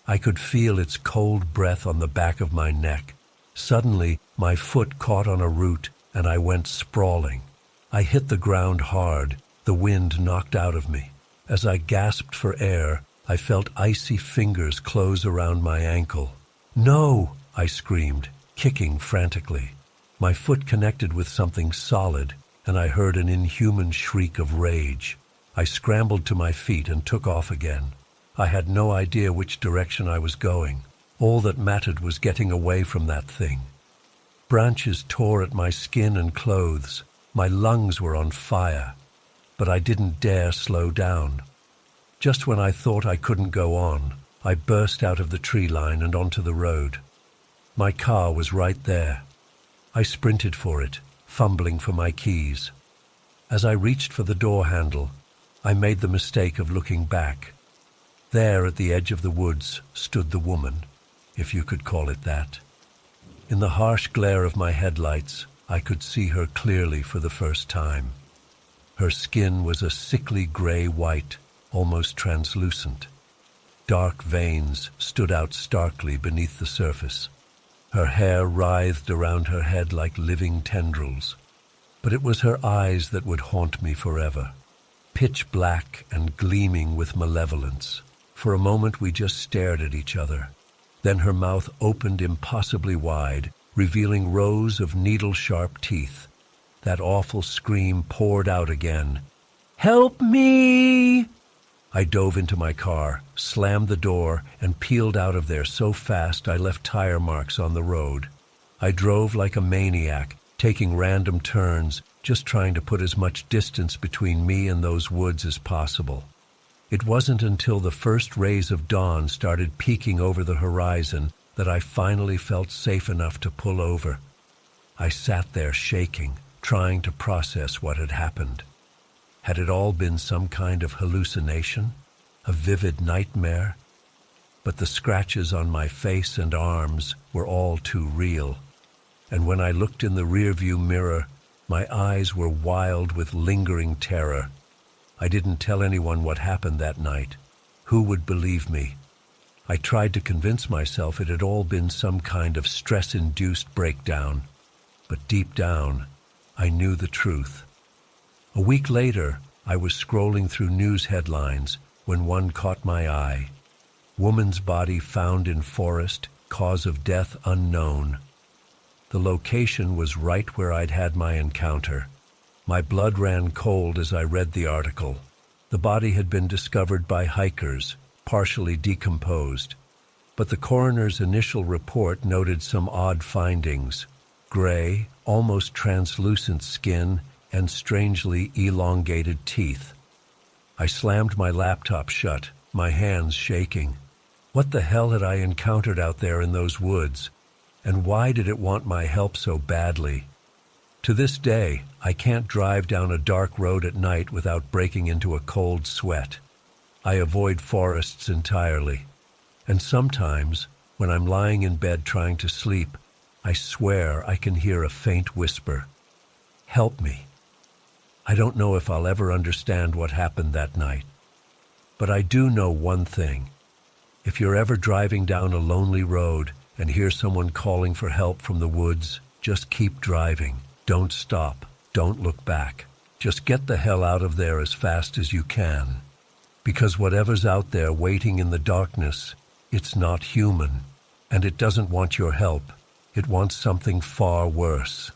I could feel its cold breath on the back of my neck. Suddenly, my foot caught on a root, and I went sprawling. I hit the ground hard, the wind knocked out of me. As I gasped for air, I felt icy fingers close around my ankle. "No!" I screamed, kicking frantically. My foot connected with something solid, and I heard an inhuman shriek of rage. I scrambled to my feet and took off again. I had no idea which direction I was going. All that mattered was getting away from that thing. Branches tore at my skin and clothes. My lungs were on fire, but I didn't dare slow down. Just when I thought I couldn't go on, I burst out of the tree line and onto the road. My car was right there. I sprinted for it, fumbling for my keys. As I reached for the door handle, I made the mistake of looking back. There at the edge of the woods stood the woman, if you could call it that. In the harsh glare of my headlights, I could see her clearly for the first time. Her skin was a sickly gray-white, almost translucent. Dark veins stood out starkly beneath the surface. Her hair writhed around her head like living tendrils. But it was her eyes that would haunt me forever. Pitch black and gleaming with malevolence. For a moment we just stared at each other. Then her mouth opened impossibly wide, revealing rows of needle-sharp teeth. That awful scream poured out again. "Help me!" I dove into my car, slammed the door, and peeled out of there so fast I left tire marks on the road. I drove like a maniac, taking random turns, just trying to put as much distance between me and those woods as possible. It wasn't until the first rays of dawn started peeking over the horizon that I finally felt safe enough to pull over. I sat there shaking, trying to process what had happened. Had it all been some kind of hallucination, a vivid nightmare? But the scratches on my face and arms were all too real. And when I looked in the rearview mirror, my eyes were wild with lingering terror. I didn't tell anyone what happened that night. Who would believe me? I tried to convince myself it had all been some kind of stress-induced breakdown. But deep down, I knew the truth. A week later, I was scrolling through news headlines when one caught my eye. Woman's body found in forest, cause of death unknown. The location was right where I'd had my encounter. My blood ran cold as I read the article. The body had been discovered by hikers, partially decomposed. But the coroner's initial report noted some odd findings: gray, almost translucent skin, and strangely elongated teeth. I slammed my laptop shut, my hands shaking. What the hell had I encountered out there in those woods? And why did it want my help so badly? To this day, I can't drive down a dark road at night without breaking into a cold sweat. I avoid forests entirely. And sometimes, when I'm lying in bed trying to sleep, I swear I can hear a faint whisper. Help me. I don't know if I'll ever understand what happened that night. But I do know one thing. If you're ever driving down a lonely road and hear someone calling for help from the woods, just keep driving. Don't stop. Don't look back. Just get the hell out of there as fast as you can. Because whatever's out there waiting in the darkness, it's not human. And it doesn't want your help. It wants something far worse.